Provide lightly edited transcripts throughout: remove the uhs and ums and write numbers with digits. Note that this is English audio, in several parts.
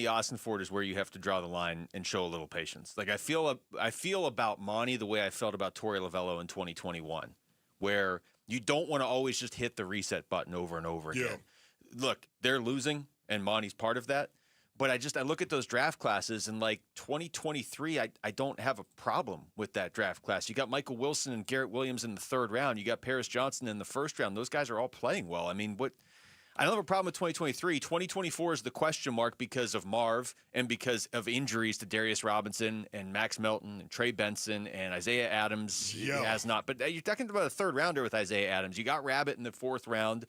Ossenfort is where you have to draw the line and show a little patience. Like I feel about Monty the way I felt about Torey Lovello in 2021, where you don't want to always just hit the reset button over and over again. Look, they're losing, and Monty's part of that. But I look at those draft classes, and like 2023, I don't have a problem with that draft class. You got Michael Wilson and Garrett Williams in the third round. You got Paris Johnson in the first round. Those guys are all playing well. I mean, I don't have a problem with 2023. 2024 is the question mark because of Marv and because of injuries to Darius Robinson and Max Melton and Trey Benson and Isaiah Adams. He has not. But you're talking about a third rounder with Isaiah Adams. You got Rabbit in the fourth round.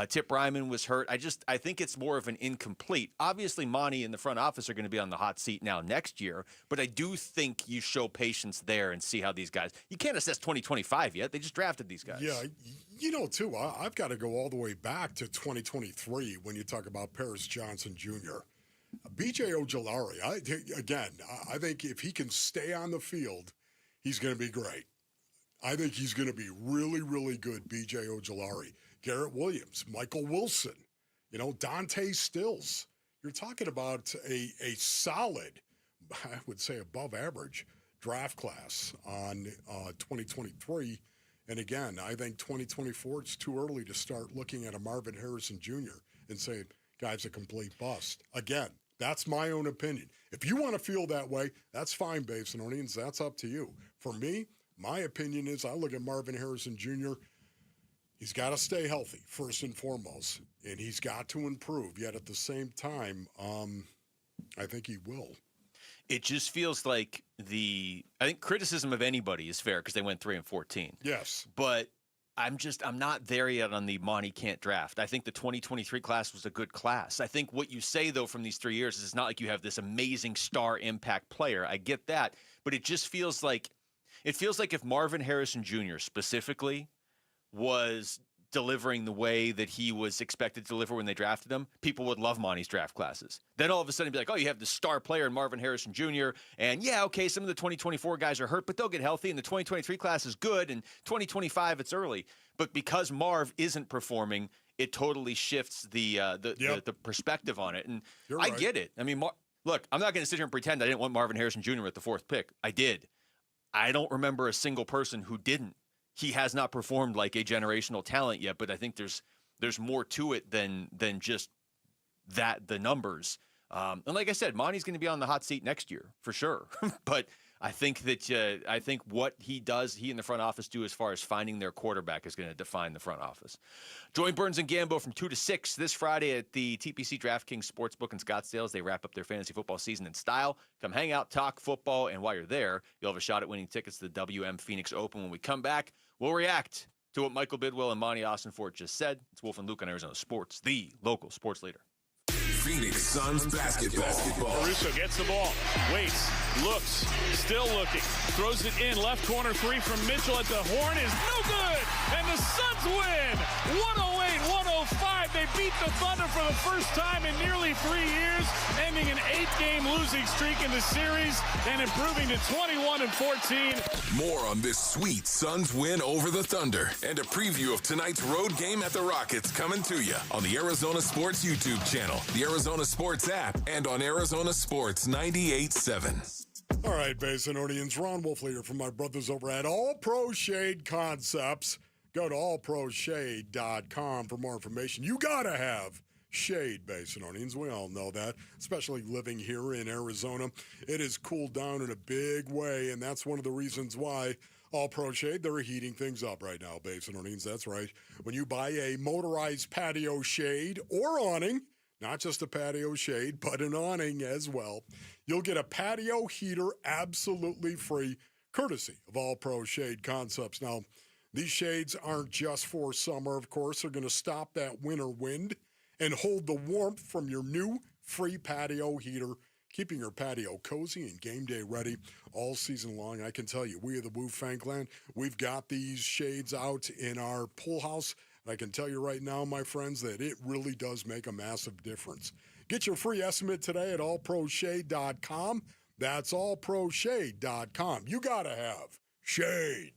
Tip Ryman was hurt. I think it's more of an incomplete. Obviously, Monty and the front office are going to be on the hot seat now next year, but I do think you show patience there and see how these guys. You can't assess 2025 yet. They just drafted these guys. Yeah, too, I've got to go all the way back to 2023 when you talk about Paris Johnson Jr. B.J. Ojulari, I think if he can stay on the field, he's going to be great. I think he's going to be really, really good, B.J. Ojulari. Garrett Williams, Michael Wilson, Dante Stills. You're talking about a solid, I would say above average draft class on 2023. And again, I think 2024, it's too early to start looking at a Marvin Harrison Jr. and say, guy's a complete bust. Again, that's my own opinion. If you want to feel that way, that's fine, Basinonians. That's up to you. For me, my opinion is I look at Marvin Harrison Jr., he's got to stay healthy, first and foremost, and he's got to improve. Yet at the same time, I think he will. It just feels like I think criticism of anybody is fair because they went 3-14. Yes. But I'm not there yet on the Monty can't draft. I think the 2023 class was a good class. I think what you say, though, from these 3 years is it's not like you have this amazing star impact player. I get that. But it just feels like if Marvin Harrison Jr. specifically was delivering the way that he was expected to deliver when they drafted him, people would love Monty's draft classes. Then all of a sudden be like, oh, you have the star player in Marvin Harrison Jr., and some of the 2024 guys are hurt, but they'll get healthy, and the 2023 class is good, and 2025, it's early. But because Marv isn't performing, it totally shifts the perspective on it. And I get it. I mean, look, I'm not going to sit here and pretend I didn't want Marvin Harrison Jr. at the fourth pick. I did. I don't remember a single person who didn't. He has not performed like a generational talent yet, but I think there's more to it than just the numbers. And like I said, Monty's going to be on the hot seat next year for sure. But I think what he and the front office do as far as finding their quarterback is going to define the front office. Join Burns and Gambo from 2 to 6 this Friday at the TPC DraftKings Sportsbook in Scottsdale as they wrap up their fantasy football season in style. Come hang out, talk football, and while you're there, you'll have a shot at winning tickets to the WM Phoenix Open. When we come back, we'll react to what Michael Bidwill and Monti Ossenfort just said. It's Wolf and Luke on Arizona Sports, the local sports leader. Phoenix Suns basketball. Caruso gets the ball, waits, looks, still looking, throws it in, left corner three from Mitchell at the horn is no good, and the Suns win, 108-105. They beat the Thunder for the first time in nearly 3 years, ending an 8-game losing streak in the series and improving to 21-14. More on this sweet Suns win over the Thunder and a preview of tonight's road game at the Rockets coming to you on the Arizona Sports YouTube channel, the Arizona Sports app, and on Arizona Sports 98.7. All right, Basinonians, Ron Wolfleader from my brothers over at All Pro Shade Concepts. Go to allproshade.com for more information. You got to have shade, Basinonians. We all know that, especially living here in Arizona. It has cooled down in a big way, and that's one of the reasons why All Pro Shade, they're heating things up right now, Basinonians. That's right. When you buy a motorized patio shade or awning, not just a patio shade, but an awning as well, you'll get a patio heater absolutely free, courtesy of All Pro Shade Concepts. Now, these shades aren't just for summer, of course. They're going to stop that winter wind and hold the warmth from your new free patio heater, keeping your patio cozy and game day ready all season long. I can tell you, we at the Woo Fan Clan, we've got these shades out in our pool house. And I can tell you right now, my friends, that it really does make a massive difference. Get your free estimate today at allproshade.com. That's allproshade.com. You got to have shade.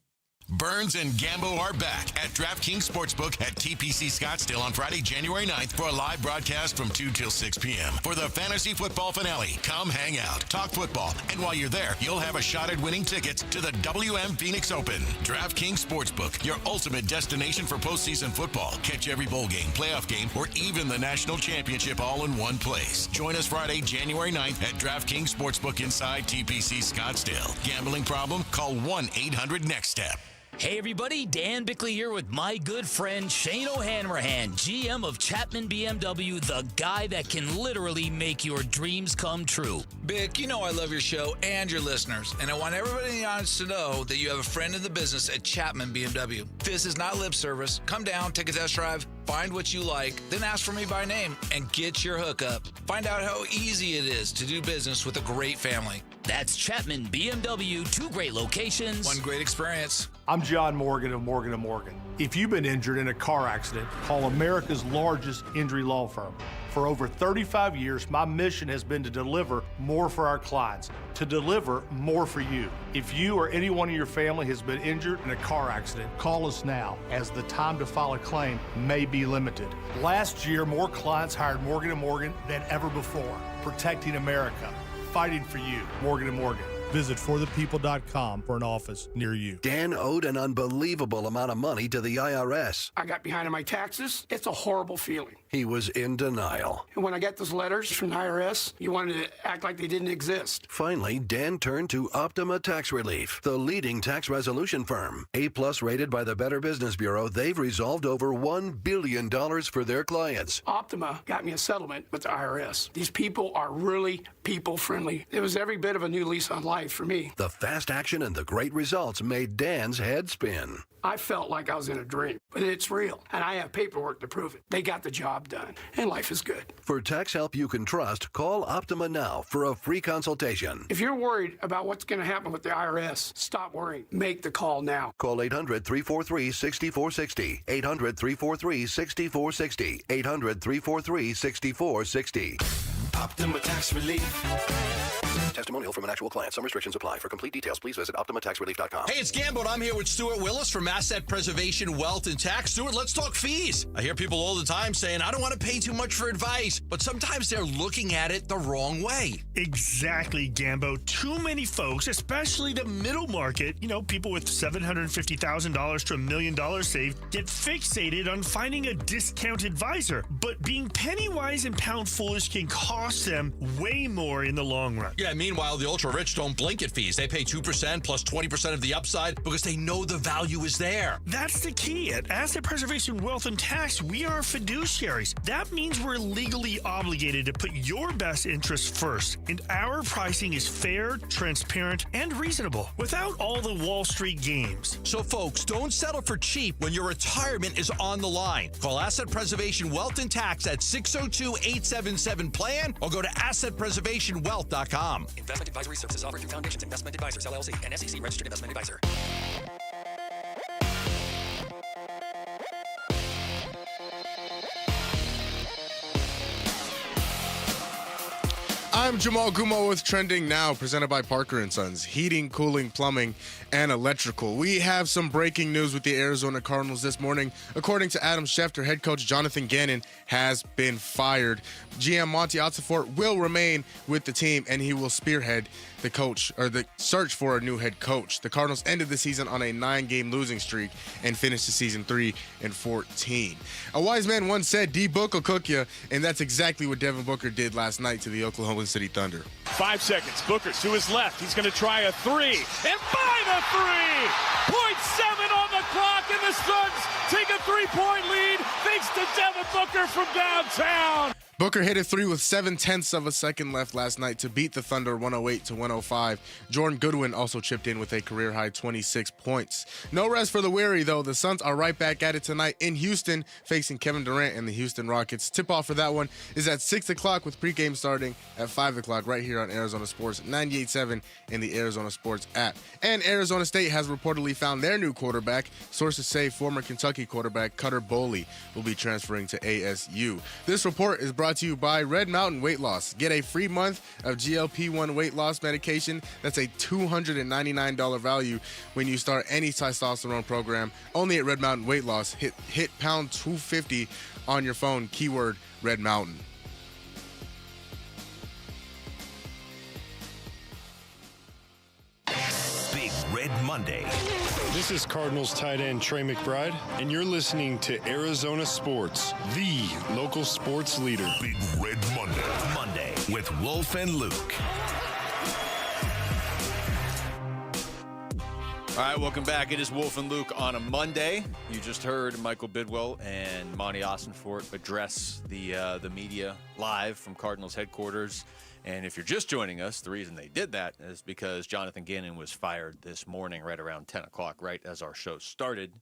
Burns and Gambo are back at DraftKings Sportsbook at TPC Scottsdale on Friday, January 9th for a live broadcast from 2 till 6 p.m. for the fantasy football finale. Come hang out, talk football, and while you're there, you'll have a shot at winning tickets to the WM Phoenix Open. DraftKings Sportsbook, your ultimate destination for postseason football. Catch every bowl game, playoff game, or even the national championship all in one place. Join us Friday, January 9th at DraftKings Sportsbook inside TPC Scottsdale. Gambling problem? Call 1-800-NEXT-STEP. Hey everybody, Dan Bickley here with my good friend Shane O'Hanrahan, GM of Chapman BMW, the guy that can literally make your dreams come true. Bick, you know I love your show and your listeners, and I want everybody in the audience to know that you have a friend in the business at Chapman BMW. This is not lip service. Come down, take a test drive, find what you like, then ask for me by name and get your hookup. Find out how easy it is to do business with a great family. That's Chapman BMW, 2 great locations. One great experience. I'm John Morgan of Morgan & Morgan. If you've been injured in a car accident, call America's largest injury law firm. For over 35 years, my mission has been to deliver more for our clients, to deliver more for you. If you or anyone in your family has been injured in a car accident, call us now, as the time to file a claim may be limited. Last year, more clients hired Morgan & Morgan than ever before, protecting America, fighting for you. Morgan & Morgan. Visit forthepeople.com for an office near you. Dan owed an unbelievable amount of money to the IRS. I got behind on my taxes. It's a horrible feeling. He was in denial. And when I got those letters from the IRS, you wanted to act like they didn't exist. Finally, Dan turned to Optima Tax Relief, the leading tax resolution firm. A-plus rated by the Better Business Bureau, they've resolved over $1 billion for their clients. Optima got me a settlement with the IRS. These people are really people-friendly. It was every bit of a new lease on life for me. The fast action and the great results made Dan's head spin. I felt like I was in a dream, but it's real, and I have paperwork to prove it. They got the job done, and life is good. For tax help you can trust, call Optima now for a free consultation. If you're worried about what's going to happen with the IRS, stop worrying. Make the call now. Call 800-343-6460. 800-343-6460. 800-343-6460. Optima Tax Relief. Testimonial from an actual client. Some restrictions apply. For complete details, please visit OptimaTaxRelief.com. Hey, it's Gambo, and I'm here with Stuart Willis from Asset Preservation Wealth and Tax. Stuart, let's talk fees. I hear people all the time saying, I don't want to pay too much for advice, but sometimes they're looking at it the wrong way. Exactly, Gambo. Too many folks, especially the middle market, people with $750,000 to $1 million saved, get fixated on finding a discount advisor. But being penny wise and pound foolish can cost them way more in the long run. Yeah, meanwhile, the ultra-rich don't blink at fees. They pay 2% plus 20% of the upside because they know the value is there. That's the key. At Asset Preservation Wealth and Tax, we are fiduciaries. That means we're legally obligated to put your best interests first. And our pricing is fair, transparent, and reasonable without all the Wall Street games. So, folks, don't settle for cheap when your retirement is on the line. Call Asset Preservation Wealth and Tax at 602-877-PLAN or go to AssetPreservationWealth.com. Investment advisory services offered through Foundations Investment Advisors, LLC, and SEC registered investment advisor. I'm Jamal Gumo with Trending Now, presented by Parker & Sons, heating, cooling, plumbing, and electrical. We have some breaking news with the Arizona Cardinals this morning. According to Adam Schefter, head coach Jonathan Gannon has been fired. GM Monti Ossenfort will remain with the team, and he will spearhead the search for a new head coach. The Cardinals ended the season on a 9-game losing streak and finished the season 3-14. A wise man once said, D-Book will cook you, and that's exactly what Devin Booker did last night to the Oklahoma City Thunder. 5 seconds. Booker to his left. He's going to try a three. And by the three! 0.7 on the clock, and the Suns take a 3-point lead thanks to Devin Booker from downtown. Booker hit a three with 0.7 of a second left last night to beat the Thunder 108-105. Jordan Goodwin also chipped in with a career-high 26 points. No rest for the weary, though. The Suns are right back at it tonight in Houston, facing Kevin Durant and the Houston Rockets. Tip-off for that one is at 6 o'clock with pregame starting at 5 o'clock right here on Arizona Sports 98.7 and the Arizona Sports app. And Arizona State has reportedly found their new quarterback. Sources say former Kentucky quarterback Cutter Boley will be transferring to ASU. This report is brought brought to you by Red Mountain Weight Loss. Get a free month of GLP-1 weight loss medication. That's a $299 value when you start any testosterone program. Only at Red Mountain Weight Loss. Hit pound 250 on your phone. Keyword Red Mountain. Big Red Monday. This is Cardinals tight end Trey McBride, and you're listening to Arizona Sports, the local sports leader. Big Red Monday. Monday with Wolf and Luke. All right, welcome back. It is Wolf and Luke on a Monday. You just heard Michael Bidwill and Monti Ossenfort address the media live from Cardinals headquarters. And if you're just joining us, the reason they did that is because Jonathan Gannon was fired this morning right around 10 o'clock, right as our show started.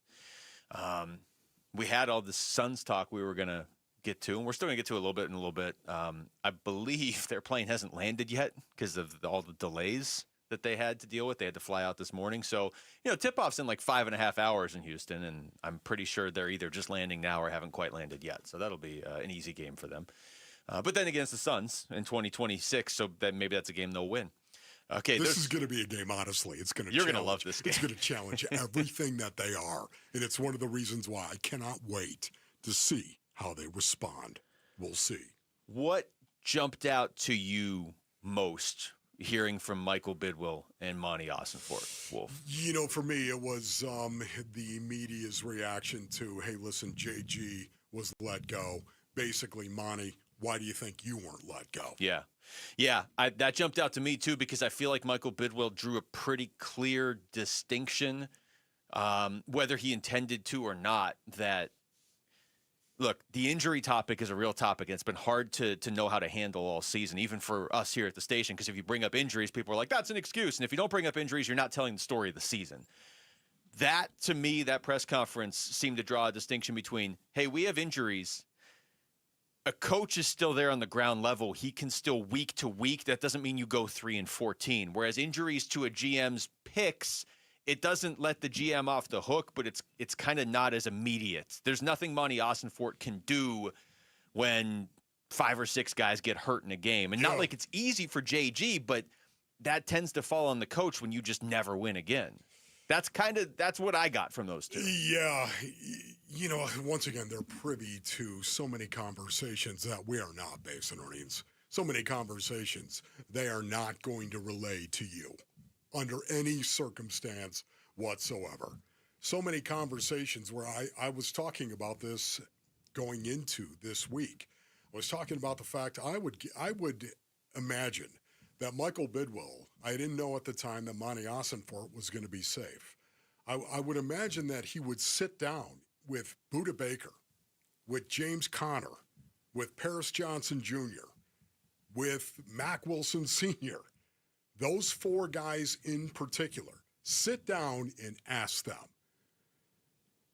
We had all the Suns talk we were going to get to, and we're still going to get to a little bit in a little bit. I believe their plane hasn't landed yet because of all the delays that they had to deal with. They had to fly out this morning. So, tip-off's in like 5.5 hours in Houston, and I'm pretty sure they're either just landing now or haven't quite landed yet. So that'll be an easy game for them. But then against the Suns in 2026, so then maybe that's a game they'll win. Okay, this is going to be a game, honestly. You're going to love this game. It's going to challenge everything that they are, and it's one of the reasons why I cannot wait to see how they respond. We'll see. What jumped out to you most hearing from Michael Bidwill and Monti Ossenfort, Wolf? For me, it was the media's reaction to, hey, listen, JG was let go. Basically, Monti, why do you think you weren't let go? Yeah. That jumped out to me, too, because I feel like Michael Bidwill drew a pretty clear distinction, whether he intended to or not, that, look, the injury topic is a real topic, and it's been hard to know how to handle all season, even for us here at the station, because if you bring up injuries, people are like, that's an excuse. And if you don't bring up injuries, you're not telling the story of the season. That, to me, that press conference seemed to draw a distinction between, hey, we have injuries. A coach is still there on the ground level. He can still week to week. That doesn't mean you go 3-14. Whereas injuries to a GM's picks, it doesn't let the GM off the hook, but it's kind of not as immediate. There's nothing Monti Ossenfort can do when 5 or 6 guys get hurt in a game. And not like it's easy for JG, but that tends to fall on the coach when you just never win again. That's what I got from those two. Yeah. Once again, they're privy to so many conversations that we are not, Basinonians. So many conversations they are not going to relay to you under any circumstance whatsoever. So many conversations where I was talking about this going into this week. I was talking about the fact I would imagine that Michael Bidwill, I didn't know at the time that Monti Ossenfort was going to be safe. I would imagine that he would sit down with Buda Baker, with James Conner, with Paris Johnson Jr., with Mac Wilson Sr., those 4 guys in particular, sit down and ask them,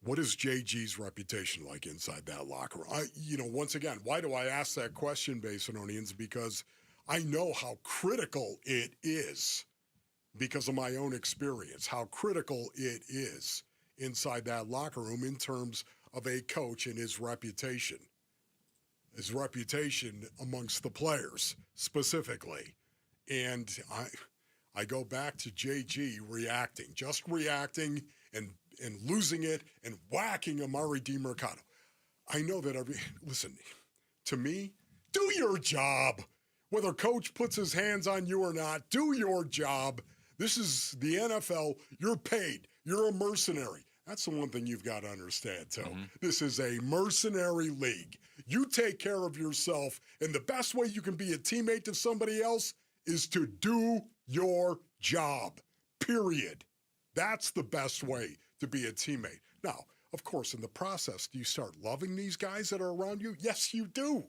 what is JG's reputation like inside that locker room? Once again, why do I ask that question, Basinonians? Because I know how critical it is, because of my own experience, how critical it is inside that locker room in terms of a coach and his reputation amongst the players specifically. And I go back to JG reacting and losing it and whacking Amari DiMercato. I know that listen, to me, do your job. Whether coach puts his hands on you or not, do your job. This is the NFL. You're paid. You're a mercenary. That's the one thing you've got to understand, too. Mm-hmm. This is a mercenary league. You take care of yourself, and the best way you can be a teammate to somebody else is to do your job, period. That's the best way to be a teammate. Now, of course, in the process, do you start loving these guys that are around you? Yes, you do.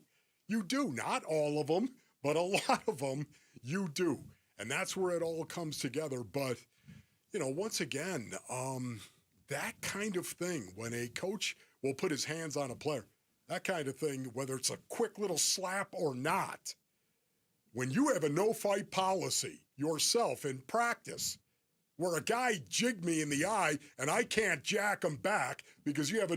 You do. Not all of them, but a lot of them you do. And that's where it all comes together. But, once again, that kind of thing, when a coach will put his hands on a player, that kind of thing, whether it's a quick little slap or not, when you have a no-fight policy yourself in practice, where a guy jigged me in the eye and I can't jack him back because you have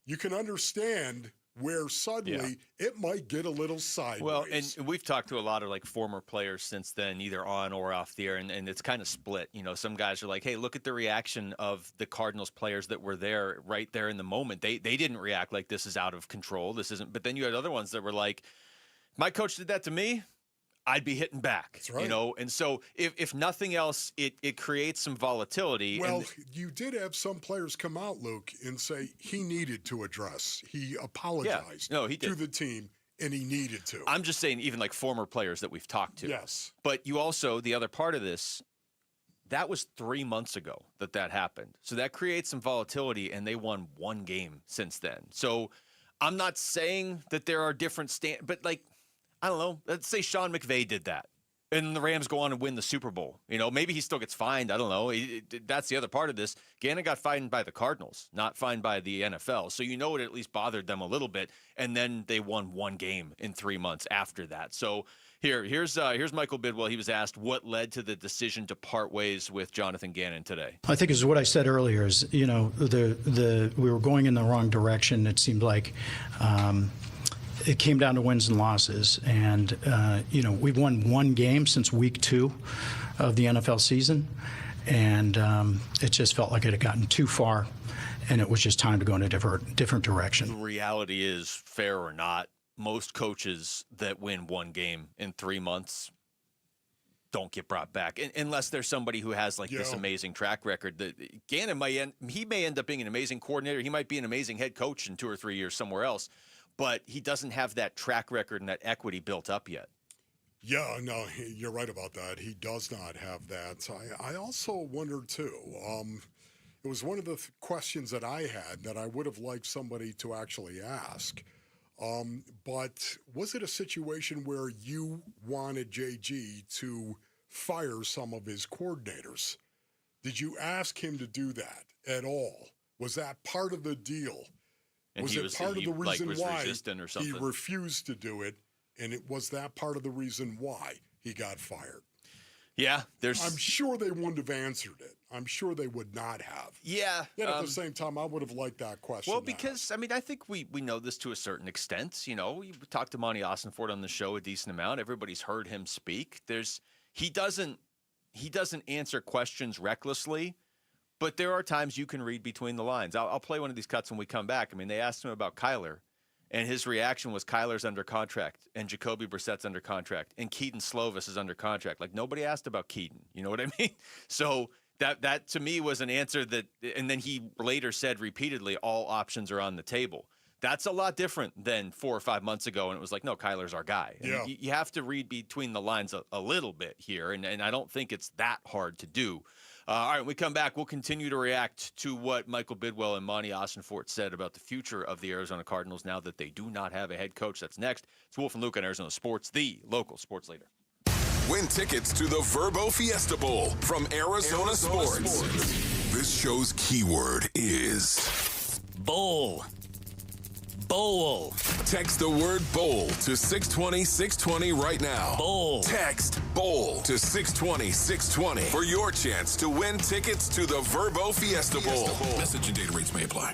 you can understand where suddenly it might get a little sideways. Well, and we've talked to a lot of like former players since then, either on or off the air, and it's kind of split. You know, some guys are like, hey, look at the reaction of the Cardinals players that were there right there in the moment. They didn't react like this is out of control. This isn't. But then you had other ones that were like, my coach did that to me, I'd be hitting back. That's right. You know, and so if nothing else, it creates some volatility. Well, you did have some players come out, Luke, and say he needed to address. He apologized he did. to the team, and he needed to. I'm just saying, even like former players that we've talked to. Yes. But you also, the other part of this, that was 3 months ago that happened. So that creates some volatility, and they won one game since then. So I'm not saying that there are different but like, I don't know. Let's say Sean McVay did that, and the Rams go on and win the Super Bowl. You know, maybe he still gets fined. I don't know. That's the other part of this. Gannon got fined by the Cardinals, not fined by the NFL. So you know it at least bothered them a little bit. And then they won one game in 3 months after that. So here's Michael Bidwill. He was asked what led to the decision to part ways with Jonathan Gannon today. I think is what I said earlier. Is we were going in the wrong direction. It seemed like. It came down to wins and losses, and we've won one game since week 2 of the NFL season, and it just felt like it had gotten too far, and it was just time to go in a different direction. The reality is, fair or not, most coaches that win one game in 3 months don't get brought back, unless there's somebody who has this amazing track record. That Gannon may end up being an amazing coordinator. He might be an amazing head coach in 2 or 3 years somewhere else. But he doesn't have that track record and that equity built up yet. Yeah, no, you're right about that. He does not have that. I also wonder, too, it was one of the questions that I had that I would have liked somebody to actually ask. But was it a situation where you wanted JG to fire some of his coordinators? Did you ask him to do that at all? Was that part of the deal? And was it part of the reason why he refused to do it, and it was that part of the reason why he got fired? Yeah, I'm sure they wouldn't have answered it. I'm sure they would not have. Yeah. Yet at the same time, I would have liked that question. Well, because, I think we know this to a certain extent. You know, we talked to Monti Ossenfort on the show a decent amount. Everybody's heard him speak. He doesn't answer questions recklessly. But there are times you can read between the lines. I'll play one of these cuts when we come back. They asked him about Kyler, and his reaction was Kyler's under contract, and Jacoby Brissett's under contract, and Keaton Slovis is under contract. Like, nobody asked about Keaton. You know what I mean? So that to me was an answer that, and then he later said repeatedly, all options are on the table. That's a lot different than 4 or 5 months ago, and it was like, no, Kyler's our guy. Yeah. You have to read between the lines a little bit here, and I don't think it's that hard to do. All right, when we come back, we'll continue to react to what Michael Bidwill and Monti Ossenfort said about the future of the Arizona Cardinals now that they do not have a head coach. That's next. It's Wolf and Luke on Arizona Sports, the local sports leader. Win tickets to the Verbo Fiesta Bowl from Arizona Sports. This show's keyword is bowl. Bowl. Text the word bowl to 620-620 right now. Bowl. Text bowl to 620-620 for your chance to win tickets to the Verbo Fiesta Bowl. Message and data rates may apply.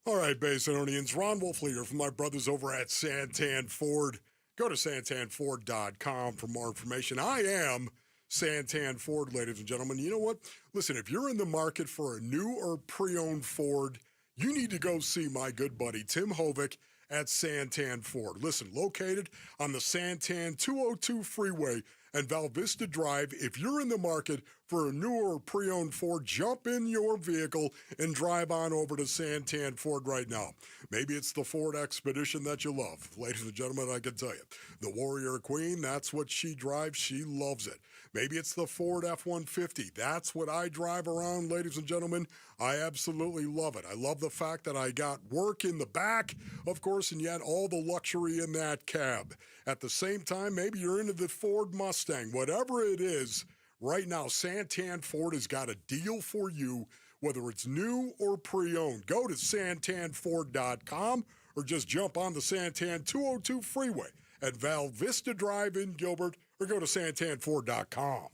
All right, Basinonians, Ron Wolfleger from my brothers over at Santan Ford. Go to santanford.com for more information. I am Santan Ford, ladies and gentlemen. You know what? Listen, if you're in the market for a new or pre-owned Ford, you need to go see my good buddy Tim Hovick at Santan Ford. Listen, located on the Santan 202 freeway and Val Vista Drive. If you're in the market for a new or pre-owned Ford, jump in your vehicle and drive on over to Santan Ford right now. Maybe it's the Ford Expedition that you love. Ladies and gentlemen, I can tell you, the Warrior Queen, that's what she drives. She loves it. Maybe it's the Ford F-150. That's what I drive around, ladies and gentlemen. I absolutely love it. I love the fact that I got work in the back, of course, and yet all the luxury in that cab. At the same time, maybe you're into the Ford Mustang. Whatever it is, right now, Santan Ford has got a deal for you, whether it's new or pre-owned. Go to santanford.com or just jump on the Santan 202 freeway at Val Vista Drive in Gilbert, or go to santanford.com.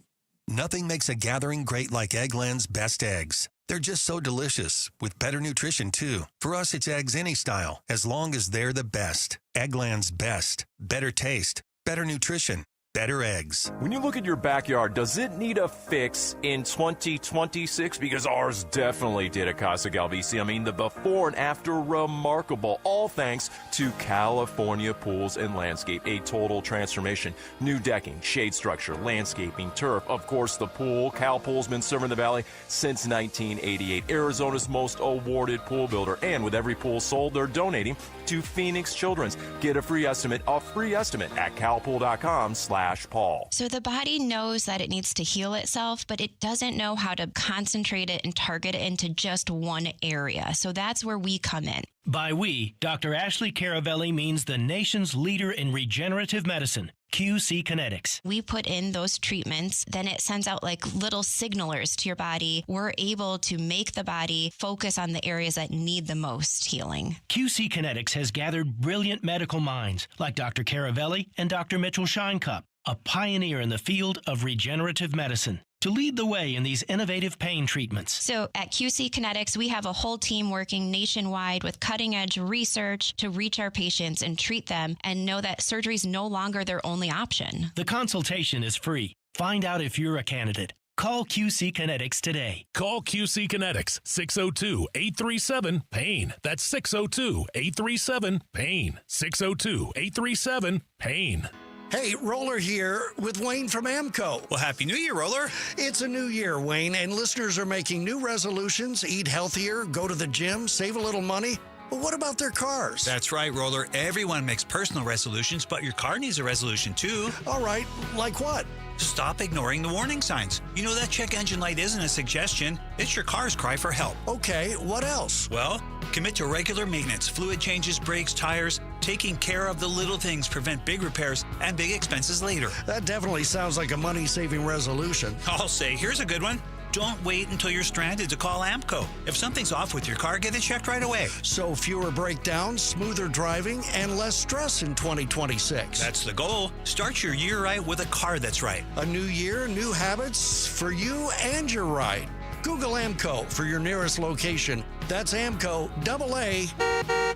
Nothing makes a gathering great like Eggland's best eggs. They're just so delicious, with better nutrition, too. For us, it's eggs any style, as long as they're the best. Eggland's best. Better taste, better nutrition, better eggs. When you look at your backyard, does it need a fix in 2026? Because ours definitely did at Casa Galvisi. I mean, the before and after, remarkable. All thanks to California Pools and Landscape. A total transformation. New decking, shade structure, landscaping, turf. Of course, the pool. Cal Pool's been serving the Valley since 1988. Arizona's most awarded pool builder. And with every pool sold, they're donating to Phoenix Children's. Get a free estimate at calpool.com/Paul. So the body knows that it needs to heal itself, but it doesn't know how to concentrate it and target it into just one area. So that's where we come in. By we, Dr. Ashley Caravelli means the nation's leader in regenerative medicine, QC Kinetics. We put in those treatments, then it sends out like little signalers to your body. We're able to make the body focus on the areas that need the most healing. QC Kinetics has gathered brilliant medical minds like Dr. Caravelli and Dr. Mitchell Shinecup, a pioneer in the field of regenerative medicine, to lead the way in these innovative pain treatments. So at QC Kinetics, we have a whole team working nationwide with cutting-edge research to reach our patients and treat them and know that surgery is no longer their only option. The consultation is free. Find out if you're a candidate. Call QC Kinetics today. Call QC Kinetics, 602-837-PAIN. That's 602-837-PAIN. 602-837-PAIN. Hey, Roller here with Wayne from AMCO. Well, Happy New Year, Roller. It's a new year, Wayne, and listeners are making new resolutions, eat healthier, go to the gym, save a little money. But what about their cars? That's right, Roller. Everyone makes personal resolutions, but your car needs a resolution, too. All right, like what? Stop ignoring the warning signs. You know that check engine light isn't a suggestion. It's your car's cry for help. Okay, what else? Well, commit to regular maintenance, fluid changes, brakes, tires. Taking care of the little things prevent big repairs and big expenses later. That definitely sounds like a money-saving resolution. I'll say, here's a good one. Don't wait until you're stranded to call AMCO. If something's off with your car, get it checked right away. So fewer breakdowns, smoother driving, and less stress in 2026. That's the goal. Start your year right with a car that's right. A new year, new habits for you and your ride. Google AMCO for your nearest location. That's AMCO, AA,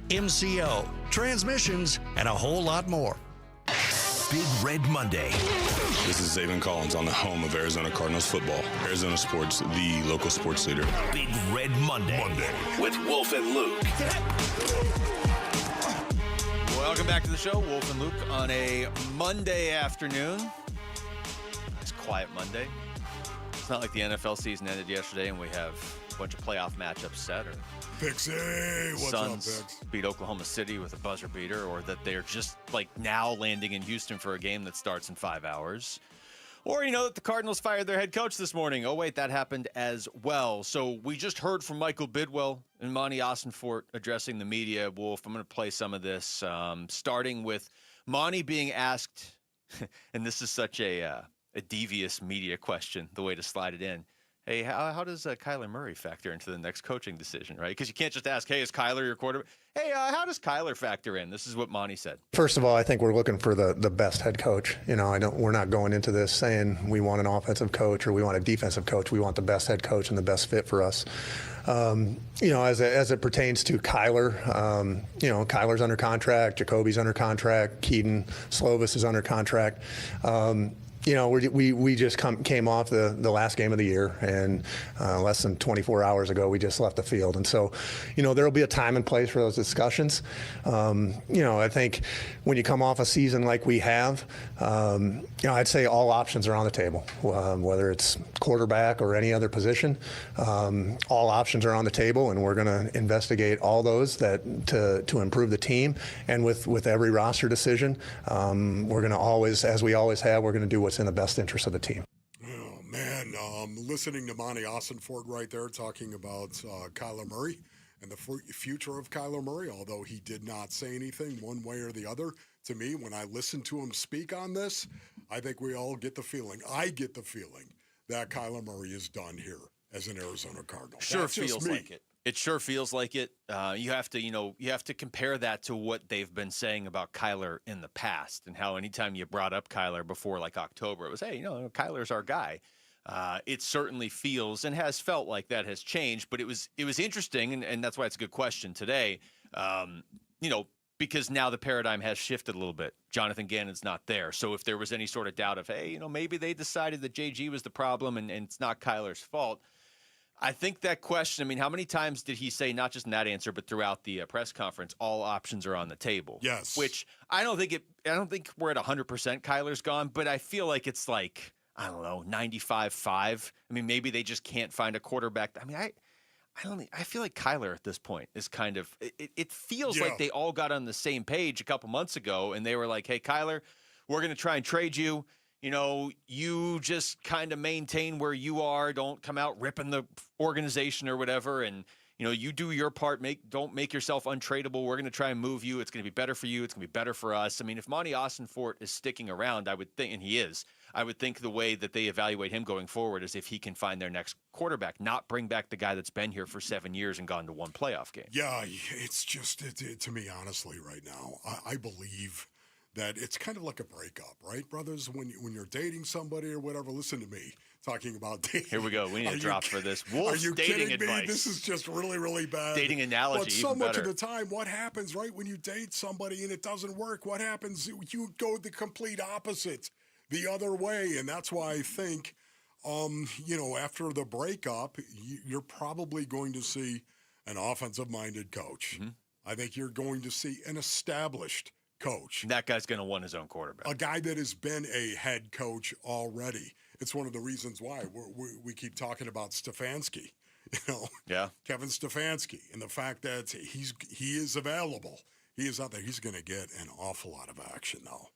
MCO, transmissions, and a whole lot more. Big Red Monday. This is Zayvon Collins on the home of Arizona Cardinals football. Arizona Sports, the local sports leader. Big Red Monday. With Wolf and Luke. Welcome back to the show, Wolf and Luke, on a Monday afternoon. Nice quiet Monday. It's not like the NFL season ended yesterday and we have a bunch of playoff matchups set, or Pixie, what's Suns up, Pix? beat Oklahoma City with a buzzer beater, or that they're just like now landing in Houston for a game that starts in 5 hours. Or, you know, that the Cardinals fired their head coach this morning. Oh, wait, that happened as well. So we just heard from Michael Bidwill and Monti Ossenfort addressing the media. Wolf, I'm going to play some of this, starting with Monti being asked, and this is such a devious media question, the way to slide it in. Hey, how does Kyler Murray factor into the next coaching decision, right? Because you can't just ask, hey, is Kyler your quarterback? Hey, how does Kyler factor in? This is what Monti said. First of all, I think we're looking for the best head coach. You know, we're not going into this saying we want an offensive coach or we want a defensive coach. We want the best head coach and the best fit for us. You know, as it pertains to Kyler, you know, Kyler's under contract, Jacoby's under contract, Keaton Slovis is under contract. You know, we just came off the last game of the year, and less than 24 hours ago, we just left the field. And so, you know, there will be a time and place for those discussions. You know, I think when you come off a season like we have, you know, I'd say all options are on the table, whether it's quarterback or any other position. All options are on the table, and we're going to investigate all those to improve the team. And with every roster decision, we're going to always, as we always have, we're going to do what's in the best interest of the team. Oh, man, listening to Monti Ossenfort right there talking about Kyler Murray and the future of Kyler Murray, although he did not say anything one way or the other. To me, when I listen to him speak on this, I think we all get the feeling, I get the feeling, that Kyler Murray is done here as an Arizona Cardinal. Sure feels like it. It sure feels like it. You have to compare that to what they've been saying about Kyler in the past, and how anytime you brought up Kyler before like October, it was, hey, you know, Kyler's our guy. It certainly feels and has felt like that has changed, but it was interesting, and that's why it's a good question today. Because now the paradigm has shifted a little bit. Jonathan Gannon's not there, so if there was any sort of doubt of, hey, maybe they decided that JG was the problem and it's not Kyler's fault. I think that question, I mean, how many times did he say, not just in that answer, but throughout the press conference, all options are on the table? Yes. Which I don't think we're at 100% Kyler's gone, but I feel like it's like, I don't know, 95-5. I mean, maybe they just can't find a quarterback. I mean, I feel like Kyler at this point is kind of, it feels like they all got on the same page a couple months ago, and they were like, hey, Kyler, we're going to try and trade you. You just kind of maintain where you are. Don't come out ripping the organization or whatever. And, you do your part. Don't make yourself untradeable. We're going to try and move you. It's going to be better for you. It's going to be better for us. I mean, if Monti Ossenfort is sticking around, I would think, and he is, I would think the way that they evaluate him going forward is if he can find their next quarterback, not bring back the guy that's been here for 7 years and gone to one playoff game. Yeah, it's just, to me, honestly, right now, I believe that it's kind of like a breakup, right, brothers? When you're dating somebody or whatever, listen to me talking about dating. Here we go. We need a drop for this. Are you dating kidding advice. Me? This is just really, really bad. Dating analogy. But so even much better. of the time, what happens, right, when you date somebody and it doesn't work, what happens? You go the complete opposite, the other way. And that's why I think, after the breakup, you're probably going to see an offensive-minded coach. Mm-hmm. I think you're going to see an established coach. That guy's going to want his own quarterback. A guy that has been a head coach already. It's one of the reasons why we keep talking about Stefanski. Kevin Stefanski, and the fact that he is available. He is out there. He's going to get an awful lot of action, though.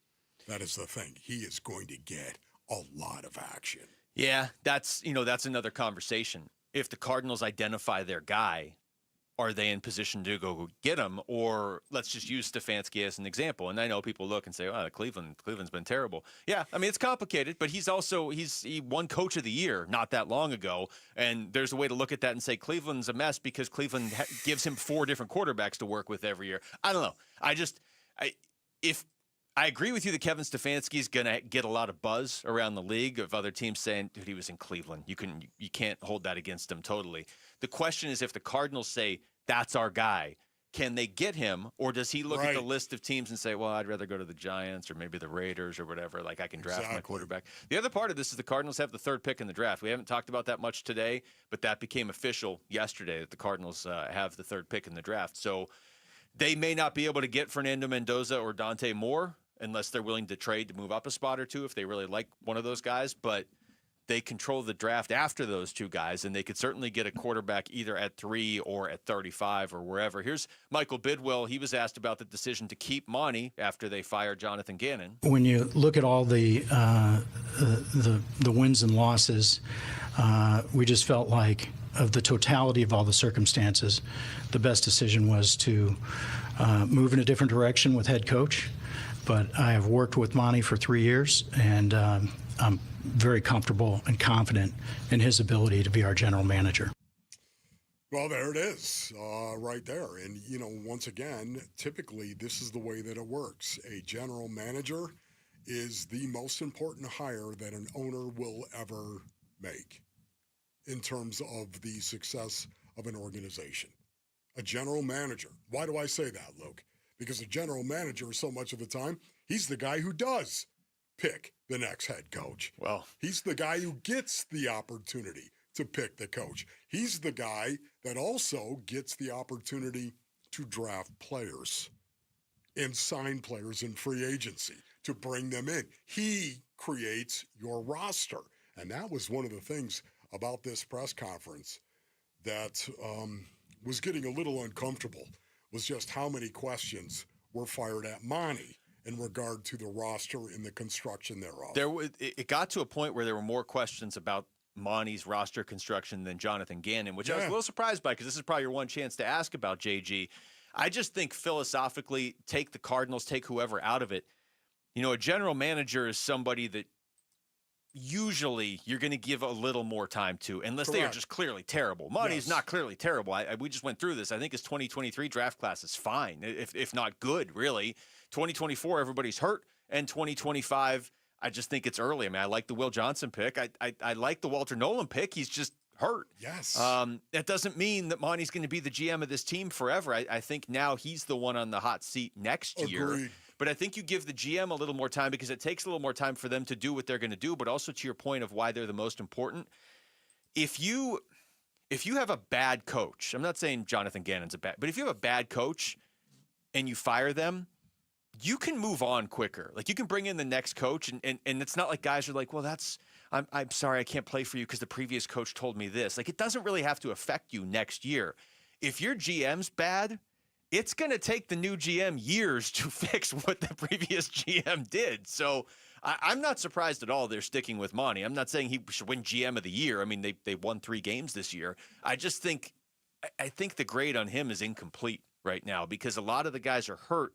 That is the thing. He is going to get a lot of action. Yeah, that's another conversation. If the Cardinals identify their guy, are they in position to go get him? Or let's just use Stefanski as an example. And I know people look and say, "Oh, Cleveland's been terrible." Yeah, I mean, it's complicated, but he won Coach of the Year not that long ago. And there's a way to look at that and say Cleveland's a mess because Cleveland gives him 4 different quarterbacks to work with every year. I don't know. I agree with you that Kevin Stefanski is going to get a lot of buzz around the league of other teams saying, dude, he was in Cleveland. You can't hold that against him totally. The question is, if the Cardinals say, that's our guy, can they get him? Or does he look at the list of teams and say, well, I'd rather go to the Giants or maybe the Raiders or whatever. Like, I can draft my quarterback. The other part of this is the Cardinals have the 3rd pick in the draft. We haven't talked about that much today, but that became official yesterday that the Cardinals have the 3rd pick in the draft. So they may not be able to get Fernando Mendoza or Dante Moore unless they're willing to trade to move up a spot or two if they really like one of those guys. But they control the draft after those 2 guys, and they could certainly get a quarterback either at 3 or at 35 or wherever. Here's Michael Bidwill. He was asked about the decision to keep Monti after they fired Jonathan Gannon. When you look at all the wins and losses, we just felt like, of the totality of all the circumstances, the best decision was to move in a different direction with head coach. But I have worked with Monti for 3 years, and I'm very comfortable and confident in his ability to be our general manager. Well, there it is, right there. And, once again, typically this is the way that it works. A general manager is the most important hire that an owner will ever make in terms of the success of an organization. A general manager. Why do I say that, Luke? Because a general manager, so much of the time, he's the guy who does pick the next head coach. Well, he's the guy who gets the opportunity to pick the coach. He's the guy that also gets the opportunity to draft players and sign players in free agency to bring them in. He creates your roster. And that was one of the things about this press conference that was getting a little uncomfortable, was just how many questions were fired at Monti in regard to the roster and the construction thereof. It got to a point where there were more questions about Monti's roster construction than Jonathan Gannon, which I was a little surprised by because this is probably your one chance to ask about JG. I just think philosophically, take the Cardinals, take whoever out of it. A general manager is somebody that usually you're going to give a little more time to, unless they are just clearly terrible. Monti's not clearly terrible. We just went through this. I think his 2023 draft class is fine, if not good, really. 2024, everybody's hurt, and 2025, I just think it's early. I mean, I like the Will Johnson pick. I like the Walter Nolan pick. He's just hurt. Yes. That doesn't mean that Monty's going to be the GM of this team forever. I think now he's the one on the hot seat next year. Agreed. But I think you give the GM a little more time because it takes a little more time for them to do what they're going to do. But also to your point of why they're the most important, if you have a bad coach, I'm not saying Jonathan Gannon's but if you have a bad coach and you fire them, you can move on quicker. Like you can bring in the next coach, and it's not like guys are like, well, I'm sorry, I can't play for you because the previous coach told me this. Like it doesn't really have to affect you next year. If your GM's bad, it's going to take the new GM years to fix what the previous GM did. So I'm not surprised at all they're sticking with Monty. I'm not saying he should win GM of the year. I mean, they won 3 games this year. I just think the grade on him is incomplete right now because a lot of the guys are hurt.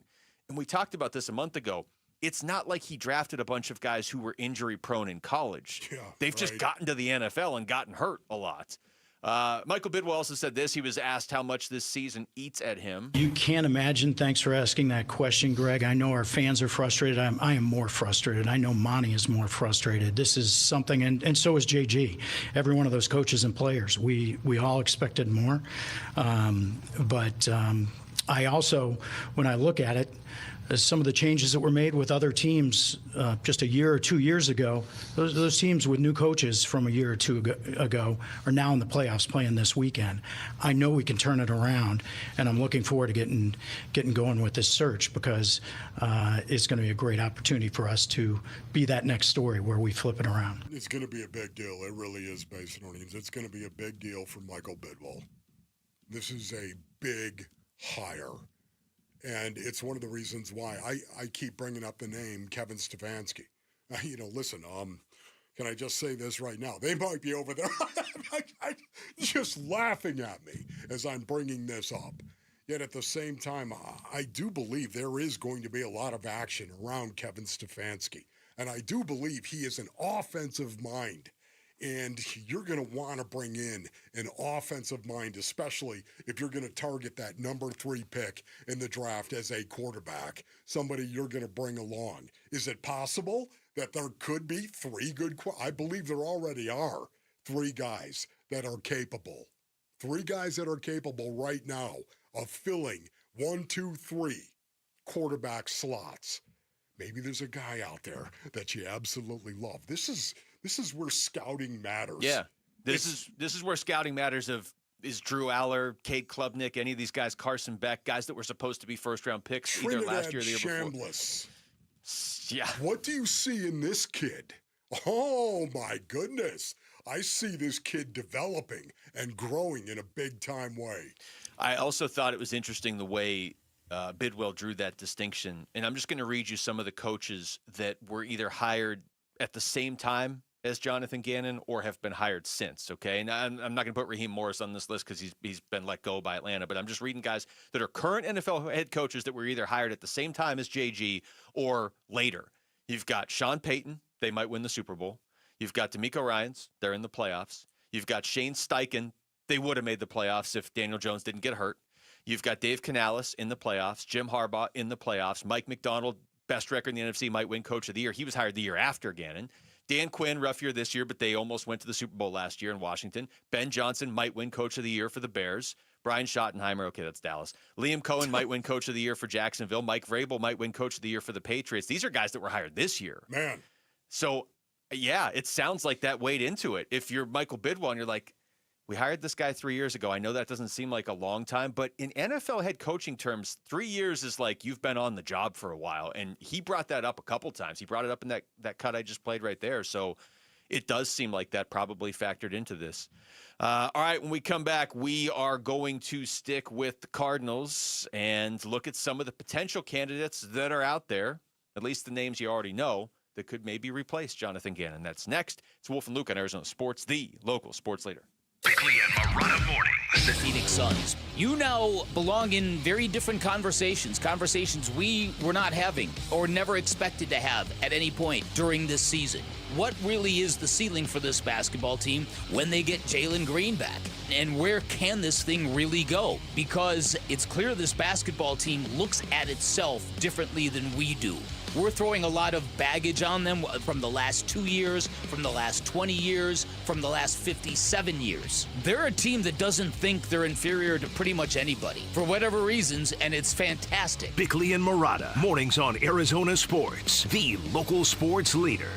And we talked about this a month ago. It's not like he drafted a bunch of guys who were injury prone in college. Yeah, They've just gotten to the NFL and gotten hurt a lot. Michael Bidwill also said this. He was asked how much this season eats at him. You can't imagine. Thanks for asking that question, Greg. I know our fans are frustrated. I am more frustrated. I know Monty is more frustrated. This is something, and so is JG. Every one of those coaches and players. We all expected more. But I also, when I look at it, some of the changes that were made with other teams just a year or 2 years ago, those teams with new coaches from a year or two ago are now in the playoffs playing this weekend. I know we can turn it around, and I'm looking forward to getting going with this search because it's going to be a great opportunity for us to be that next story where we flip it around. It's going to be a big deal. It really is, Basinonians. It's going to be a big deal for Michael Bidwill. This is a big hire. And it's one of the reasons why I keep bringing up the name Kevin Stefanski. Listen, can I just say this right now? They might be over there just laughing at me as I'm bringing this up. Yet at the same time, I do believe there is going to be a lot of action around Kevin Stefanski. And I do believe he is an offensive mind. And you're going to want to bring in an offensive mind, especially if you're going to target that number 3 pick in the draft as a quarterback, somebody you're going to bring along. Is it possible that there could be 3 good I believe there already are 3 guys that are capable. 3 guys that are capable right now of filling 1, 2, 3 quarterback slots. Maybe there's a guy out there that you absolutely love. This is where scouting matters. Yeah, this is where scouting matters. Is Drew Aller, Cade Klubnik, any of these guys, Carson Beck, guys that were supposed to be first-round picks either last year or the year Chambliss. before. Yeah. What do you see in this kid? Oh, my goodness. I see this kid developing and growing in a big-time way. I also thought it was interesting the way Bidwill drew that distinction. And I'm just going to read you some of the coaches that were either hired at the same time as Jonathan Gannon or have been hired since, okay? And I'm not going to put Raheem Morris on this list because he's been let go by Atlanta, but I'm just reading guys that are current NFL head coaches that were either hired at the same time as JG or later. You've got Sean Payton. They might win the Super Bowl. You've got DeMeco Ryans. They're in the playoffs. You've got Shane Steichen. They would have made the playoffs if Daniel Jones didn't get hurt. You've got Dave Canales in the playoffs. Jim Harbaugh in the playoffs. Mike McDonald, best record in the NFC, might win Coach of the Year. He was hired the year after Gannon. Dan Quinn, rough year this year, but they almost went to the Super Bowl last year in Washington. Ben Johnson might win Coach of the Year for the Bears. Brian Schottenheimer, okay, that's Dallas. Liam Cohen might win Coach of the Year for Jacksonville. Mike Vrabel might win Coach of the Year for the Patriots. These are guys that were hired this year. Man. So, yeah, it sounds like that weighed into it. If you're Michael Bidwill and you're like, we hired this guy 3 years ago. I know that doesn't seem like a long time, but in NFL head coaching terms, 3 years is like you've been on the job for a while. And he brought that up a couple times. He brought it up in that cut I just played right there. So it does seem like that probably factored into this. All right, when we come back, we are going to stick with the Cardinals and look at some of the potential candidates that are out there, at least the names you already know, that could maybe replace Jonathan Gannon. That's next. It's Wolf and Luke on Arizona Sports, the local sports leader. Quickly and Marana morning. The Phoenix Suns. You now belong in very different conversations we were not having or never expected to have at any point during this season. What really is the ceiling for this basketball team when they get Jalen Green back? And where can this thing really go? Because it's clear this basketball team looks at itself differently than we do. We're throwing a lot of baggage on them from the last 2 years, from the last 20 years, from the last 57 years. They're a team that doesn't think they're inferior to pretty much anybody, for whatever reasons, and it's fantastic. Bickley and Murata, mornings on Arizona Sports, the local sports leader.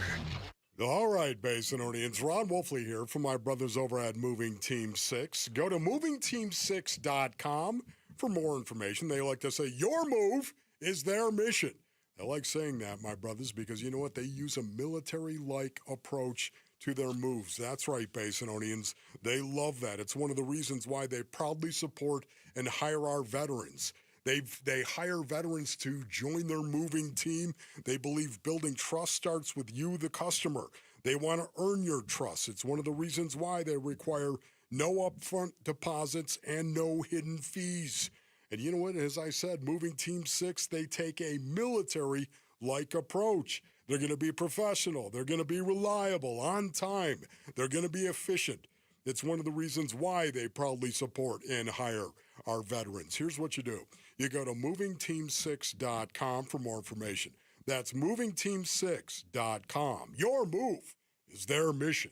All right, Basinonians. Ron Wolfley here from my brothers over at Moving Team 6. Go to movingteam6.com for more information. They like to say your move is their mission. I like saying that, my brothers, because you know what? They use a military-like approach to their moves. That's right, Basinonians. They love that. It's one of the reasons why they proudly support and hire our veterans. They hire veterans to join their moving team. They believe building trust starts with you, the customer. They want to earn your trust. It's one of the reasons why they require no upfront deposits and no hidden fees. And you know what? As I said, Moving Team 6, they take a military-like approach. They're going to be professional. They're going to be reliable, on time. They're going to be efficient. It's one of the reasons why they proudly support and hire our veterans. Here's what you do. You go to movingteam6.com for more information. That's movingteam6.com. Your move is their mission.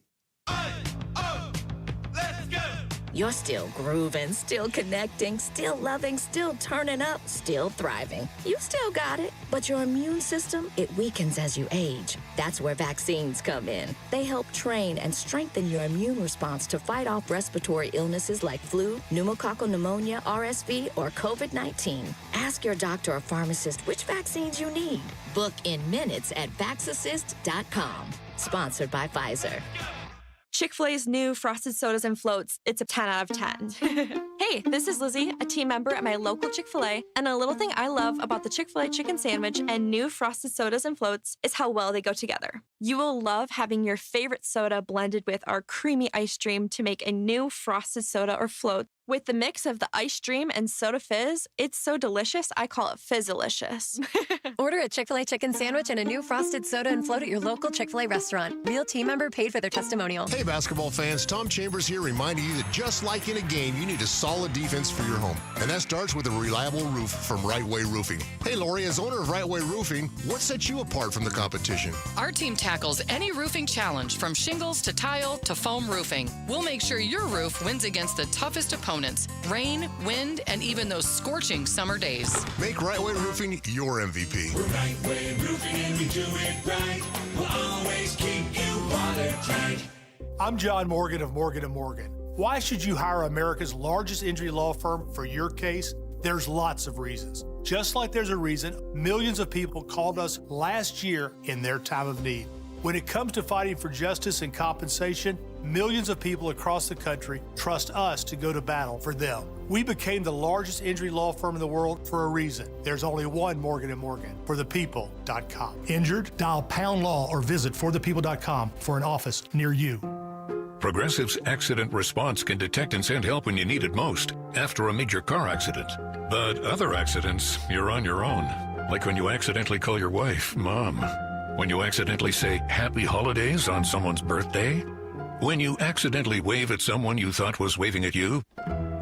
You're still grooving, still connecting, still loving, still turning up, still thriving. You still got it, but your immune system, it weakens as you age. That's where vaccines come in. They help train and strengthen your immune response to fight off respiratory illnesses like flu, pneumococcal pneumonia, RSV, or COVID-19. Ask your doctor or pharmacist which vaccines you need. Book in minutes at vaxassist.com. Sponsored by Pfizer. Chick-fil-A's new Frosted Sodas and Floats, it's a 10 out of 10. Hey, this is Lizzie, a team member at my local Chick-fil-A, and a little thing I love about the Chick-fil-A chicken sandwich and new Frosted Sodas and Floats is how well they go together. You will love having your favorite soda blended with our creamy ice stream to make a new Frosted Soda or Float. With the mix of the ice stream and soda fizz, it's so delicious, I call it Fizzalicious. Order a Chick-fil-A chicken sandwich and a new Frosted Soda and Float at your local Chick-fil-A restaurant. Real team member paid for their testimonial. Hey, basketball fans, Tom Chambers here reminding you that just like in a game, you need a solid defense for your home. And that starts with a reliable roof from Right Way Roofing. Hey, Lori, as owner of Right Way Roofing, what sets you apart from the competition? Our team tackles any roofing challenge, from shingles to tile to foam roofing. We'll make sure your roof wins against the toughest opponents: rain, wind, and even those scorching summer days. Make Right Way Roofing your MVP. We're Right Way Roofing and we do it right. We'll always keep you watertight. I'm John Morgan of Morgan & Morgan. Why should you hire America's largest injury law firm for your case? There's lots of reasons. Just like there's a reason millions of people called us last year in their time of need. When it comes to fighting for justice and compensation, millions of people across the country trust us to go to battle for them. We became the largest injury law firm in the world for a reason. There's only one Morgan & Morgan, forthepeople.com. Injured? Dial pound law or visit forthepeople.com for an office near you. Progressive's accident response can detect and send help when you need it most, after a major car accident. But other accidents, you're on your own. Like when you accidentally call your wife Mom. When you accidentally say Happy Holidays on someone's birthday. When you accidentally wave at someone you thought was waving at you.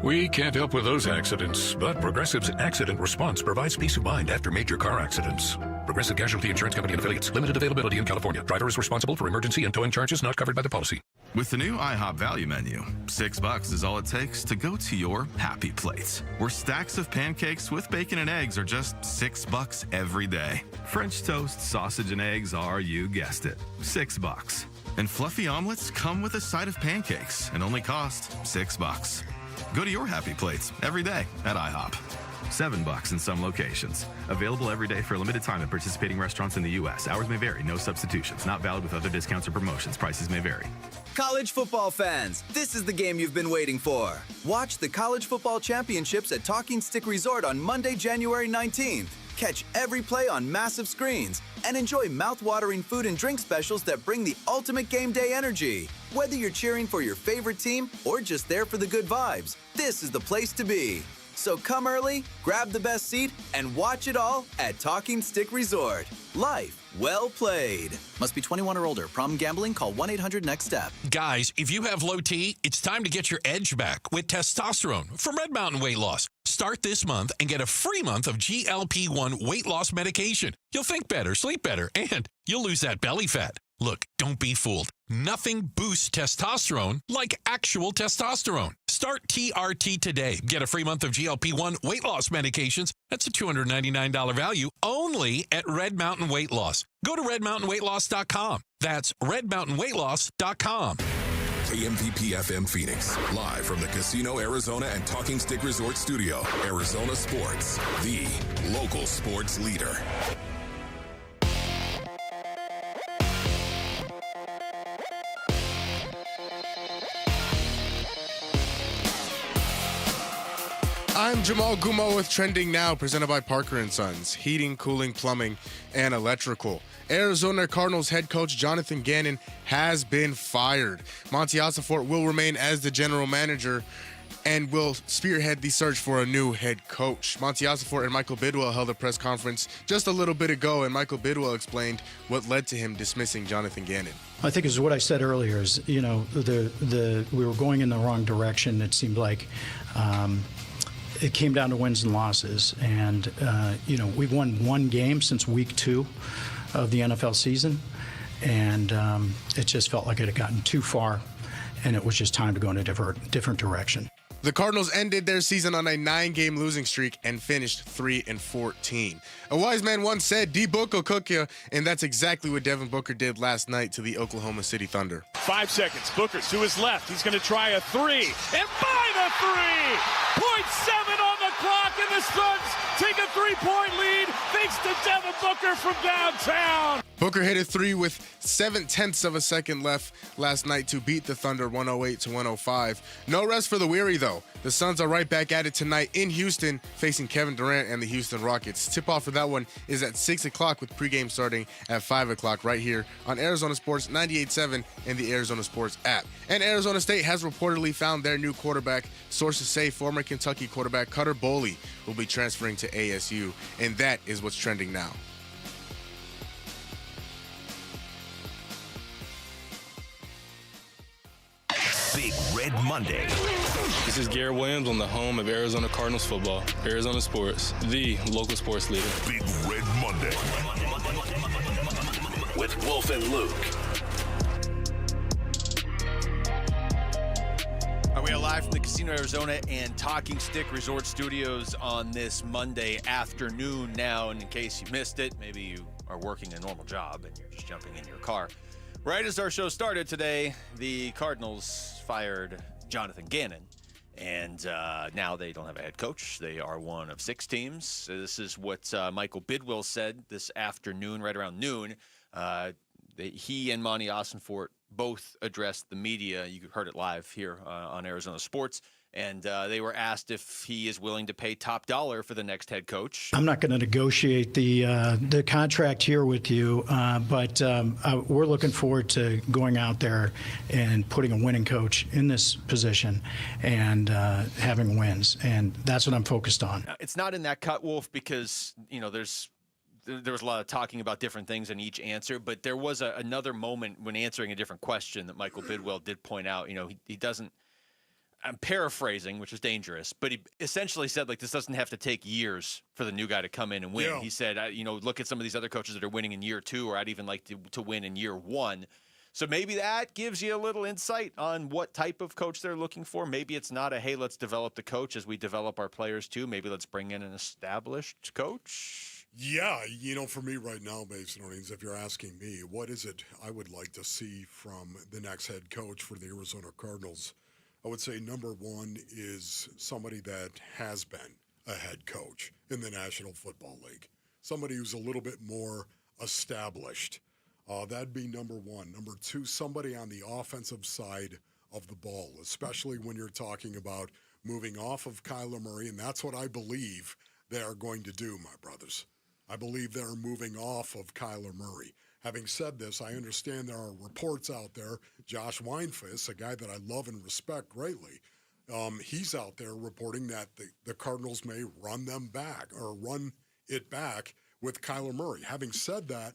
We can't help with those accidents, but Progressive's accident response provides peace of mind after major car accidents. Progressive Casualty Insurance Company and Affiliates. Limited availability in California. Driver is responsible for emergency and towing charges not covered by the policy. With the new IHOP value menu, $6 is all it takes to go to your happy place, where stacks of pancakes with bacon and eggs are just $6 every day. French toast, sausage, and eggs are, you guessed it, $6. And fluffy omelets come with a side of pancakes and only cost $6. Go to your happy plates every day at IHOP. $7 in some locations. Available every day for a limited time at participating restaurants in the U.S. Hours may vary. No substitutions. Not valid with other discounts or promotions. Prices may vary. College football fans, this is the game you've been waiting for. Watch the College Football Championships at Talking Stick Resort on Monday, January 19th. Catch every play on massive screens and enjoy mouth-watering food and drink specials that bring the ultimate game day energy. Whether you're cheering for your favorite team or just there for the good vibes, this is the place to be. So come early, grab the best seat, and watch it all at Talking Stick Resort. Life well played. Must be 21 or older. Problem gambling? Call 1-800-NEXT-STEP. Guys, if you have low T, it's time to get your edge back with testosterone from Red Mountain Weight Loss. Start this month and get a free month of GLP-1 weight loss medication. You'll think better, sleep better, and you'll lose that belly fat. Look, don't be fooled. Nothing boosts testosterone like actual testosterone. Start TRT today. Get a free month of GLP-1 weight loss medications. That's a $299 value only at Red Mountain Weight Loss. Go to redmountainweightloss.com. That's redmountainweightloss.com. KMVP FM Phoenix, live from the Casino Arizona and Talking Stick Resort Studio. Arizona Sports, the local sports leader. I'm Jamal Gumo with Trending Now, presented by Parker & Sons, heating, cooling, plumbing, and electrical. Arizona Cardinals head coach Jonathan Gannon has been fired. Monti Ossenfort will remain as the general manager and will spearhead the search for a new head coach. Monti Ossenfort and Michael Bidwill held a press conference just a little bit ago, and Michael Bidwill explained what led to him dismissing Jonathan Gannon. I think is what I said earlier is, we were going in the wrong direction. It seemed like it came down to wins and losses. And, we've won one game since week 2 of the NFL season. And it just felt like it had gotten too far, and it was just time to go in a different direction. The Cardinals ended their season on a 9-game losing streak and finished 3-14. A wise man once said, D-Book will cook you, and that's exactly what Devin Booker did last night to the Oklahoma City Thunder. 5 seconds. Booker to his left. He's going to try a 3. And by the 3! 0.7 on the clock, and the Suns take a 3-point lead thanks to Devin Booker from downtown. Booker hit a 3 with 0.7 of a second left last night to beat the Thunder 108-105. No rest for the weary, though. The Suns are right back at it tonight in Houston, facing Kevin Durant and the Houston Rockets. Tip-off for that one is at 6 o'clock with pregame starting at 5 o'clock right here on Arizona Sports 98.7 and the Arizona Sports app. And Arizona State has reportedly found their new quarterback. Sources say former Kentucky quarterback Cutter Boley will be transferring to ASU, and that is what's trending now. Big Red Monday. This is Garrett Williams on the home of Arizona Cardinals football. Arizona Sports, the local sports leader. Big Red Monday. With Wolf and Luke. We are live from the Casino Arizona and Talking Stick Resort Studios on this Monday afternoon now. And in case you missed it, maybe you are working a normal job and you're just jumping in your car. Right as our show started today, the Cardinals fired Jonathan Gannon. And now they don't have a head coach. They are one of 6 teams. This is what Michael Bidwill said this afternoon, right around noon. He and Monti Ossenfort both addressed the media. You heard it live here on Arizona Sports. And they were asked if he is willing to pay top dollar for the next head coach. I'm not going to negotiate the contract here with you, but we're looking forward to going out there and putting a winning coach in this position and having wins. And that's what I'm focused on. It's not in that cut, Wolf, because, there was a lot of talking about different things in each answer, but there was another moment when answering a different question that Michael Bidwill did point out. He doesn't, I'm paraphrasing, which is dangerous, but he essentially said, this doesn't have to take years for the new guy to come in and win. Yeah. He said, look at some of these other coaches that are winning in year 2, or I'd even like to win in year 1. So maybe that gives you a little insight on what type of coach they're looking for. Maybe it's not hey, let's develop the coach as we develop our players too. Maybe let's bring in an established coach. Yeah, for me right now, Masononians, if you're asking me, what is it I would like to see from the next head coach for the Arizona Cardinals? I would say number 1 is somebody that has been a head coach in the National Football League, somebody who's a little bit more established. That'd be number 1. Number 2, somebody on the offensive side of the ball, especially when you're talking about moving off of Kyler Murray, and that's what I believe they are going to do, my brothers. I believe they're moving off of Kyler Murray. Having said this, I understand there are reports out there. Josh Weinfuss, a guy that I love and respect greatly, he's out there reporting that the Cardinals may run it back with Kyler Murray. Having said that,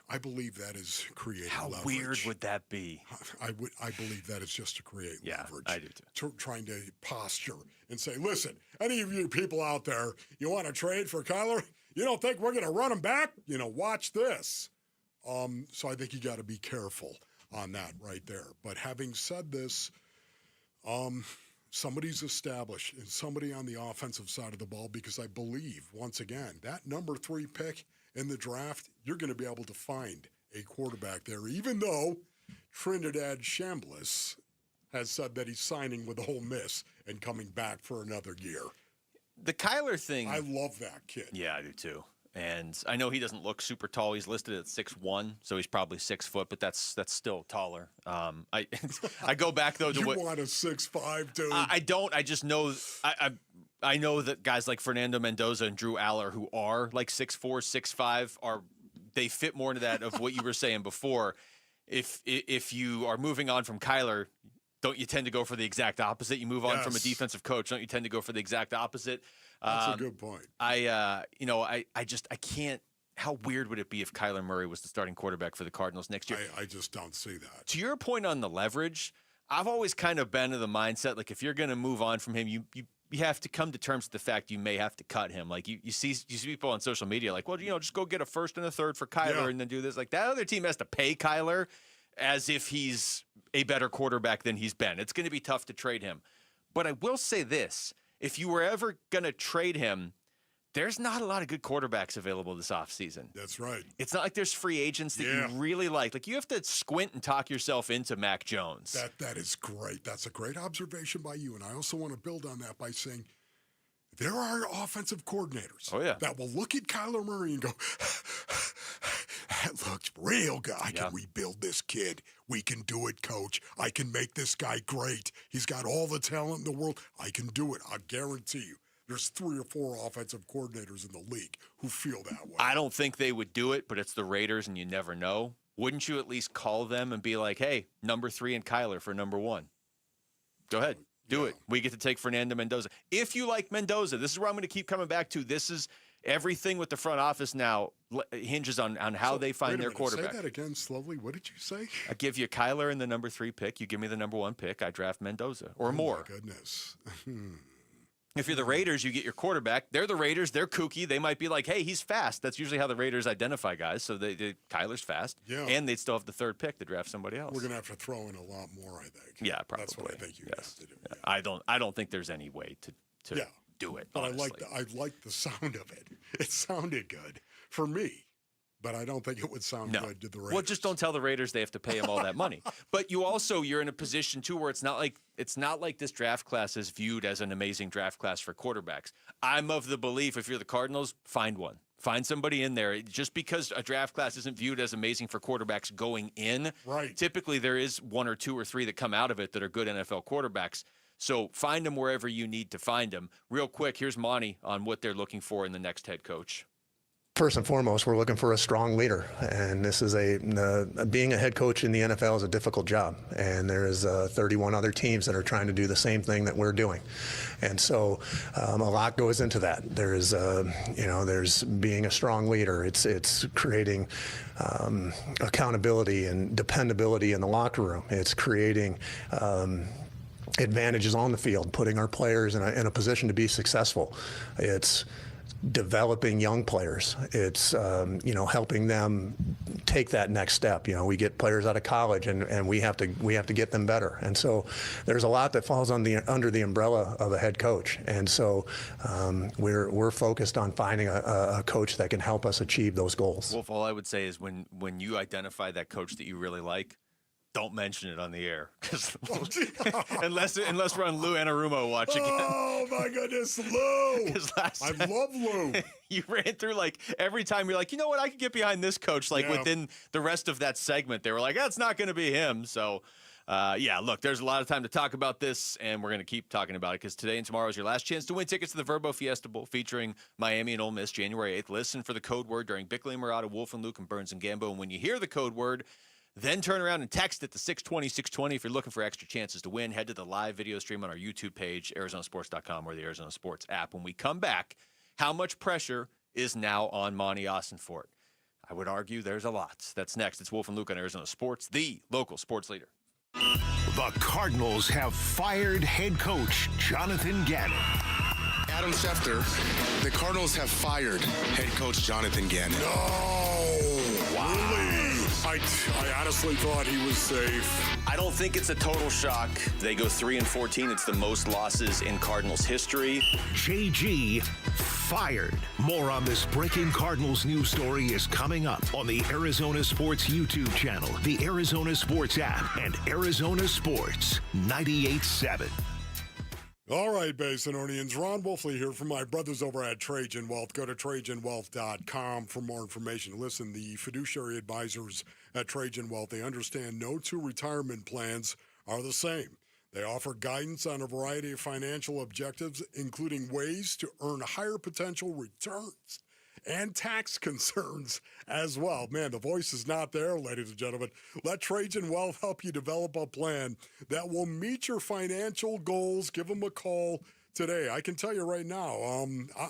I believe that is creating How leverage. weird would that be? I believe that is just to create leverage. I do too. Trying to posture and say, listen, any of you people out there, you want to trade for Kyler? You don't think we're going to run him back? Watch this. So I think you got to be careful on that right there. But having said this, somebody's established and somebody on the offensive side of the ball, because I believe, once again, that number 3 pick in the draft, you're going to be able to find a quarterback there, even though Trinidad Chambliss has said that he's signing with Ole Miss and coming back for another year. The Kyler thing. I love that kid. Yeah, I do too. And I know he doesn't look super tall. He's listed at 6'1", so he's probably 6 foot, but that's still taller. I go back though to you what want a 6'5", dude. I don't. I just know I know that guys like Fernando Mendoza and Drew Aller, who are like 6'4", 6'5", they fit more into that of what you were saying before. If you are moving on from Kyler, don't you tend to go for the exact opposite? You move on from a defensive coach, don't you tend to go for the exact opposite? That's a good point. I can't. How weird would it be if Kyler Murray was the starting quarterback for the Cardinals next year? I just don't see that. To your point on the leverage, I've always kind of been of the mindset, like if you're going to move on from him, you have to come to terms with the fact you may have to cut him. Like you see people on social media like, well, just go get a first and a third for Kyler and then do this. Like that other team has to pay Kyler as if he's a better quarterback than he's been. It's going to be tough to trade him. But I will say this, if you were ever going to trade him, there's not a lot of good quarterbacks available this offseason. That's right. It's not like there's free agents that you really like. Like, you have to squint and talk yourself into Mac Jones. That is great. That's a great observation by you. And I also want to build on that by saying there are offensive coordinators that will look at Kyler Murray and go, that looks real good. I can rebuild this kid. We can do it, coach. I can make this guy great. He's got all the talent in the world. I can do it. I guarantee you. There's 3 or 4 offensive coordinators in the league who feel that way. I don't think they would do it, but it's the Raiders, and you never know. Wouldn't you at least call them and be like, hey, number 3 and Kyler for number 1? Go ahead. Do it. We get to take Fernando Mendoza. If you like Mendoza, this is where I'm going to keep coming back to. This is everything with the front office now hinges on how they find their quarterback. Say that again slowly. What did you say? I give you Kyler in the number 3 pick. You give me the number 1 pick. I draft Mendoza or more. My goodness. If you're the Raiders, you get your quarterback. They're the Raiders. They're kooky. They might be like, hey, he's fast. That's usually how the Raiders identify guys. So Kyler's fast. Yeah. And they'd still have the 3rd pick to draft somebody else. We're going to have to throw in a lot more, I think. Yeah, probably. That's what I think you have to do. Yeah. I don't think there's any way to do it, But honestly. I like the sound of it. It sounded good for me. But I don't think it would sound good to the Raiders. Well, just don't tell the Raiders they have to pay him all that money. But you're in a position too where it's not like this draft class is viewed as an amazing draft class for quarterbacks. I'm of the belief if you're the Cardinals, find one. Find somebody in there. Just because a draft class isn't viewed as amazing for quarterbacks going in, typically there is 1 or 2 or 3 that come out of it that are good NFL quarterbacks. So find them wherever you need to find them. Real quick, here's Monti on what they're looking for in the next head coach. First and foremost, we're looking for a strong leader, and this is being a head coach in the NFL is a difficult job, and there is 31 other teams that are trying to do the same thing that we're doing, and so a lot goes into that. There's being a strong leader. It's creating accountability and dependability in the locker room. It's creating advantages on the field, putting our players in a position to be successful. It's developing young players. It's helping them take that next step. We get players out of college and we have to get them better. And so there's a lot that falls under the umbrella of a head coach. And so we're focused on finding a coach that can help us achieve those goals. Wolf, all I would say is when you identify that coach that you really like, don't mention it on the air, because unless we're on Lou Anarumo watch again. Oh my goodness, Lou! I love Lou. You ran through every time you're like, you know what, I could get behind this coach. Within the rest of that segment, they were like, that's not going to be him. So, look, there's a lot of time to talk about this, and we're going to keep talking about it because today and tomorrow is your last chance to win tickets to the Verbo Fiesta Bowl featuring Miami and Ole Miss January 8th. Listen for the code word during Bickley and Murata, Wolf and Luke, and Burns and Gambo. And when you hear the code word, then turn around and text it to 620-620 if you're looking for extra chances to win. Head to the live video stream on our YouTube page, ArizonaSports.com, or the Arizona Sports app. When we come back, how much pressure is now on Monti Ossenfort? I would argue there's a lot. That's next. It's Wolf and Luke on Arizona Sports, the local sports leader. The Cardinals have fired head coach Jonathan Gannon. Adam Schefter, the Cardinals have fired head coach Jonathan Gannon. No! Wow. Really? I honestly thought he was safe. I don't think it's a total shock. They go 3-14. It's the most losses in Cardinals history. JG fired. More on this breaking Cardinals news story is coming up on the Arizona Sports YouTube channel, the Arizona Sports app, and Arizona Sports 98.7. All right, Basinonians. Ron Wolfley here from my brothers over at Trajan Wealth. Go to TrajanWealth.com for more information. Listen, the fiduciary advisors at Trajan Wealth, they understand no two retirement plans are the same. They offer guidance on a variety of financial objectives, including ways to earn higher potential returns and tax concerns as well. Man, the voice is not there, ladies and gentlemen. Let Trajan Wealth help you develop a plan that will meet your financial goals. Give them a call today. I can tell you right now,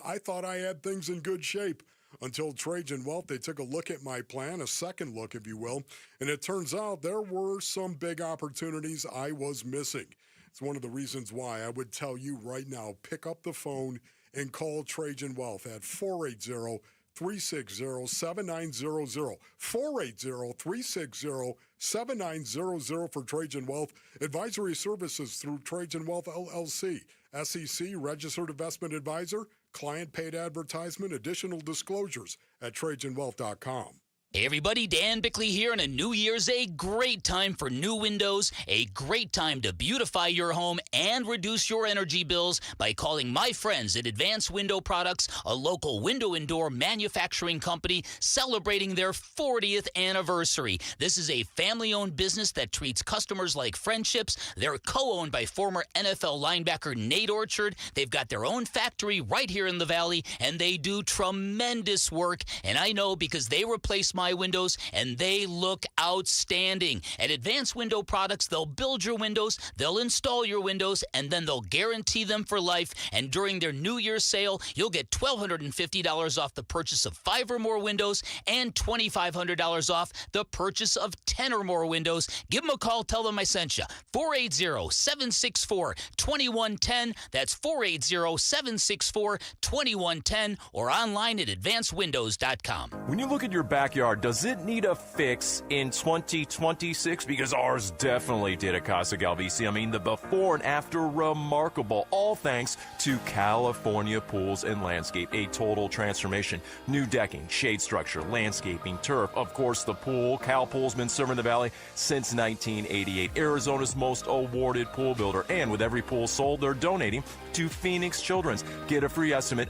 I thought I had things in good shape until Trajan Wealth. They took a look at my plan, a second look, if you will, and it turns out there were some big opportunities I was missing. It's one of the reasons why I would tell you right now, pick up the phone and call Trajan Wealth at 480-360-7900. 480-360-7900 for Trajan Wealth. Advisory services through Trajan Wealth LLC. SEC registered investment advisor. Client paid advertisement. Additional disclosures at TrajanWealth.com. Hey everybody, Dan Bickley here, and a new year's a great time for new windows, a great time to beautify your home and reduce your energy bills by calling my friends at Advanced Window Products, a local window and door manufacturing company celebrating their 40th anniversary. This is a family-owned business that treats customers like friendships. They're co-owned by former NFL linebacker Nate Orchard. They've got their own factory right here in the Valley, and they do tremendous work, and I know because they replace my windows, and they look outstanding. At Advanced Window Products, they'll build your windows, they'll install your windows, and then they'll guarantee them for life. And during their New Year's sale, you'll get $1,250 off the purchase of 5 or more windows and $2,500 off the purchase of 10 or more windows. Give them a call, tell them I sent you. 480-764-2110. That's 480-764-2110, or online at advancedwindows.com. When you look at your backyard, does it need a fix in 2026? Because ours definitely did at Casa Galvisi. I mean, the before and after, remarkable. All thanks to California Pools and Landscape. A total transformation. New decking, shade structure, landscaping, turf. Of course, the pool. Cal Pool's been serving the Valley since 1988. Arizona's most awarded pool builder. And with every pool sold, they're donating to Phoenix Children's. Get a free estimate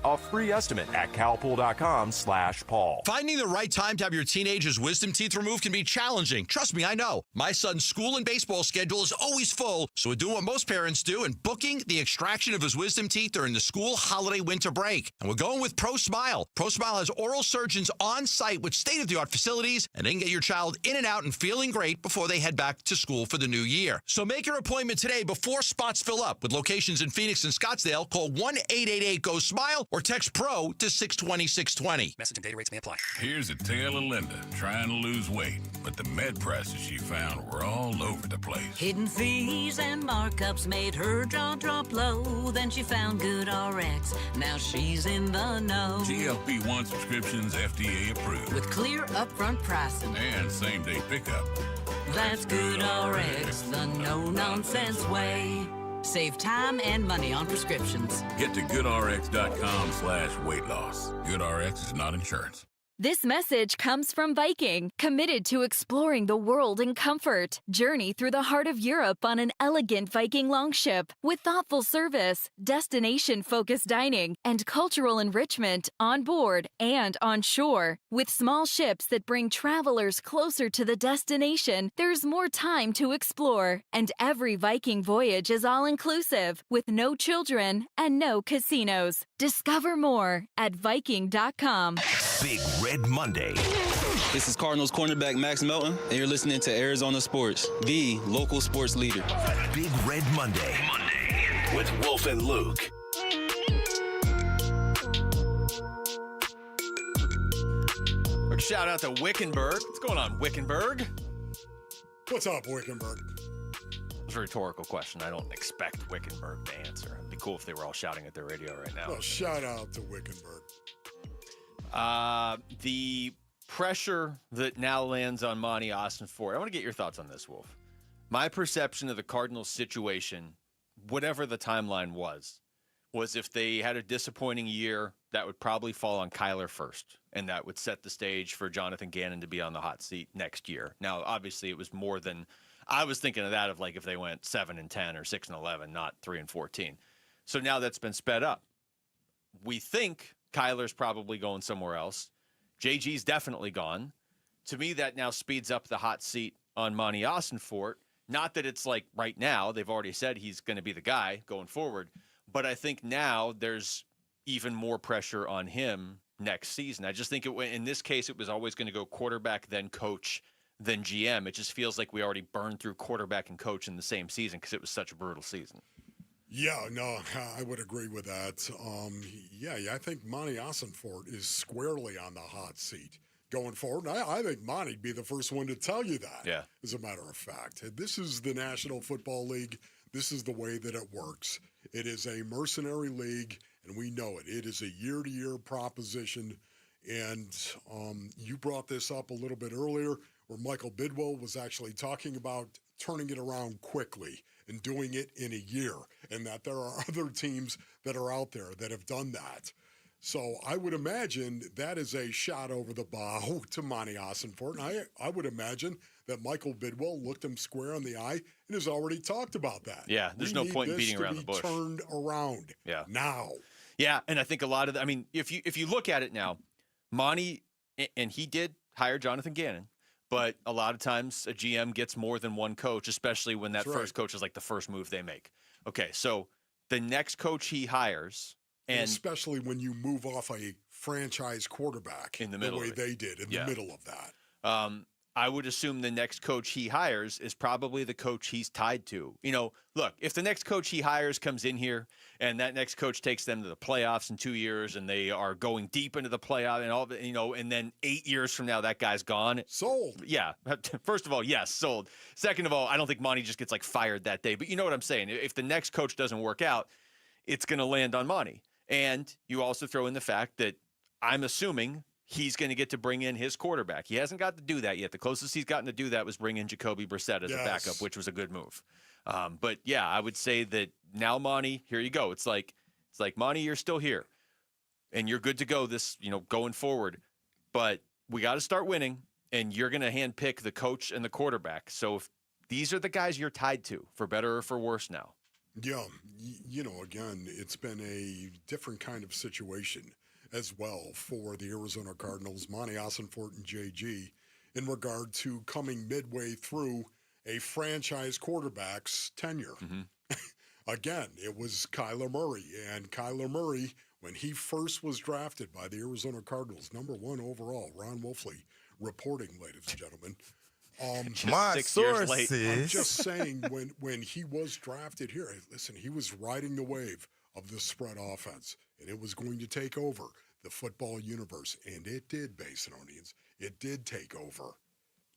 at calpool.com/Paul. Finding the right time to have your teenager's wisdom teeth removed can be challenging. Trust me, I know. My son's school and baseball schedule is always full, so we're doing what most parents do and booking the extraction of his wisdom teeth during the school holiday winter break. And we're going with Pro Smile. Pro Smile has oral surgeons on site with state-of-the-art facilities, and they can get your child in and out and feeling great before they head back to school for the new year. So make your appointment today before spots fill up. With locations in Phoenix and Scottsdale, call 1-888-GO-SMILE or text PRO to 620-620. Message and data rates may apply. Here's a tale of Linda trying to lose weight, but the med prices she found were all over the place. Hidden fees and markups made her jaw drop low. Then she found Good RX. Now she's in the know. GLP-1 subscriptions FDA approved. With clear upfront pricing. And same-day pickup. That's Good RX, the no-nonsense way. Save time and money on prescriptions. Get to goodrx.com/weight loss. GoodRx is not insurance. This message comes from Viking, committed to exploring the world in comfort. Journey through the heart of Europe on an elegant Viking longship with thoughtful service, destination-focused dining, and cultural enrichment on board and on shore. With small ships that bring travelers closer to the destination, there's more time to explore. And every Viking voyage is all-inclusive, with no children and no casinos. Discover more at Viking.com. Big Red Monday. This is Cardinals cornerback Max Melton, and you're listening to Arizona Sports, the local sports leader. Big Red Monday. With Wolf and Luke. shout out to Wickenburg. What's going on, Wickenburg? What's up, Wickenburg? It's a rhetorical question. I don't expect Wickenburg to answer. It'd be cool if they were all shouting at their radio right now. Well, shout out to Wickenburg. The pressure that now lands on Monti Ossenfort. I want to get your thoughts on this, Wolf. My perception of the Cardinals situation, whatever the timeline was if they had a disappointing year, that would probably fall on Kyler first, and that would set the stage for Jonathan Gannon to be on the hot seat next year. Now, obviously, it was more than I was thinking of that of like if they went 7-10 or 6-11, not 3-14. So now that's been sped up. We think Kyler's probably going somewhere else. JG's definitely gone. To me, that now speeds up the hot seat on Monti Ossenfort. Not that it's like right now. They've already said he's going to be the guy going forward. But I think now there's even more pressure on him next season. I just think in this case, it was always going to go quarterback, then coach, then GM. It just feels like we already burned through quarterback and coach in the same season because it was such a brutal season. Yeah, no, I would agree with that. I think Monti Ossenfort is squarely on the hot seat going forward. I think Monti'd be the first one to tell you that, as a matter of fact. This is the National Football League. This is the way that it works. It is a mercenary league, and we know it. It is a year-to-year proposition, and you brought this up a little bit earlier where Michael Bidwill was actually talking about turning it around quickly and doing it in a year, and that there are other teams that are out there that have done that. So I would imagine that is a shot over the bow to Monti Ossenfort. And I would imagine that Michael Bidwill looked him square in the eye and has already talked about that. Yeah, there's no point in beating around the bush. Turned around now. Yeah, and I think a lot of if you look at it now, Monti, and he did hire Jonathan Gannon, but a lot of times a GM gets more than one coach, especially when that first coach is like the first move they make. Okay, so the next coach he hires, and especially when you move off a franchise quarterback in the middle, the way they did in the middle of that. I would assume the next coach he hires is probably the coach he's tied to. Look, if the next coach he hires comes in here and that next coach takes them to the playoffs in 2 years and they are going deep into the playoff and all, and then 8 years from now that guy's gone. Sold. Yeah. First of all, yes, sold. Second of all, I don't think Monti just gets fired that day. But you know what I'm saying? If the next coach doesn't work out, it's going to land on Monti. And you also throw in the fact that I'm assuming he's going to get to bring in his quarterback. He hasn't got to do that yet. The closest he's gotten to do that was bring in Jacoby Brissett as a backup, which was a good move. But yeah, I would say that now Monti, here you go. It's like Monti, you're still here, and you're good to go. Going forward, but we got to start winning, and you're going to handpick the coach and the quarterback. So if these are the guys you're tied to, for better or for worse now. Yeah, again, it's been a different kind of situation as well for the Arizona Cardinals, Monti Ossenfort and JG, in regard to coming midway through a franchise quarterback's tenure. Mm-hmm. Again, it was Kyler Murray, and Kyler Murray, when he first was drafted by the Arizona Cardinals, #1 overall, Ron Wolfley reporting, ladies and gentlemen. My sources. I'm just saying, when he was drafted here, listen, he was riding the wave of the spread offense, and it was going to take over the football universe, and it did, Basinonians. It did take over.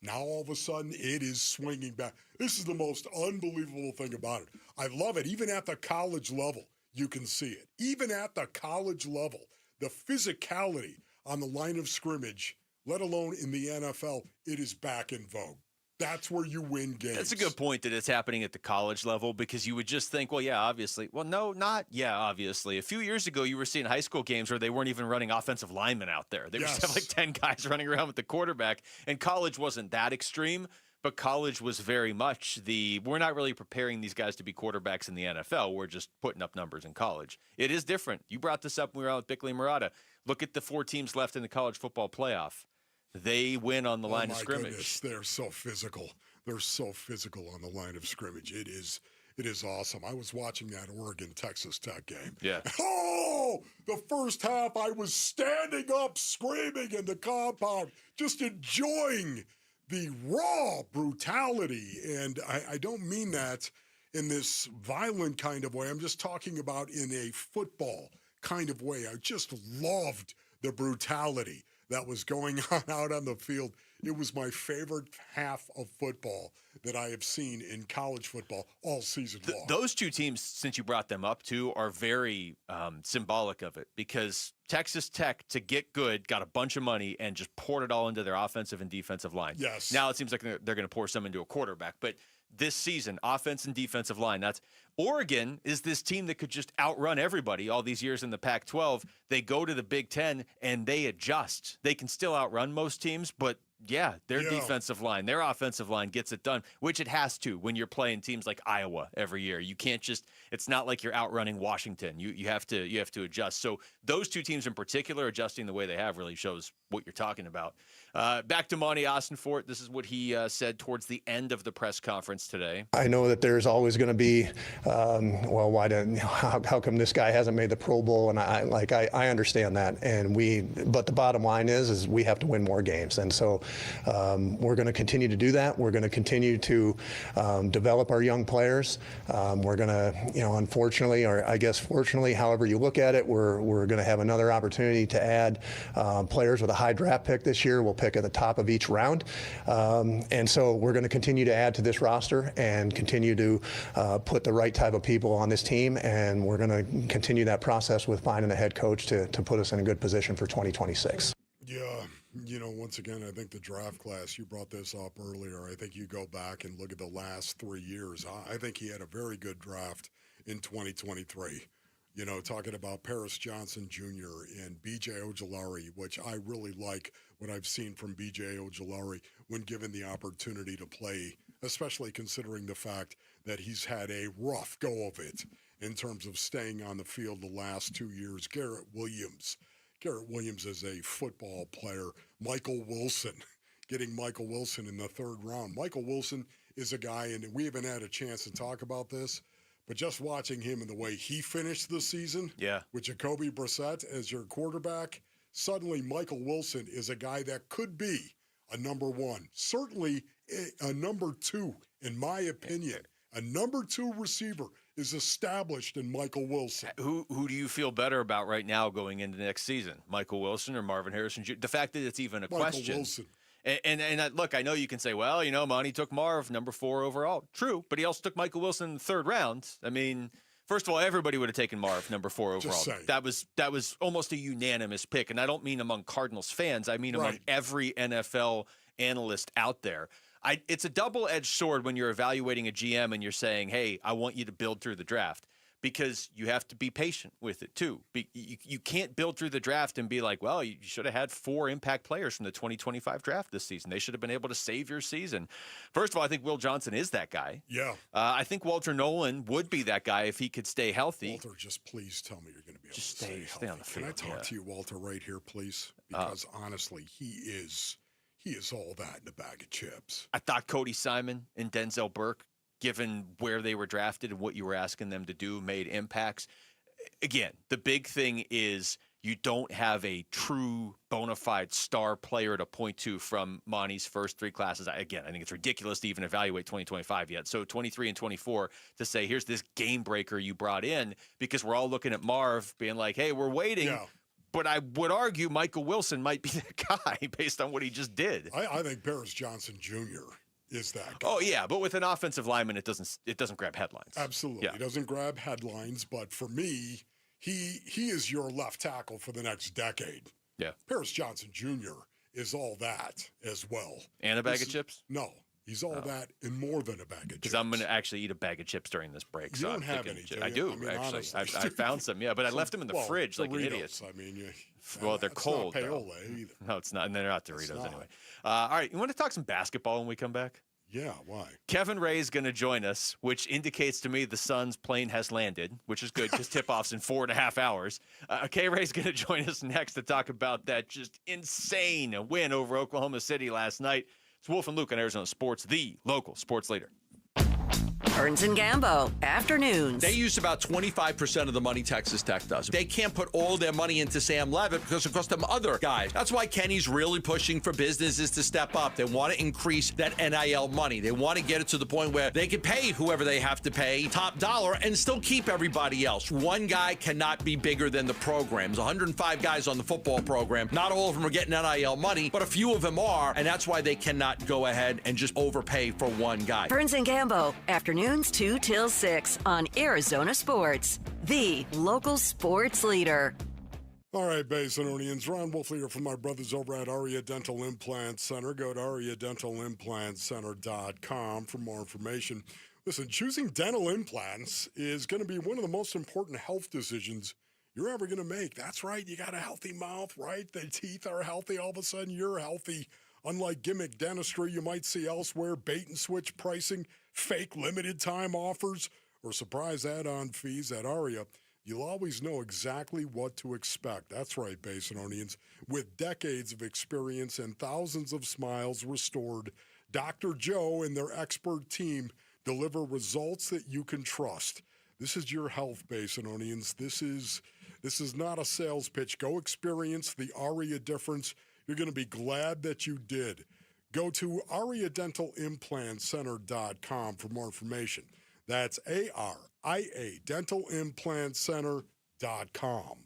Now, all of a sudden, it is swinging back. This is the most unbelievable thing about it. I love it. Even at the college level, you can see it. Even at the college level, the physicality on the line of scrimmage, let alone in the NFL, it is back in vogue. That's where you win games. That's a good point that it's happening at the college level, because you would just think, well, yeah, obviously. Well, no, not, yeah, obviously. A few years ago, you were seeing high school games where they weren't even running offensive linemen out there. They would just have 10 guys running around with the quarterback, and college wasn't that extreme, but college was very much we're not really preparing these guys to be quarterbacks in the NFL. We're just putting up numbers in college. It is different. You brought this up when we were out with Bickley and Murata. Look at the 4 teams left in the college football playoff. They win on the line of scrimmage. Goodness, they're so physical. They're so physical on the line of scrimmage. It is awesome. I was watching that Oregon-Texas Tech game. Yeah. Oh, the first half I was standing up screaming in the compound, just enjoying the raw brutality. And I don't mean that in this violent kind of way. I'm just talking about in a football kind of way. I just loved the brutality that was going on out on the field. It was my favorite half of football that I have seen in college football all season long. Those two teams, since you brought them up too, are very symbolic of it, because Texas Tech, to get good, got a bunch of money and just poured it all into their offensive and defensive line. Yes. Now it seems like they're going to pour some into a quarterback, but this season, offense and defensive line, that's Oregon is this team that could just outrun everybody all these years in the Pac-12. They go to the Big Ten and they adjust. They can still outrun most teams, but yeah, their defensive line, their offensive line gets it done, which it has to when you're playing teams like Iowa every year. You can't just, it's not like you're outrunning Washington. You have to adjust. So those two teams in particular, adjusting the way they have, really shows what you're talking about. Back to Monti Ossenfort. This is what he said towards the end of the press conference today. I know that there's always going to be, how come this guy hasn't made the Pro Bowl? And I understand that. But the bottom line is we have to win more games. And so we're going to continue to do that. We're going to continue to develop our young players. We're going to, unfortunately, or I guess fortunately, however you look at it, we're going to have another opportunity to add players with a high draft pick this year. We'll pick at the top of each round. And so we're going to continue to add to this roster and continue to put the right type of people on this team. And we're going to continue that process with finding a head coach to put us in a good position for 2026. Yeah. Once again, I think the draft class, you brought this up earlier. I think you go back and look at the last 3 years. I think he had a very good draft in 2023. Talking about Paris Johnson Jr. and B.J. Ojulari, which I really like what I've seen from B.J. Ojulari when given the opportunity to play, especially considering the fact that he's had a rough go of it in terms of staying on the field the last 2 years. Garrett Williams is a football player. Michael Wilson, getting Michael Wilson in the third round. Michael Wilson is a guy, and we haven't had a chance to talk about this, but just watching him and the way he finished the season with Jacoby Brissett as your quarterback, suddenly Michael Wilson is a guy that could be a number one, certainly a number two, in my opinion. A number two receiver is established in Michael Wilson. Who do you feel better about right now going into next season? Michael Wilson or Marvin Harrison Jr.? The fact that it's even a question. Michael Wilson. And look, I know you can say, well, Monti took Marv, number 4 overall. True, but he also took Michael Wilson in the third round. I mean, first of all, everybody would have taken Marv, number 4 overall. That was almost a unanimous pick, and I don't mean among Cardinals fans. I mean among every NFL analyst out there. It's a double-edged sword when you're evaluating a GM and you're saying, hey, I want you to build through the draft, because you have to be patient with it too. You can't build through the draft and be like, well, you should have had 4 impact players from the 2025 draft this season. They should have been able to save your season. First of all, I think Will Johnson is that guy. Yeah. I think Walter Nolan would be that guy if he could stay healthy. Walter, just please tell me you're going to be able to stay on the field. Can I talk to you, Walter, right here, please? Because honestly, he is all that in a bag of chips. I thought Cody Simon and Denzel Burke, given where they were drafted and what you were asking them to do, made impacts. Again, the big thing is you don't have a true bona fide star player to point to from Monti's first 3 classes. Again, I think it's ridiculous to even evaluate 2025 yet. So 23 and 24 to say, here's this game breaker you brought in, because we're all looking at Marv being like, hey, we're waiting. Yeah. But I would argue Michael Wilson might be the guy based on what he just did. I think Paris Johnson Jr. is that guy. Oh, yeah, but with an offensive lineman, it doesn't grab headlines. Absolutely. Yeah. It doesn't grab headlines, but for me, he is your left tackle for the next decade. Yeah. Paris Johnson Jr. is all that as well. And a bag of chips? No. He's all that and more than a bag of chips. Because I'm going to actually eat a bag of chips during this break. You don't have any, I do, actually. I found some, but I left them in the fridge like an idiot. I mean, they're cold. Not payola either. No, it's not. And they're not Doritos anyway. All right, you want to talk some basketball when we come back? Yeah, why? Kevin Ray's going to join us, which indicates to me the Suns' plane has landed, which is good because tip-off's in 4.5 hours. K-Ray's going to join us next to talk about that just insane win over Oklahoma City last night. It's Wolf and Luke on Arizona Sports, the local sports leader. Burns and Gambo, afternoons. They use about 25% of the money Texas Tech does. They can't put all their money into Sam Levitt because it costs them other guys. That's why Kenny's really pushing for businesses to step up. They want to increase that NIL money. They want to get it to the point where they can pay whoever they have to pay top dollar and still keep everybody else. One guy cannot be bigger than the program. There's 105 guys on the football program. Not all of them are getting NIL money, but a few of them are, and that's why they cannot go ahead and just overpay for one guy. Burns and Gambo, afternoons 2 till 6 on Arizona Sports, the local sports leader. All right, Basinonians. Ron Wolf here from my brothers over at Aria Dental Implant Center. Go to ariadentalimplantcenter.com for more information. Listen, choosing dental implants is going to be one of the most important health decisions you're ever going to make. That's right. You got a healthy mouth, right? The teeth are healthy. All of a sudden, you're healthy. Unlike gimmick dentistry you might see elsewhere, bait and switch pricing, fake limited time offers, or surprise add-on fees at Aria, you'll always know exactly what to expect. That's right, Basinonians. With decades of experience and thousands of smiles restored, Dr. Joe and their expert team deliver results that you can trust. This is your health, Basinonians. This is not a sales pitch. Go experience the Aria difference. You're going to be glad that you did. Go to ariadentalimplantcenter.com for more information. That's ARIA dentalimplantcenter.com.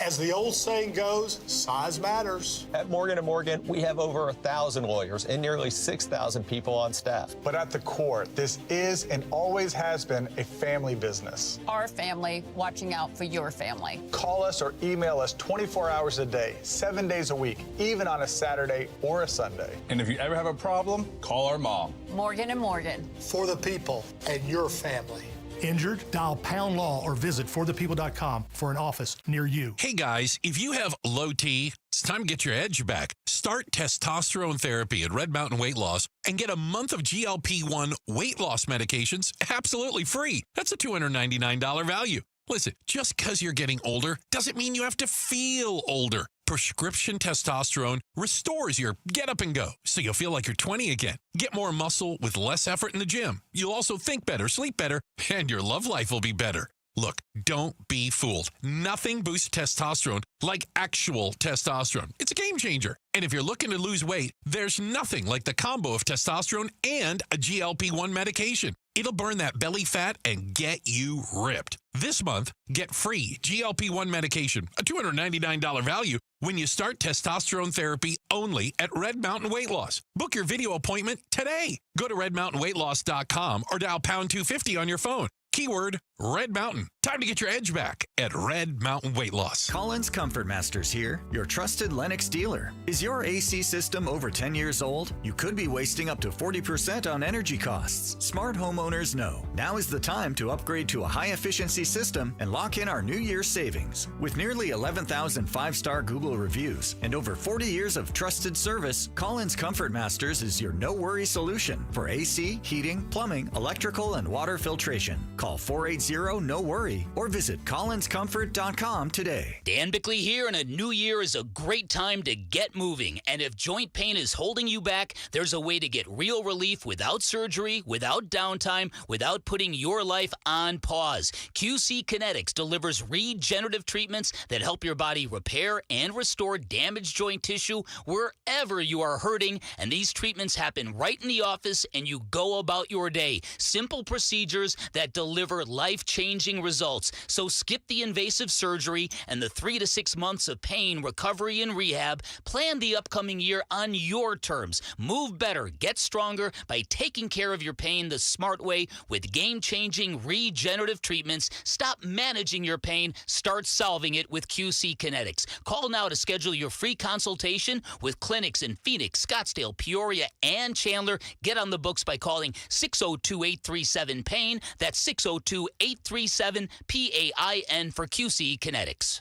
As the old saying goes, size matters. At Morgan & Morgan, we have over 1,000 lawyers and nearly 6,000 people on staff. But at the core, this is and always has been a family business. Our family watching out for your family. Call us or email us 24 hours a day, 7 days a week, even on a Saturday or a Sunday. And if you ever have a problem, call our mom. Morgan & Morgan. For the people and your family. Injured? Dial Pound Law or visit forthepeople.com for an office near you. Hey guys, if you have low T, it's time to get your edge back. Start testosterone therapy at Red Mountain Weight Loss and get a month of GLP-1 weight loss medications absolutely free. That's a $299 value. Listen, just because you're getting older doesn't mean you have to feel older. Prescription testosterone restores your get up and go, so you'll feel like you're 20 again. Get more muscle with less effort in the gym. You'll also think better, sleep better, and your love life will be better. Look, don't be fooled. Nothing boosts testosterone like actual testosterone. It's a game changer. And if you're looking to lose weight, there's nothing like the combo of testosterone and a GLP-1 medication. It'll burn that belly fat and get you ripped. This month, get free GLP-1 medication, a $299 value, when you start testosterone therapy only at Red Mountain Weight Loss. Book your video appointment today. Go to redmountainweightloss.com or dial pound 250 on your phone. Keyword Red Mountain. Time to get your edge back at Red Mountain Weight Loss. Collins Comfort Masters here, your trusted Lennox dealer. Is your AC system over 10 years old? You could be wasting up to 40% on energy costs. Smart homeowners know. Now is the time to upgrade to a high-efficiency system and lock in our New Year's savings. With nearly 11,000 five-star Google reviews and over 40 years of trusted service, Collins Comfort Masters is your no-worry solution for AC, heating, plumbing, electrical, and water filtration. Call 480-NO-WORRY or visit collinscomfort.com today. Dan Bickley here, and a new year is a great time to get moving. And if joint pain is holding you back, there's a way to get real relief without surgery, without downtime, without putting your life on pause. QC Kinetics delivers regenerative treatments that help your body repair and restore damaged joint tissue wherever you are hurting. And these treatments happen right in the office, and you go about your day. Simple procedures that deliver life-changing results. So skip the invasive surgery and the 3 to 6 months of pain, recovery, and rehab. Plan the upcoming year on your terms. Move better, get stronger by taking care of your pain the smart way with game-changing regenerative treatments. Stop managing your pain. Start solving it with QC Kinetics. Call now to schedule your free consultation with clinics in Phoenix, Scottsdale, Peoria, and Chandler. Get on the books by calling 602-837-PAIN. That's 602-837-PAIN for QC Kinetics.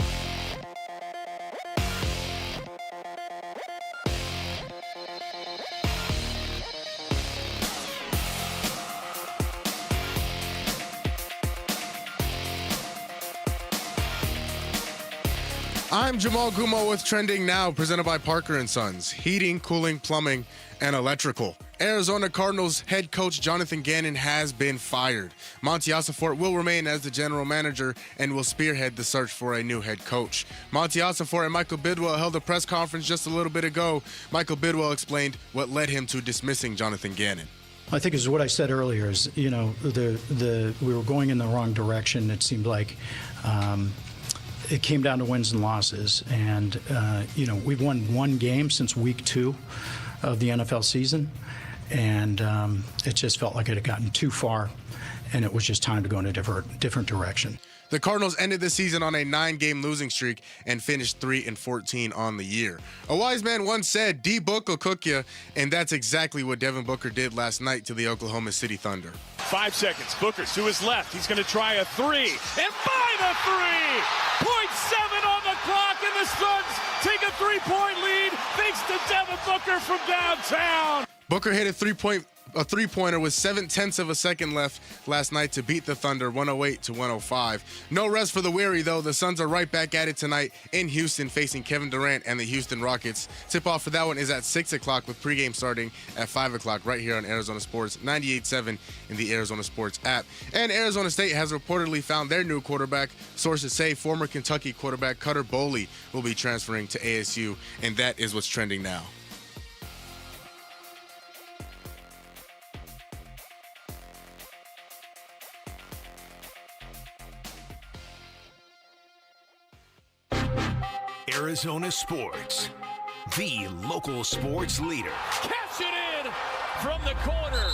I'm Jamal Gumo with Trending Now, presented by Parker & Sons, heating, cooling, plumbing, and electrical. Arizona Cardinals head coach Jonathan Gannon has been fired. Monti Ossenfort will remain as the general manager and will spearhead the search for a new head coach. Monti Ossenfort and Michael Bidwill held a press conference just a little bit ago. Michael Bidwill explained what led him to dismissing Jonathan Gannon. I think is what I said earlier is, we were going in the wrong direction. It seemed like it came down to wins and losses. And, we've won one game since week 2 of the NFL season. And it just felt like it had gotten too far. And it was just time to go in a different direction. The Cardinals ended the season on a 9-game losing streak and finished 3-14 on the year. A wise man once said, D-Book will cook you, and that's exactly what Devin Booker did last night to the Oklahoma City Thunder. 5 seconds. Booker to his left. He's going to try a 3. And by the 3! 0.7 on the clock, and the Suns take a 3-point lead thanks to Devin Booker from downtown. Booker hit a three-pointer with 0.7 of a second left last night to beat the Thunder 108-105. No rest for the weary, though. The Suns are right back at it tonight in Houston facing Kevin Durant and the Houston Rockets. Tip-off for that one is at 6 o'clock with pregame starting at 5 o'clock right here on Arizona Sports 98.7 in the Arizona Sports app. And Arizona State has reportedly found their new quarterback. Sources say former Kentucky quarterback Cutter Boley will be transferring to ASU, and that is what's trending now. Arizona Sports, the local sports leader. Catch it in from the corner.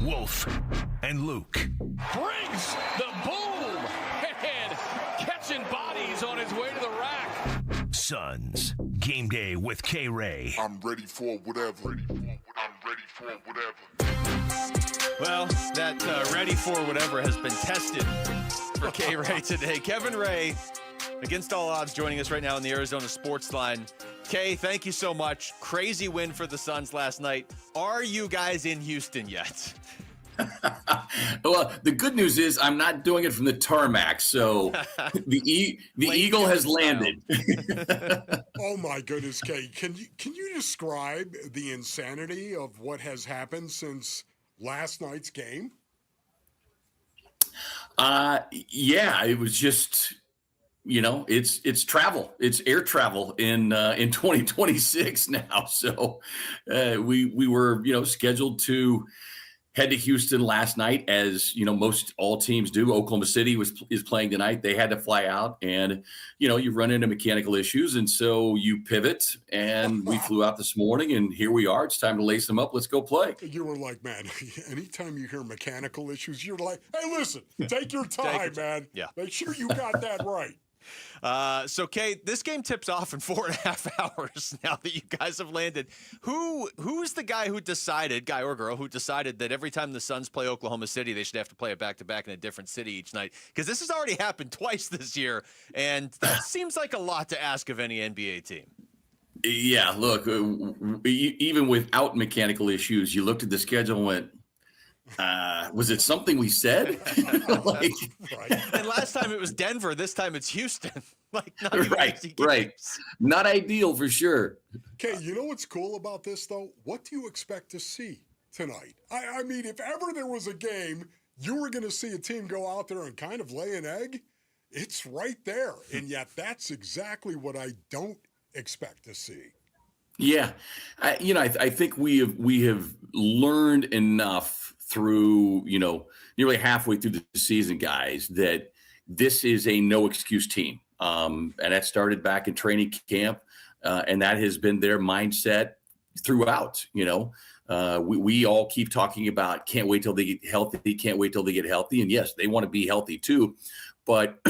Wolf and Luke. Brings the boom. And catching bodies on his way to the rack. Suns, game day with K-Ray. I'm ready for whatever. Well, that ready for whatever has been tested for K-Ray today. Kevin Ray, against all odds, joining us right now on the Arizona Sports Line. Kay, thank you so much. Crazy win for the Suns last night. Are you guys in Houston yet? Well, the good news is I'm not doing it from the tarmac, so the Eagle has landed. Oh my goodness, Kay! Can you describe the insanity of what has happened since last night's game? Yeah, it was just. It's travel. It's air travel in 2026 now. So we were scheduled to head to Houston last night, as most all teams do. Oklahoma City is playing tonight. They had to fly out, and you run into mechanical issues, and so you pivot. And we flew out this morning, and here we are. It's time to lace them up. Let's go play. You were like, man. Anytime you hear mechanical issues, you're like, hey, listen, take your time, man. Yeah, make sure you got that right. So, Kate, this game tips off in 4.5 hours now that you guys have landed. Who's the guy or girl, who decided that every time the Suns play Oklahoma City, they should have to play it back-to-back in a different city each night? Because this has already happened twice this year, and that seems like a lot to ask of any NBA team. Yeah, look, even without mechanical issues, you looked at the schedule and went, was it something we said? Right. And last time it was Denver. This time it's Houston. Not even right. Not ideal for sure. Okay, you know what's cool about this though? What do you expect to see tonight? I mean, if ever there was a game you were going to see a team go out there and kind of lay an egg, it's right there. And yet that's exactly what I don't expect to see. Yeah, I think we have learned enough through, nearly halfway through the season, guys, that this is a no excuse team. And that started back in training camp. And that has been their mindset throughout. We all keep talking about can't wait till they get healthy. And yes, they want to be healthy too. But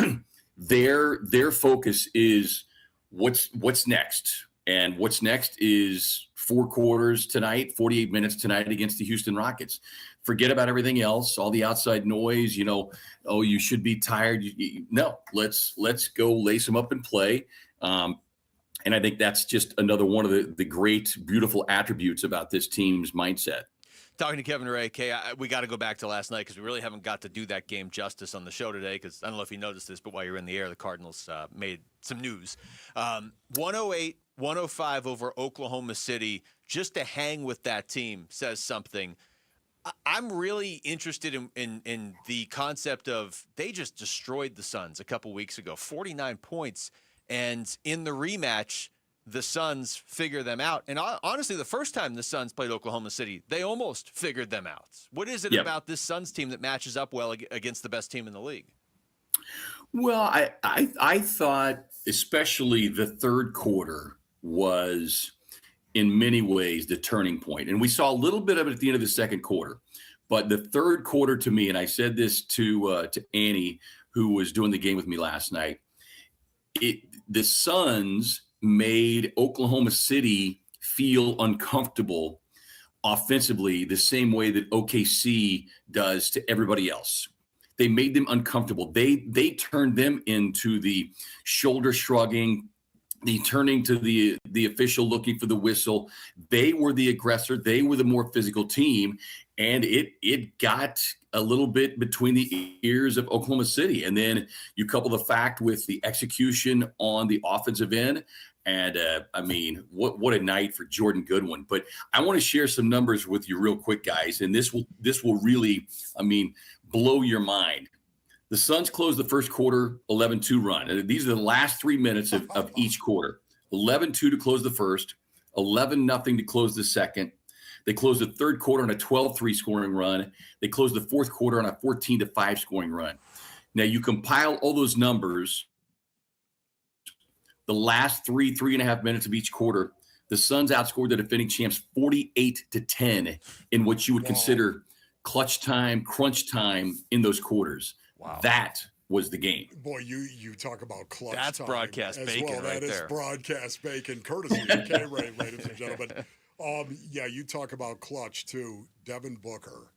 their focus is what's next. And what's next is 4 quarters tonight, 48 minutes tonight against the Houston Rockets. Forget about everything else, all the outside noise, you should be tired. No, let's go lace them up and play. And I think that's just another one of the great, beautiful attributes about this team's mindset. Talking to Kevin Ray, Kay, we got to go back to last night because we really haven't got to do that game justice on the show today because I don't know if you noticed this, but while you're in the air, the Cardinals made some news. 108-105 105 over Oklahoma City, just to hang with that team says something. I'm really interested in the concept of they just destroyed the Suns a couple weeks ago, 49 points. And in the rematch, the Suns figure them out. And honestly, the first time the Suns played Oklahoma City, they almost figured them out. What is it about this Suns team that matches up well against the best team in the league? Well, I thought especially the third quarter was in many ways the turning point. And we saw a little bit of it at the end of the second quarter. But the third quarter to me, and I said this to Annie, who was doing the game with me last night, the Suns made Oklahoma City feel uncomfortable offensively the same way that OKC does to everybody else. They made them uncomfortable. They turned them into the shoulder shrugging, the turning to the official looking for the whistle. They were the aggressor. They were the more physical team. And it got a little bit between the ears of Oklahoma City. And then you couple the fact with the execution on the offensive end. And I mean, what a night for Jordan Goodwin. But I want to share some numbers with you real quick, guys. And this will really, I mean, blow your mind. The Suns closed the first quarter 11-2 run. And these are the last 3 minutes of each quarter. 11-2 to close the first, 11-0 to close the second. They closed the third quarter on a 12-3 scoring run. They closed the fourth quarter on a 14-5 scoring run. Now, you compile all those numbers, the last 3.5 minutes of each quarter, the Suns outscored the defending champs 48-10 in what you would consider clutch time, crunch time in those quarters. Wow. That was the game. Boy, you talk about clutch That's time broadcast as bacon well. right That there. is broadcast bacon, courtesy of K-Ray, ladies and gentlemen. Yeah, you talk about clutch, too. Devin Booker.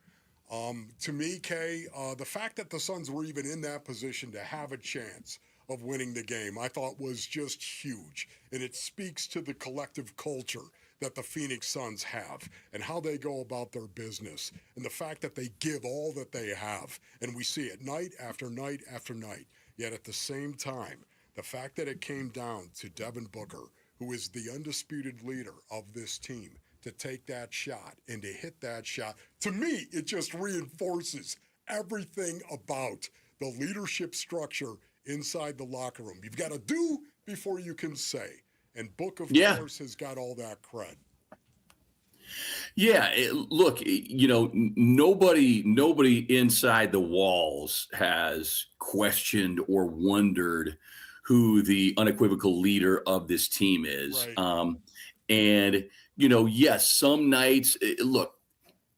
To me, Kay, the fact that the Suns were even in that position to have a chance of winning the game, I thought was just huge. And it speaks to the collective culture that the Phoenix Suns have and how they go about their business and the fact that they give all that they have. And we see it night after night after night. Yet at the same time, the fact that it came down to Devin Booker, who is the undisputed leader of this team, to take that shot and to hit that shot, to me, it just reinforces everything about the leadership structure inside the locker room. You've got to do before you can say. And Book, of course, has got all that cred. Yeah, look, you know, nobody inside the walls has questioned or wondered who the unequivocal leader of this team is. Right. And, you know, yes, some nights, look,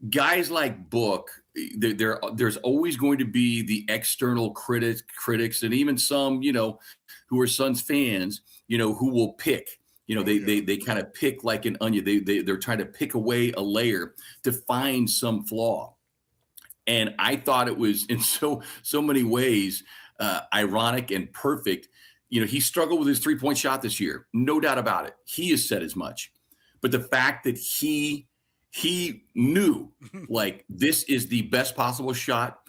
guys like Book, there's always going to be the external critics and even some, you know, who are Suns fans, you know, who will pick. You know, they kind of pick like an onion. They're trying to pick away a layer to find some flaw. And I thought it was in so many ways ironic and perfect. You know, he struggled with his three-point shot this year. No doubt about it. He has said as much. But the fact that he knew, like, this is the best possible shot,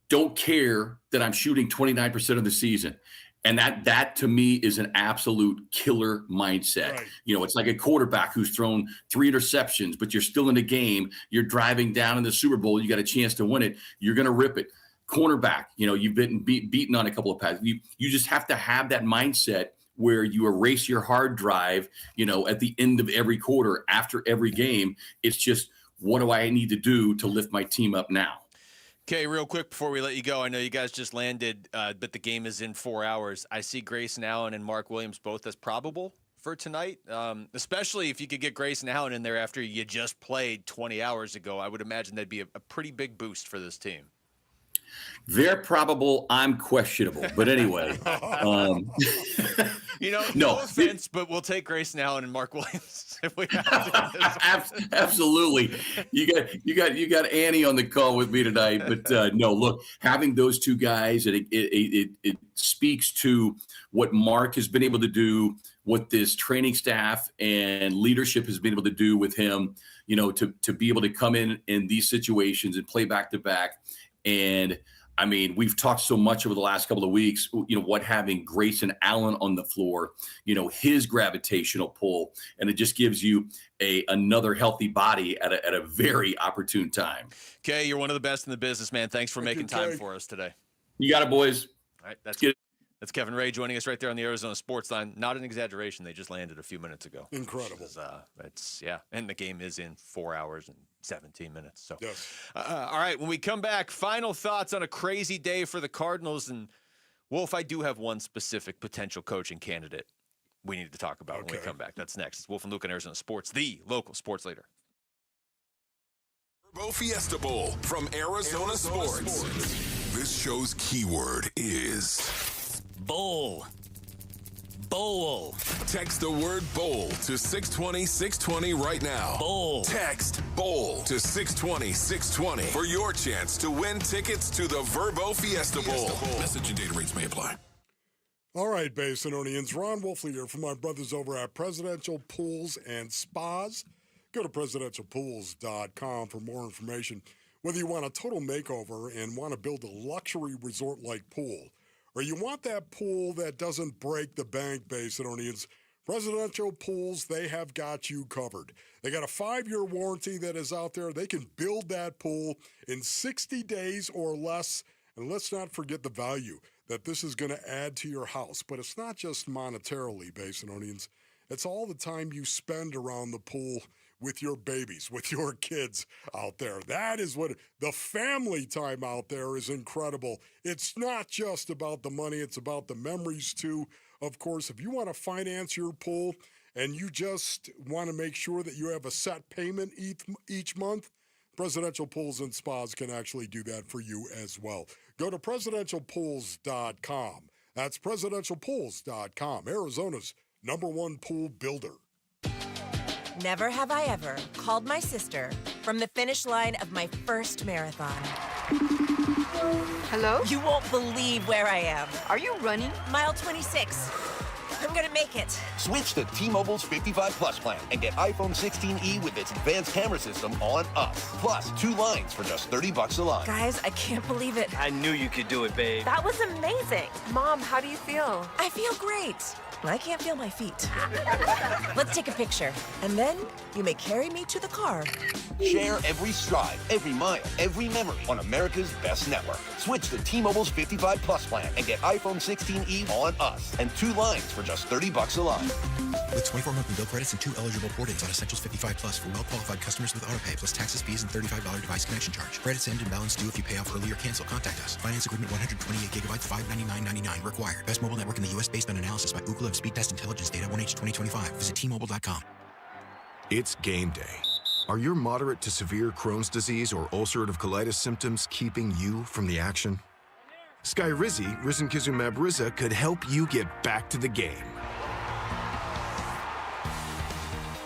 don't care that I'm shooting 29% of the season. And that to me is an absolute killer mindset. Right. You know, it's like a quarterback who's thrown 3 interceptions, but you're still in the game. You're driving down in the Super Bowl. You got a chance to win it. You're going to rip it. Cornerback, you know, you've been beaten on a couple of passes. You just have to have that mindset where you erase your hard drive, you know, at the end of every quarter, after every game. It's just, what do I need to do to lift my team up now? Okay, real quick before we let you go, I know you guys just landed, but the game is in 4 hours. I see Grayson Allen and Mark Williams both as probable for tonight, especially if you could get Grayson Allen in there after you just played 20 hours ago. I would imagine that'd be a pretty big boost for this team. They're probable. I'm questionable. But anyway. You know, no offense, but we'll take Grayson Allen and Mark Williams if we have to. Absolutely. You got Annie on the call with me tonight. But no, look, having those two guys, it speaks to what Mark has been able to do, what this training staff and leadership has been able to do with him, you know, to be able to come in these situations and play back to back. And I mean, we've talked so much over the last couple of weeks, what having Grayson Allen on the floor, his gravitational pull, and it just gives you another healthy body at a very opportune time. Kay, you're one of the best in the business, man. Thanks for making time for us today. You got it, boys. All right, that's Kevin Ray joining us right there on the Arizona Sports Line. Not an exaggeration. They just landed a few minutes ago. Incredible. And the game is in 4 hours and 17 minutes. So, yes. All right, when we come back, final thoughts on a crazy day for the Cardinals. And, Wolf, I do have one specific potential coaching candidate we need to talk about when we come back. That's next. It's Wolf and Luke on Arizona Sports, the local sports leader. Verbo Fiesta Bowl from Arizona Sports. This show's keyword is bowl. Bowl. Text the word bowl to 620-620 right now. Bowl. Text bowl to 620-620 for your chance to win tickets to the Verbo Fiesta Bowl. Message and data rates may apply. All right, Basinonians. Ron Wolfley here from my brothers over at Presidential Pools and Spas. Go to presidentialpools.com for more information. Whether you want a total makeover and want to build a luxury resort-like pool, or you want that pool that doesn't break the bank, Basinonians, Presidential Pools, they have got you covered. They got a 5-year warranty that is out there. They can build that pool in 60 days or less. And let's not forget the value that this is going to add to your house. But it's not just monetarily, Basinonians. It's all the time you spend around the pool with your babies, with your kids out there. That is what the family time out there is incredible. It's not just about the money, it's about the memories too. Of course, if you want to finance your pool and you just want to make sure that you have a set payment each month, Presidential Pools and Spas can actually do that for you as well. Go to presidentialpools.com. That's presidentialpools.com, Arizona's #1 pool builder. Never have I ever called my sister from the finish line of my first marathon. Hello? You won't believe where I am. Are you running? Mile 26. I'm gonna make it. Switch to T-Mobile's 55 Plus plan and get iPhone 16e with its advanced camera system on us. Plus 2 lines for just $30 a line. Guys, I can't believe it. I knew you could do it, babe. That was amazing. Mom, how do you feel? I feel great. I can't feel my feet. Let's take a picture, and then you may carry me to the car. Share every stride, every mile, every memory on America's best network. Switch to T-Mobile's 55 Plus plan and get iPhone 16e on us and 2 lines for just $30 a line. With 24 monthly bill credits and 2 eligible port-ins on Essentials 55 Plus for well-qualified customers with autopay plus taxes, fees, and $35 device connection charge. Credits end and balance due if you pay off early or cancel. Contact us. Finance agreement 128 gigabytes, $599.99 required. Best mobile network in the U.S. based on analysis by Ookla of Speed Test Intelligence data 1H 2025. Visit T-Mobile.com. It's game day. Are your moderate to severe Crohn's disease or ulcerative colitis symptoms keeping you from the action? Skyrizi, risankizumab Riza, could help you get back to the game.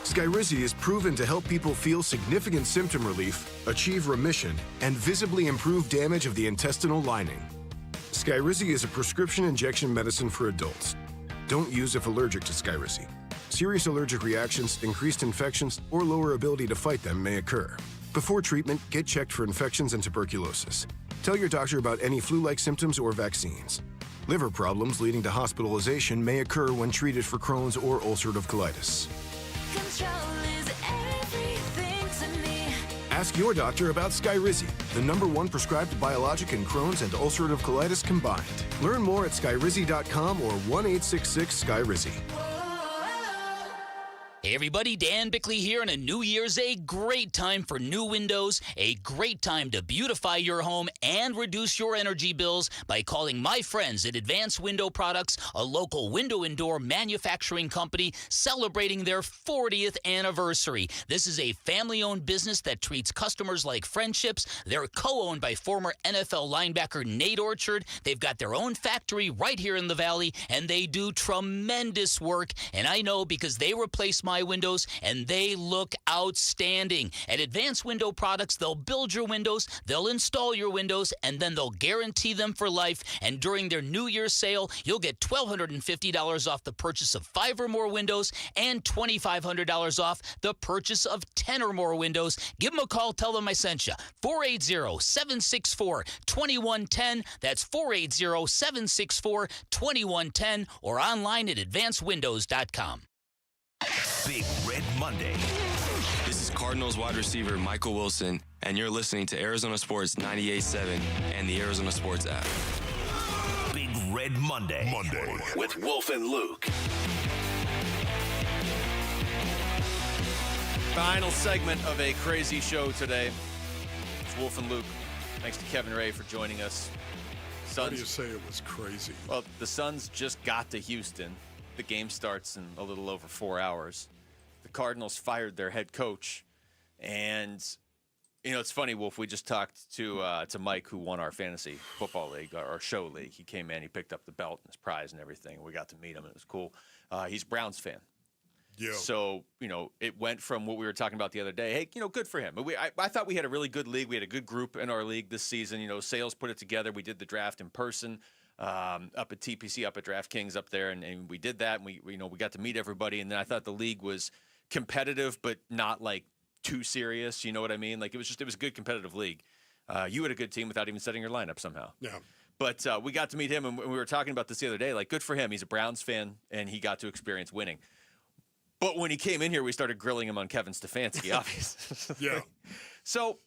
Skyrizi is proven to help people feel significant symptom relief, achieve remission, and visibly improve damage of the intestinal lining. Skyrizi is a prescription injection medicine for adults. Don't use if allergic to Skyrizi. Serious allergic reactions, increased infections, or lower ability to fight them may occur. Before treatment, get checked for infections and tuberculosis. Tell your doctor about any flu-like symptoms or vaccines. Liver problems leading to hospitalization may occur when treated for Crohn's or ulcerative colitis. Ask your doctor about Skyrizi, the #1 prescribed biologic in Crohn's and ulcerative colitis combined. Learn more at skyrizi.com or 1-866-SKYRIZI. Hey everybody, Dan Bickley here, and a new year's a great time for new windows, a great time to beautify your home and reduce your energy bills by calling my friends at Advanced Window Products, a local window and door manufacturing company celebrating their 40th anniversary. This is a family-owned business that treats customers like friendships. They're co-owned by former NFL linebacker Nate Orchard. They've got their own factory right here in the Valley, and they do tremendous work, and I know because they replaced my my windows, and they look outstanding. At Advanced Window Products, they'll build your windows, they'll install your windows, and then they'll guarantee them for life. And during their New Year's sale, you'll get $1,250 off the purchase of 5 or more windows and $2,500 off the purchase of 10 or more windows. Give them a call. Tell them I sent you. 480-764-2110. That's 480-764-2110 or online at advancedwindows.com. Big Red Monday. This is Cardinals wide receiver Michael Wilson, and you're listening to Arizona Sports 98.7 and the Arizona Sports app. Big Red Monday. With Wolf and Luke. Final segment of a crazy show today. It's Wolf and Luke. Thanks to Kevin Ray for joining us. How do you say it was crazy? Well, the Suns just got to Houston. The game starts in a little over 4 hours. The Cardinals fired their head coach. And, you know, it's funny, Wolf, we just talked to Mike, who won our fantasy football league, our show league. He came in, he picked up the belt and his prize and everything. We got to meet him, and it was cool. He's a Browns fan. Yeah. So, you know, it went from what we were talking about the other day. Hey, you know, good for him. I thought we had a really good league. We had a good group in our league this season. You know, Sales put it together. We did the draft in person up at TPC, up at DraftKings up there, and we did that. And we got to meet everybody. And then I thought the league was competitive, but not like too serious. You know what I mean? Like it was a good competitive league. You had a good team without even setting your lineup somehow. Yeah. But we got to meet him, and we were talking about this the other day. Like, good for him. He's a Browns fan, and he got to experience winning. But when he came in here, we started grilling him on Kevin Stefanski, obviously. Yeah. So,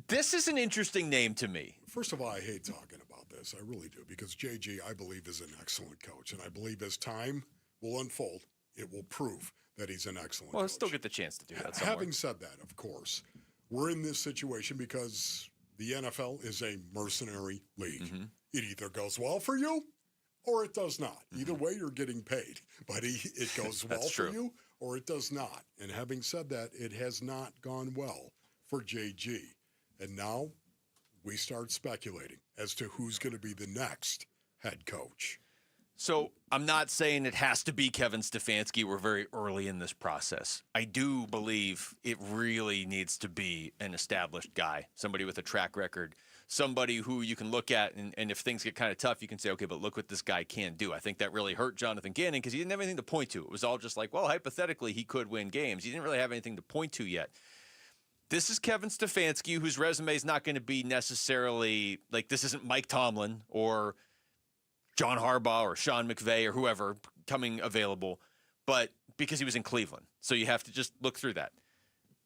this is an interesting name to me. First of all, I hate talking about this. I really do, because JG, I believe, is an excellent coach. And I believe as time will unfold, it will prove that he's an excellent coach. Well, he'll still get the chance to do that somewhere. Having said that, of course, we're in this situation because the NFL is a mercenary league. Mm-hmm. It either goes well for you or it does not. Either way, you're getting paid. But it goes well for you or it does not. And having said that, it has not gone well for JG. And now we start speculating as to who's going to be the next head coach. So I'm not saying it has to be Kevin Stefanski. We're very early in this process. I do believe it really needs to be an established guy, somebody with a track record, somebody who you can look at, and if things get kind of tough, you can say, okay, but look what this guy can do. I think that really hurt Jonathan Gannon because he didn't have anything to point to. It was all just like, well, hypothetically, he could win games. He didn't really have anything to point to yet. This is Kevin Stefanski, whose resume is not going to be necessarily like this isn't Mike Tomlin or John Harbaugh or Sean McVay or whoever coming available, but because he was in Cleveland. So you have to just look through that.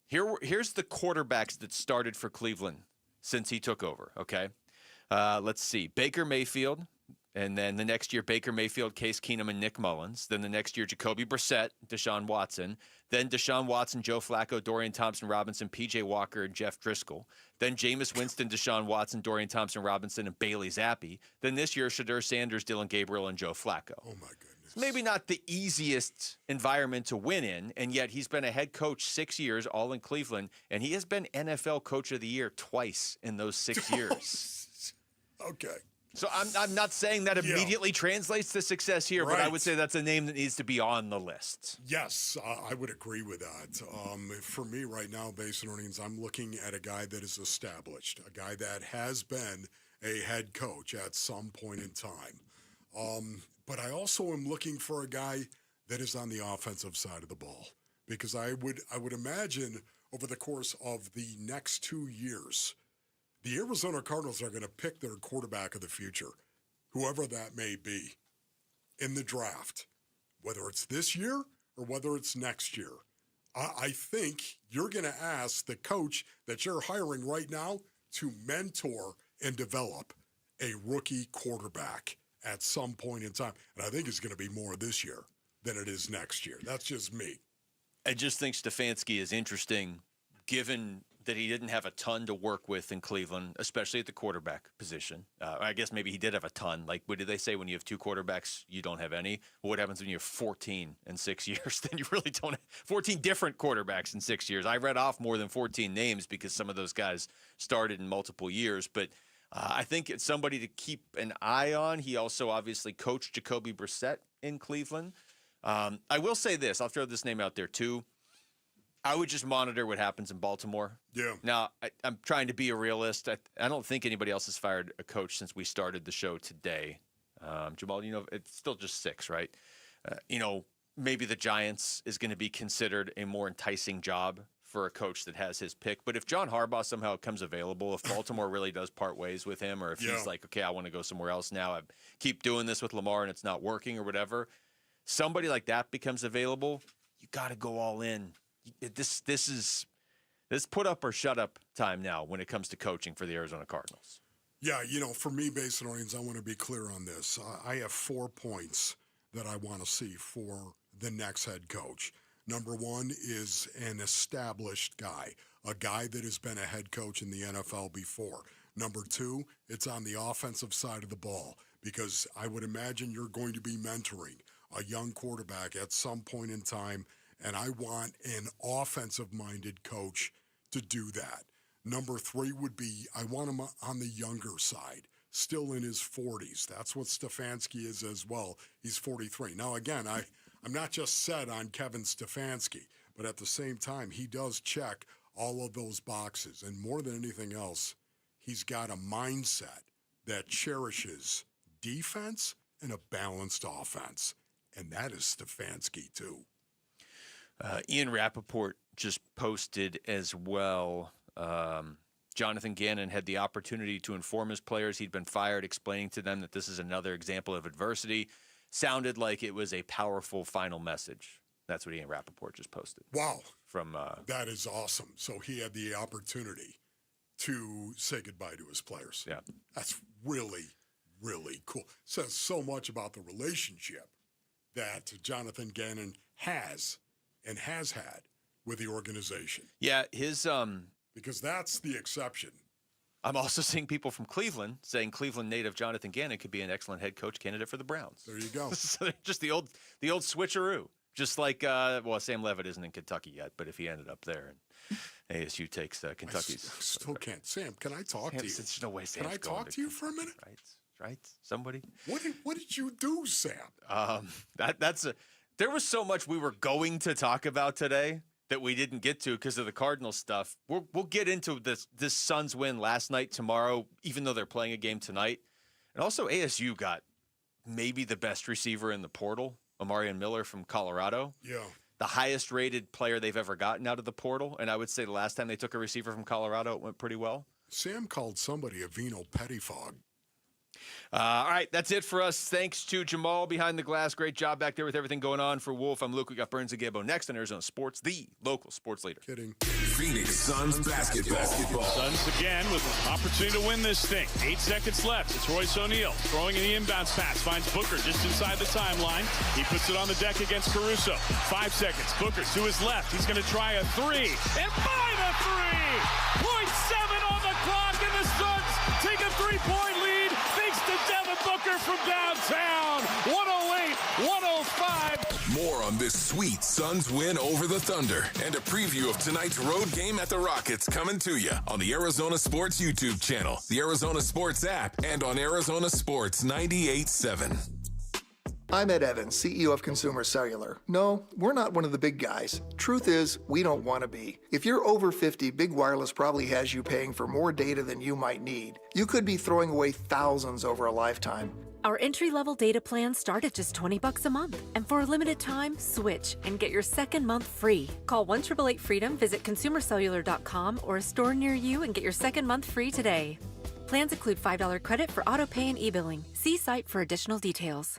Here's the quarterbacks that started for Cleveland since he took over, okay? Let's see. Baker Mayfield, and then the next year, Baker Mayfield, Case Keenum, and Nick Mullins. Then the next year, Jacoby Brissett, Deshaun Watson. Then Deshaun Watson, Joe Flacco, Dorian Thompson-Robinson, P.J. Walker, and Jeff Driscoll. Then Jameis Winston, Deshaun Watson, Dorian Thompson-Robinson, and Bailey Zappi. Then this year, Shadur Sanders, Dylan Gabriel, and Joe Flacco. Oh, my goodness. Maybe not the easiest environment to win in, and yet he's been a head coach 6 years, all in Cleveland, and he has been NFL Coach of the Year twice in those 6 years. Okay. So I'm not saying that immediately translates to success here, but I would say that's a name that needs to be on the list. Yes, I would agree with that. For me right now, based on earnings, I'm looking at a guy that is established, a guy that has been a head coach at some point in time. But I also am looking for a guy that is on the offensive side of the ball, because I would imagine over the course of the next 2 years, the Arizona Cardinals are going to pick their quarterback of the future, whoever that may be, in the draft, whether it's this year or whether it's next year. I think you're going to ask the coach that you're hiring right now to mentor and develop a rookie quarterback at some point in time. And I think it's going to be more this year than it is next year. That's just me. I just think Stefanski is interesting, given that he didn't have a ton to work with in Cleveland, especially at the quarterback position. I guess maybe he did have a ton. Like, what did they say? When you have 2 quarterbacks, you don't have any? Well, what happens when you have 14 in 6 years? Then you really don't have 14 different quarterbacks in 6 years. I read off more than 14 names because some of those guys started in multiple years. But I think it's somebody to keep an eye on. He also obviously coached Jacoby Brissett in Cleveland. I will say this. I'll throw this name out there, too. I would just monitor what happens in Baltimore. Yeah. Now, I'm trying to be a realist. I don't think anybody else has fired a coach since we started the show today. Jamal, it's still just 6, right? Maybe the Giants is going to be considered a more enticing job for a coach that has his pick. But if John Harbaugh somehow comes available, if Baltimore really does part ways with him, or if he's like, okay, I want to go somewhere else now, I keep doing this with Lamar and it's not working or whatever, somebody like that becomes available, you got to go all in. This is put up or shut up time now when it comes to coaching for the Arizona Cardinals. Yeah, for me, Basinonians, I want to be clear on this. I have 4 points that I want to see for the next head coach. Number 1 is an established guy, a guy that has been a head coach in the NFL before. Number 2, it's on the offensive side of the ball, because I would imagine you're going to be mentoring a young quarterback at some point in time, and I want an offensive-minded coach to do that. Number 3 would be, I want him on the younger side, still in his 40s. That's what Stefanski is as well. He's 43. Now, again, I'm not just set on Kevin Stefanski, but at the same time, he does check all of those boxes. And more than anything else, he's got a mindset that cherishes defense and a balanced offense. And that is Stefanski, too. Ian Rappaport just posted as well. Jonathan Gannon had the opportunity to inform his players he'd been fired, explaining to them that this is another example of adversity. Sounded like it was a powerful final message. That's what Ian Rappaport just posted. Wow. From that is awesome. So he had the opportunity to say goodbye to his players. Yeah. That's really, really cool. Says so much about the relationship that Jonathan Gannon has and has had with the organization. Yeah, his because that's the exception. I'm also seeing people from Cleveland saying Cleveland native Jonathan Gannon could be an excellent head coach candidate for the Browns. There you go. So just the old switcheroo. Just like Sam Levitt isn't in Kentucky yet, but if he ended up there and ASU takes Kentucky's, I still can't. Sam, can I talk to you? There's no way Sam's Can I talk to you for a minute? Right. Somebody. What did you do, Sam? There was so much we were going to talk about today that we didn't get to because of the Cardinals stuff. We'll get into this Suns win last night tomorrow, even though they're playing a game tonight. And also ASU got maybe the best receiver in the portal, Amarian Miller from Colorado. Yeah. The highest rated player they've ever gotten out of the portal. And I would say the last time they took a receiver from Colorado, it went pretty well. Sam called somebody a Vino Pettifog. All right, that's it for us. Thanks to Jamal behind the glass. Great job back there with everything going on for Wolf. I'm Luke. We got Burns and Gambo next on Arizona Sports, the local sports leader. Kidding. Phoenix Suns basketball. Suns again with an opportunity to win this thing. 8 seconds left. It's Royce O'Neal throwing in the inbounds pass. Finds Booker just inside the timeline. He puts it on the deck against Caruso. 5 seconds. Booker to his left. He's going to try a 3. And by the 3! 0.7 on the clock, and the Suns take a 3-point lead thanks to Devin Booker from downtown. 108-105. More on this sweet Suns win over the Thunder and a preview of tonight's road game at the Rockets coming to you on the Arizona Sports YouTube channel, the Arizona Sports app, and on Arizona Sports 98.7. I'm Ed Evans, CEO of Consumer Cellular. No, we're not one of the big guys. Truth is, we don't want to be. If you're over 50, Big Wireless probably has you paying for more data than you might need. You could be throwing away thousands over a lifetime. Our entry-level data plans start at just $20 a month. And for a limited time, switch and get your second month free. Call 1-888-FREEDOM, visit consumercellular.com or a store near you and get your second month free today. Plans include $5 credit for auto pay and e-billing. See site for additional details.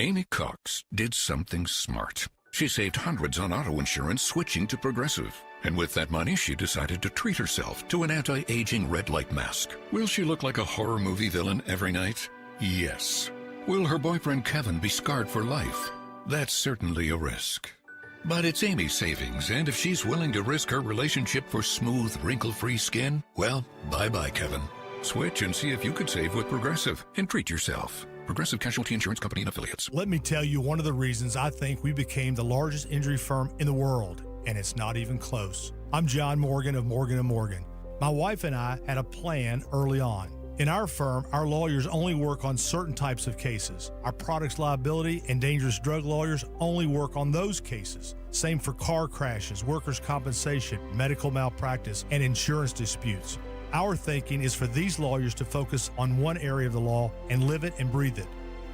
Amy Cox did something smart. She saved hundreds on auto insurance switching to Progressive. And with that money, she decided to treat herself to an anti-aging red light mask. Will she look like a horror movie villain every night? Yes. Will her boyfriend Kevin be scarred for life? That's certainly a risk. But it's Amy's savings, and if she's willing to risk her relationship for smooth, wrinkle-free skin, well, bye-bye, Kevin. Switch and see if you could save with Progressive and treat yourself. Progressive Casualty Insurance Company and Affiliates. Let me tell you one of the reasons I think we became the largest injury firm in the world, and it's not even close. I'm John Morgan of Morgan & Morgan. My wife and I had a plan early on. In our firm, our lawyers only work on certain types of cases. Our products liability and dangerous drug lawyers only work on those cases. Same for car crashes, workers' compensation, medical malpractice, and insurance disputes. Our thinking is for these lawyers to focus on one area of the law and live it and breathe it.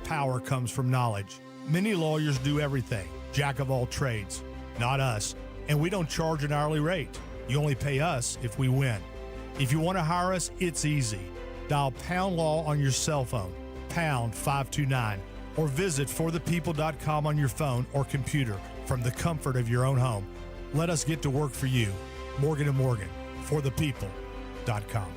Power comes from knowledge. Many lawyers do everything, jack of all trades. Not us, and we don't charge an hourly rate. You only pay us if we win. If you want to hire us, it's easy. Dial Pound Law on your cell phone, pound 529, or visit forthepeople.com on your phone or computer from the comfort of your own home. Let us get to work for you. Morgan & Morgan, forthepeople.com.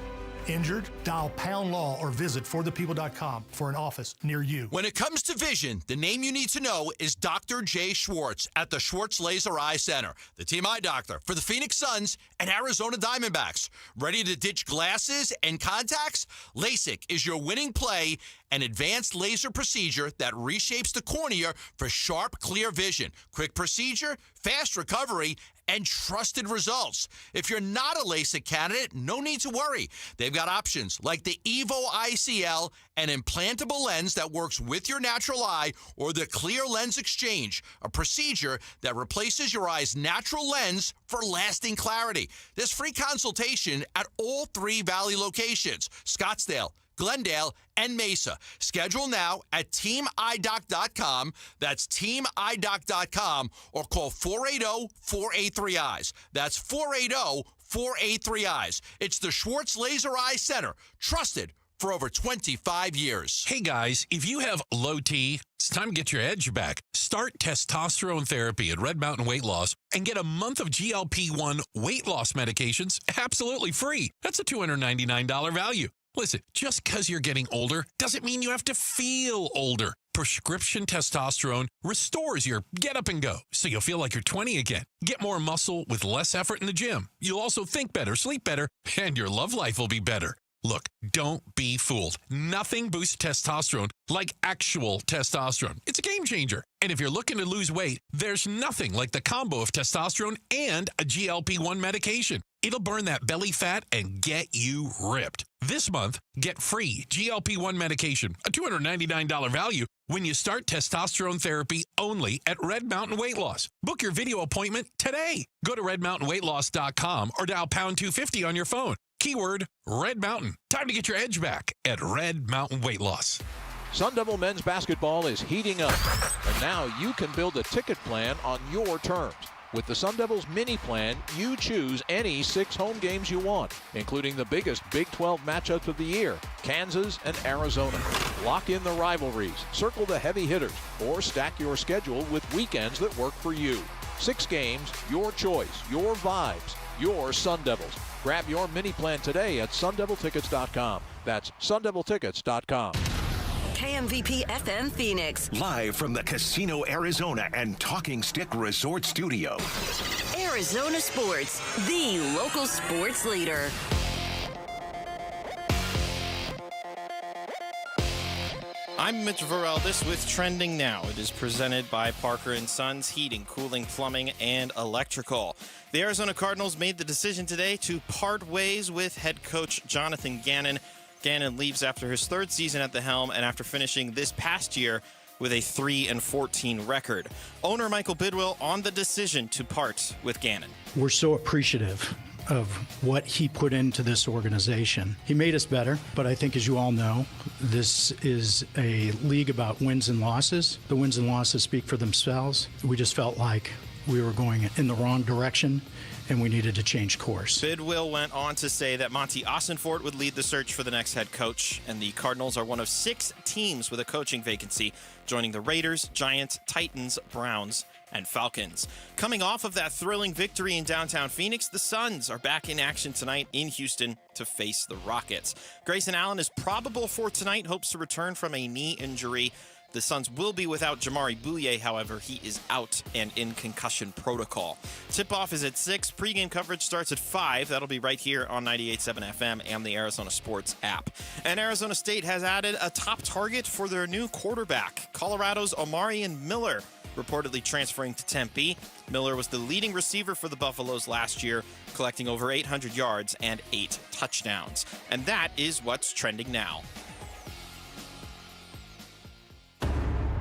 Injured? Dial Pound Law or visit forthepeople.com for an office near you. When it comes to vision, the name you need to know is Dr. Jay Schwartz at the Schwartz Laser Eye Center, the team eye doctor for the Phoenix Suns and Arizona Diamondbacks. Ready to ditch glasses and contacts? LASIK is your winning play, an advanced laser procedure that reshapes the cornea for sharp, clear vision. Quick procedure, fast recovery, and trusted results. If you're not a LASIK candidate, no need to worry. They've got options like the Evo ICL, an implantable lens that works with your natural eye, or the Clear Lens Exchange, a procedure that replaces your eye's natural lens for lasting clarity. There's free consultation at all 3 Valley locations, Scottsdale, Glendale, and Mesa. Schedule now at teamidoc.com. That's teamidoc.com, or call 480-483-EYES. That's 480-483-EYES. It's the Schwartz Laser Eye Center, trusted for over 25 years. Hey guys, if you have low T, it's time to get your edge back. Start testosterone therapy at Red Mountain Weight Loss and get a month of GLP-1 weight loss medications absolutely free. That's a $299 value. Listen, just because you're getting older doesn't mean you have to feel older. Prescription testosterone restores your get up and go, so you'll feel like you're 20 again. Get more muscle with less effort in the gym. You'll also think better, sleep better, and your love life will be better. Look, don't be fooled. Nothing boosts testosterone like actual testosterone. It's a game changer. And if you're looking to lose weight, there's nothing like the combo of testosterone and a GLP-1 medication. It'll burn that belly fat and get you ripped. This month, get free GLP-1 medication, a $299 value, when you start testosterone therapy only at Red Mountain Weight Loss. Book your video appointment today. Go to redmountainweightloss.com or dial pound 250 on your phone. Keyword Red Mountain. Time to get your edge back at Red Mountain Weight Loss. Sun Devil men's basketball is heating up, and now you can build a ticket plan on your terms. With the Sun Devils mini plan, you choose any 6 home games you want, including the biggest Big 12 matchups of the year, Kansas and Arizona. Lock in the rivalries, circle the heavy hitters, or stack your schedule with weekends that work for you. 6 games, your choice, your vibes, your Sun Devils. Grab your mini plan today at sundeviltickets.com. That's sundeviltickets.com. KMVP FM Phoenix. Live from the Casino Arizona and Talking Stick Resort Studio. Arizona Sports, the local sports leader. I'm Mitch Vareldes with Trending Now. It is presented by Parker & Sons Heating, Cooling, Plumbing, and Electrical. The Arizona Cardinals made the decision today to part ways with head coach Jonathan Gannon. Gannon leaves after his 3rd season at the helm and after finishing this past year with a 3-14 record. Owner Michael Bidwill on the decision to part with Gannon. We're so appreciative of what he put into this organization. He made us better, but I think, as you all know, this is a league about wins and losses. The wins and losses speak for themselves. We just felt like we were going in the wrong direction, and we needed to change course. Bidwill went on to say that Monti Ossenfort would lead the search for the next head coach, and the Cardinals are one of 6 teams with a coaching vacancy, joining the Raiders, Giants, Titans, Browns, and Falcons. Coming off of that thrilling victory in downtown Phoenix, the Suns are back in action tonight in Houston to face the Rockets. Grayson Allen is probable for tonight, hopes to return from a knee injury. The Suns will be without Jamari Bouye, however, he is out and in concussion protocol. Tip-off is at 6. Pre-game coverage starts at 5. That'll be right here on 98.7 FM and the Arizona Sports app. And Arizona State has added a top target for their new quarterback. Colorado's Omarion Miller reportedly transferring to Tempe. Miller was the leading receiver for the Buffaloes last year, collecting over 800 yards and 8 touchdowns. And that is what's trending now.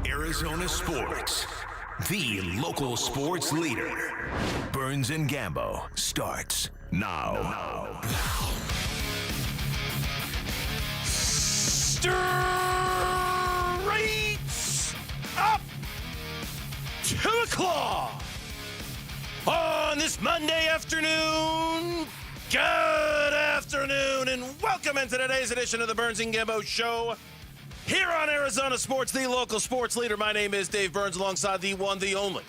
Arizona Sports, the local sports leader. Burns and Gambo starts now. Straight up to a claw on this Monday afternoon. Good afternoon, and welcome into today's edition of the Burns and Gambo Show here on Arizona Sports, the local sports leader. My name is Dave Burns, alongside the one, the only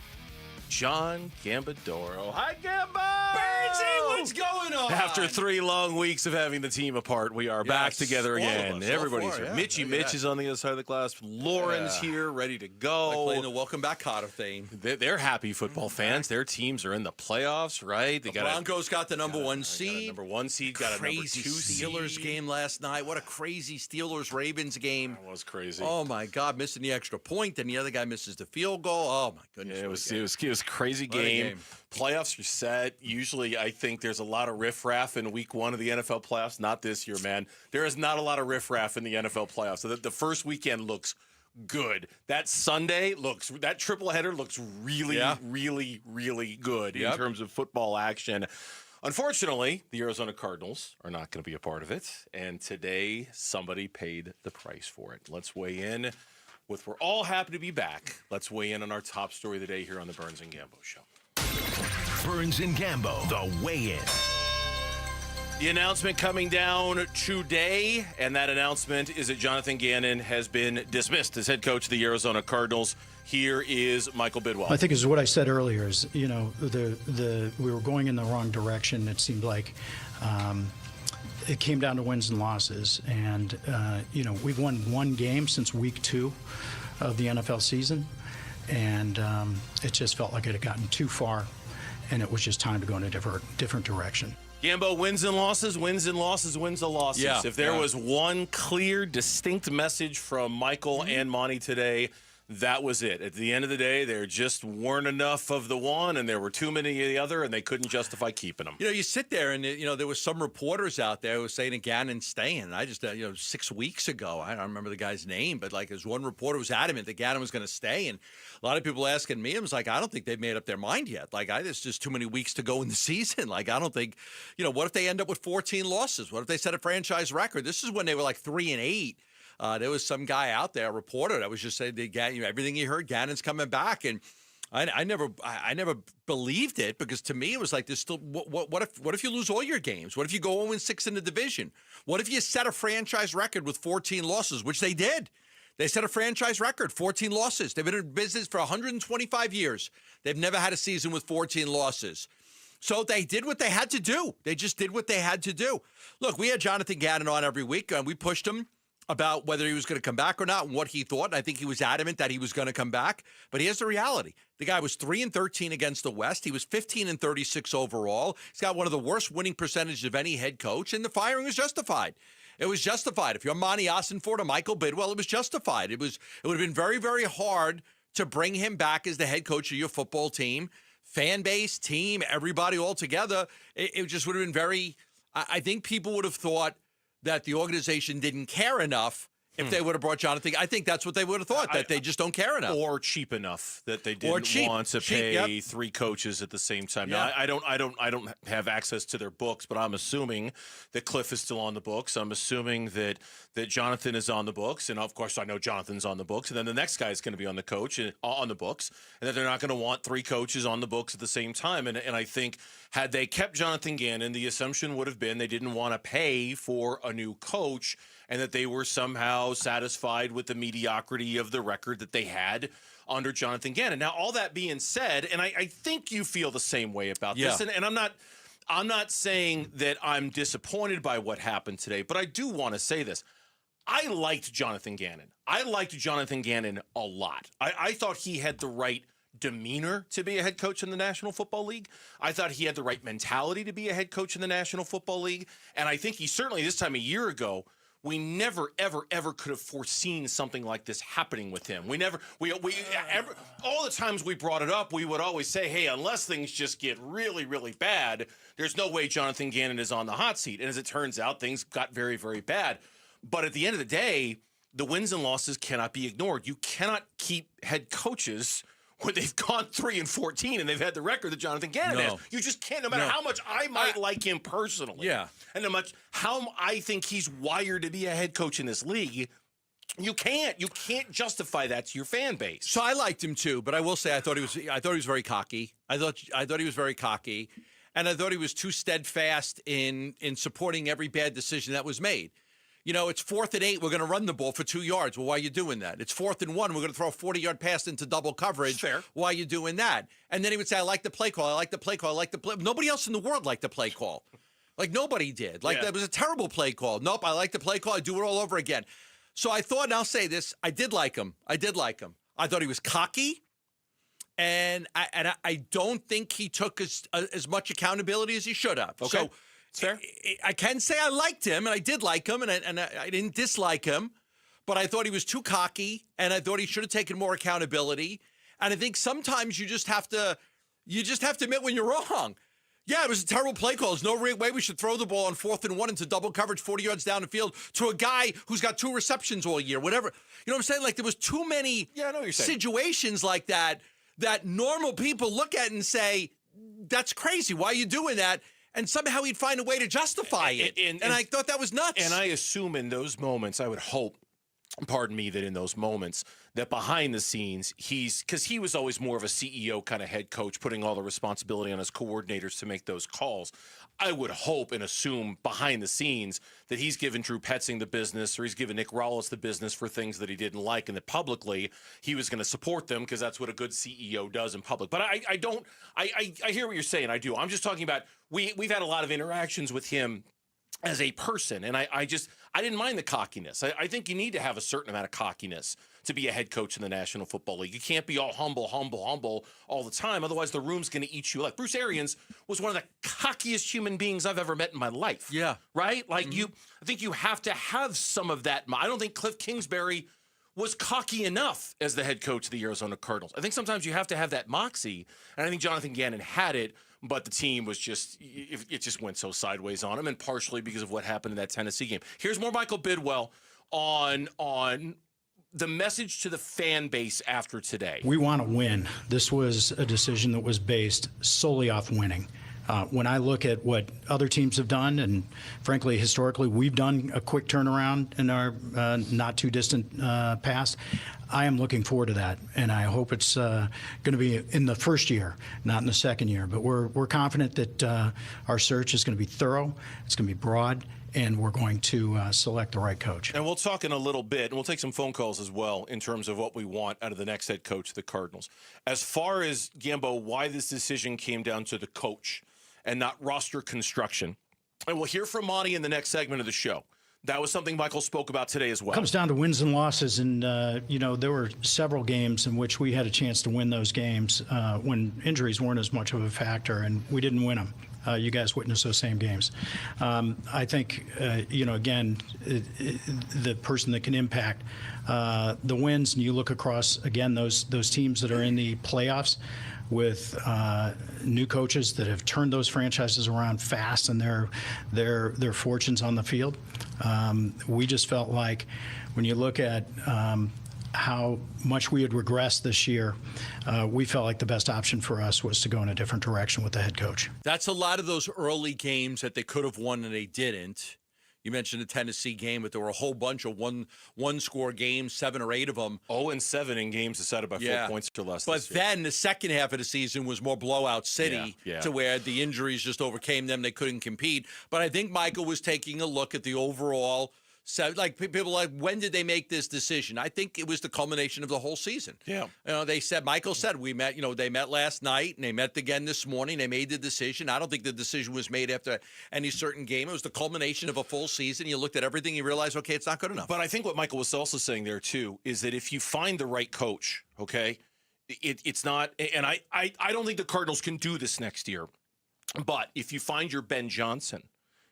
John Gambadoro. Hi, Gambo! Burnsy, what's going on? After 3 long weeks of having the team apart, we are back together again. Everybody's here. Mitch is on the other side of the glass. Lauren's here, ready to go. Like playing the Welcome Back Cotter theme. They're happy football fans. Their teams are in the playoffs, right? The Broncos got the number 1 seed. Number 1 seed got a number 2 Steelers seed. game last night. What a crazy Steelers-Ravens game. That was crazy. Oh, my God. Missing the extra point, then the other guy misses the field goal. Oh, my goodness. Yeah, it was crazy game. Playoffs are set. Usually, I think there's a lot of riffraff in week 1 of the NFL playoffs. Not this year, man. There is not a lot of riffraff in the NFL playoffs. So the first weekend looks good. That triple header looks really, really, really good in terms of football action. Unfortunately, the Arizona Cardinals are not going to be a part of it. And today, somebody paid the price for it. Let's weigh in. We're all happy to be back. Let's weigh in on our top story of the day here on the Burns and Gambo Show. Burns and Gambo, the weigh-in. The announcement coming down today, and that announcement is that Jonathan Gannon has been dismissed as head coach of the Arizona Cardinals. Here is Michael Bidwill. I think is what I said earlier is, we were going in the wrong direction. It seemed like it came down to wins and losses. And, we've won 1 game since week 2 of the NFL season. And it just felt like it had gotten too far, and it was just time to go in a different direction. Gambo, wins and losses, wins and losses, wins and losses. Yeah, if there was one clear, distinct message from Michael and Monti today, that was it. At the end of the day, there just weren't enough of the one, and there were too many of the other, and they couldn't justify keeping them. You sit there, and there was some reporters out there who were saying Gannon's staying. I just, 6 weeks ago, I don't remember the guy's name, but there's one reporter who was adamant that Gannon was going to stay, and a lot of people asking me, I was like, I don't think they've made up there's just too many weeks to go in the season. I don't think, what if they end up with 14 losses? What if they set a franchise record? This is when they were 3-8. There was some guy out there, a reporter, that was just saying everything he heard, Gannon's coming back, and I never believed it, because to me it was there's still what if you lose all your games? What if you go 0-6 in the division? What if you set a franchise record with 14 losses, which they did? They set a franchise record, 14 losses. They've been in business for 125 years. They've never had a season with 14 losses. So they did what they had to do. They just did what they had to do. Look, we had Jonathan Gannon on every week, and we pushed him about whether he was going to come back or not and what he thought. And I think he was adamant that he was going to come back. But here's the reality. The guy was 3-13 against the West. He was 15-36 overall. He's got one of the worst winning percentages of any head coach, and the firing was justified. It was justified. If you're Monti Ossenfort or Michael Bidwill, it was justified. It would have been very, very hard to bring him back as the head coach of your football team. Fan base, team, everybody all together. It just would have been very, I think people would have thought that the organization didn't care enough if they would have brought Jonathan. I think that's what they would have thought, that they just don't care enough. Or cheap enough that they didn't want to pay 3 coaches at the same time. Now, I don't have access to their books, but I'm assuming that Cliff is still on the books. I'm assuming that Jonathan is on the books, and of course I know Jonathan's on the books, and then the next guy is going to be on the books, and that they're not going to want 3 coaches on the books at the same time. And I think had they kept Jonathan Gannon, the assumption would have been they didn't want to pay for a new coach, and that they were somehow satisfied with the mediocrity of the record that they had under Jonathan Gannon. Now, all that being said, and I think you feel the same way about this, and I'm not saying that I'm disappointed by what happened today, but I do want to say this. I liked Jonathan Gannon. I liked Jonathan Gannon a lot. I thought he had the right demeanor to be a head coach in the National Football League. I thought he had the right mentality to be a head coach in the National Football League. And I think he certainly, this time a year ago, we never, ever, ever could have foreseen something like this happening with him. All the times we brought it up, we would always say, hey, unless things just get really, really bad, there's no way Jonathan Gannon is on the hot seat. And as it turns out, things got very, very bad. But at the end of the day, the wins and losses cannot be ignored. You cannot keep head coaches when they've gone 3-14 and they've had the record that Jonathan Gannon has. You just can't, no matter how much I might like him personally. Yeah. And no matter how I think he's wired to be a head coach in this league, you can't justify that to your fan base. So I liked him too, but I will say I thought he was very cocky. I thought he was very cocky, and I thought he was too steadfast in supporting every bad decision that was made. You know, it's 4th and 8. We're going to run the ball for 2 yards. Well, why are you doing that? It's 4th and 1. We're going to throw a 40-yard pass into double coverage. Fair. Why are you doing that? And then he would say, I like the play call. I like the play call. I like the play. Nobody else in the world liked the play call. Like, nobody did. Like, that was a terrible play call. Nope, I like the play call. I do it all over again. So I thought, and I'll say this, I did like him. I thought he was cocky. And I don't think he took as much accountability as he should have. Okay. So fair. I can say I liked him, and I did like him, and I didn't dislike him, but I thought he was too cocky, and I thought he should have taken more accountability. And I think sometimes you just have to admit when you're wrong. Yeah, it was a terrible play call. There's no way we should throw the ball on 4th and 1 into double coverage 40 yards down the field to a guy who's got 2 receptions all year, whatever. You know what I'm saying? Like, there was too many situations like that normal people look at and say, that's crazy. Why are you doing that? And somehow he'd find a way to justify it. And I thought that was nuts. And I assume in those moments, I would hope, pardon me, that in those moments, that behind the scenes, because he was always more of a CEO kind of head coach, putting all the responsibility on his coordinators to make those calls. I would hope and assume behind the scenes that he's given Drew Petzing the business, or he's given Nick Rallis the business for things that he didn't like, and that publicly he was going to support them because that's what a good CEO does in public. But I hear what you're saying. I do. I'm just talking about we've had a lot of interactions with him as a person, and I didn't mind the cockiness. I think you need to have a certain amount of cockiness to be a head coach in the National Football League. You can't be all humble all the time. Otherwise, the room's going to eat you alive. Bruce Arians was one of the cockiest human beings I've ever met in my life. Yeah. Right? Like, I think you have to have some of that. I don't think Cliff Kingsbury was cocky enough as the head coach of the Arizona Cardinals. I think sometimes you have to have that moxie, and I think Jonathan Gannon had it, but the team was it just went so sideways on him, and partially because of what happened in that Tennessee game. Here's more Michael Bidwill on the message to the fan base after today. We want to win. This was a decision that was based solely off winning. When I look at what other teams have done, and frankly, historically, we've done a quick turnaround in our not too distant past, I am looking forward to that, and I hope it's going to be in the first year, not in the second year. But we're confident that our search is going to be thorough, it's going to be broad, and we're going to select the right coach. And we'll talk in a little bit, and we'll take some phone calls as well in terms of what we want out of the next head coach of the Cardinals. As far as, Gambo, why this decision came down to the coach and not roster construction, and we'll hear from Monti in the next segment of the show. That was something Michael spoke about today as well. It comes down to wins and losses, and there were several games in which we had a chance to win those games when injuries weren't as much of a factor, and we didn't win them. You guys witnessed those same games. I think, again, the person that can impact the wins, and you look across, again, those teams that are in the playoffs with new coaches that have turned those franchises around fast and their fortunes on the field. We just felt like when you look at how much we had regressed this year, we felt like the best option for us was to go in a different direction with the head coach. That's a lot of those early games that they could have won and they didn't. You mentioned the Tennessee game, but there were a whole bunch of one-score games, 7 or 8 of them. 0-7 in games decided by 4 points or less. But then the second half of the season was more blowout city to where the injuries just overcame them. They couldn't compete. But I think Michael was taking a look at the overall. So, like, people like, when did they make this decision? I think it was the culmination of the whole season. Yeah. Michael said, they met last night and they met again this morning. They made the decision. I don't think the decision was made after any certain game. It was the culmination of a full season. You looked at everything, you realized, okay, it's not good enough. But I think what Michael was also saying there, too, is that if you find the right coach, okay, it's not, and I don't think the Cardinals can do this next year, but if you find your Ben Johnson,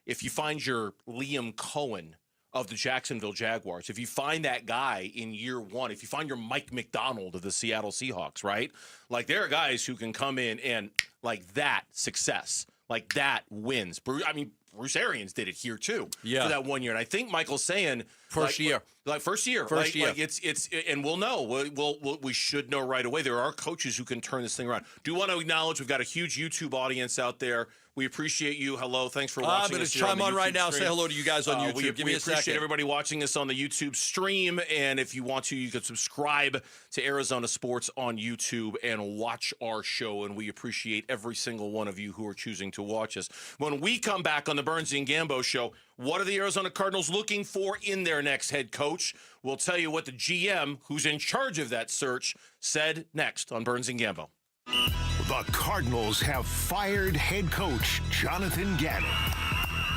if you find your Liam Cohen, of the Jacksonville Jaguars. If you find that guy in year one, if you find your Mike McDonald of the Seattle Seahawks, right? Like, there are guys who can come in and, like, that success, like, that wins. Bruce Arians did it here, too, for that 1 year. And I think Michael's saying... First year. First year. It's and we'll know. We should know right away. There are coaches who can turn this thing around. Do want to acknowledge we've got a huge YouTube audience out there. We appreciate you. Hello. Thanks for watching I'm going us to here chime on right now. stream. Say hello to you guys on YouTube. We Give me a appreciate second. everybody watching us on the YouTube stream. And if you want to, you can subscribe to Arizona Sports on YouTube and watch our show. And we appreciate every single one of you who are choosing to watch us. When we come back on the Burns and Gambo show, what are the Arizona Cardinals looking for in their next head coach? We'll tell you what the GM, who's in charge of that search, said next on Burns and Gambo. The Cardinals have fired head coach Jonathan Gannon.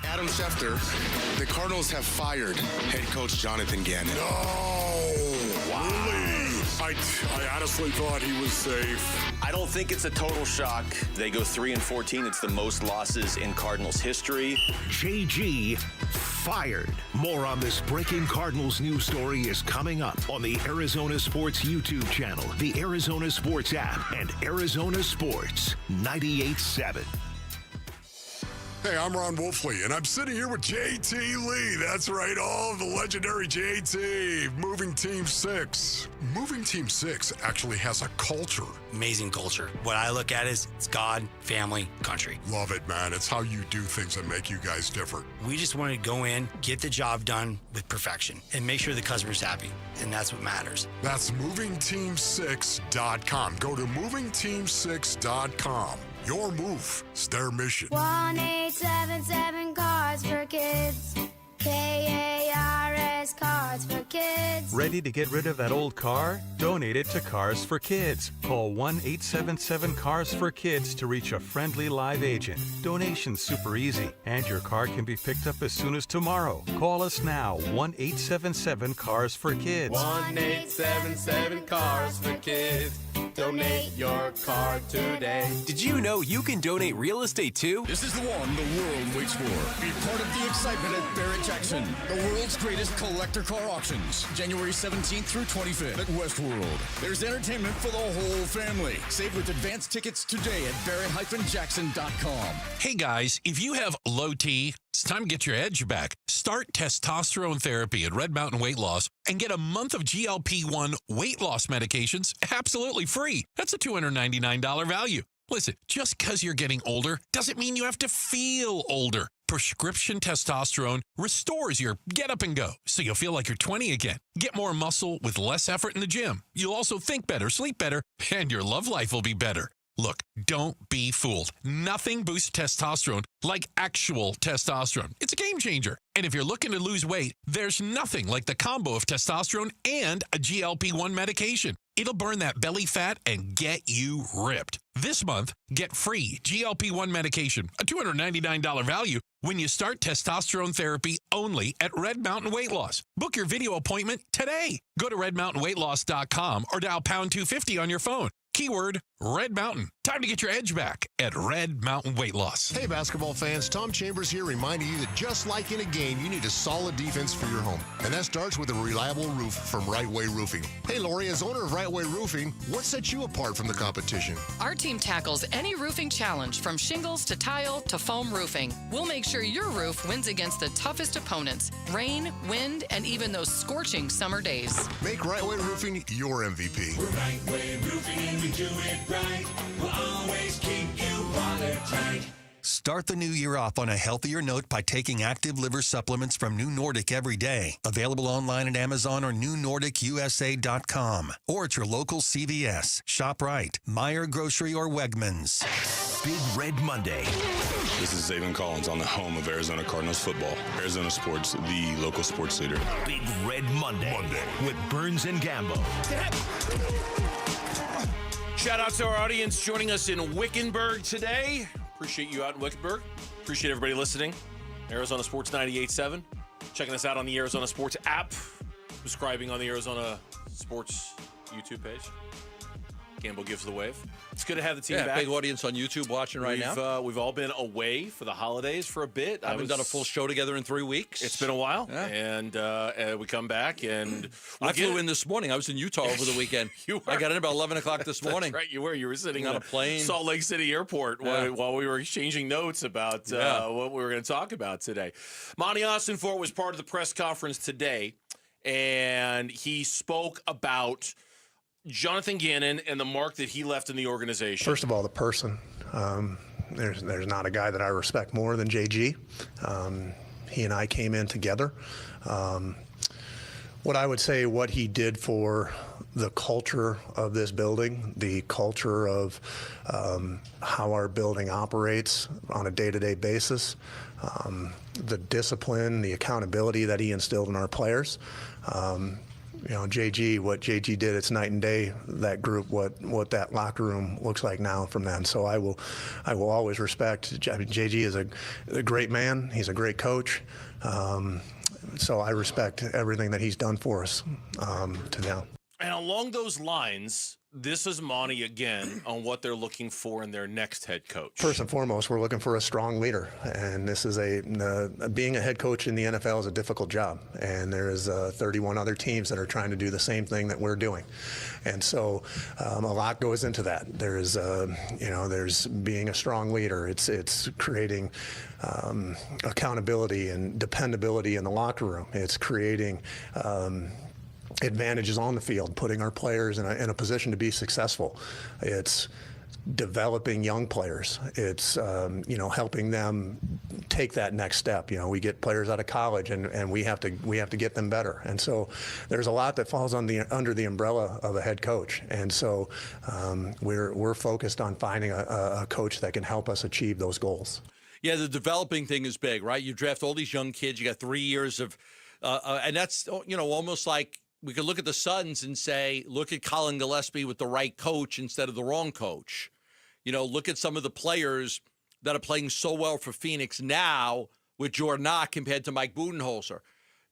Adam Schefter, the Cardinals have fired head coach Jonathan Gannon. Really? I honestly thought he was safe. I don't think it's a total shock. They go 3-14. It's the most losses in Cardinals history. JG fired. More on this breaking Cardinals news story is coming up on the Arizona Sports YouTube channel, the Arizona Sports app, and Arizona Sports 98.7. Hey, I'm Ron Wolfley, and I'm sitting here with JT Lee. That's right, all of the legendary JT, Moving Team 6. Moving Team 6 actually has a culture. Amazing culture. What I look at is it's God, family, country. Love it, man. It's how you do things that make you guys different. We just want to go in, get the job done with perfection, and make sure the customer's happy, and that's what matters. That's movingteam6.com. Go to movingteam6.com. Your move is their mission. 1-877 Cars for Kids. KARS Cars for Kids. Ready to get rid of that old car? Donate it to Cars for Kids. Call 1-877 Cars for Kids to reach a friendly live agent. Donation's super easy, and your car can be picked up as soon as tomorrow. Call us now, 1-877 Cars for Kids. 1-877 Cars for Kids. Donate your car today. Did you know you can donate real estate too? This is the one the world waits for. Be part of the excitement at Barrett-Jackson, the world's greatest collector car auctions. January 17th through 25th at Westworld. There's entertainment for the whole family. Save with advanced tickets today at barrett-jackson.com. Hey guys, if you have low T, it's time to get your edge back. Start testosterone therapy at Red Mountain Weight Loss and get a month of GLP-1 weight loss medications absolutely free. That's a $299 value. Listen, just because you're getting older doesn't mean you have to feel older. Prescription testosterone restores your get up and go, so you'll feel like you're 20 again. Get more muscle with less effort in the gym. You'll also think better, sleep better, and your love life will be better. Look, don't be fooled. Nothing boosts testosterone like actual testosterone. It's a game changer. And if you're looking to lose weight, there's nothing like the combo of testosterone and a GLP-1 medication. It'll burn that belly fat and get you ripped. This month, get free GLP-1 medication, a $299 value, when you start testosterone therapy only at Red Mountain Weight Loss. Book your video appointment today. Go to redmountainweightloss.com or dial pound 250 on your phone. Keyword Red Mountain. Time to get your edge back at Red Mountain Weight Loss. Hey, basketball fans. Tom Chambers here reminding you that just like in a game, you need a solid defense for your home. And that starts with a reliable roof from Right Way Roofing. Hey, Lori, as owner of Right Way Roofing, what sets you apart from the competition? Our team tackles any roofing challenge from shingles to tile to foam roofing. We'll make sure your roof wins against the toughest opponents, rain, wind, and even those scorching summer days. Make Right Way Roofing your MVP. We're Right Way Roofing and we do it right. We'll always keep you watertight. Start the new year off on a healthier note by taking active liver supplements from New Nordic every day. Available online at Amazon or newnordicusa.com. Or at your local CVS, ShopRite, Meijer Grocery, or Wegmans. Big Red Monday. This is Zayvon Collins on the home of Arizona Cardinals football. Arizona Sports, the local sports leader. Big Red Monday with Burns and Gambo. Shout out to our audience joining us in Wickenburg today. Appreciate you out in Wickenburg. Appreciate everybody listening. Arizona Sports 98.7. Checking us out on the Arizona Sports app. Subscribing on the Arizona Sports YouTube page. Gambo gives the wave. It's good to have the team Yeah, back. big audience on YouTube watching right now. We've all been away for the holidays for a bit. I haven't done a full show together in 3 weeks. It's been a while, Yeah. and we come back, and I flew in this morning. I was in Utah over the weekend. I got in about 11 o'clock this morning. That's right, you were. You were sitting on in a plane. Salt Lake City Airport while we were exchanging notes about what we were going to talk about today. Monti Ossenfort was part of the press conference today, and he spoke about Jonathan Gannon and the mark that he left in the organization. First of all, the person. There's not a guy that I respect more than JG. He and I came in together. What I would say, what he did for the culture of this building, the culture of how our building operates on a day-to-day basis, the discipline, the accountability that he instilled in our players. JG, what JG did, it's night and day, that group, what that locker room looks like now from then. So I will always respect. JG is a great man. He's a great coach. So I respect everything that he's done for us to now. And along those lines, this is Monti again on what they're looking for in their next head coach. First and foremost, we're looking for a strong leader, and this is being a head coach in the NFL is a difficult job, and there is 31 other teams that are trying to do the same thing that we're doing, and so a lot goes into that. There's being a strong leader. It's creating accountability and dependability in the locker room. It's creating advantages on the field, putting our players in a position to be successful. It's developing young players. It's helping them take that next step. We get players out of college, and we have to get them better. And so there's a lot that falls under the umbrella of a head coach. And so we're focused on finding a coach that can help us achieve those goals. Yeah, the developing thing is big, right? You draft all these young kids. You got 3 years of, and that's almost like. We could look at the Suns and say, look at Colin Gillespie with the right coach instead of the wrong coach. Look at some of the players that are playing so well for Phoenix now with Jordan Knock compared to Mike Budenholzer.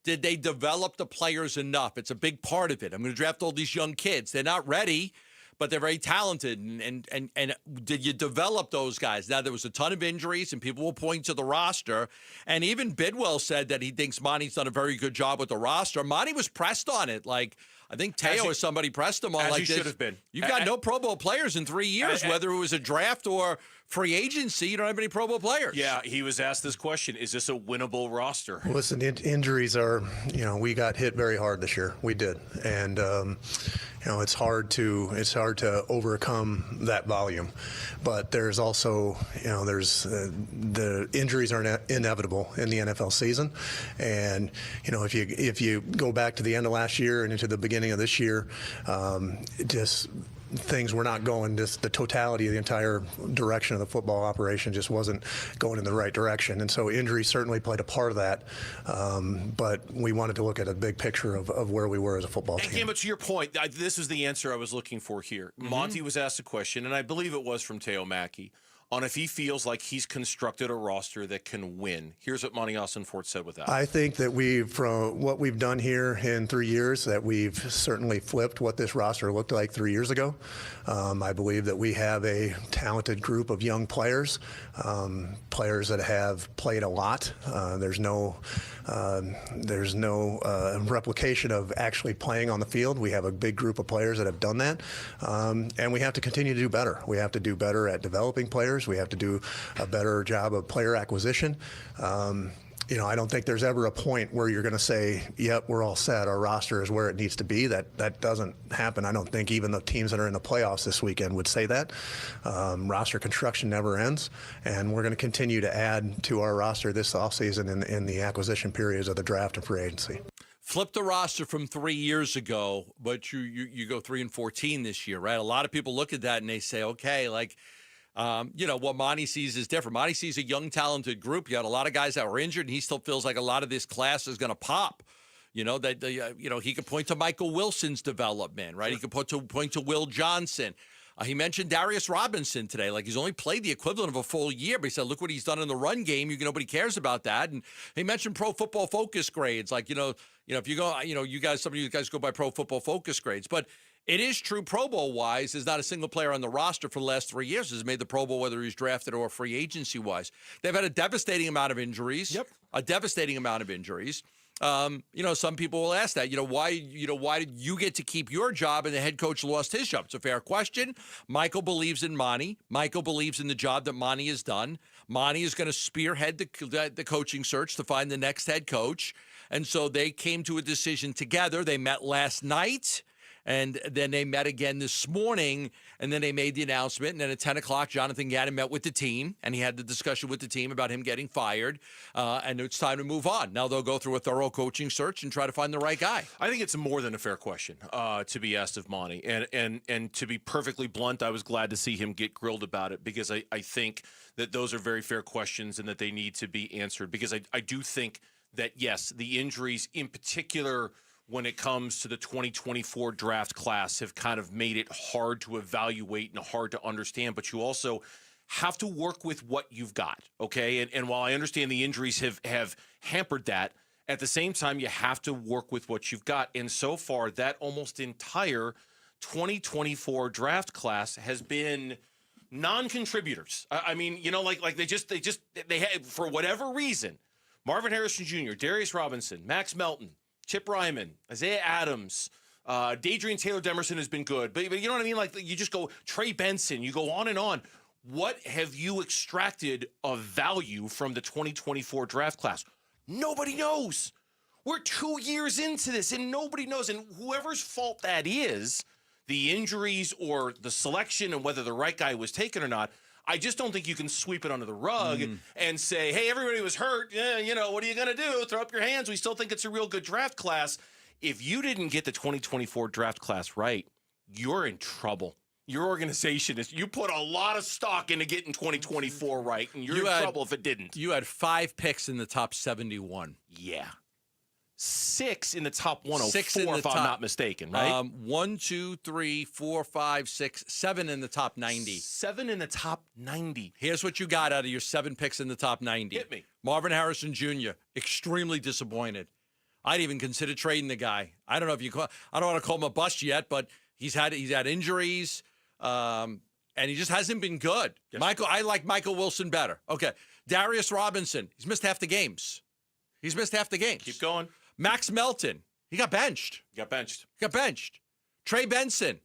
Did they develop the players enough? It's a big part of it. I'm going to draft all these young kids. They're not ready, but they're very talented. And did you develop those guys? Now, there was a ton of injuries, and people will point to the roster. And even Bidwill said that he thinks Monti's done a very good job with the roster. Monti was pressed on it. Like, I think Teo or somebody pressed him on like this. Should have been. You've got no Pro Bowl players in 3 years, whether it was a draft or free agency. You don't have any Pro Bowl players. Yeah, he was asked this question: is this a winnable roster? Listen, injuries are. We got hit very hard this year. We did, and it's hard to overcome that volume. But there's also, the injuries are inevitable in the NFL season, and if you go back to the end of last year and into the beginning of this year, things were not going, the totality of the entire direction of the football operation just wasn't going in the right direction. And so injury certainly played a part of that. But we wanted to look at a big picture of where we were as a football team. But to your point, this is the answer I was looking for here. Mm-hmm. Monti was asked a question, and I believe it was from Teo Mackey, on if he feels like he's constructed a roster that can win. Here's what Monti Ossenfort said with that. I think that from what we've done here in 3 years, that we've certainly flipped what this roster looked like 3 years ago. I believe that we have a talented group of young players, players that have played a lot. There's no replication of actually playing on the field. We have a big group of players that have done that, and we have to continue to do better. We have to do better at developing players. We have to do a better job of player acquisition. I don't think there's ever a point where you're going to say, yep, we're all set. Our roster is where it needs to be. That doesn't happen. I don't think even the teams that are in the playoffs this weekend would say that. Roster construction never ends, and we're going to continue to add to our roster this offseason in the acquisition periods of the draft and free agency. Flip the roster from 3 years ago, but you go 3-14 this year, right? A lot of people look at that and they say, okay, like, what Monti sees is different. Monti sees a young, talented group. You had a lot of guys that were injured, and he still feels like a lot of this class is going to pop. He could point to Michael Wilson's development, right? He could point to Will Johnson. He mentioned Darius Robinson today. Like, he's only played the equivalent of a full year, but he said, look what he's done in the run game. Nobody cares about that. And he mentioned Pro Football Focus grades. Like, if you go, some of you guys go by Pro Football Focus grades. But It is true Pro Bowl-wise, there's not a single player on the roster for the last 3 years has made the Pro Bowl, whether he's drafted or free agency-wise. They've had a devastating amount of injuries. Yep. A devastating amount of injuries. Some people will ask that, why did you get to keep your job and the head coach lost his job? It's a fair question. Michael believes in Monti. Michael believes in the job that Monti has done. Monti is going to spearhead the coaching search to find the next head coach. And so they came to a decision together. They met last night. And then they met again this morning, and then they made the announcement. And then at 10 o'clock, Jonathan Gannon met with the team, and he had the discussion with the team about him getting fired. And it's time to move on. Now they'll go through a thorough coaching search and try to find the right guy. I think it's more than a fair question to be asked of Monti. And to be perfectly blunt, I was glad to see him get grilled about it because I think that those are very fair questions and that they need to be answered. Because I do think that, yes, the injuries in particular – when it comes to the 2024 draft class have kind of made it hard to evaluate and hard to understand, but you also have to work with what you've got, okay? And while I understand the injuries have hampered that, at the same time, you have to work with what you've got. And so far, that almost entire 2024 draft class has been non-contributors. I mean, they had, for whatever reason, Marvin Harrison Jr., Darius Robinson, Max Melton, Chip Ryman, Isaiah Adams, Dadrian Taylor-Demerson has been good. But you know what I mean? Like, you just go, Trey Benson, you go on and on. What have you extracted of value from the 2024 draft class? Nobody knows. We're 2 years into this, and nobody knows. And whoever's fault that is, the injuries or the selection and whether the right guy was taken or not, I just don't think you can sweep it under the rug and say, hey, everybody was hurt. Yeah, what are you going to do? Throw up your hands. We still think it's a real good draft class. If you didn't get the 2024 draft class right, you're in trouble. Your organization you put a lot of stock into getting 2024 right, and you're in trouble if it didn't. You had 5 picks in the top 71. Yeah. 6 in the top 104, if I'm not mistaken, right? 1, 2, 3, 4, 5, 6, 7 in the top 90. 7 in the top 90. Here's what you got out of your 7 picks in the top 90. Hit me. Marvin Harrison Jr., extremely disappointed. I'd even consider trading the guy. I don't know if I don't want to call him a bust yet, but he's had injuries, and he just hasn't been good. Yes. I like Michael Wilson better. Okay. Darius Robinson, he's missed half the games. Keep going. Max Melton, he got benched. Trey Benson,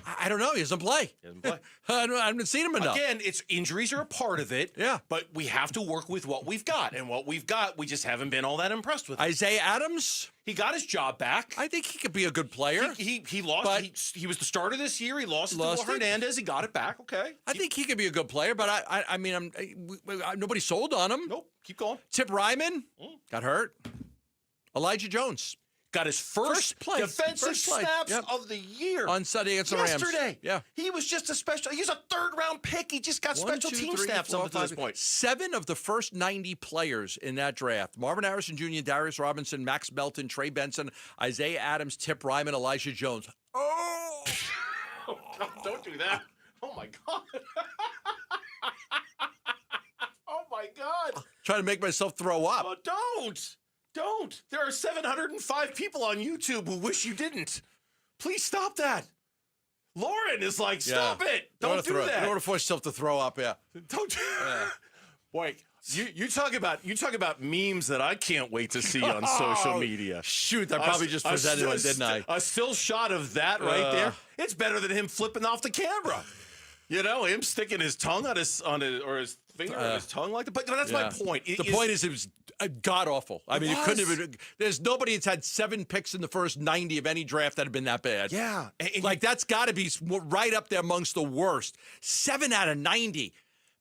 I don't know. He doesn't play. I haven't seen him enough. Again, injuries are a part of it. Yeah. But we have to work with what we've got. And what we've got, we just haven't been all that impressed with. Isaiah Adams, he got his job back. I think he could be a good player. He lost. He was the starter this year. He lost to Will Hernandez. He got it back. Okay. I think he could be a good player, but I mean, nobody sold on him. Nope. Keep going. Tip Ryman got hurt. Elijah Jones got his first defensive snaps of the year on Sunday against the Rams. Yesterday. Yeah. He was just he's a third-round pick. He just got special team snaps up to this point. 7 of the first 90 players in that draft: Marvin Harrison Jr., Darius Robinson, Max Melton, Trey Benson, Isaiah Adams, Tip Ryman, Elijah Jones. Oh God, don't do that. Oh, my God. Oh, my God. Trying to make myself throw up. Oh, don't. There are 705 people on YouTube who wish you didn't. Please stop that. Lauren is like, stop it. Don't do that. You don't want to force yourself to throw up, Don't do that. Boy, you talk about memes that I can't wait to see on social media. Shoot, I probably just presented one, didn't I? A still shot of that right there. It's better than him flipping off the camera. Him sticking his tongue on his finger on his tongue like that. But that's my point. The point is it was god awful. I mean, it couldn't have been. There's nobody that's had 7 picks in the first 90 of any draft that have been that bad. Yeah. That's got to be right up there amongst the worst. 7 out of 90.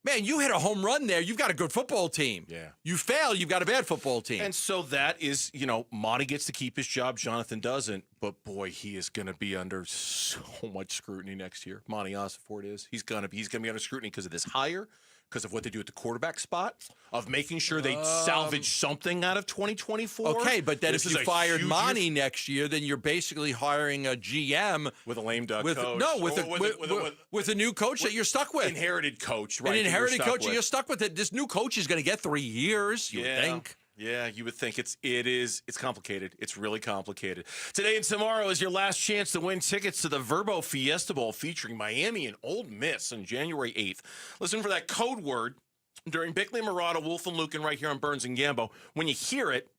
Man, you hit a home run there. You've got a good football team. Yeah. You fail, you've got a bad football team. And so that is, Monti gets to keep his job. Jonathan doesn't. But, boy, he is going to be under so much scrutiny next year. Monti Ossenfort is. He's going to be under scrutiny because of this hire, because of what they do at the quarterback spot, of making sure they salvage something out of 2024. Okay, but then if you fired Monti next year, then you're basically hiring a GM with a lame duck coach. No, with a new coach that you're stuck with. Inherited coach, right? An inherited coach, and you're stuck with it. This new coach is going to get 3 years, you would think. Yeah, you would think it's complicated. It's really complicated. Today and tomorrow is your last chance to win tickets to the Verbo Fiesta Bowl featuring Miami and Ole Miss on January 8th. Listen for that code word during Bickley, Murata, Wolf, and Lucan right here on Burns and Gambo. When you hear it,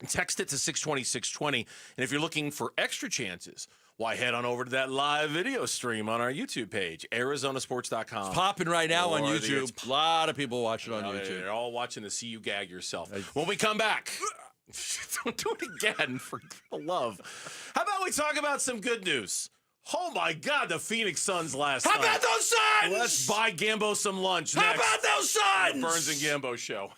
text it to 620, 620. And if you're looking for extra chances, why, head on over to that live video stream on our YouTube page, ArizonaSports.com. It's popping right now on YouTube. A lot of people watching on YouTube. They're all watching to see you gag yourself. When we come back, don't do it again, for love. How about we talk about some good news? Oh, my God, the Phoenix Suns last night. How about those Suns? Let's buy Gambo some lunch next. How about those Suns? The Burns and Gambo show.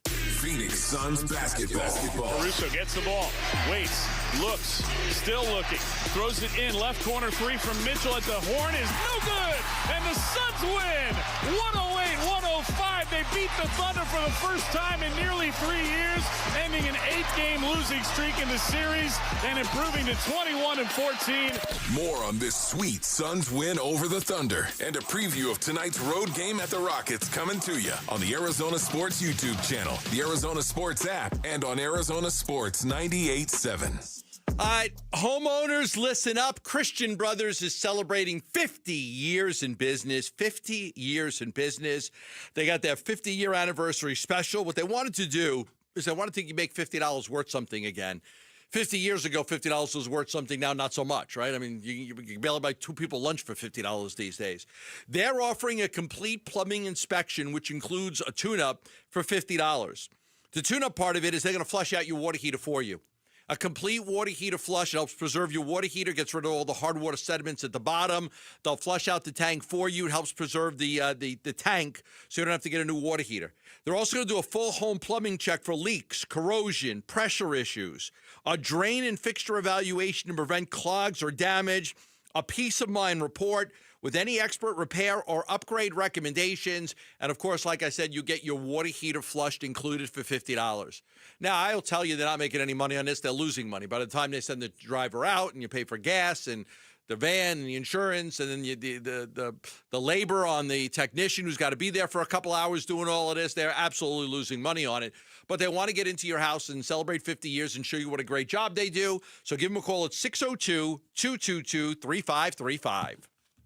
Phoenix Suns basketball. Caruso gets the ball, waits, looks, still looking, throws it in, left corner three from Mitchell at the horn is no good, and the Suns win, 108-105. They beat the Thunder for the first time in nearly 3 years, ending an 8-game losing streak in the series and improving to 21-14. More on this sweet Suns win over the Thunder and a preview of tonight's road game at the Rockets coming to you on the Arizona Sports YouTube channel, the Arizona Sports app, and on Arizona Sports 98.7. All right, homeowners, listen up. Christian Brothers is celebrating 50 years in business. 50 years in business. They got their 50-year anniversary special. What they wanted to do is they wanted to make $50 worth something again. 50 years ago, $50 was worth something. Now, not so much, right? I mean, you can barely buy 2 people lunch for $50 these days. They're offering a complete plumbing inspection, which includes a tune-up for $50. The tune-up part of it is they're going to flush out your water heater for you. A complete water heater flush. It helps preserve your water heater, gets rid of all the hard water sediments at the bottom. They'll flush out the tank for you. It helps preserve the tank so you don't have to get a new water heater. They're also going to do a full home plumbing check for leaks, corrosion, pressure issues, a drain and fixture evaluation to prevent clogs or damage, a peace of mind report with any expert repair or upgrade recommendations. And, of course, like I said, you get your water heater flushed included for $50. Now, I'll tell you they're not making any money on this. They're losing money. By the time they send the driver out and you pay for gas and the van and the insurance and then the labor on the technician who's got to be there for a couple hours doing all of this, they're absolutely losing money on it. But they want to get into your house and celebrate 50 years and show you what a great job they do. So give them a call at 602-222-3535.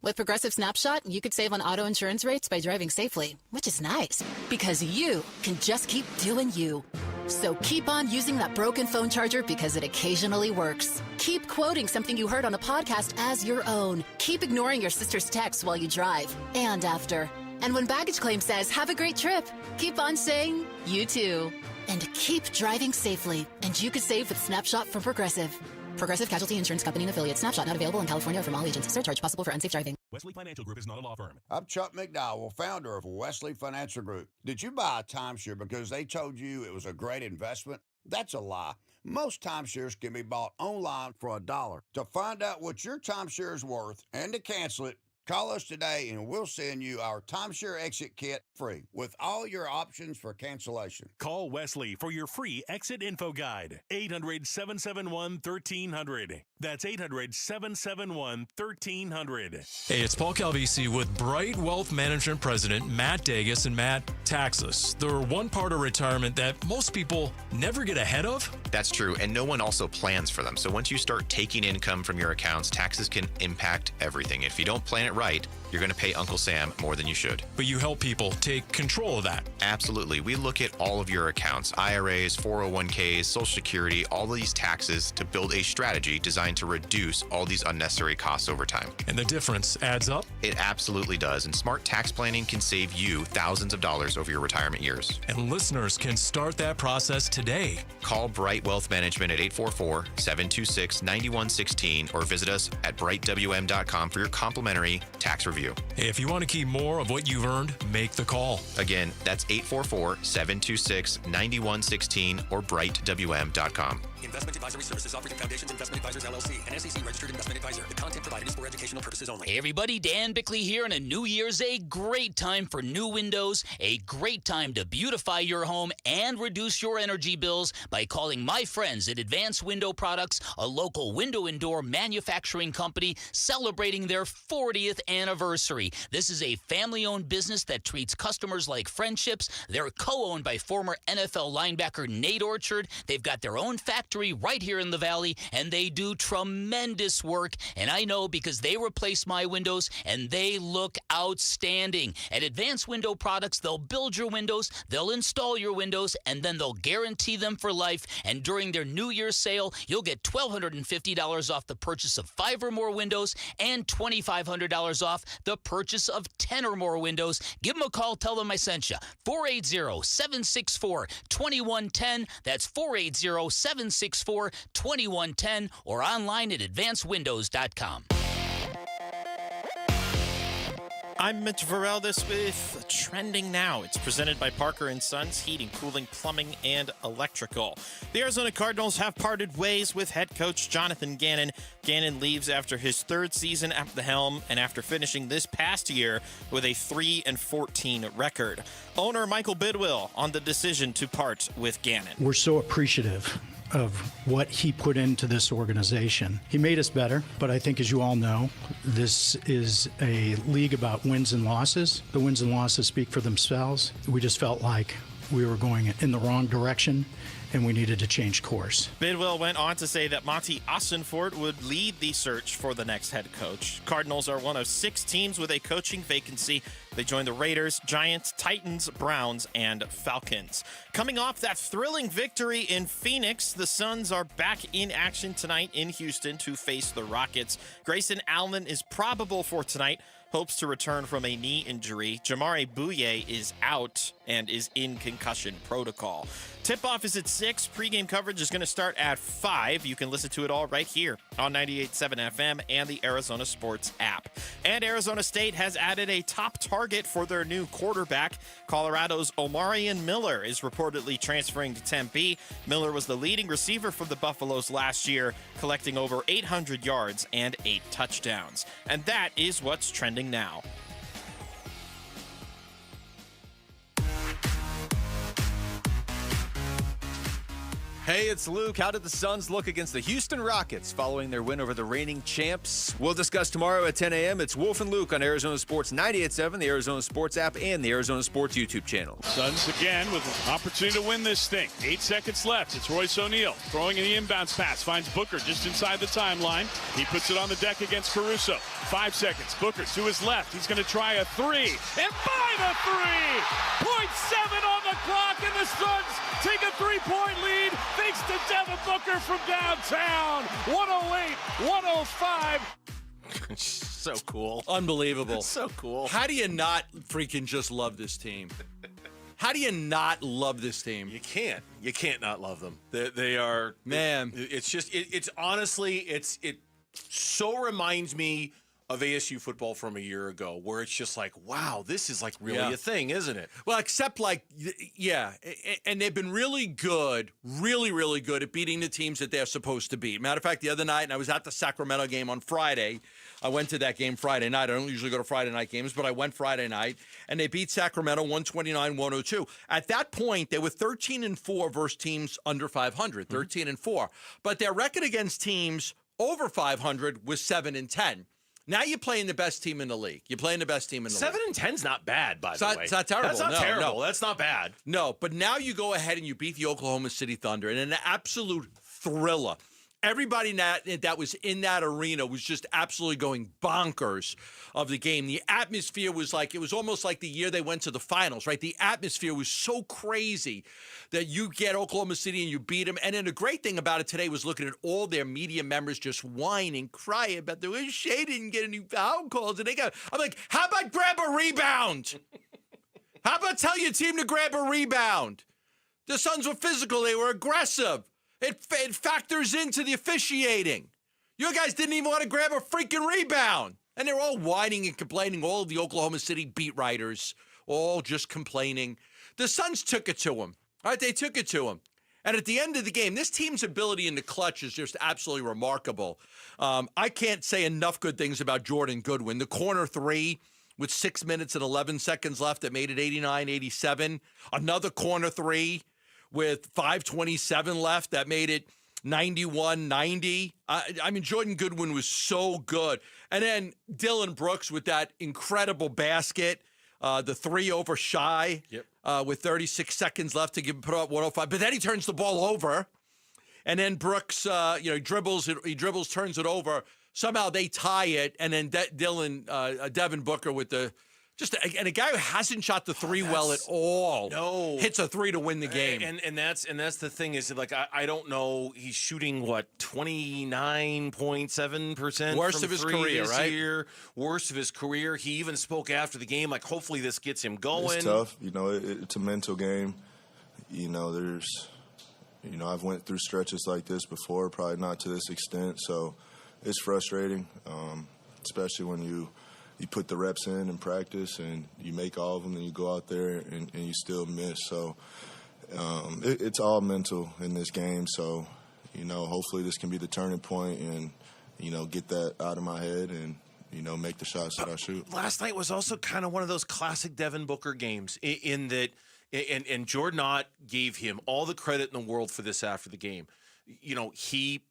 With Progressive Snapshot, you could save on auto insurance rates by driving safely, which is nice because you can just keep doing you. So keep on using that broken phone charger because it occasionally works. Keep quoting something you heard on a podcast as your own. Keep ignoring your sister's texts while you drive and after. And when baggage claim says, have a great trip, keep on saying, you too. And keep driving safely. And you could save with Snapshot from Progressive. Progressive Casualty Insurance Company and Affiliates. Snapshot not available in California or from all agents. Surcharge possible for unsafe driving. Wesley Financial Group is not a law firm. I'm Chuck McDowell, founder of Wesley Financial Group. Did you buy a timeshare because they told you it was a great investment? That's a lie. Most timeshares can be bought online for $1. To find out what your timeshare is worth and to cancel it, call us today and we'll send you our timeshare exit kit free with all your options for cancellation. Call Wesley for your free exit info guide. 800-771-1300. That's 800-771-1300. Hey, it's Paul Calvisi with Bright Wealth Management President Matt Dagus. And Matt, taxes. They're one part of retirement that most people never get ahead of. That's true, and no one also plans for them. So once you start taking income from your accounts, taxes can impact everything. If you don't plan it right, you're going to pay Uncle Sam more than you should. But you help people take control of that. Absolutely. We look at all of your accounts, IRAs, 401ks, Social Security, all these taxes to build a strategy designed to reduce all these unnecessary costs over time. And the difference adds up? It absolutely does. And smart tax planning can save you thousands of dollars over your retirement years. And listeners can start that process today. Call Bright Wealth Management at 844-726-9116 or visit us at brightwm.com for your complimentary tax review. If you want to keep more of what you've earned, make the call. Again, that's 844-726-9116 or brightwm.com. Investment advisory services offered through Foundations Investment Advisors, LLC, an SEC-registered investment advisor. The content provided is for education informational purposes only. Hey everybody, Dan Bickley here, and a New Year's a great time for new windows, a great time to beautify your home and reduce your energy bills by calling my friends at Advanced Window Products, a local window and door manufacturing company celebrating their 40th anniversary. This is a family-owned business that treats customers like friendships. They're co-owned by former NFL linebacker Nate Orchard. They've got their own factory right here in the Valley, and they do tremendous work, and I know because they replace my windows, and they look outstanding. At Advanced Window Products, they'll build your windows, they'll install your windows, and then they'll guarantee them for life. And during their New Year's sale, you'll get $1,250 off the purchase of 5 or more windows and $2,500 off the purchase of 10 or more windows. Give them a call, tell them I sent you. 480-764-2110. That's 480-764-2110, or online at advancedwindows.com. I'm Mitch Vareldes with Trending Now. It's presented by Parker & Sons Heating, Cooling, Plumbing, and Electrical. The Arizona Cardinals have parted ways with head coach Jonathan Gannon. Gannon leaves after his 3rd season at the helm and after finishing this past year with a 3-14 record. Owner Michael Bidwill on the decision to part with Gannon. We're so appreciative of what he put into this organization. He made us better, but I think, as you all know, this is a league about wins and losses. The wins and losses speak for themselves. We just felt like we were going in the wrong direction, and we needed to change course. Bidwill went on to say that Monti Ossenfort would lead the search for the next head coach. Cardinals are one of 6 teams with a coaching vacancy. They join the Raiders, Giants, Titans, Browns, and Falcons. Coming off that thrilling victory in Phoenix, the Suns are back in action tonight in Houston to face the Rockets. Grayson Allen is probable for tonight. Hopes to return from a knee injury. Jamare Bouye is out and is in concussion protocol. Tip-off is at 6. Pre-game coverage is going to start at 5. You can listen to it all right here on 98.7 FM and the Arizona Sports app. And Arizona State has added a top target for their new quarterback. Colorado's Omarion Miller is reportedly transferring to Tempe. Miller was the leading receiver for the Buffaloes last year, collecting over 800 yards and 8 touchdowns. And that is what's trending now. Hey, it's Luke. How did the Suns look against the Houston Rockets following their win over the reigning champs? We'll discuss tomorrow at 10 a.m. It's Wolf and Luke on Arizona Sports 98.7, the Arizona Sports app, and the Arizona Sports YouTube channel. Suns again with an opportunity to win this thing. 8 seconds left. It's Royce O'Neal throwing in the inbounds pass. Finds Booker just inside the timeline. He puts it on the deck against Caruso. 5 seconds. Booker to his left. He's going to try a 3. And by the 3! 0.7 on the clock, and the Suns take a 3-point lead. Thanks to Devin Booker from downtown. 108-105. So cool. Unbelievable. So cool. How do you not freaking just love this team? How do you not love this team? You can't. You can't not love them. They are, man. It's just. It's honestly. It so reminds me of ASU football from a year ago, where it's just like, wow, this is like really a thing, isn't it? Well, except like, yeah, and they've been really good, really good at beating the teams that they're supposed to beat. Matter of fact, the other night, and I was at the Sacramento game on Friday. I went to that game Friday night. I don't usually go to Friday night games, but I went Friday night, and they beat Sacramento 129-102. At that point, they were 13-4 versus teams under 500, 13-4. But their record against teams over 500 was 7-10. Now you're playing the best team in the league. You're playing the best team in the league. 7-10's not bad, by the way. It's not terrible. That's not terrible. No. That's not bad. No, but now you go ahead and you beat the Oklahoma City Thunder in an absolute thriller. Everybody that was in that arena was just absolutely going bonkers of the game. The atmosphere was like, it was almost like the year they went to the finals, right? The atmosphere was so crazy that you get Oklahoma City and you beat them. And then the great thing about it today was looking at all their media members just whining, crying about the way Shea didn't get any foul calls. And I'm like, how about grab a rebound? How about tell your team to grab a rebound? The Suns were physical. They were aggressive. It factors into the officiating. You guys didn't even want to grab a freaking rebound. And they're all whining and complaining, all of the Oklahoma City beat writers, all just complaining. The Suns took it to them. All right, they took it to them. And at the end of the game, this team's ability in the clutch is just absolutely remarkable. I can't say enough good things about Jordan Goodwin. The corner three with 6 minutes and 11 seconds left that made it 89-87. Another corner three with 5:27 left that made it 91-90. I mean, Jordan Goodwin was so good. And then Dylan Brooks with that incredible basket, the three over Shy with 36 seconds left to put up 105. But then he turns the ball over. And then Brooks, he dribbles, turns it over. Somehow they tie it. And then Devin Booker with and a guy who hasn't shot the three well at all hits a three to win the game. And that's the thing is, like, I don't know, he's shooting 29.7% worst of his career, right? Year, worst of his career. He even spoke after the game like, hopefully this gets him going. It's tough, it's a mental game. I've went through stretches like this before, probably not to this extent, so it's frustrating, especially when you put the reps in practice and you make all of them and you go out there and you still miss. So it's all mental in this game. So, hopefully this can be the turning point and, get that out of my head and, make the shots that I shoot. Last night was also kind of one of those classic Devin Booker games in that, and Jordan Ott gave him all the credit in the world for this after the game. He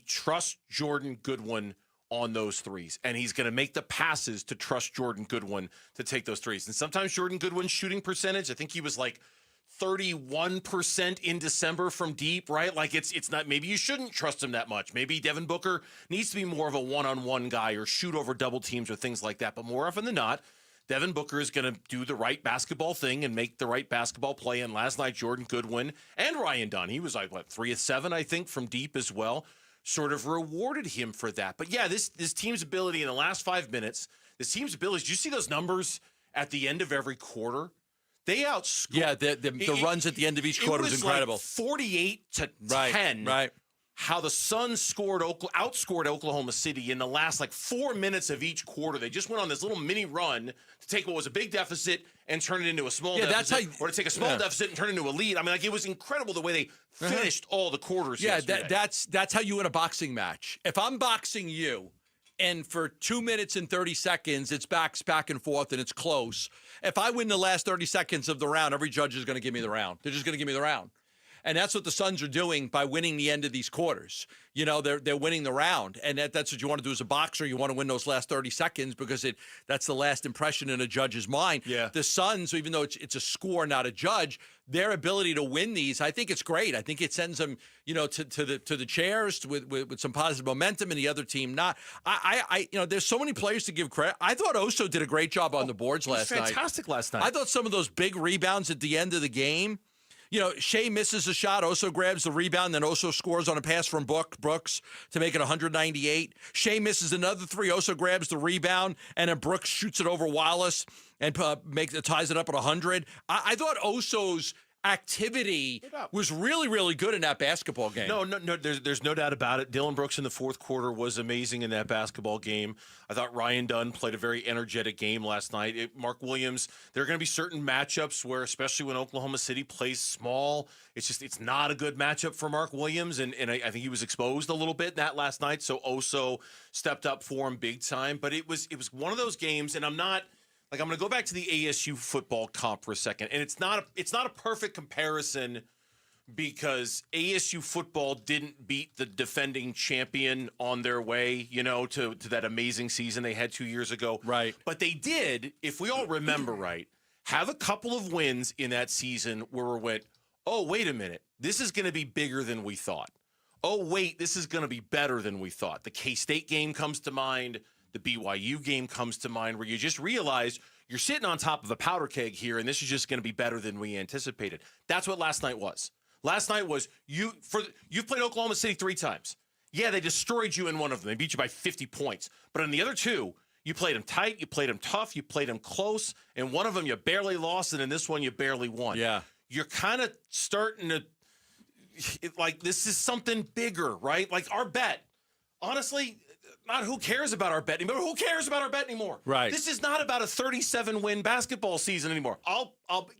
trusts Jordan Goodwin on those threes, and he's going to make the passes to trust Jordan Goodwin to take those threes. And sometimes Jordan Goodwin's shooting percentage, I think he was like 31% in December from deep, right? Like it's not, maybe you shouldn't trust him that much. Maybe Devin Booker needs to be more of a one-on-one guy or shoot over double teams or things like that. But more often than not, Devin Booker is going to do the right basketball thing and make the right basketball play. And last night, Jordan Goodwin and Ryan Dunn, he was like, 3 of 7, I think, from deep as well, sort of rewarded him for that. But yeah, this team's ability in the last 5 minutes, this team's ability, did you see those numbers at the end of every quarter? They outscored. Yeah, the runs at the end of each quarter was incredible. Like 48-10. Right. How the Suns outscored Oklahoma City in the last 4 minutes of each quarter. They just went on this little mini run to take what was a big deficit and turn it into a small deficit, or to take a small deficit and turn it into a lead. I mean, it was incredible the way they finished all the quarters. Yeah, yesterday. that's how you win a boxing match. If I'm boxing you, and for 2 minutes and 30 seconds, it's back and forth, and it's close. If I win the last 30 seconds of the round, every judge is going to give me the round. They're just going to give me the round. And that's what the Suns are doing by winning the end of these quarters. They're winning the round. And that's what you want to do as a boxer. You want to win those last 30 seconds because that's the last impression in a judge's mind. Yeah. The Suns, even though it's a score, not a judge, their ability to win these, I think it's great. I think it sends them, to the chairs with some positive momentum and the other team not. There's so many players to give credit. I thought Oso did a great job on the boards last night. Fantastic last night. I thought some of those big rebounds at the end of the game. Shea misses a shot. Oso grabs the rebound. Then Oso scores on a pass from Brooks to make it 198. Shea misses another three. Oso grabs the rebound. And then Brooks shoots it over Wallace and ties it up at 100. I thought Oso's activity was really, really good in that basketball game. No, there's no doubt about it. Dylan Brooks in the fourth quarter was amazing in that basketball game. I thought Ryan Dunn played a very energetic game last night. Mark Williams, there are going to be certain matchups where, especially when Oklahoma City plays small, it's not a good matchup for Mark Williams, and I think he was exposed a little bit in that last night, so Oso stepped up for him big time. But it was one of those games, and I'm going to go back to the ASU football comp for a second, and it's not a perfect comparison because ASU football didn't beat the defending champion on their way, to that amazing season they had 2 years ago. Right. But they did, if we all remember right, have a couple of wins in that season where we went, oh, wait a minute, this is going to be bigger than we thought. Oh, wait, this is going to be better than we thought. The K-State game comes to mind. The BYU game comes to mind where you just realize you're sitting on top of a powder keg here, and this is just going to be better than we anticipated. That's what last night was. Last night was you've played Oklahoma City 3 times. Yeah, they destroyed you in one of them. They beat you by 50 points. But in the other 2, you played them tight, you played them tough, you played them close, and one of them you barely lost, and in this one you barely won. Yeah. You're kind of starting to, this is something bigger, right? Like our bet, honestly, not who cares about our bet anymore. Who cares about our bet anymore? Right. This is not about a 37-win basketball season anymore. I'll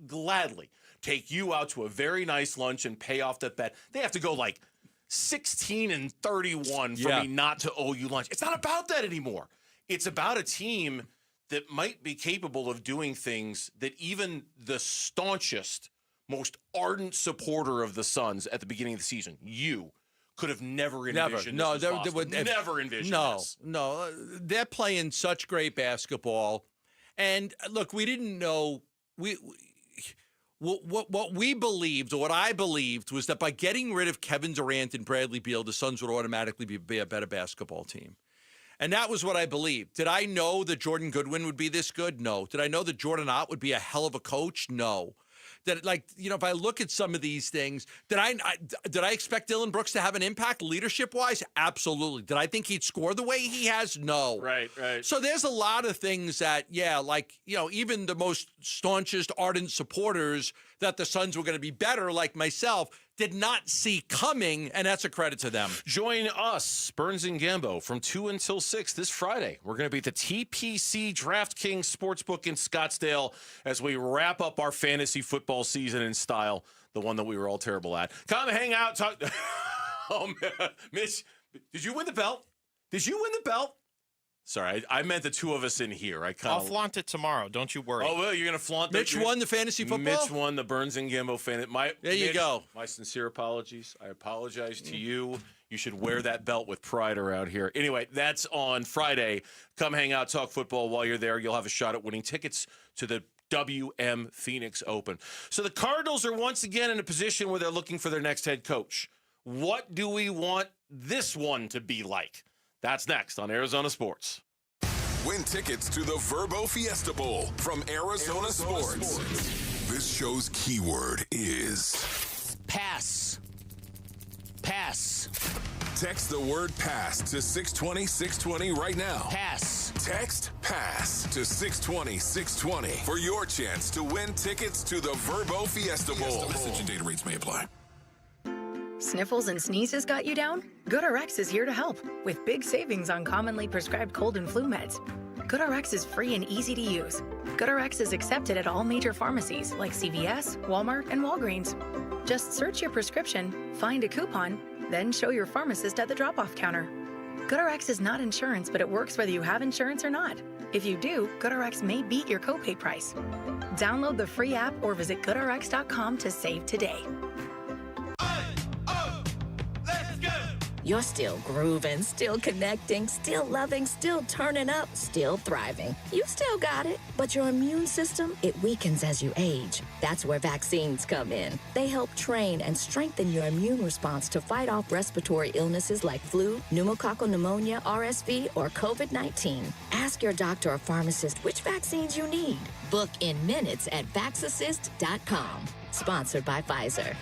gladly take you out to a very nice lunch and pay off that bet. They have to go like 16-31 for me not to owe you lunch. It's not about that anymore. It's about a team that might be capable of doing things that even the staunchest, most ardent supporter of the Suns at the beginning of the season, you could have never envisioned. Never envisioned this. No. They're playing such great basketball. And look, we didn't know what we believed, or what I believed, was that by getting rid of Kevin Durant and Bradley Beal, the Suns would automatically be a better basketball team. And that was what I believed. Did I know that Jordan Goodwin would be this good? No. Did I know that Jordan Ott would be a hell of a coach? No. That, like, you know, if I look at some of these things, did I expect Dylan Brooks to have an impact leadership-wise? Absolutely. Did I think he'd score the way he has? No. Right. So there's a lot of things that, like, you know, even the most staunchest, ardent supporters that the Suns were going to be better, like myself, did not see coming, and that's a credit to them. Join us, Burns and Gambo, from 2 until 6 this Friday. We're going to be at the TPC DraftKings Sportsbook in Scottsdale as we wrap up our fantasy football season in style, the one that we were all terrible at. Come hang out. Talk. Oh, man. Mitch, did you win the belt? Sorry, I meant the two of us in here. I'll flaunt it tomorrow. Don't you worry. Oh, well, you're going to flaunt that. Mitch won the fantasy football? Mitch won the Burns and Gambo fan. There you go. My sincere apologies. I apologize to you. You should wear that belt with pride around here. Anyway, that's on Friday. Come hang out, talk football. While you're there, you'll have a shot at winning tickets to the WM Phoenix Open. So the Cardinals are once again in a position where they're looking for their next head coach. What do we want this one to be like? That's next on Arizona Sports. Win tickets to the Verbo Fiesta Bowl from Arizona Sports. This show's keyword is pass. Text the word pass to 620-620 right now. Pass. Text pass to 620-620 for your chance to win tickets to the Verbo Fiesta Bowl. Message and data rates may apply. Sniffles and sneezes got you down? GoodRx is here to help with big savings on commonly prescribed cold and flu meds. GoodRx is free and easy to use. GoodRx is accepted at all major pharmacies like CVS, Walmart, and Walgreens. Just search your prescription, find a coupon, then show your pharmacist at the drop-off counter. GoodRx is not insurance, but it works whether you have insurance or not. If you do, GoodRx may beat your copay price. Download the free app or visit GoodRx.com to save today. You're still grooving, still connecting, still loving, still turning up, still thriving. You still got it, but your immune system, it weakens as you age. That's where vaccines come in. They help train and strengthen your immune response to fight off respiratory illnesses like flu, pneumococcal pneumonia, RSV, or COVID-19. Ask your doctor or pharmacist which vaccines you need. Book in minutes at VaxAssist.com. Sponsored by Pfizer.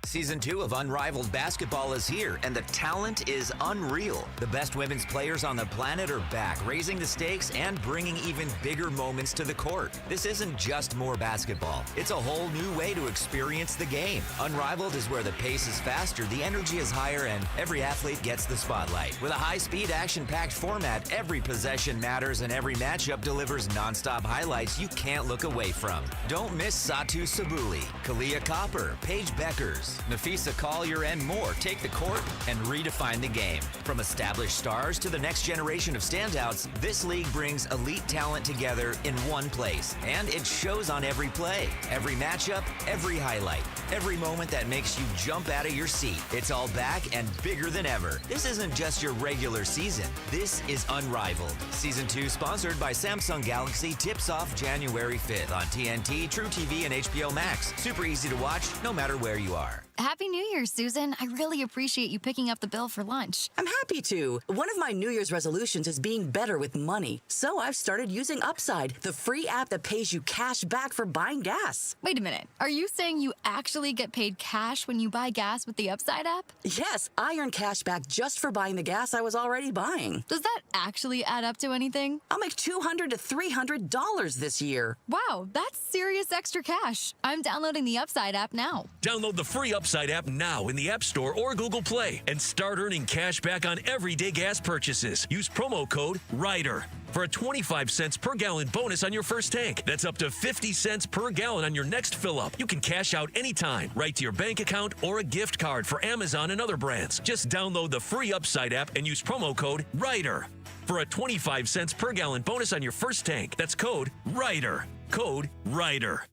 Season 2 of Unrivaled Basketball is here, and the talent is unreal. The best women's players on the planet are back, raising the stakes and bringing even bigger moments to the court. This isn't just more basketball. It's a whole new way to experience the game. Unrivaled is where the pace is faster, the energy is higher, and every athlete gets the spotlight. With a high-speed, action-packed format, every possession matters and every matchup delivers nonstop highlights you can't look away from. Don't miss Satu Sabuli, Kalia Copper, Paige Beckers, Nafisa Collier, and more take the court and redefine the game. From established stars to the next generation of standouts, this league brings elite talent together in one place. And it shows on every play, every matchup, every highlight, every moment that makes you jump out of your seat. It's all back and bigger than ever. This isn't just your regular season. This is Unrivaled. Season 2 sponsored by Samsung Galaxy tips off January 5th on TNT, True TV, and HBO Max. Super easy to watch no matter where you are. Happy New Year, Susan. I really appreciate you picking up the bill for lunch. I'm happy to. One of my New Year's resolutions is being better with money. So I've started using Upside, the free app that pays you cash back for buying gas. Wait a minute. Are you saying you actually get paid cash when you buy gas with the Upside app? Yes, I earn cash back just for buying the gas I was already buying. Does that actually add up to anything? I'll make $200 to $300 this year. Wow, that's serious extra cash. I'm downloading the Upside app now. Download the free Upside Upside app now in the App Store or Google Play and start earning cash back on everyday gas purchases. Use promo code RIDER for a 25 cents per gallon bonus on your first tank. That's up to 50 cents per gallon on your next fill up. You can cash out anytime, right to your bank account or a gift card for Amazon and other brands. Just download the free Upside app and use promo code RIDER for a 25 cents per gallon bonus on your first tank. That's code RIDER. Code RIDER.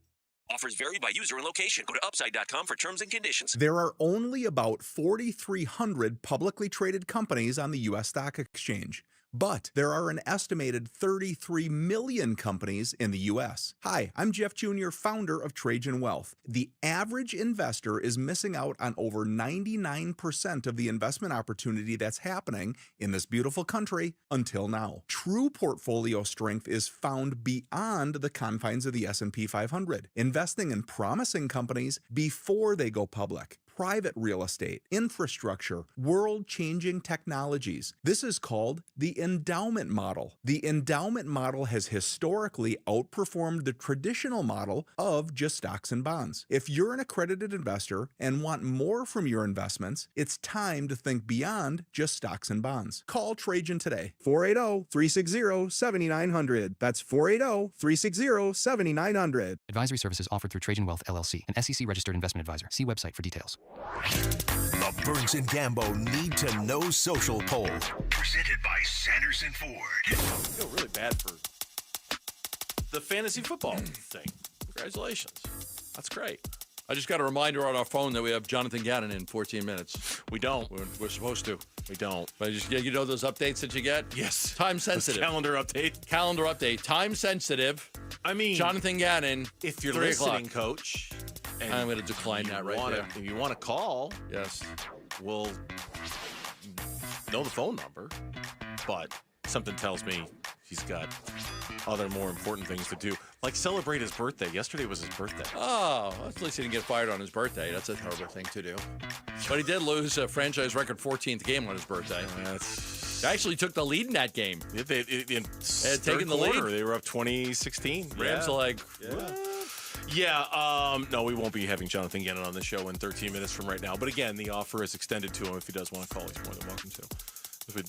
Offers vary by user and location. Go to upside.com for terms and conditions. There are only about 4,300 publicly traded companies on the U.S. Stock Exchange. But there are an estimated 33 million companies in the U.S. Hi, I'm Jeff Jr., founder of Trajan Wealth. The average investor is missing out on over 99% of the investment opportunity that's happening in this beautiful country until now. True portfolio strength is found beyond the confines of the S&P 500, investing in promising companies before they go public. Private real estate, infrastructure, world-changing technologies. This is called the endowment model. The endowment model has historically outperformed the traditional model of just stocks and bonds. If you're an accredited investor and want more from your investments, it's time to think beyond just stocks and bonds. Call Trajan today. 480-360-7900. That's 480-360-7900. Advisory services offered through Trajan Wealth, LLC, an SEC-registered investment advisor. See website for details. The Burns and Gambo Need to Know Social Poll. Presented by Sanderson Ford. I feel really bad for the fantasy football thing. Congratulations. That's great. I just got a reminder on our phone that we have Jonathan Gannon in 14 minutes. We don't. We're supposed to. We don't. But you know those updates that you get? Yes. Time sensitive. Calendar update. Calendar update. Time sensitive. I mean, Jonathan Gannon. If you're 3 listening, o'clock. Coach, and I'm going to decline that right there. If you want to call, yes, we'll know the phone number. But something tells me he's got other more important things to do, like celebrate his birthday. Yesterday was his birthday. Oh, at least he didn't get fired on his birthday. That's a terrible thing to do. But he did lose a franchise record 14th game on his birthday. They actually took the lead in that game. In They had taken the quarter, lead. They were up 2016. Rams are like, no, we won't be having Jonathan Gannon on the show in 13 minutes from right now. But again, the offer is extended to him. If he does want to call, he's more than welcome to. We'd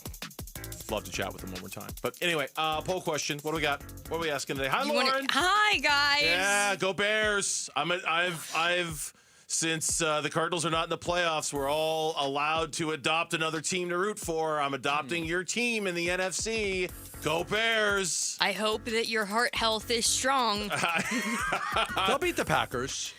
love to chat with him one more time. But anyway, poll question. What do we got? What are we asking today? Hi, Lauren. Hi, guys. Yeah, go Bears. I've since the Cardinals are not in the playoffs, we're all allowed to adopt another team to root for. I'm adopting your team in the NFC. Go Bears. I hope that your heart health is strong. They'll beat the Packers.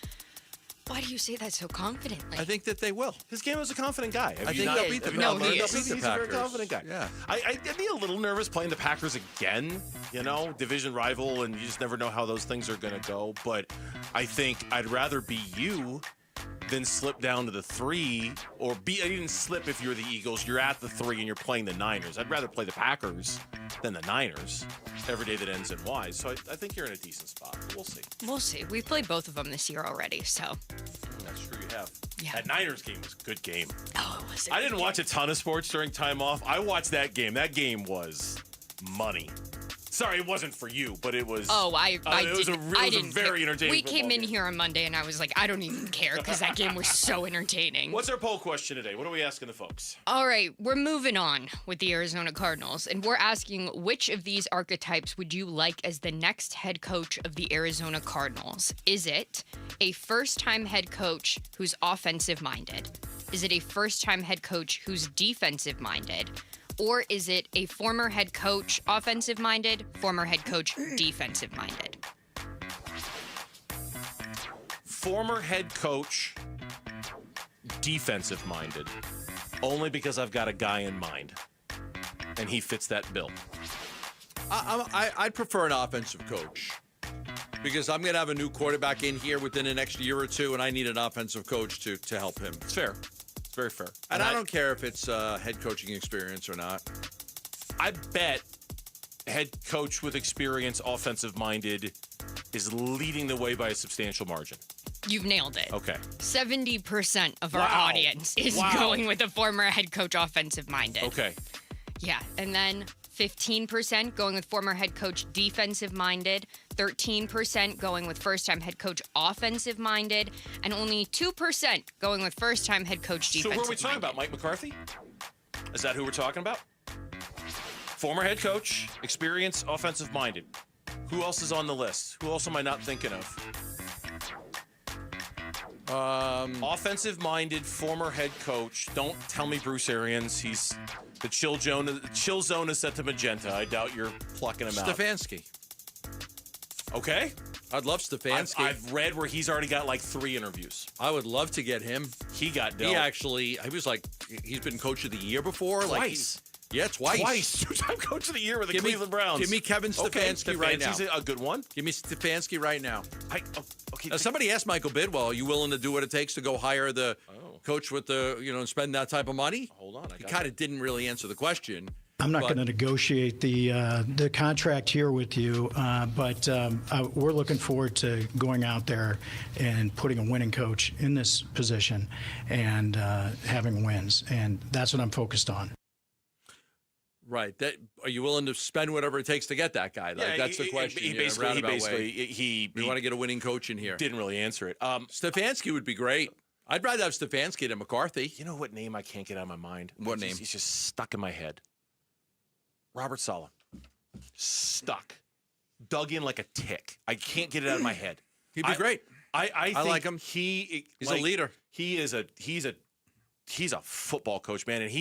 Why do you say that so confidently? I think that they will. His game was a confident guy. I think they'll beat the Packers. He's a very confident guy. Yeah. I'd be a little nervous playing the Packers again. You know, division rival, and you just never know how those things are going to go. But I think I'd rather be you than slip down to the 3, or even slip if you're the Eagles. You're at the 3 and you're playing the Niners. I'd rather play the Packers than the Niners every day that ends in Y. So I think you're in a decent spot. We'll see. We'll see. We've played both of them this year already, so. That's true, you have. Yeah. That Niners game was a good game. Oh, it was. I didn't watch a ton of sports during time off. I watched that game. That game was money. Sorry, it wasn't for you, but it was. Oh, I it was a very entertaining. We came in game. here on Monday, and I was like, I don't even care because that game was so entertaining. What's our poll question today? What are we asking the folks? All right, we're moving on with the Arizona Cardinals, and we're asking which of these archetypes would you like as the next head coach of the Arizona Cardinals? Is it a first-time head coach who's offensive-minded? Is it a first-time head coach who's defensive-minded? Or is it a former head coach offensive-minded, former head coach defensive-minded? Former head coach defensive-minded, only because I've got a guy in mind, and he fits that bill. I'd prefer an offensive coach because I'm going to have a new quarterback in here within the next year or two, and I need an offensive coach to help him. It's fair. Very fair. And I don't care if it's head coaching experience or not. I bet head coach with experience, offensive-minded, is leading the way by a substantial margin. You've nailed it. Okay. 70% of our audience is going with a former head coach offensive-minded. Okay. Yeah, and then 15% going with former head coach defensive-minded, 13% going with first-time head coach offensive-minded, and only 2% going with first-time head coach So defensive-minded. who are we talking about? Mike McCarthy? Is that who we're talking about? Former head coach, experience, offensive-minded. Who else is on the list? Who else am I not thinking of? Offensive-minded former head coach. Don't tell me Bruce Arians. He's the chill zone is set to magenta. I doubt you're plucking him out. Stefanski. Okay. I'd love Stefanski. I've read where he's already got like 3 interviews. I would love to get him. He got dealt. He's been coach of the year before. Twice. Twice. Two-time coach of the year with the Cleveland Browns. Give me Kevin Stefanski right now. Stefanski's a good one. Give me Stefanski right now. Okay. Now, somebody asked Michael Bidwill, are you willing to do what it takes to go hire the coach with and spend that type of money? Hold on. He kind of didn't really answer the question. I'm not going to negotiate the contract here with you, but we're looking forward to going out there and putting a winning coach in this position and having wins, and that's what I'm focused on. Right. Are you willing to spend whatever it takes to get that guy? That's the question. He we want to get a winning coach in here. Didn't really answer it. Stefanski would be great. I'd rather have Stefanski than McCarthy. You know what name I can't get out of my mind? What name? He's just stuck in my head. Robert Saleh. Stuck. Dug in like a tick. I can't get it out of my head. He'd be great. I think like him. He's a leader. He's a football coach, man, and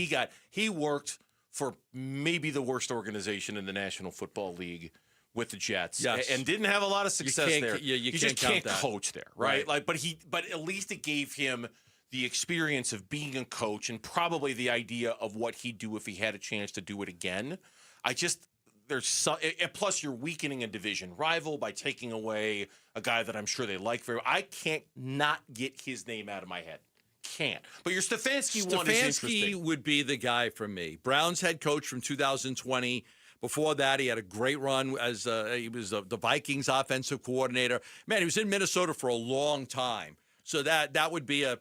he worked for maybe the worst organization in the National Football League with the Jets, and didn't have a lot of success there. You just can't can't coach there, right? But at least it gave him the experience of being a coach and probably the idea of what he'd do if he had a chance to do it again. Plus you're weakening a division rival by taking away a guy that I'm sure they like very. I can't not get his name out of my head. Can't. But your Stefanski one is interesting. Stefanski would be the guy for me. Browns head coach from 2020. Before that, he had a great run as he was the Vikings offensive coordinator. Man, he was in Minnesota for a long time. So that would be a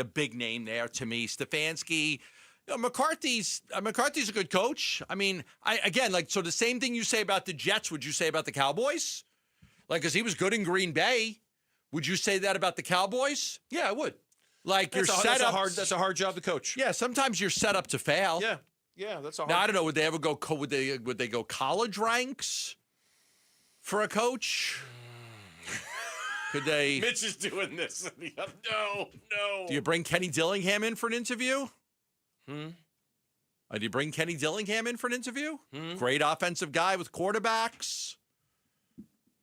big name there to me. Stefanski. McCarthy's a good coach. I mean, so the same thing you say about the Jets, would you say about the Cowboys? Because he was good in Green Bay. Would you say that about the Cowboys? Yeah, I would. That's a hard job to coach. Yeah, sometimes you're set up to fail. Yeah, that's a hard. Now I don't know. Would they ever go? Would they go college ranks for a coach? Could they? Mitch is doing this. No. Do you bring Kenny Dillingham in for an interview? Do you bring Kenny Dillingham in for an interview? Great offensive guy with quarterbacks.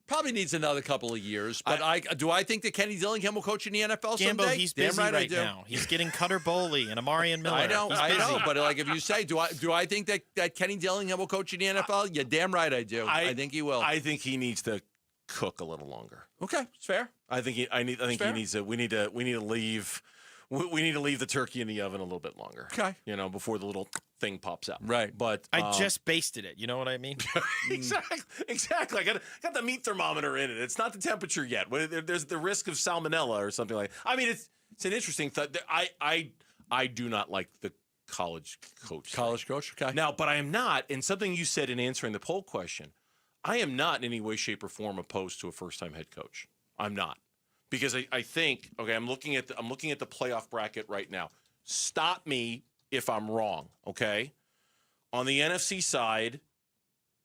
Probably needs another couple of years, but do I think that Kenny Dillingham will coach in the NFL someday? Gambo, he's busy right now. He's getting Cutter Boley and Amarian Miller. I know, but if you say, do I think that Kenny Dillingham will coach in the NFL? You're damn right I do. I think he will. I think he needs to cook a little longer. Okay, it's fair. I think he needs to. We need to leave. We need to leave the turkey in the oven a little bit longer. Okay. Before the little thing pops out. Right. But I just basted it. You know what I mean? Exactly. I got the meat thermometer in it. It's not the temperature yet. There's the risk of salmonella or something like that. I mean, it's an interesting thought. I do not like the college coach. College coach? Okay. Now, but I am not, and something you said in answering the poll question, I am not in any way, shape, or form opposed to a first-time head coach. I'm not. Because I think, okay, I'm looking at the playoff bracket right now. Stop me if I'm wrong, okay? On the NFC side,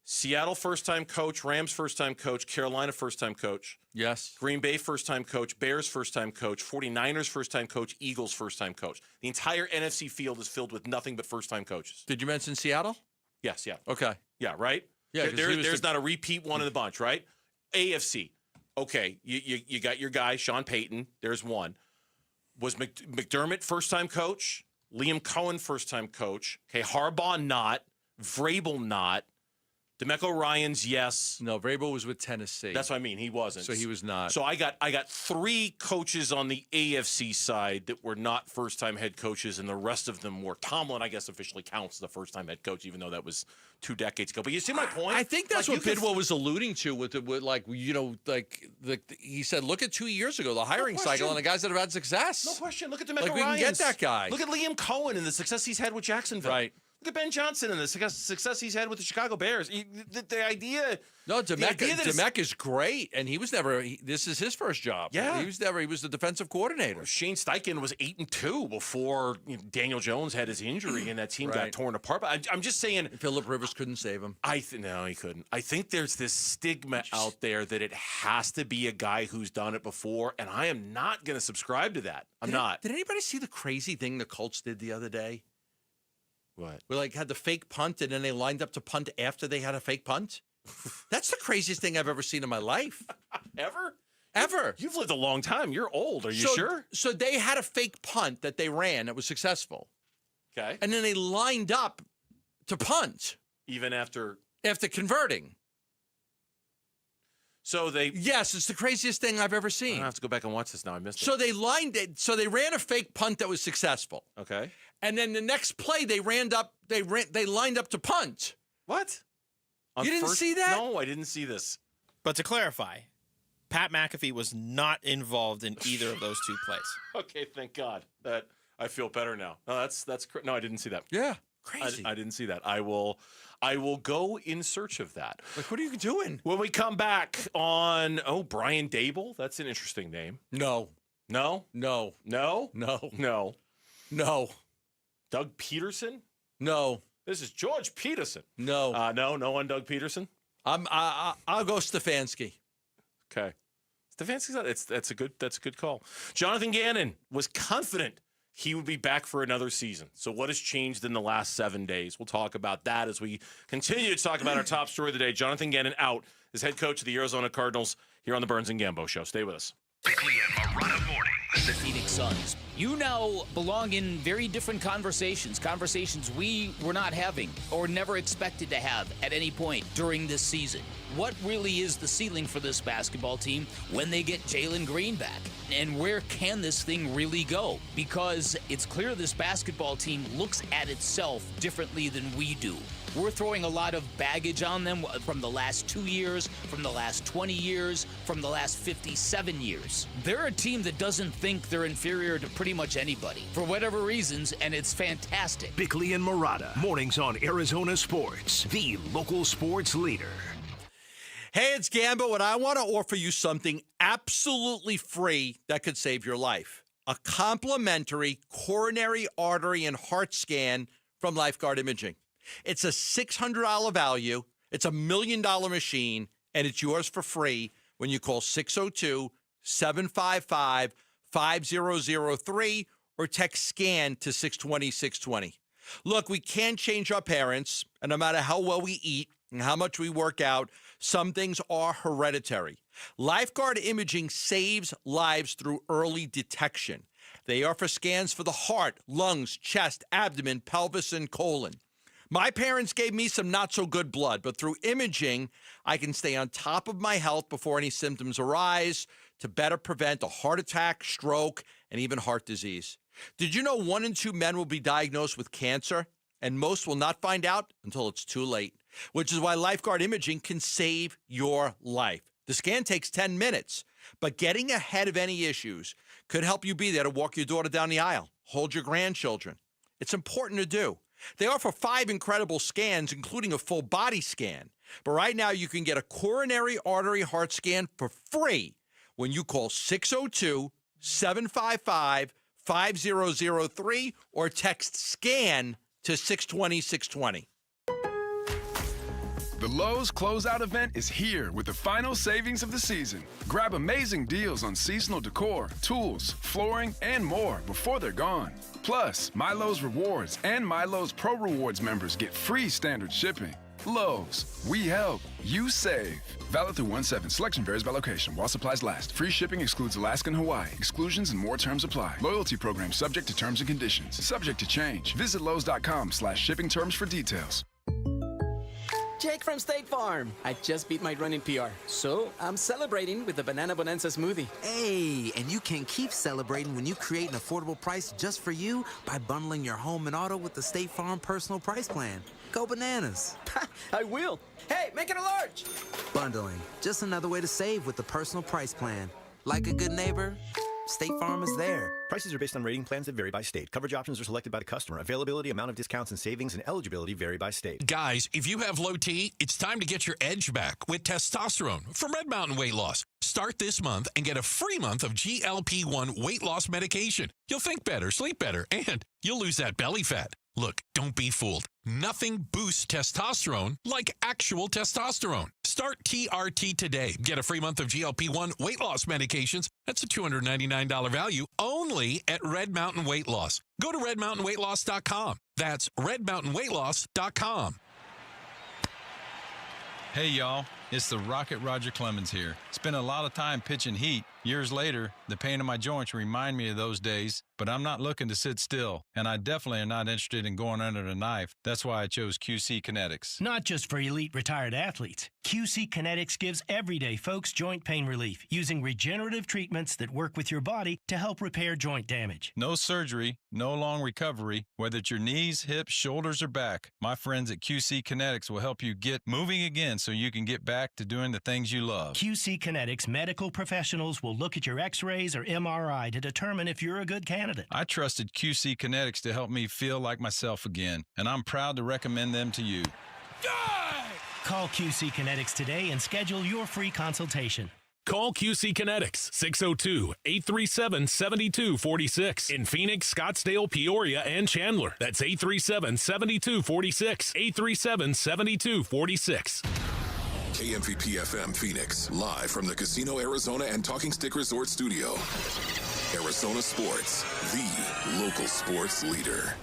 Seattle first-time coach, Rams first-time coach, Carolina first-time coach. Yes. Green Bay first-time coach, Bears first-time coach, 49ers first-time coach, Eagles first-time coach. The entire NFC field is filled with nothing but first-time coaches. Did you mention Seattle? Yes, yeah. Okay. Yeah, right? Yeah, there's not a repeat one in the bunch, right? AFC. Okay, you got your guy, Sean Payton. There's one. Was McDermott first-time coach? Liam Cohen first-time coach? Okay, Harbaugh not. Vrabel not. DeMeco Ryans, yes. No, Vrabel was with Tennessee. That's what I mean. He wasn't. So he was not. So I got 3 coaches on the AFC side that were not first-time head coaches, and the rest of them were. Tomlin, I guess, officially counts as a first-time head coach, even though that was 2 decades ago. But you see my point? I think that's what Bidwill was alluding to he said, look at 2 years ago, the hiring cycle, and the guys that have had success. No question. Look at DeMeco Ryans. We can get that guy. Look at Liam Cohen and the success he's had with Jacksonville. Right. Look at Ben Johnson and the success he's had with the Chicago Bears. The idea... No, Demek is great, and he was never... this is his first job. Yeah. He was the defensive coordinator. Shane Steichen was 8-2 before Daniel Jones had his injury, and that team got torn apart. But I'm just saying... Phillip Rivers couldn't save him. No, he couldn't. I think there's this stigma out there that it has to be a guy who's done it before, and I am not going to subscribe to that. I'm not. Did anybody see the crazy thing the Colts did the other day? What? We had the fake punt, and then they lined up to punt after they had a fake punt. That's the craziest thing I've ever seen in my life. Ever? You've lived a long time. You're old. Are you sure? So they had a fake punt that they ran that was successful. Okay. And then they lined up to punt. Even after converting. So Yes, it's the craziest thing I've ever seen. I have to go back and watch this now. I missed it. So they ran a fake punt that was successful. Okay. And then the next play they lined up to punt. What? You didn't see that? No, I didn't see this. But to clarify, Pat McAfee was not involved in either of those two plays. Okay, thank God. That I feel better now. No, that's no, I didn't see that. Yeah, crazy. I didn't see that. I will go in search of that. Like, what are you doing? When we come back on Brian Dable, that's an interesting name. No. Doug Peterson? No. This is George Peterson. No. No on Doug Peterson? I'll go Stefanski. Okay. Stefanski's that's a good call. Jonathan Gannon was confident he would be back for another season. So what has changed in the last 7 days? We'll talk about that as we continue to talk about our top story of the day. Jonathan Gannon out as head coach of the Arizona Cardinals here on the Burns and Gambo Show. Stay with us. Bickley and Marotta mornings. The Phoenix Suns. You now belong in very different conversations we were not having or never expected to have at any point during this season. What really is the ceiling for this basketball team when they get Jalen Green back? And where can this thing really go? Because it's clear this basketball team looks at itself differently than we do. We're throwing a lot of baggage on them from the last 2 years, from the last 20 years, from the last 57 years. They're a team that doesn't think they're inferior to pretty much anybody, for whatever reasons, and it's fantastic. Bickley and Marotta, mornings on Arizona Sports, the local sports leader. Hey, it's Gambo, and I want to offer you something absolutely free that could save your life. A complimentary coronary artery and heart scan from Lifeguard Imaging. It's a $600 value. It's $1 million machine, and it's yours for free when you call 602-755-5003 or text SCAN to 620-620. Look, we can't change our parents, and no matter how well we eat and how much we work out, some things are hereditary. Lifeguard Imaging saves lives through early detection. They offer scans for the heart, lungs, chest, abdomen, pelvis, and colon. My parents gave me some not-so-good blood, but through imaging, I can stay on top of my health before any symptoms arise to better prevent a heart attack, stroke, and even heart disease. Did you know 1 in 2 men will be diagnosed with cancer, and most will not find out until it's too late, which is why Lifeguard Imaging can save your life. The scan takes 10 minutes, but getting ahead of any issues could help you be there to walk your daughter down the aisle, hold your grandchildren. It's important to do. They offer 5 incredible scans, including a full body scan. But right now, you can get a coronary artery heart scan for free when you call 602-755-5003 or text SCAN to 620-620. The Lowe's Closeout event is here with the final savings of the season. Grab amazing deals on seasonal decor, tools, flooring, and more before they're gone. Plus, MyLowe's Rewards and MyLowe's Pro Rewards members get free standard shipping. Lowe's, we help, you save. Valid through 1/7. Selection varies by location while supplies last. Free shipping excludes Alaska and Hawaii. Exclusions and more terms apply. Loyalty program subject to terms and conditions. Subject to change. Visit Lowe's.com/shipping terms for details. Jake from State Farm. I just beat my running PR, so I'm celebrating with the Banana Bonanza smoothie. Hey, and you can keep celebrating when you create an affordable price just for you by bundling your home and auto with the State Farm Personal Price Plan. Go bananas. I will. Hey, make it a large. Bundling, just another way to save with the Personal Price Plan. Like a good neighbor, State Farm is there. Prices are based on rating plans that vary by state. Coverage options are selected by the customer. Availability, amount of discounts and savings, and eligibility vary by state. Guys, if you have low T, it's time to get your edge back with testosterone from Red Mountain Weight Loss. Start this month and get a free month of GLP-1 weight loss medication. You'll think better, sleep better, and you'll lose that belly fat. Look, don't be fooled. Nothing boosts testosterone like actual testosterone. Start TRT today. Get a free month of GLP-1 weight loss medications. That's a $299 value only at Red Mountain Weight Loss. Go to redmountainweightloss.com. That's redmountainweightloss.com. Hey, y'all. It's the Rocket Roger Clemens here. Spent a lot of time pitching heat. Years later, the pain in my joints remind me of those days, but I'm not looking to sit still, and I definitely am not interested in going under the knife. That's why I chose QC Kinetics. Not just for elite retired athletes. QC Kinetics gives everyday folks joint pain relief using regenerative treatments that work with your body to help repair joint damage. No surgery, no long recovery, whether it's your knees, hips, shoulders, or back. My friends at QC Kinetics will help you get moving again so you can get back to doing the things you love. QC Kinetics medical professionals will look at your x-rays or MRI to determine if you're a good candidate. I trusted QC Kinetics to help me feel like myself again, and I'm proud to recommend them to you. Call QC Kinetics today and schedule your free consultation. Call QC Kinetics, 602-837-7246. In Phoenix, Scottsdale, Peoria, and Chandler. That's 837-7246. 837-7246. KMVP-FM Phoenix, live from the Casino Arizona and Talking Stick Resort Studio. Arizona Sports, the local sports leader.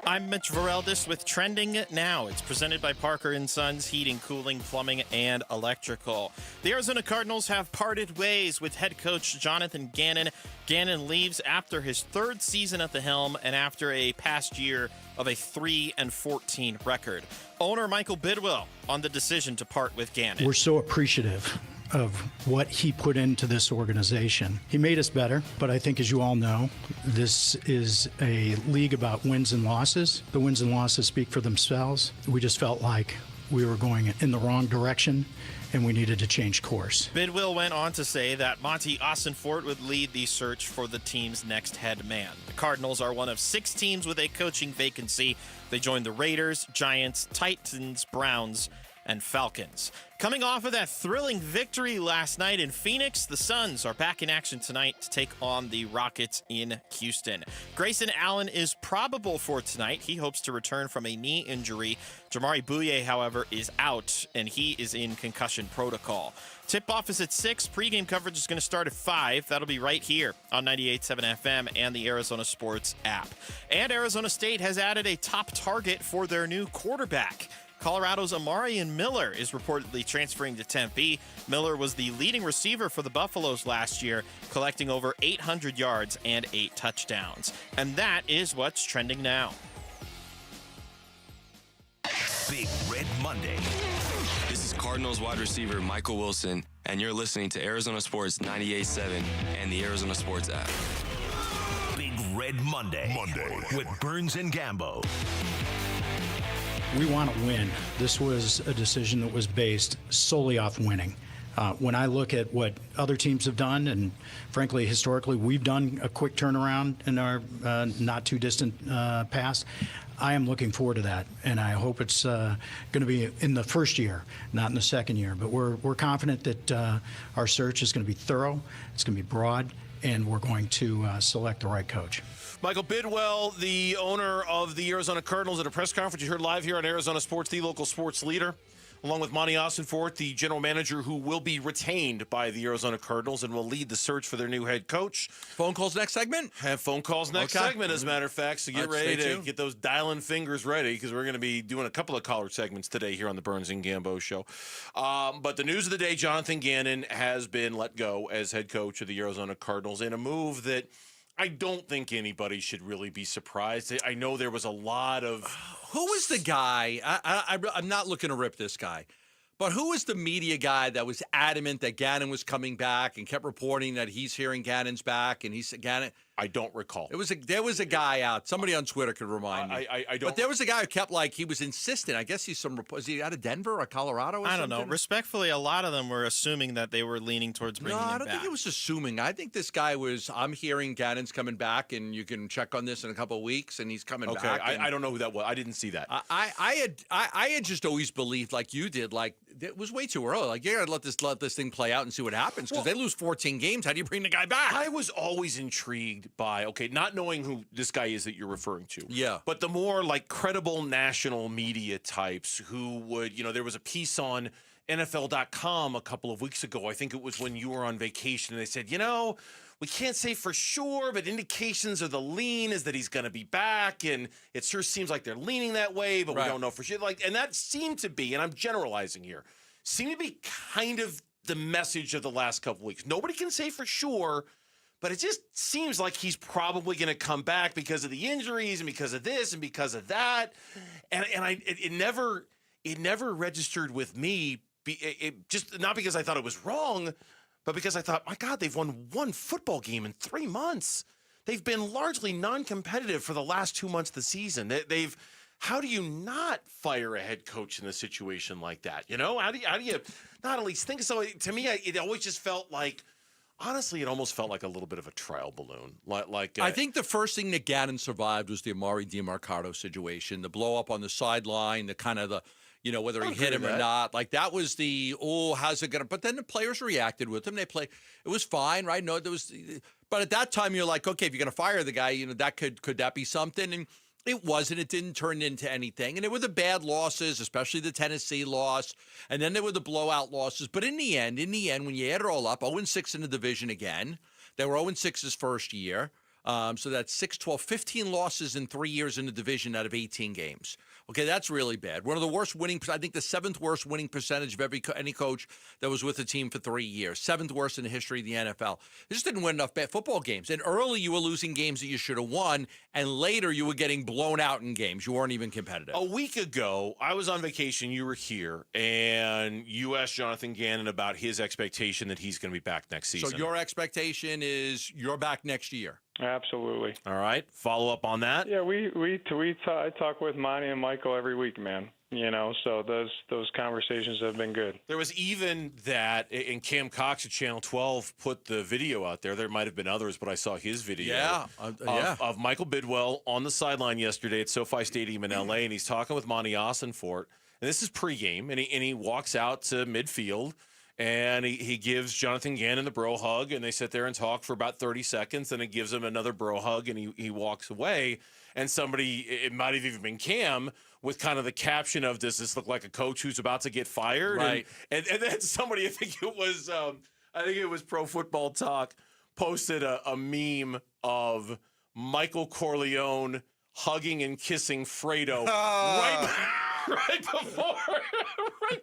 I'm Mitch Vareldis with Trending Now. It's presented by Parker & Sons Heating, Cooling, Plumbing, and Electrical. The Arizona Cardinals have parted ways with head coach Jonathan Gannon. Gannon leaves after his third season at the helm and after a past year of a 3-14 record. Owner Michael Bidwill on the decision to part with Gannon. We're so appreciative of what he put into this organization. He made us better, but I think, as you all know, this is a league about wins and losses. The wins and losses speak for themselves. We just felt like we were going in the wrong direction and we needed to change course. Bidwill went on to say that Monti Ossenfort would lead the search for the team's next head man. The Cardinals are one of 6 teams with a coaching vacancy. They joined the Raiders, Giants, Titans, Browns, and Falcons. Coming off of that thrilling victory last night in Phoenix, the Suns are back in action tonight to take on the Rockets in Houston. Grayson Allen is probable for tonight. He hopes to return from a knee injury. Jamari Bouye, however, is out, and he is in concussion protocol. Tip-off is at 6. Pre-game coverage is going to start at 5. That'll be right here on 98.7 FM and the Arizona Sports app. And Arizona State has added a top target for their new quarterback. Colorado's Amarian Miller is reportedly transferring to Tempe. Miller was the leading receiver for the Buffaloes last year, collecting over 800 yards and 8 touchdowns. And that is what's trending now. Big Red Monday. This is Cardinals wide receiver Michael Wilson, and you're listening to Arizona Sports 98.7 and the Arizona Sports app. Big Red Monday. With Burns and Gambo. We want to win. This was a decision that was based solely off winning. When I look at what other teams have done, and frankly, historically, we've done a quick turnaround in our not too distant past, I am looking forward to that, and I hope it's going to be in the first year, not in the second year. But we're confident that our search is going to be thorough, it's going to be broad, and we're going to select the right coach. Michael Bidwill, the owner of the Arizona Cardinals, at a press conference you heard live here on Arizona Sports, the local sports leader, along with Monti Ossenfort, the general manager who will be retained by the Arizona Cardinals and will lead the search for their new head coach. Phone calls next segment? Have phone calls next segment, as a matter of fact. So get ready to get those dialing fingers ready, because we're going to be doing a couple of caller segments today here on the Burns and Gambo show. But the news of the day, Jonathan Gannon has been let go as head coach of the Arizona Cardinals in a move that I don't think anybody should really be surprised. I know there was a lot of... Who was the guy? I'm not looking to rip this guy, but who was the media guy that was adamant that Gannon was coming back and kept reporting that he's hearing Gannon's back, and he said Gannon... I don't recall. There was a guy out. Somebody on Twitter could remind me. I don't. But there was a guy who kept he was insistent. I guess is he out of Denver or Colorado? Or I don't something? know. Respectfully, a lot of them were assuming that they were leaning towards bringing him back. No, I don't think it was assuming. I think this guy was. I'm hearing Gannon's coming back, and you can check on this in a couple of weeks, and he's coming back. Okay, I don't know who that was. I didn't see that. I had just always believed, like you did, like it was way too early. Like you gotta let this thing play out and see what happens because they lose 14 games. How do you bring the guy back? I was always intrigued by not knowing who this guy is that you're referring to. Yeah. But the more credible national media types who would, there was a piece on NFL.com a couple of weeks ago. I think it was when you were on vacation, and they said, we can't say for sure, but indications of the lean is that he's going to be back, and it sure seems like they're leaning that way, but we don't know for sure. And that seemed to be, and I'm generalizing here, seemed to be kind of the message of the last couple of weeks. Nobody can say for sure, but it just seems like he's probably going to come back because of the injuries and because of this and because of that. And it never registered with me. It just not because I thought it was wrong, but because I thought, my God, they've won one football game in 3 months. They've been largely non-competitive for the last 2 months of the season. How do you not fire a head coach in a situation like that? How do you not at least think so? To me, it always just felt like, honestly, it almost felt like a little bit of a trial balloon. I think the first thing that Gannon survived was the Amari DiMarcado situation, the blow up on the sideline, the kind of whether he hit him or not. That was how's it going to? But then the players reacted with him. It was fine, right? No, there was, but at that time you're like, okay, if you're going to fire the guy, that could that be something? And it wasn't. It didn't turn into anything. And it were the bad losses, especially the Tennessee loss. And then there were the blowout losses. But in the end, when you add it all up, 0-6 in the division again. They were 0-6 his first year. So that's 6, 12, 15 losses in 3 years in the division out of 18 games. Okay, that's really bad. One of the worst I think the 7th worst winning percentage of any coach that was with the team for 3 years. 7th worst in the history of the NFL. They just didn't win enough bad football games. And early you were losing games that you should have won, and later you were getting blown out in games. You weren't even competitive. A week ago, I was on vacation. You were here, and you asked Jonathan Gannon about his expectation that he's going to be back next season. So your expectation is you're back next year? Absolutely. All right. Follow up on that? Yeah, I talk with Monti and Michael every week, man. So those conversations have been good. There was even that, and Cam Cox at Channel 12 put the video out there. There might have been others, but I saw his video of Michael Bidwill on the sideline yesterday at SoFi Stadium in L.A., and he's talking with Monti Ossenfort. And this is pregame, and he walks out to midfield, and he gives Jonathan Gannon the bro hug, and they sit there and talk for about 30 seconds, and he gives him another bro hug, and he walks away. And somebody, it might have even been Cam, with kind of the caption of, does this look like a coach who's about to get fired? Right. And then somebody, I think it was Pro Football Talk, posted a meme of Michael Corleone hugging and kissing Fredo right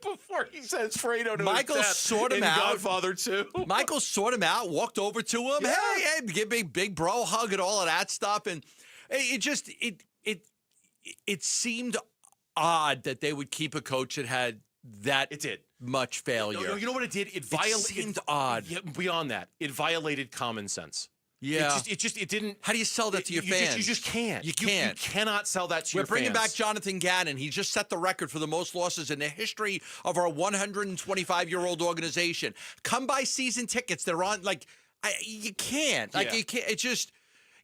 before he says Fredo to Michael his death sought him in out. Godfather 2. Michael sought him out, walked over to him. Yeah. Hey, give big bro hug and all of that stuff. And it seemed odd that they would keep a coach that had that much failure. No, you know what it did? It seemed odd. Yeah, beyond that, it violated common sense. Yeah. It didn't. How do you sell that to your fans? You just can't. You can't. You cannot sell that to your fans. We're bringing back Jonathan Gannon. He just set the record for the most losses in the history of our 125-year-old organization. Come buy season tickets. They're on, you can't. You can't. It's just,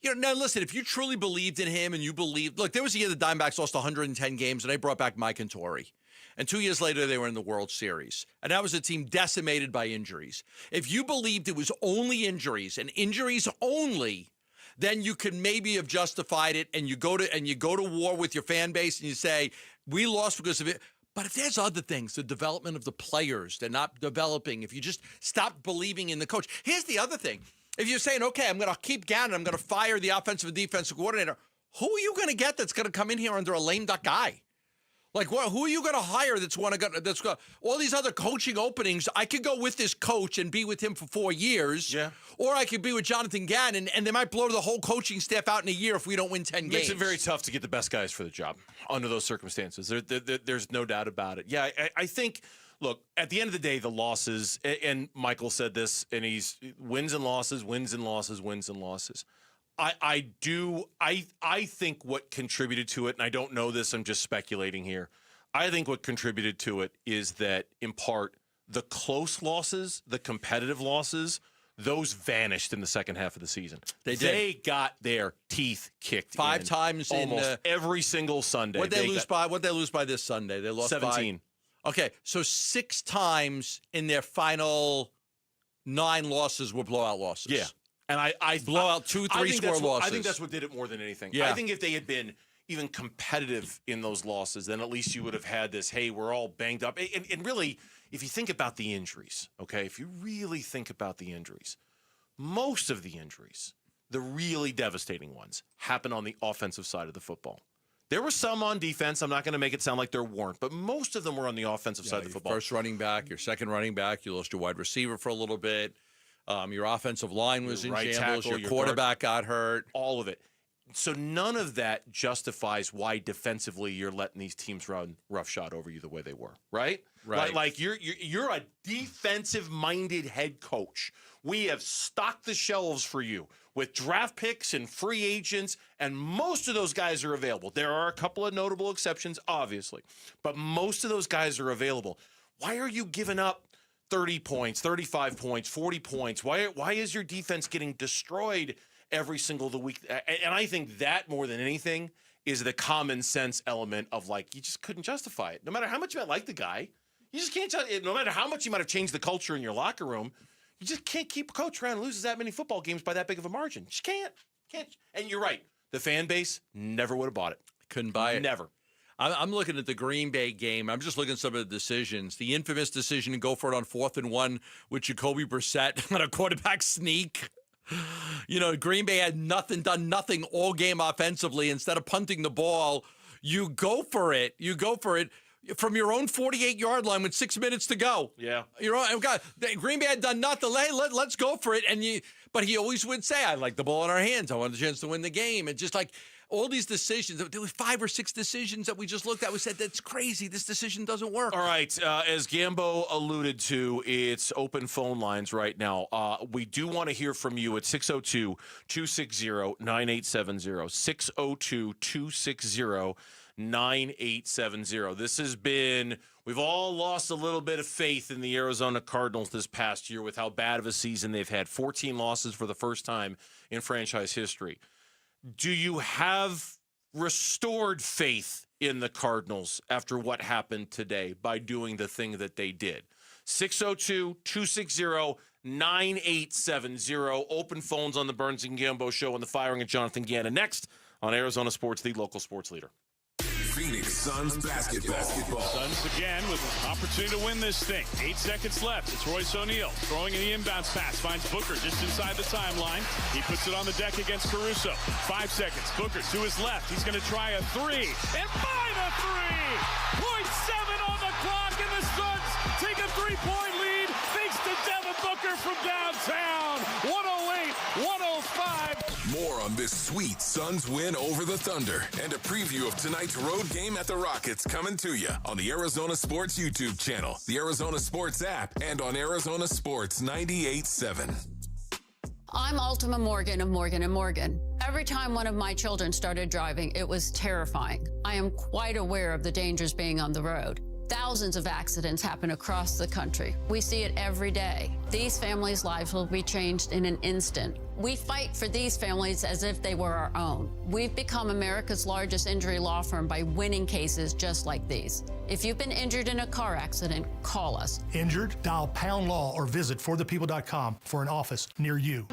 now listen, if you truly believed in him and you believed, look, there was a year the Diamondbacks lost 110 games and they brought back Mike Contori. And 2 years later, they were in the World Series. And that was a team decimated by injuries. If you believed it was only injuries and injuries only, then you could maybe have justified it, and you go to war with your fan base and you say, we lost because of it. But if there's other things, the development of the players, they're not developing, if you just stop believing in the coach. Here's the other thing. If you're saying, okay, I'm going to keep Gannon, I'm going to fire the offensive and defensive coordinator, who are you going to get that's going to come in here under a lame duck guy? Who are you going to hire that's going to all these other coaching openings? I could go with this coach and be with him for 4 years. Yeah. Or I could be with Jonathan Gannon, and they might blow the whole coaching staff out in a year if we don't win 10 games. Makes it very tough to get the best guys for the job under those circumstances. There's no doubt about it. Yeah, I think, look, at the end of the day, the losses, and Michael said this, and he's wins and losses, wins and losses, wins and losses. I think what contributed to it, and I don't know this, I'm just speculating here. I think what contributed to it is that, in part, the close losses, the competitive losses, those vanished in the second half of the season. They got their teeth kicked 5 times almost in every single Sunday. What'd they lose by this Sunday? They lost 17. 5. Okay, so 6 times in their final 9 losses were blowout losses. Yeah. And I blow out 2, 3 score losses. I think that's what did it more than anything. Yeah. I think if they had been even competitive in those losses, then at least you would have had this, hey, we're all banged up. And really, if you think about the injuries, okay, if you really think about the injuries, most of the injuries, the really devastating ones, happen on the offensive side of the football. There were some on defense. I'm not going to make it sound like there weren't, but most of them were on the offensive side of the football. First running back, your second running back, you lost your wide receiver for a little bit. Your offensive line was in shambles. Your quarterback got hurt. All of it. So none of that justifies why defensively you're letting these teams run roughshod over you the way they were, right? Right. Like you're a defensive-minded head coach. We have stocked the shelves for you with draft picks and free agents, and most of those guys are available. There are a couple of notable exceptions, obviously, but most of those guys are available. Why are you giving up 30 points, 35 points, 40 points? Why is your defense getting destroyed every single week? And I think that more than anything is the common sense element of, like, you just couldn't justify it. No matter how much you might like the guy, you just can't. No matter how much you might have changed the culture in your locker room, you just can't keep a coach around who loses that many football games by that big of a margin. You just can't. And you're right. The fan base never would have bought it. Couldn't buy it. Never. I'm looking at the Green Bay game. I'm just looking at some of the decisions. The infamous decision to go for it on 4th and 1 with Jacoby Brissett on a quarterback sneak. You know, Green Bay had done nothing all game offensively. Instead of punting the ball, you go for it. You go for it from your own 48-yard line with 6 minutes to go. Yeah. You know, Green Bay had done nothing. Hey, let's go for it. But he always would say, I like the ball in our hands. I want a chance to win the game. And just like all these decisions, there were 5 or 6 decisions that we just looked at. We said, that's crazy. This decision doesn't work. All right. As Gambo alluded to, it's open phone lines right now. We do want to hear from you at 602-260-9870. 602-260-9870. This has been, we've all lost a little bit of faith in the Arizona Cardinals this past year with how bad of a season they've had. 14 losses for the first time in franchise history. Do you have restored faith in the Cardinals after what happened today by doing the thing that they did? 602-260-9870. Open phones on the Burns and Gambo show and the firing of Jonathan Gannon. Next on Arizona Sports, the local sports leader. Phoenix Suns basketball. Suns again with an opportunity to win this thing. 8 seconds left. It's Royce O'Neal throwing in the inbounds pass. Finds Booker just inside the timeline. He puts it on the deck against Caruso. 5 seconds. Booker to his left. He's going to try a 3. And by the 3! 0.7 on the clock, and the Suns take a 3-point lead thanks to Devin Booker from downtown. 108-105. More on this sweet Suns win over the Thunder and a preview of tonight's road game at the Rockets coming to you on the Arizona Sports YouTube channel, the Arizona Sports app, and on Arizona Sports 98.7. I'm Ultima Morgan of Morgan & Morgan. Every time one of my children started driving, it was terrifying. I am quite aware of the dangers being on the road. Thousands of accidents happen across the country. We see it every day. These families' lives will be changed in an instant. We fight for these families as if they were our own. We've become America's largest injury law firm by winning cases just like these. If you've been injured in a car accident, call us. Injured? Dial # law or visit forthepeople.com for an office near you.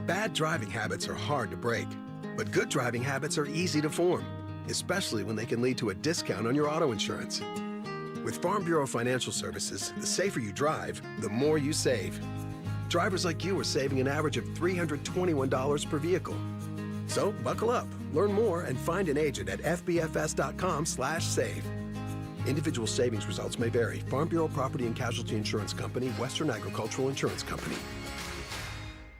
Bad driving habits are hard to break, but good driving habits are easy to form, especially when they can lead to a discount on your auto insurance. With Farm Bureau Financial Services, the safer you drive, the more you save. Drivers like you are saving an average of $321 per vehicle. So buckle up, learn more, and find an agent at fbfs.com/save. Individual savings results may vary. Farm Bureau Property and Casualty Insurance Company, Western Agricultural Insurance Company.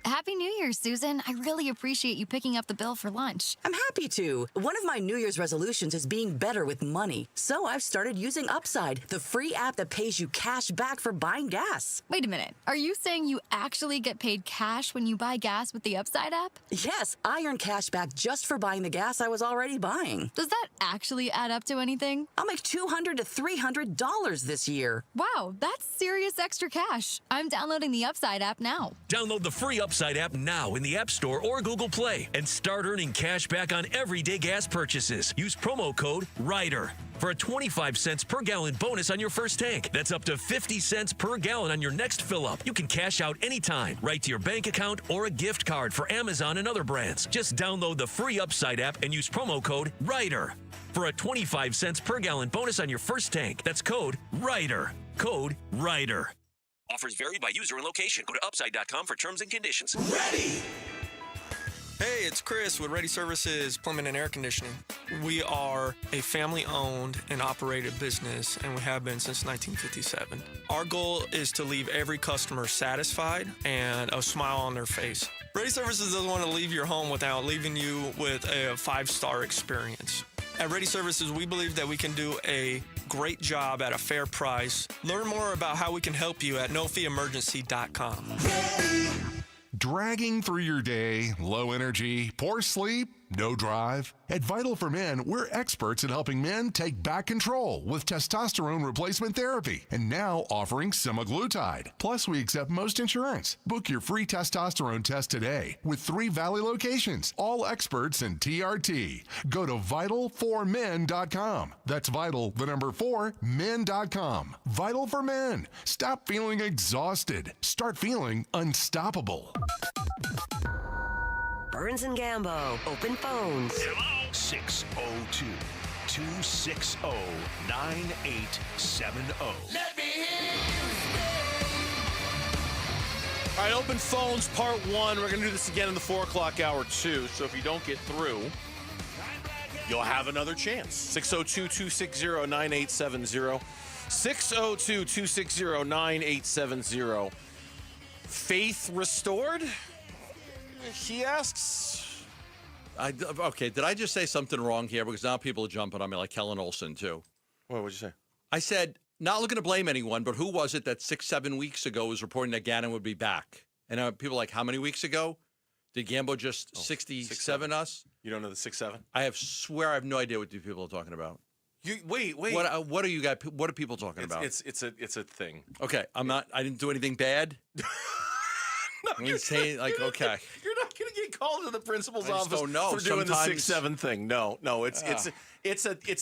Happy New Year, here, Susan. I really appreciate you picking up the bill for lunch. I'm happy to. One of my New Year's resolutions is being better with money. So I've started using Upside, the free app that pays you cash back for buying gas. Wait a minute. Are you saying you actually get paid cash when you buy gas with the Upside app? Yes, I earn cash back just for buying the gas I was already buying. Does that actually add up to anything? I'll make $200 to $300 this year. Wow, that's serious extra cash. I'm downloading the Upside app now. Download the free Upside app now in the App Store or Google Play and start earning cash back on everyday gas purchases. Use promo code RIDER for a 25 cents per gallon bonus on your first tank. That's up to 50 cents per gallon on your next fill up. You can cash out anytime, right to your bank account or a gift card for Amazon and other brands. Just download the free Upside app and use promo code RIDER for a 25 cents per gallon bonus on your first tank. That's code RIDER. Code RIDER. Offers vary by user and location. Go to upside.com for terms and conditions. Ready! Hey, it's Chris with Ready Services Plumbing and Air Conditioning. We are a family-owned and operated business, and we have been since 1957. Our goal is to leave every customer satisfied and a smile on their face. Ready Services doesn't want to leave your home without leaving you with a 5-star experience. At Ready Services, we believe that we can do a great job at a fair price. Learn more about how we can help you at nofeeemergency.com. Dragging through your day, low energy, poor sleep, no drive? At Vital for Men, we're experts in helping men take back control with testosterone replacement therapy and now offering semaglutide. Plus, we accept most insurance. Book your free testosterone test today with 3 Valley locations, all experts in TRT. Go to vital4men.com. That's vital, the number 4, men.com. Vital for Men. Stop feeling exhausted. Start feeling unstoppable. Burns and Gambo. Open phones. 602-260-9870. Let me hear All right, open phones, part 1. We're going to do this again in the 4 o'clock hour, too. So if you don't get through, you'll have another chance. 602-260-9870. 602-260-9870. Faith restored? He asks. Okay, did I just say something wrong here? Because now people are jumping on me like Kellen Olson, too. What would you say? I said, not looking to blame anyone, but who was it that 6-7 weeks ago was reporting that Gannon would be back? And people are like, how many weeks ago? Did Gambo just 67 us? You don't know the 6-7? I have no idea what these people are talking about. Wait. What are you guys? What are people talking about? It's a thing. Okay, I didn't do anything bad. I'm saying, like, okay. You're not going to get called to the principal's office don't know. for doing the Sometimes- 6-7 thing. No, it's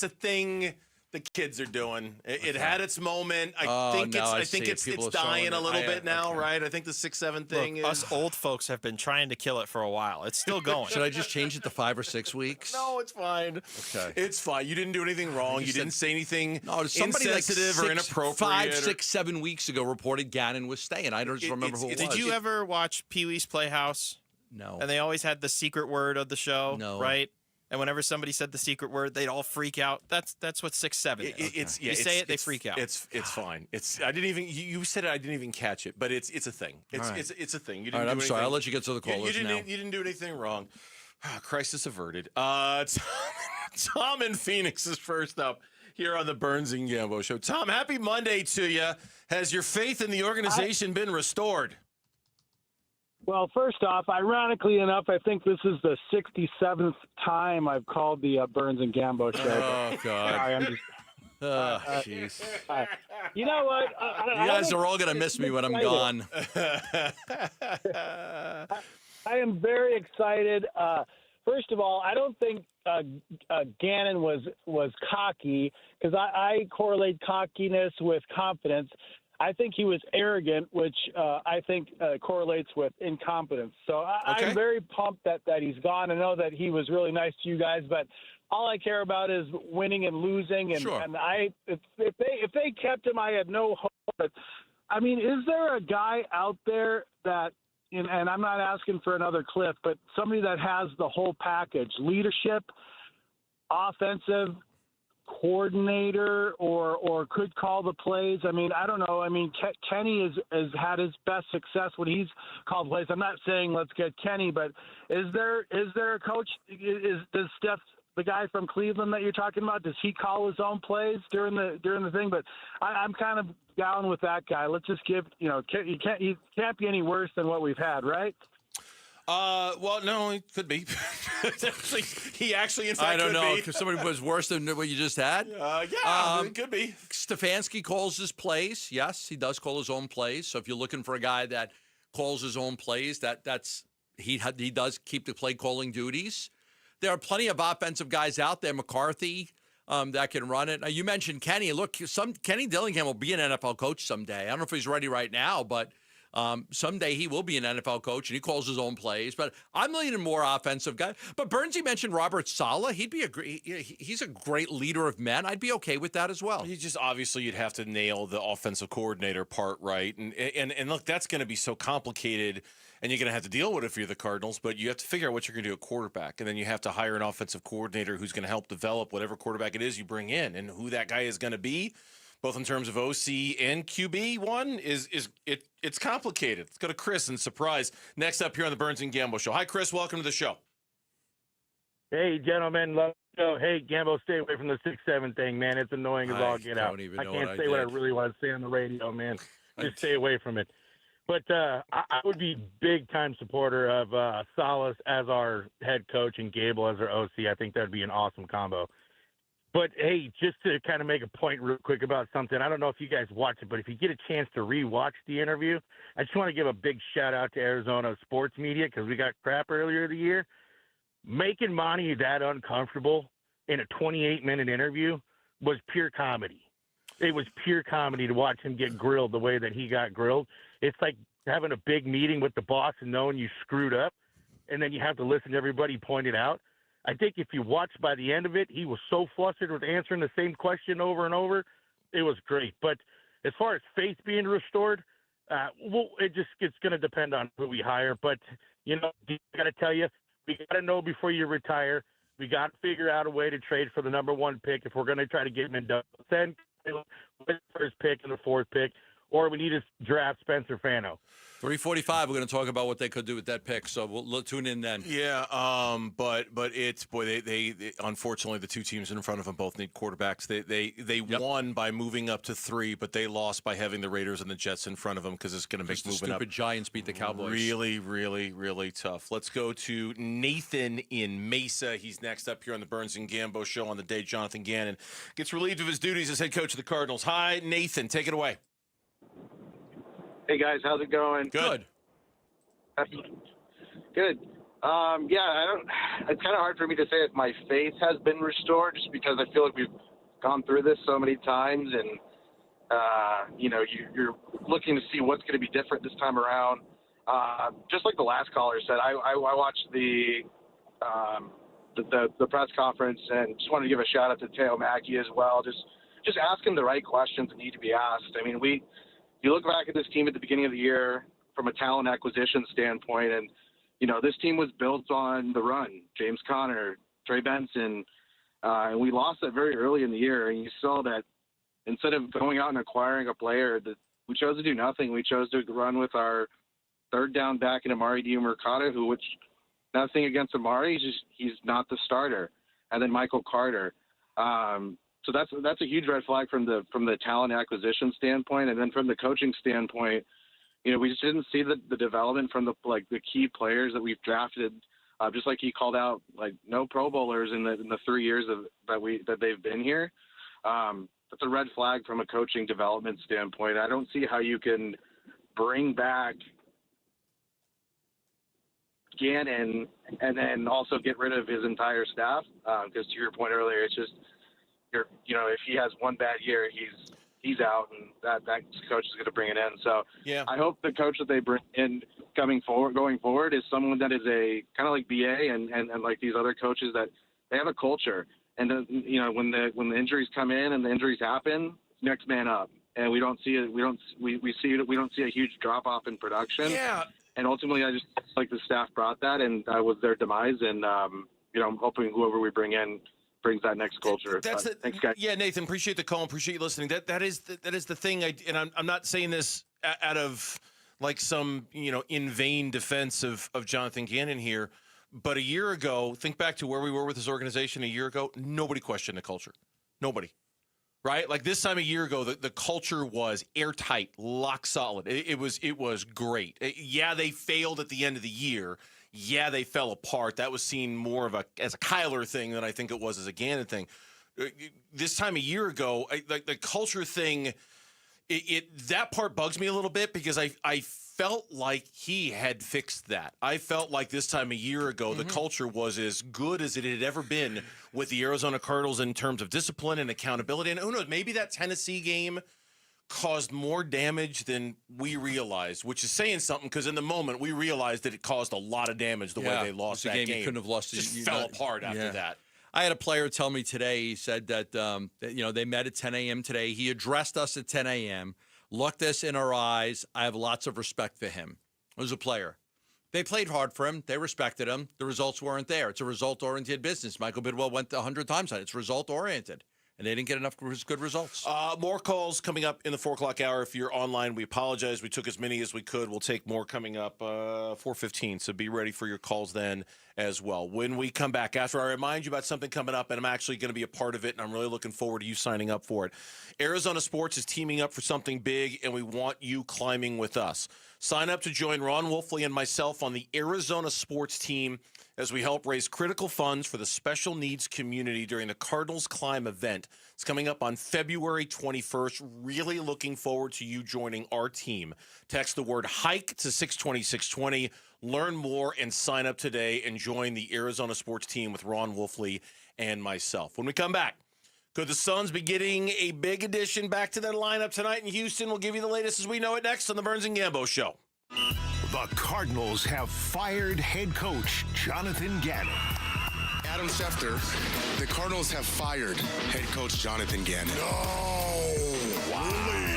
a thing the kids are doing. It had its moment. I think it's dying a little bit now, right? I think the 6-7 thing is. Us old folks have been trying to kill it for a while. It's still going. Should I just change it to 5 or 6 weeks? No, it's fine. Okay. It's fine. You didn't do anything wrong. You didn't say anything Somebody insensitive or inappropriate. 5, 6, 7 weeks ago reported Gannon was staying. I don't just remember who it was. Did you ever watch Pee-wee's Playhouse? No. And they always had the secret word of the show, No. right? And whenever somebody said the secret word, they'd all freak out. That's what 6-7 is. You say it, they freak out. It's fine. I didn't even. You said it. I didn't even catch it. But it's a thing. It's a thing. You didn't. All right, do I'm sorry. anything- I'll let you get to the callers now. You didn't do anything wrong. Crisis averted. Tom in Phoenix is first up here on the Burns and Gambo Show. Tom, happy Monday to you. Has your faith in the organization been restored? Well, first off, ironically enough, I think this is the 67th time I've called the Burns and Gambo Show. Oh, God. Sorry, I'm just... jeez. You know what? You guys are all going to miss me when I'm gone. I am very excited. First of all, I don't think Gannon was cocky, because I correlate cockiness with confidence. I think he was arrogant, which I think correlates with incompetence. So I'm very pumped that he's gone. I know that he was really nice to you guys, but all I care about is winning and losing. And, Sure. and if they kept him, I had no hope. But, I mean, is there a guy out there that, and I'm not asking for another Cliff, but somebody that has the whole package: leadership, offensive, coordinator or could call the plays. I mean, I don't know. I mean, Kenny has had his best success when he's called plays. I'm not saying let's get Kenny, but is there a coach? Does Steph, the guy from Cleveland that you're talking about, does he call his own plays during the thing? But I'm kind of down with that guy. Let's just give, you can't be any worse than what we've had, right? Well, no, it could be. He actually, in fact, I don't know. could be. If somebody was worse than what you just had. It could be. Stefanski calls his plays. Yes, he does call his own plays. So if you're looking for a guy that calls his own plays, that's he does keep the play calling duties. There are plenty of offensive guys out there. McCarthy. That can run it. Now, you mentioned Kenny. Look, Kenny Dillingham will be an NFL coach someday. I don't know if he's ready right now, but someday he will be an NFL coach, and he calls his own plays. But I'm leaning more offensive guy. But Bernsey mentioned Robert Saleh. He's a great leader of men. I'd be okay with that as well. He just obviously you'd have to nail the offensive coordinator part right, and look, that's going to be so complicated. And you're going to have to deal with it if you're the Cardinals, but you have to figure out what you're going to do at quarterback. And then you have to hire an offensive coordinator who's going to help develop whatever quarterback it is you bring in. And who that guy is going to be, both in terms of OC and QB, it's complicated. Let's go to Chris and Surprise. Next up here on the Burns and Gambo Show. Hi, Chris. Welcome to the show. Hey, gentlemen. Love the show. Hey, Gambo, stay away from the 6-7 thing, man. It's annoying as all get out. I can't say what I really want to say on the radio, man. Just stay away from it. But I would be big-time supporter of Saleh as our head coach and Gable as our OC. I think that would be an awesome combo. But, hey, just to kind of make a point real quick about something, I don't know if you guys watch it, but if you get a chance to rewatch the interview, I just want to give a big shout-out to Arizona sports media because we got crap earlier in the year. Making Monti that uncomfortable in a 28-minute interview was pure comedy. It was pure comedy to watch him get grilled the way that he got grilled. It's like having a big meeting with the boss and knowing you screwed up, and then you have to listen to everybody point it out. I think if you watch by the end of it, he was so flustered with answering the same question over and over. It was great. But as far as faith being restored, it's going to depend on who we hire. But, I got to tell you, we got to know before you retire. We got to figure out a way to trade for the number one pick if we're going to try to get Mendoza. Then with the first pick and the fourth pick, or we need to draft Spencer Fano. 3:45. We're going to talk about what they could do with that pick. So we'll tune in then. Yeah, but they unfortunately the two teams in front of them both need quarterbacks. They won by moving up to 3, but they lost by having the Raiders and the Jets in front of them because it's going to make moving the stupid up. Giants beat the Cowboys. Really, really, really tough. Let's go to Nathan in Mesa. He's next up here on the Burns and Gambo Show on the day Jonathan Gannon gets relieved of his duties as head coach of the Cardinals. Hi, Nathan. Take it away. Hey guys, how's it going? Good. Good. It's kind of hard for me to say if my faith has been restored, just because I feel like we've gone through this so many times, and you're looking to see what's going to be different this time around. Just like the last caller said, I watched the press conference and just wanted to give a shout out to Teo Mackey as well. Just asking the right questions that need to be asked. I mean, you look back at this team at the beginning of the year from a talent acquisition standpoint, and, this team was built on the run. James Conner, Trey Benson, and we lost that very early in the year. And you saw that instead of going out and acquiring a player, that we chose to do nothing. We chose to run with our third down back in Amari Diamercado, which nothing against Amari, he's not the starter. And then Michael Carter. So that's a huge red flag from the talent acquisition standpoint, and then from the coaching standpoint, we just didn't see the development from the key players that we've drafted. Just like he called out, no Pro Bowlers in the 3 years that they've been here. That's a red flag from a coaching development standpoint. I don't see how you can bring back Gannon and then also get rid of his entire staff. Because to your point earlier, it's just. If he has one bad year, he's out, and that coach is going to bring it in. So yeah. I hope the coach that they bring in going forward is someone that is a kind of like BA and like these other coaches that they have a culture. And when the injuries come in and the injuries happen, next man up. And we don't see it. We don't see a huge drop off in production. Yeah. And ultimately, I just like the staff brought that, and that was their demise. And I'm hoping whoever we bring in brings that next culture. Thanks, guys. Yeah, Nathan, appreciate the call. Appreciate you listening. That is the thing. I'm not saying this out of like some in vain defense of Jonathan Gannon here. But a year ago, think back to where we were with this organization a year ago. Nobody questioned the culture. Nobody. Right? Like this time a year ago, the culture was airtight, lock solid. It was great. Yeah, they failed at the end of the year. Yeah, they fell apart. That was seen more as a Kyler thing than I think it was as a Gannon thing. This time a year ago, like the culture thing, that part bugs me a little bit because I felt like he had fixed that. I felt like this time a year ago, the culture was as good as it had ever been with the Arizona Cardinals in terms of discipline and accountability. And who knows, maybe that Tennessee game caused more damage than we realized, which is saying something because in the moment we realized that it caused a lot of damage the way they lost that game. You couldn't have lost it. Just fell apart after that. I had a player tell me today, he said that, they met at 10 a.m. today. He addressed us at 10 a.m., looked us in our eyes. I have lots of respect for him. It was a player. They played hard for him. They respected him. The results weren't there. It's a result-oriented business. Michael Bidwill went 100 times on it. It's result-oriented. And they didn't get enough good results. More calls coming up in the 4 o'clock hour. If you're online, we apologize. We took as many as we could. We'll take more coming up 4:15. So be ready for your calls then as well. When we come back, after I remind you about something coming up, and I'm actually going to be a part of it, and I'm really looking forward to you signing up for it. Arizona Sports is teaming up for something big, and we want you climbing with us. Sign up to join Ron Wolfley and myself on the Arizona Sports team as we help raise critical funds for the special needs community during the Cardinals Climb event. It's coming up on February 21st. Really looking forward to you joining our team. Text the word HIKE to 620-620. Learn more and sign up today and join the Arizona Sports team with Ron Wolfley and myself. When we come back, could the Suns be getting a big addition back to their lineup tonight in Houston? We'll give you the latest as we know it next on the Burns and Gambo Show. The Cardinals have fired head coach Jonathan Gannon. Adam Schefter, the Cardinals have fired head coach Jonathan Gannon. No! Wow. Really?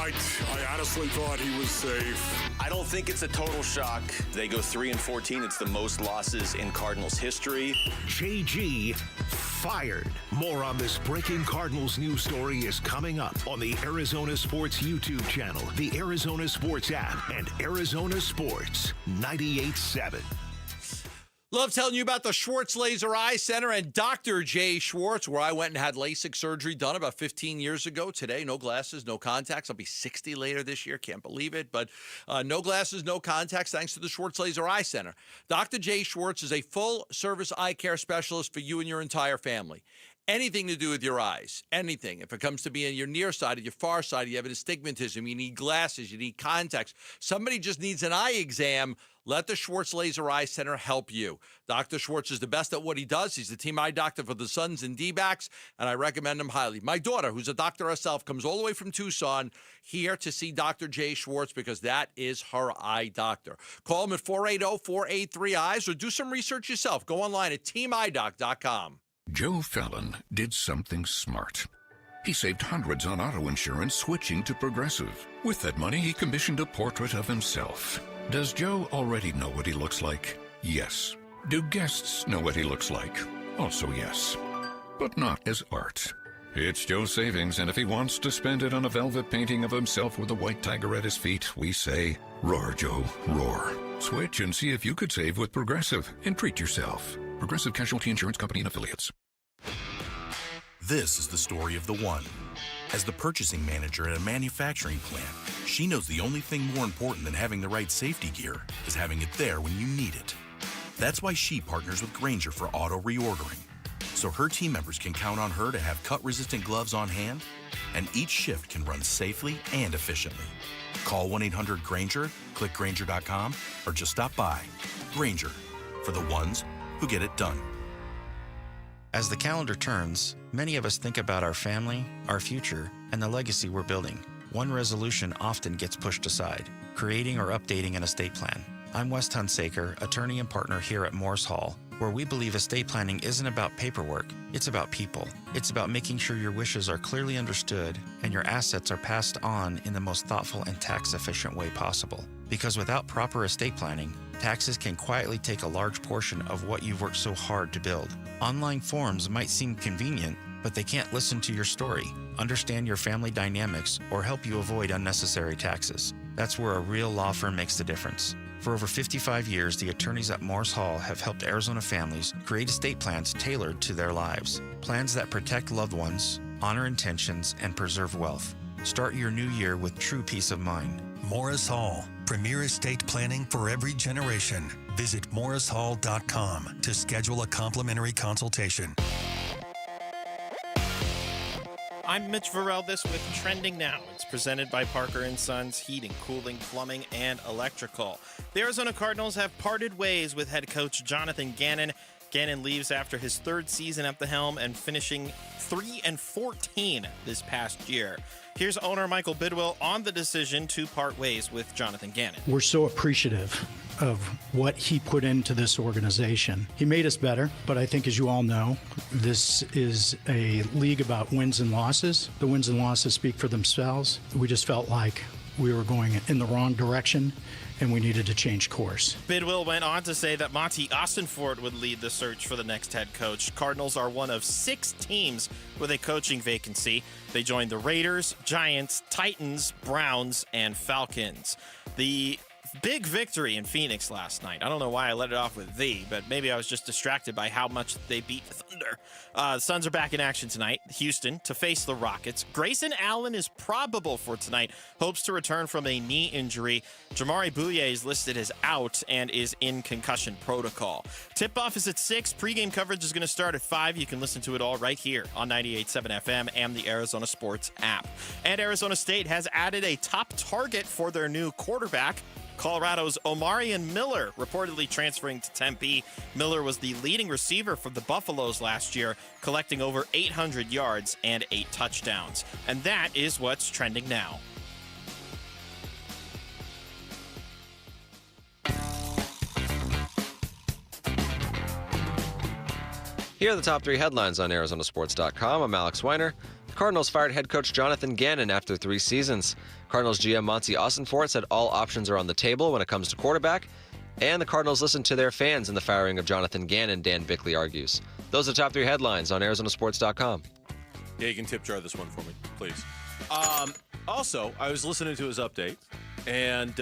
I honestly thought he was safe. I don't think it's a total shock. They go 3-14. It's the most losses in Cardinals history. JG fired. More on this breaking Cardinals news story is coming up on the Arizona Sports YouTube channel, the Arizona Sports app, and Arizona Sports 98.7. Love telling you about the Schwartz Laser Eye Center and Dr. Jay Schwartz, where I went and had LASIK surgery done about 15 years ago. Today, no glasses, no contacts. I'll be 60 later this year. Can't believe it. But no glasses, no contacts, thanks to the Schwartz Laser Eye Center. Dr. Jay Schwartz is a full-service eye care specialist for you and your entire family. Anything to do with your eyes, anything. If it comes to being your near side or your far side, you have an astigmatism, you need glasses, you need contacts. Somebody just needs an eye exam. Let the Schwartz Laser Eye Center help you. Dr. Schwartz is the best at what he does. He's the team eye doctor for the Suns and D-backs, and I recommend him highly. My daughter, who's a doctor herself, comes all the way from Tucson here to see Dr. Jay Schwartz because that is her eye doctor. Call him at 480-483-EYES or do some research yourself. Go online at teamidoc.com. Joe Fallon did something smart. He saved hundreds on auto insurance switching to Progressive. With that money, he commissioned a portrait of himself. Does Joe already know what he looks like? Yes. Do guests know what he looks like? Also yes. But not as art. It's Joe's savings, and if he wants to spend it on a velvet painting of himself with a white tiger at his feet, we say, roar, Joe, roar. Switch and see if you could save with Progressive and treat yourself. Progressive Casualty Insurance Company and Affiliates. This is the story of the one. As the purchasing manager at a manufacturing plant, she knows the only thing more important than having the right safety gear is having it there when you need it. That's why she partners with Grainger for auto reordering, so her team members can count on her to have cut-resistant gloves on hand, and each shift can run safely and efficiently. Call 1-800-GRAINGER, click Grainger.com, or just stop by. Grainger, for the ones who get it done. As the calendar turns, many of us think about our family, our future, and the legacy we're building. One resolution often gets pushed aside, creating or updating an estate plan. I'm Wes Hunsaker, attorney and partner here at Morse Hall. where we believe estate planning isn't about paperwork, it's about people. It's about making sure your wishes are clearly understood and your assets are passed on in the most thoughtful and tax-efficient way possible. Because without proper estate planning, taxes can quietly take a large portion of what you've worked so hard to build. Online forms might seem convenient, but they can't listen to your story, understand your family dynamics, or help you avoid unnecessary taxes. That's where a real law firm makes the difference. For over 55 years, the attorneys at Morris Hall have helped Arizona families create estate plans tailored to their lives. Plans that protect loved ones, honor intentions, and preserve wealth. Start your new year with true peace of mind. Morris Hall, premier estate planning for every generation. Visit morrishall.com to schedule a complimentary consultation. I'm Mitch Varel. With Trending Now. It's presented by Parker & Sons Heating, Cooling, Plumbing, and Electrical. The Arizona Cardinals have parted ways with head coach Jonathan Gannon. Gannon leaves after his third season at the helm and finishing 3-14 this past year. Here's owner Michael Bidwill on the decision to part ways with Jonathan Gannon. We're so appreciative of what he put into this organization. He made us better, but I think, as you all know, this is a league about wins and losses. The wins and losses speak for themselves. We just felt like we were going in the wrong direction and we needed to change course. Bidwill went on to say that Monti Ossenfort would lead the search for the next head coach. Cardinals are one of 6 teams with a coaching vacancy. They joined the Raiders, Giants, Titans, Browns, and Falcons. The big victory in Phoenix last night. I don't know why I let it off with but maybe I was just distracted by how much they beat the Thunder. The Suns are back in action tonight. Houston to face the Rockets. Grayson Allen is probable for tonight. Hopes to return from a knee injury. Jamari Bouye is listed as out and is in concussion protocol. Tip-off is at 6. Pre-game coverage is going to start at 5. You can listen to it all right here on 98.7 FM and the Arizona Sports app. And Arizona State has added a top target for their new quarterback. Colorado's Omarion Miller reportedly transferring to Tempe. Miller was the leading receiver for the Buffaloes last year, collecting over 800 yards and 8 touchdowns. And that is what's trending now. Here are the top 3 headlines on ArizonaSports.com. I'm Alex Weiner. The Cardinals fired head coach Jonathan Gannon after 3 seasons. Cardinals GM Monti Ossenfort said all options are on the table when it comes to quarterback. And the Cardinals listened to their fans in the firing of Jonathan Gannon, Dan Bickley argues. Those are the top 3 headlines on ArizonaSports.com. Yeah, you can tip jar this one for me, please. Also, I was listening to his update, and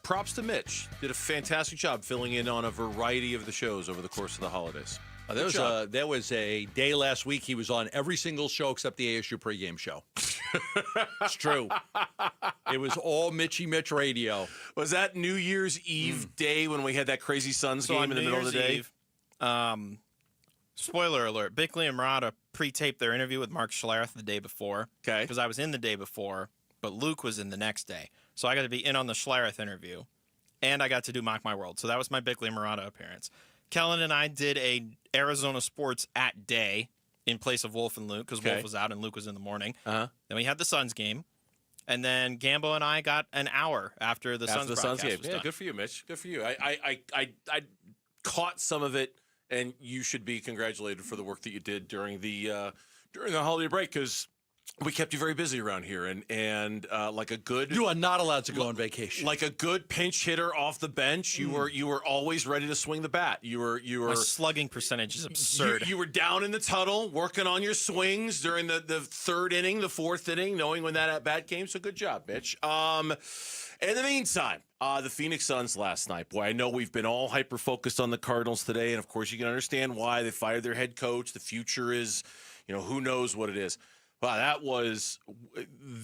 props to Mitch. Did a fantastic job filling in on a variety of the shows over the course of the holidays. There was a day last week he was on every single show except the ASU pregame show. It's true. It was all Mitchy Mitch radio. Was that New Year's Eve day when we had that crazy Suns game in the middle of the day? Spoiler alert, Bickley and Murata pre-taped their interview with Mark Schlereth the day before. Okay. Because I was in the day before, but Luke was in the next day. So I got to be in on the Schlereth interview, and I got to do Mock My World. So that was my Bickley and Murata appearance. Kellen and I did a Arizona Sports at day in place of Wolf and Luke, because Wolf was out and Luke was in the morning. Then we had the Suns game, and then Gambo and I got an hour after the Suns game. Yeah, good for you, Mitch. Good for you. I caught some of it, and you should be congratulated for the work that you did during the holiday break, because we kept you very busy around here, and like a good. You are not allowed to go on vacation. Like a good pinch hitter off the bench, you were always ready to swing the bat. You were. My slugging percentage is absurd. You were down in the tunnel, working on your swings during the 3rd inning, the 4th inning, knowing when that at bat came. So good job, Mitch. In the meantime, the Phoenix Suns last night. Boy, I know we've been all hyper focused on the Cardinals today, and of course you can understand why they fired their head coach. The future is, who knows what it is. Wow, that was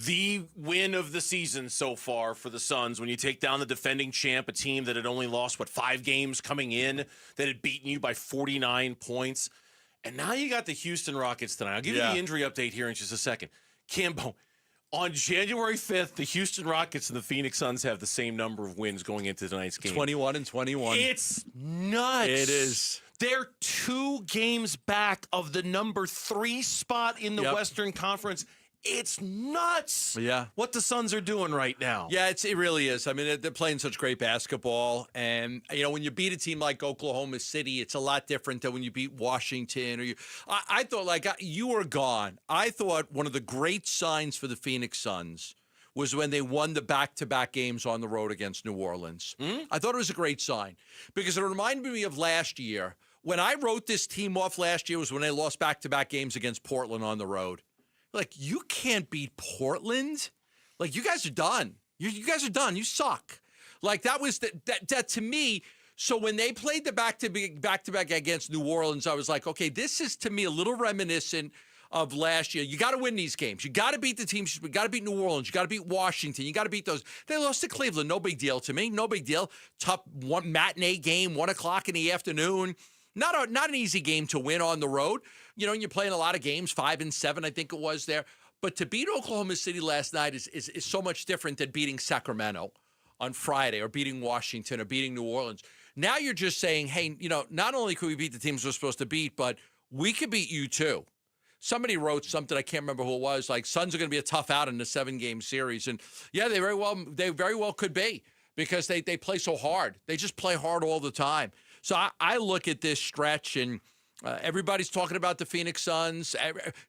the win of the season so far for the Suns. When you take down the defending champ, a team that had only lost, 5 games coming in, that had beaten you by 49 points. And now you got the Houston Rockets tonight. I'll give you the injury update here in just a second. Gambo, on January 5th, the Houston Rockets and the Phoenix Suns have the same number of wins going into tonight's game. 21-21. It's nuts. It is. They're 2 games back of the number 3 spot in the Western Conference It's nuts. Yeah. What the Suns are doing right now. Yeah, it really is. I mean, they're playing such great basketball. And, when you beat a team like Oklahoma City, it's a lot different than when you beat Washington. I thought, you were gone. I thought one of the great signs for the Phoenix Suns was when they won the back-to-back games on the road against New Orleans. I thought it was a great sign because it reminded me of last year. When I wrote this team off last year was when they lost back-to-back games against Portland on the road. You can't beat Portland. You guys are done. You guys are done. You suck. That was that to me. So when they played the back-to-back against New Orleans, I was like, okay, this is to me a little reminiscent of last year. You got to win these games. You got to beat the teams. You got to beat New Orleans. You got to beat Washington. You got to beat those. They lost to Cleveland. No big deal to me. No big deal. Tough one matinee game, 1:00 in the afternoon. Not an easy game to win on the road. You're playing a lot of games, 5 and 7, I think it was there. But to beat Oklahoma City last night is so much different than beating Sacramento on Friday or beating Washington or beating New Orleans. Now you're just saying, hey, not only could we beat the teams we're supposed to beat, but we could beat you too. Somebody wrote something, I can't remember who it was, Suns are going to be a tough out in the 7-game series. And yeah, they very well could be because they play so hard. They just play hard all the time. So I look at this stretch and everybody's talking about the Phoenix Suns.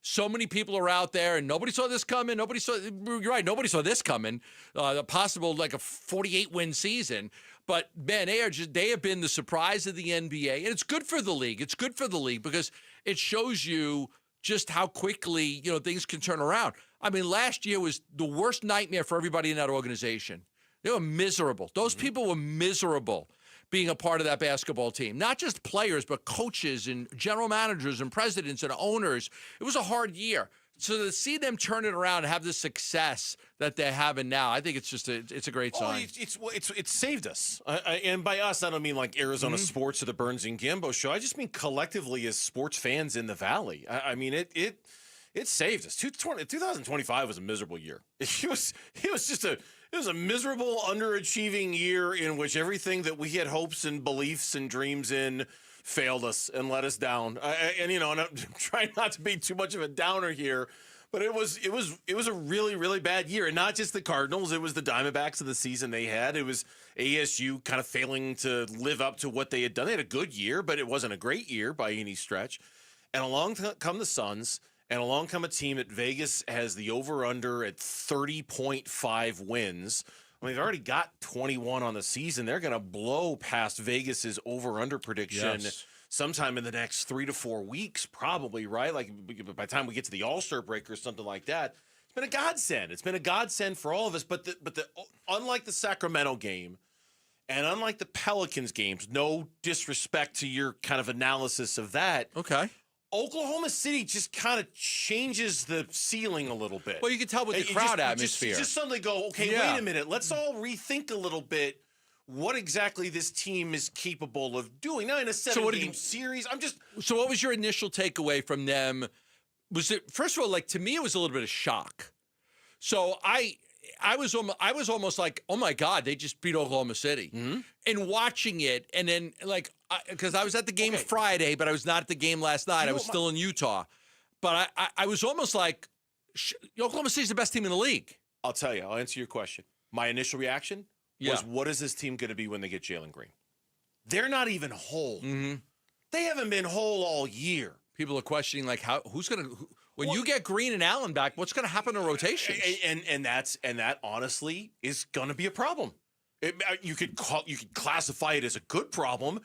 So many people are out there, and nobody saw this coming. You're right, nobody saw this coming. The possible a 48-win season. But man, they have been the surprise of the NBA, and it's good for the league. It's good for the league because it shows you just how quickly things can turn around. I mean, last year was the worst nightmare for everybody in that organization. They were miserable. Those people were miserable being a part of that basketball team. Not just players, but coaches and general managers and presidents and owners. It was a hard year. So to see them turn it around and have the success that they're having now, I think it's a great sign. It's saved us. And by us, I don't mean Arizona sports or the Burns and Gambo show. I just mean collectively as sports fans in the Valley. I mean, it saved us. 2025 was a miserable year. It was a miserable, underachieving year in which everything that we had hopes and beliefs and dreams in failed us and let us down. And I'm trying not to be too much of a downer here, but it was a really, really bad year. And not just the Cardinals, it was the Diamondbacks of the season they had. It was ASU kind of failing to live up to what they had done. They had a good year, but it wasn't a great year by any stretch. And along come the Suns. And along come a team at Vegas has the over-under at 30.5 wins. I mean, they've already got 21 on the season. They're going to blow past Vegas's over-under prediction sometime in the next 3 to 4 weeks, probably, right? By the time we get to the All-Star break or something like that. It's been a godsend. It's been a godsend for all of us. But unlike the Sacramento game and unlike the Pelicans games, no disrespect to your kind of analysis of that. Okay. Oklahoma City just kind of changes the ceiling a little bit. Well, you can tell with the crowd atmosphere. Just suddenly go, okay, wait a minute. Let's all rethink a little bit what exactly this team is capable of doing. Now, in a 7-game series, So what was your initial takeaway from them? Was it, first of all, to me, it was a little bit of shock. So I was almost like, oh, my God, they just beat Oklahoma City. Mm-hmm. And watching it, and then, because I was at the game Friday, but I was not at the game last night. I was still in Utah. But I was almost like, Oklahoma City's the best team in the league. I'll tell you. I'll answer your question. My initial reaction was, what is this team going to be when they get Jalen Green? They're not even whole. Mm-hmm. They haven't been whole all year. People are questioning, who's going to – when you get Green and Allen back, what's going to happen to rotations? And that honestly is going to be a problem. You could classify it as a good problem,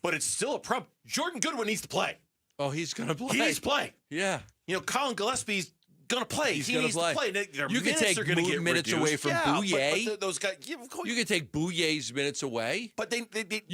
but it's still a problem. Jordan Goodwin needs to play. Oh, he's going to play. He needs to play. Yeah. Colin Gillespie's going to play. He needs to play. You can take minutes away from Bouye. But those guys, you can take Bouye's minutes away. But you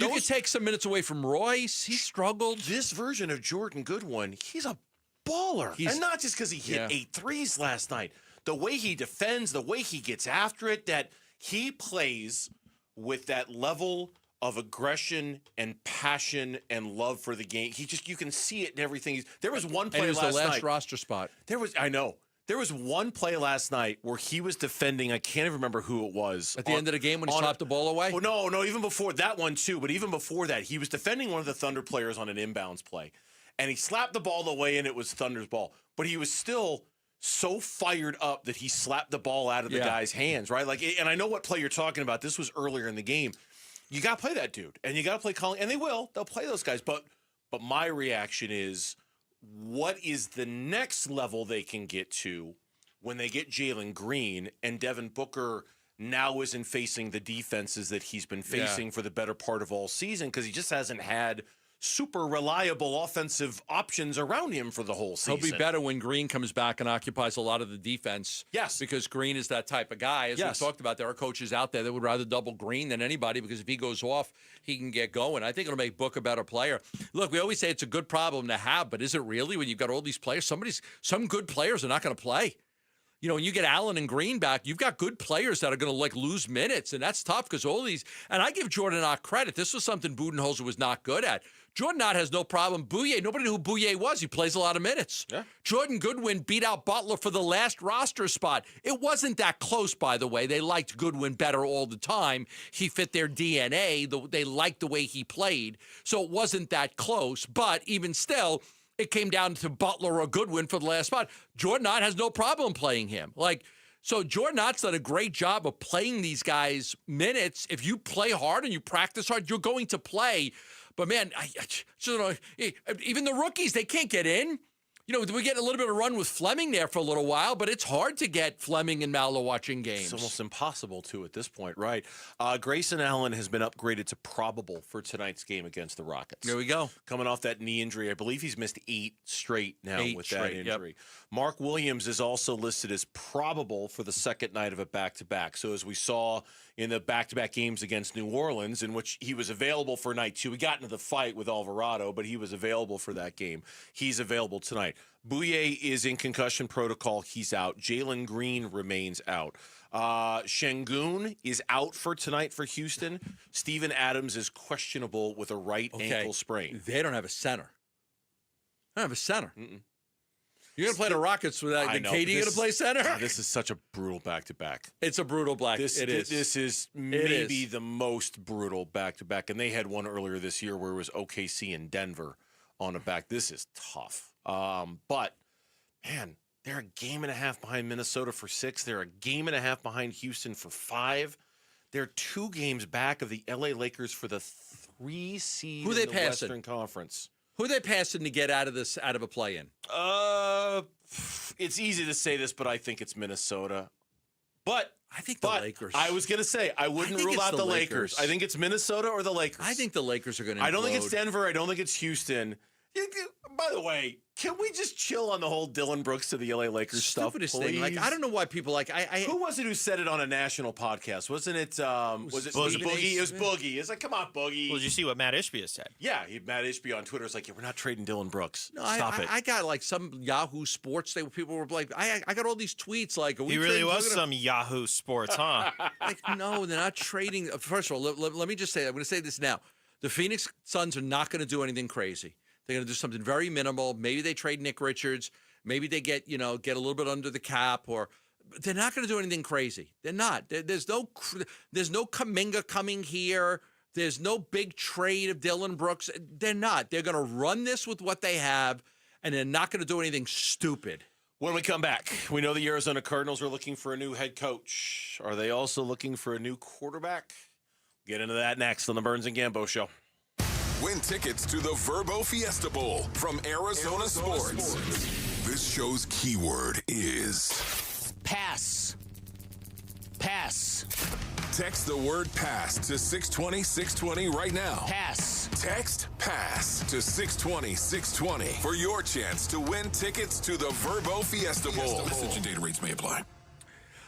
can take some minutes away from Royce. He struggled. This version of Jordan Goodwin, he's a baller. And not just because he hit 8 threes last night. The way he defends, the way he gets after it, that he plays with that level of aggression and passion and love for the game. You can see it in everything. There was one play last night. It was the last roster spot. I know. There was one play last night where he was defending, I can't even remember who it was. At the end of the game when he slapped the ball away? Well, no, even before that one too. But even before that, he was defending one of the Thunder players on an inbounds play. And he slapped the ball away and it was Thunder's ball. But he was still so fired up that he slapped the ball out of the guy's hands, right? Like, and I know what play you're talking about. This was earlier in the game. You got to play that dude, and you got to play Colin, and they will. They'll play those guys. But my reaction is, what is the next level they can get to when they get Jalen Green and Devin Booker now isn't facing the defenses that he's been facing for the better part of all season, because he just hasn't had super reliable offensive options around him for the whole season. He'll be better when Green comes back and occupies a lot of the defense. Yes. Because Green is that type of guy. As we talked about, there are coaches out there that would rather double Green than anybody, because if he goes off, he can get going. I think it'll make Book a better player. Look, we always say it's a good problem to have, but is it really when you've got all these players? Some good players are not going to play. You know, when you get Allen and Green back, you've got good players that are going to, like, lose minutes, and that's tough because all these – and I give Jordan Ott credit. This was something Budenholzer was not good at. Jordan Ott has no problem. Bouye, nobody knew who Bouye was. He plays a lot of minutes. Yeah. Jordan Goodwin beat out Butler for the last roster spot. It wasn't that close, by the way. They liked Goodwin better all the time. He fit their DNA. They liked the way he played. So it wasn't that close. But even still – it came down to Butler or Goodwin for the last spot. Jordan Ott has no problem playing him. So Jordan Ott's done a great job of playing these guys minutes. If you play hard and you practice hard, you're going to play. But, man, even the rookies, they can't get in. You know, we get a little bit of run with Fleming there for a little while, but it's hard to get Fleming and Malo watching games. It's almost impossible to at this point, right? Grayson Allen has been upgraded to probable for tonight's game against the Rockets. There we go. Coming off that knee injury. I believe he's missed 8 straight now with that injury. Yep. Mark Williams is also listed as probable for the second night of a back-to-back. So as we saw in the back-to-back games against New Orleans, in which he was available for night 2. We got into the fight with Alvarado, but he was available for that game. He's available tonight. Bouye is in concussion protocol. He's out. Jalen Green remains out. Şengün is out for tonight for Houston. Steven Adams is questionable with a right ankle sprain. They don't have a center. They don't have a center. Mm-mm. You're going to play the Rockets without KD going to play center? This is such a brutal back-to-back. It's a brutal This is maybe the most brutal back-to-back. And they had one earlier this year where it was OKC and Denver on a back. This is tough. But, man, they're a game and a half behind Minnesota for 6. They're a game and a half behind Houston for 5. They're 2 games back of the LA Lakers for the 3 seed in the Western Conference. Who are they passing to get out of a play-in? It's easy to say this, but I think it's Minnesota. But I think the Lakers. I was going to say, I wouldn't rule out the Lakers. I think it's Minnesota or the Lakers. I think the Lakers are going to I don't think it's Denver. I don't think it's Houston. By the way, can we just chill on the whole Dylan Brooks to the LA Lakers Stupidest stuff, please? thing. Like, I don't know why people Who was it who said it on a national podcast? Wasn't it? Was it Boogie? It was Boogie. It's like, come on, Boogie. Well, did you see what Matt Ishbia said? Yeah, Matt Ishbia on Twitter is like, we're not trading Dylan Brooks. No, Stop it. I got like some Yahoo Sports. People were like, I got all these tweets like, he really was some Yahoo Sports, huh? Like, no, they're not trading. First of all, let me just say, I'm going to say this now. The Phoenix Suns are not going to do anything crazy. They're going to do something very minimal. Maybe they trade Nick Richards. Maybe they get a little bit under the cap, but they're not going to do anything crazy. They're not. There's no Kuminga coming here. There's no big trade of Dylan Brooks. They're not. They're going to run this with what they have, and they're not going to do anything stupid. When we come back, we know the Arizona Cardinals are looking for a new head coach. Are they also looking for a new quarterback? Get into that next on the Burns and Gambo Show. Win tickets to the Verbo Fiesta Bowl from Arizona Sports. This show's keyword is pass. Pass. Text the word pass to 620-620 right now. Pass. Text pass to 620-620 for your chance to win tickets to the Verbo Fiesta Bowl. Message and data rates may apply.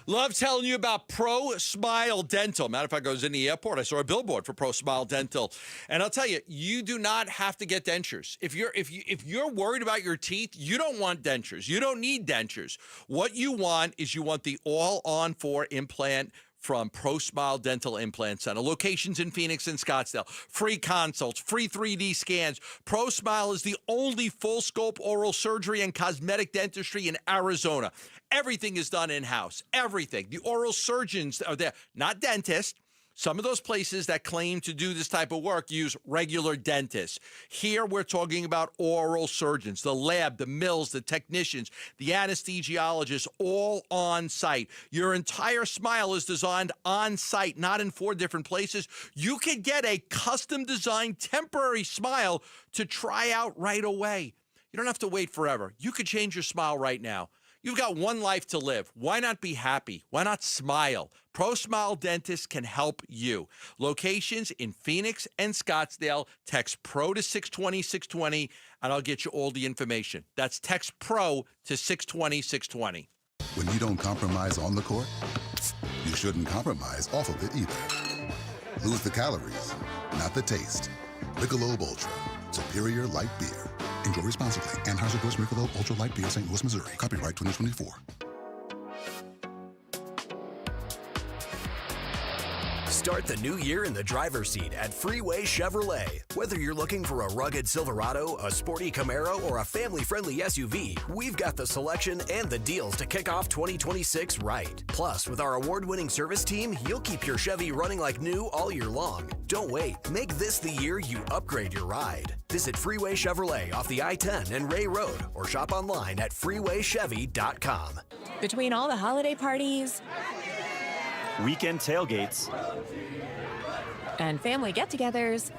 Love telling you about Pro Smile Dental. Matter of fact, I was in the airport. I saw a billboard for Pro Smile Dental, and I'll tell you, you do not have to get dentures. If you're worried about your teeth, you don't want dentures. You don't need dentures. What you want is the all-on-4 implant from Pro Smile Dental Implant Center. Locations in Phoenix and Scottsdale. Free consults, free 3D scans. Pro Smile is the only full-scope oral surgery and cosmetic dentistry in Arizona. Everything is done in-house. Everything. The oral surgeons are there, not dentists. Some of those places that claim to do this type of work use regular dentists. Here we're talking about oral surgeons, the lab, the mills, the technicians, the anesthesiologists, all on site. Your entire smile is designed on site, not in 4 different places. You can get a custom designed temporary smile to try out right away. You don't have to wait forever. You could change your smile right now. You've got one life to live. Why not be happy? Why not smile? Pro Smile Dentist can help you. Locations in Phoenix and Scottsdale. Text PRO to 620-620, and I'll get you all the information. That's text PRO to 620-620. When you don't compromise on the court, you shouldn't compromise off of it either. Lose the calories, not the taste. Michelob Ultra, superior light beer. Enjoy responsibly. Anheuser-Busch Michelob Ultra Light Beer, St. Louis, Missouri. Copyright 2024. Start the new year in the driver's seat at Freeway Chevrolet. Whether you're looking for a rugged Silverado, a sporty Camaro, or a family-friendly SUV, we've got the selection and the deals to kick off 2026 right. Plus, with our award-winning service team, you'll keep your Chevy running like new all year long. Don't wait. Make this the year you upgrade your ride. Visit Freeway Chevrolet off the I-10 and Ray Road, or shop online at freewaychevy.com. Between all the holiday parties, weekend tailgates, and family get-togethers,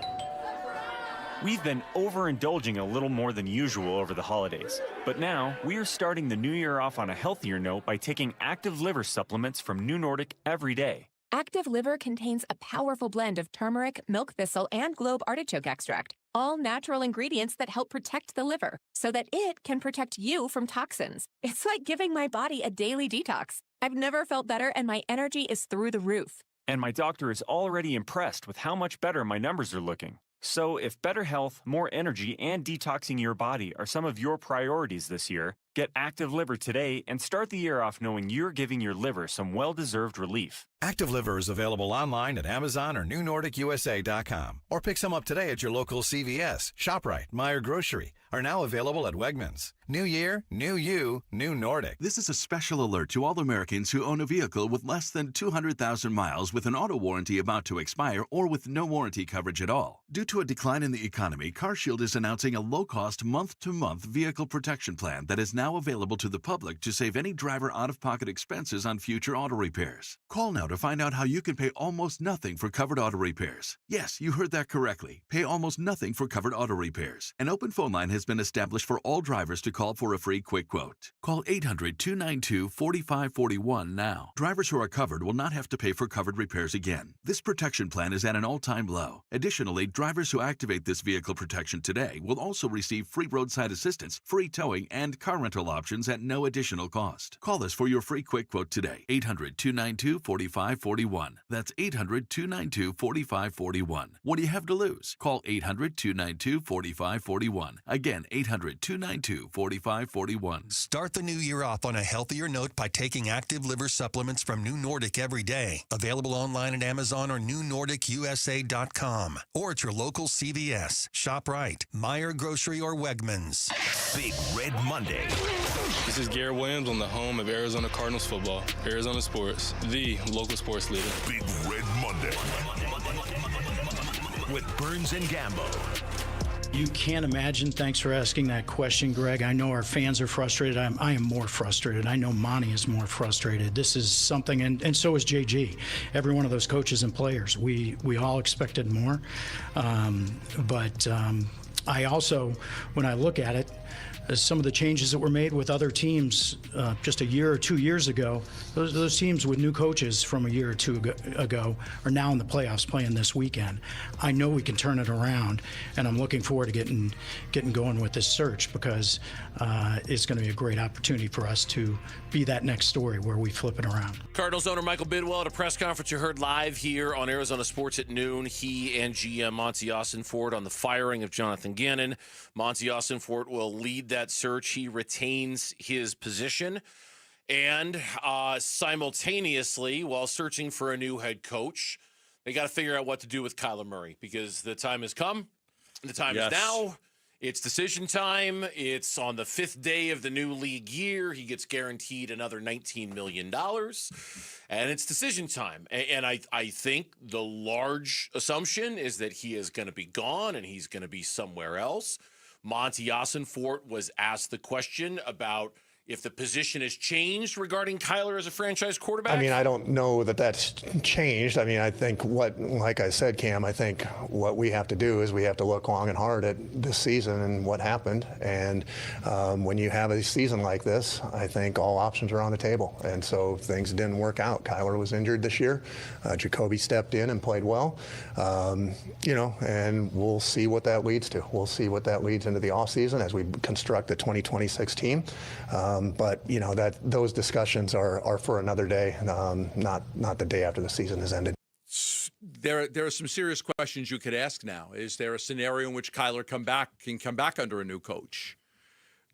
we've been overindulging a little more than usual over the holidays. But now, we are starting the new year off on a healthier note by taking Active Liver supplements from New Nordic every day. Active Liver contains a powerful blend of turmeric, milk thistle, and globe artichoke extract, all natural ingredients that help protect the liver so that it can protect you from toxins. It's like giving my body a daily detox. I've never felt better, and my energy is through the roof. And my doctor is already impressed with how much better my numbers are looking. So if better health, more energy, and detoxing your body are some of your priorities this year, get Active Liver today and start the year off knowing you're giving your liver some well-deserved relief. Active Liver is available online at Amazon or NewNordicUSA.com. Or pick some up today at your local CVS, ShopRite, Meijer Grocery. Are now available at Wegmans. New year, new you, new Nordic. This is a special alert to all Americans who own a vehicle with less than 200,000 miles with an auto warranty about to expire or with no warranty coverage at all. Due to a decline in the economy, CarShield is announcing a low-cost month-to-month vehicle protection plan that is now available to the public to save any driver out-of-pocket expenses on future auto repairs. Call now to find out how you can pay almost nothing for covered auto repairs. Yes, you heard that correctly. Pay almost nothing for covered auto repairs. An open phone line has been established for all drivers to call for a free quick quote. Call 800-292-4541 now. Drivers who are covered will not have to pay for covered repairs again. This protection plan is at an all-time low. Additionally, drivers who activate this vehicle protection today will also receive free roadside assistance, free towing, and car rental options at no additional cost. Call us for your free quick quote today. 800-292-4541. That's 800-292-4541. What do you have to lose? Call 800-292-4541. Again, 800-292-4541. Start the new year off on a healthier note by taking Active Liver supplements from New Nordic every day. Available online at Amazon or NewNordicUSA.com. Or at your local CVS, ShopRite, Meijer Grocery, or Wegmans. Big Red Monday. This is Garrett Williams on the home of Arizona Cardinals football. Arizona Sports, the local sports leader. Big Red Monday. With Burns and Gambo. You can't imagine. Thanks for asking that question, Greg. I know our fans are frustrated. I am more frustrated. I know Monti is more frustrated. This is something, and so is JG. Every one of those coaches and players. We all expected more. But I also, when I look at it, some of the changes that were made with other teams just a year or 2 years ago, those teams with new coaches from a year or two ago are now in the playoffs playing this weekend. I know we can turn it around, and I'm looking forward to getting going with this search because it's going to be a great opportunity for us to be that next story where we flip it around. Cardinals owner Michael Bidwill at a press conference you heard live here on Arizona Sports at noon. He and GM Monti Ossenfort on the firing of Jonathan Gannon. Monti Ossenfort will lead that search. He retains his position. And simultaneously, while searching for a new head coach, they got to figure out what to do with Kyler Murray because the time has come. The time is now. It's decision time. It's on the 5th day of the new league year. He gets guaranteed another $19 million. And it's decision time. And I think the large assumption is that he is going to be gone and he's going to be somewhere else. Monti Ossenfort was asked the question about if the position has changed regarding Kyler as a franchise quarterback. I mean, I don't know that that's changed. I mean, I think like I said, Cam, I think what we have to do is we have to look long and hard at this season and what happened. And when you have a season like this, I think all options are on the table. And so things didn't work out. Kyler was injured this year. Jacoby stepped in and played well. And we'll see what that leads to. We'll see what that leads into the offseason as we construct the 2026 team. But those discussions are for another day, not the day after the season has ended. There are some serious questions you could ask now. Is there a scenario in which Kyler can come back under a new coach?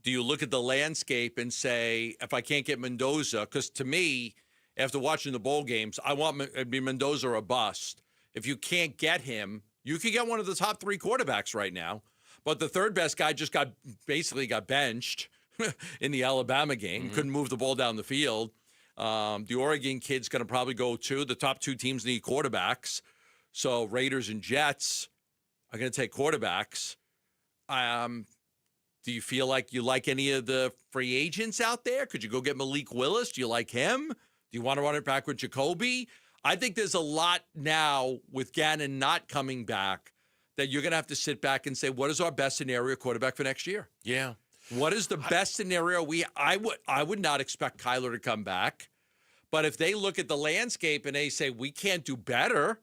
Do you look at the landscape and say, if I can't get Mendoza, because to me, after watching the bowl games, I want to be Mendoza or bust. If you can't get him, you could get one of the top 3 quarterbacks right now. But the third best guy just got benched in the Alabama game. Couldn't move the ball down the field. The Oregon kid's going to probably go too. The top 2 teams need quarterbacks. So Raiders and Jets are going to take quarterbacks. Do you feel like you like any of the free agents out there? Could you go get Malik Willis? Do you like him? Do you want to run it back with Jacoby? I think there's a lot now with Gannon not coming back that you're going to have to sit back and say, what is our best scenario quarterback for next year? Yeah. What is the best scenario? I would not expect Kyler to come back. But if they look at the landscape and they say, we can't do better,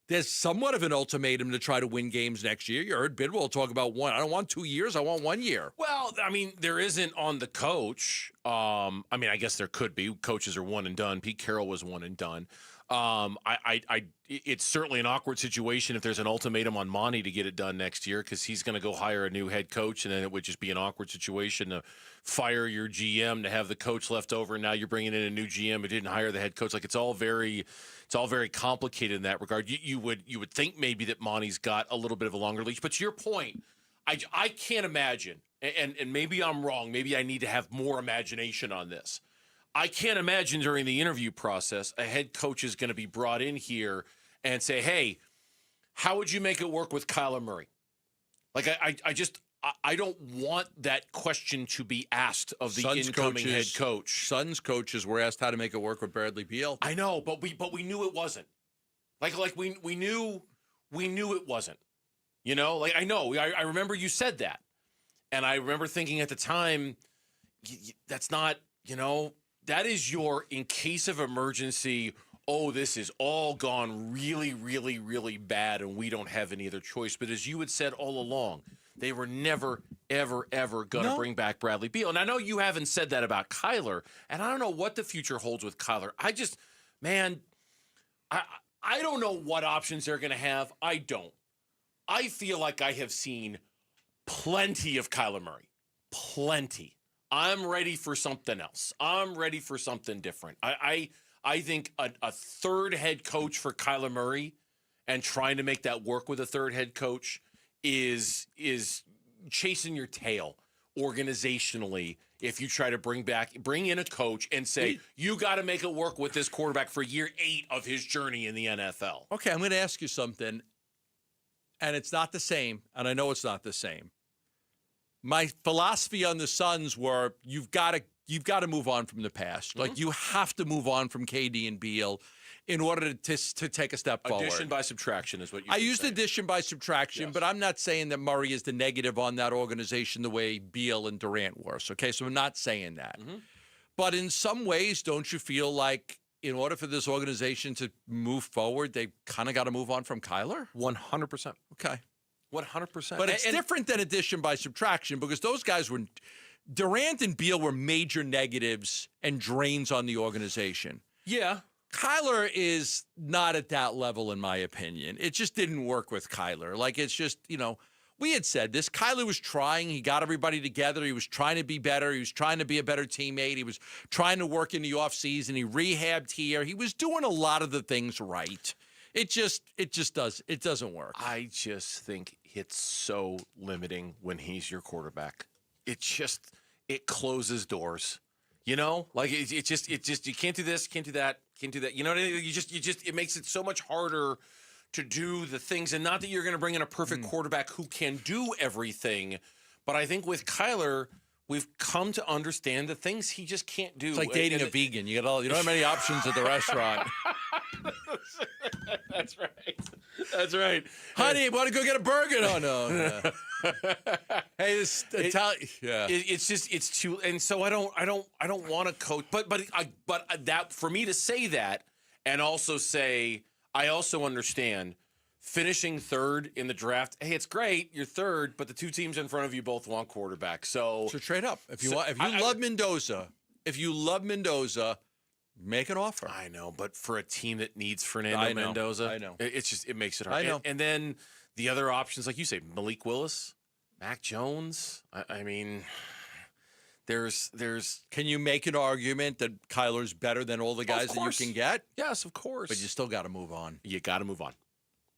there's somewhat of an ultimatum to try to win games next year. You heard Bidwill talk about one. I don't want 2 years. I want 1 year. Well, I mean, there isn't on the coach. I guess there could be. Coaches are one and done. Pete Carroll was one and done. It's certainly an awkward situation if there's an ultimatum on Monti to get it done next year, because he's going to go hire a new head coach, and then it would just be an awkward situation to fire your GM, to have the coach left over, and now you're bringing in a new GM who didn't hire the head coach. Like, it's all very complicated in that regard. You would think maybe that Monti's got a little bit of a longer leash, but to your point, I can't imagine, and maybe I'm wrong. Maybe I need to have more imagination on this. I can't imagine during the interview process a head coach is going to be brought in here and say, hey, how would you make it work with Kyler Murray? Like, I don't want that question to be asked of the incoming head coach. Suns coaches were asked how to make it work with Bradley Beal. I know, but we knew it wasn't. Like we knew it wasn't. I remember you said that. And I remember thinking at the time, that's not, that is your in case of emergency, this is all gone really, really, really bad and we don't have any other choice. But as you had said all along, they were never, ever, ever going to bring back Bradley Beal. And I know you haven't said that about Kyler, and I don't know what the future holds with Kyler. I don't know what options they're going to have. I don't. I feel like I have seen plenty of Kyler Murray. Plenty. I'm ready for something else. I'm ready for something different. I think a third head coach for Kyler Murray and trying to make that work with a third head coach is chasing your tail organizationally if you try to bring in a coach and say, you got to make it work with this quarterback for year 8 of his journey in the NFL. Okay, I'm going to ask you something, and it's not the same, and I know it's not the same. My philosophy on the Suns were you've got to move on from the past. Mm-hmm. Like, you have to move on from KD and Beal in order to take a step forward. Addition by subtraction is what you I used addition by subtraction, yes. But I'm not saying that Murray is the negative on that organization the way Beal and Durant were. Okay, so I'm not saying that. Mm-hmm. But in some ways, don't you feel like in order for this organization to move forward, they kind of got to move on from Kyler? 100%. Okay. 100%. But it's different than addition by subtraction, because those guys were Durant and Beal were major negatives and drains on the organization. Yeah. Kyler is not at that level, in my opinion. It just didn't work with Kyler. Like, it's just, we had said this. Kyler was trying. He got everybody together. He was trying to be better. He was trying to be a better teammate. He was trying to work in the offseason. He rehabbed here. He was doing a lot of the things right. It doesn't work. I just think it's so limiting when he's your quarterback. It closes doors. You know, like it just you can't do this, can't do that, can't do that. You know what I mean? It makes it so much harder to do the things. And not that you're going to bring in a perfect quarterback who can do everything, but I think with Kyler, we've come to understand the things he just can't do. It's like dating a vegan. You don't have many options at the restaurant. That's right. That's right. Honey, want to go get a burger? No. Hey, this Italian. Yeah. It's too. And so I don't want to coach. But that for me to say that and also say I also understand finishing third in the draft. Hey, it's great. You're third, but the two teams in front of you both want quarterback. So trade up. If you love Mendoza, make an offer. I know, but for a team that needs Fernando Mendoza, I know. It makes it hard. I know. And then the other options, like you say, Malik Willis, Mac Jones. I mean, there's. Can you make an argument that Kyler's better than all the guys that you can get? Yes, of course. But you still got to move on. You got to move on.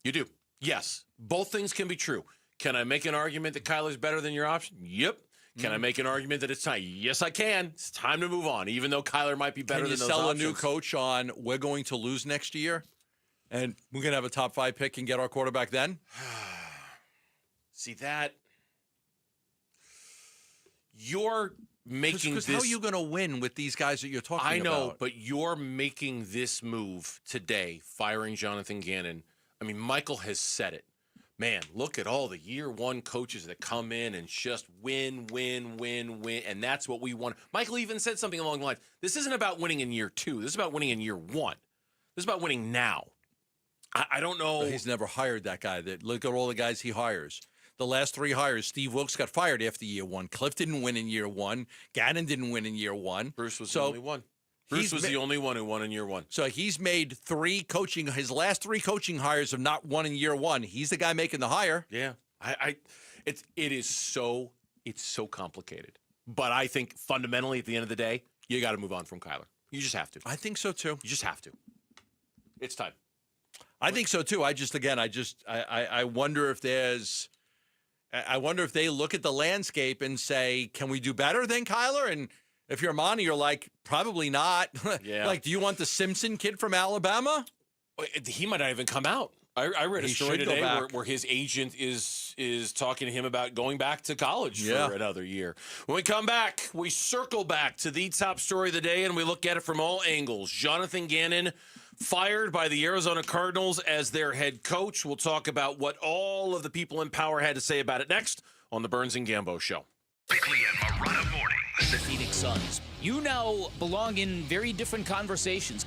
You do. Yes. Both things can be true. Can I make an argument that Kyler's better than your option? Yep. Can I make an argument that it's time? Yes, I can. It's time to move on, even though Kyler might be better than those options. Can you sell a new coach on we're going to lose next year, and we're going to have a top 5 pick and get our quarterback then? See that? You're making this. How are you going to win with these guys that you're talking about? I know, but you're making this move today, firing Jonathan Gannon. I mean, Michael has said it. Man, look at all the year one coaches that come in and just win, and that's what we want. Michael even said something along the lines, this isn't about winning in year 2. This is about winning in year 1. This is about winning now. I don't know. But he's never hired that guy. Look at all the guys he hires. The last 3 hires, Steve Wilkes got fired after year 1. Cliff didn't win in year 1. Gannon didn't win in year 1. Bruce was the only one. Bruce was the only one who won in year 1. So he's made his last 3 coaching hires have not won in year 1. He's the guy making the hire. Yeah. It's so complicated. But I think fundamentally at the end of the day, you got to move on from Kyler. You just have to. I think so too. You just have to. It's time. I think so too. I wonder if they look at the landscape and say, can we do better than Kyler? And if you're Monti, you're like, probably not. Yeah. Like, do you want the Simpson kid from Alabama? He might not even come out. I read a story today where his agent is talking to him about going back to college for another year. When we come back, we circle back to the top story of the day, and we look at it from all angles. Jonathan Gannon fired by the Arizona Cardinals as their head coach. We'll talk about what all of the people in power had to say about it next on the Burns and Gambo Show. Bickley and Marana mornings. The Phoenix Suns. You now belong in very different conversations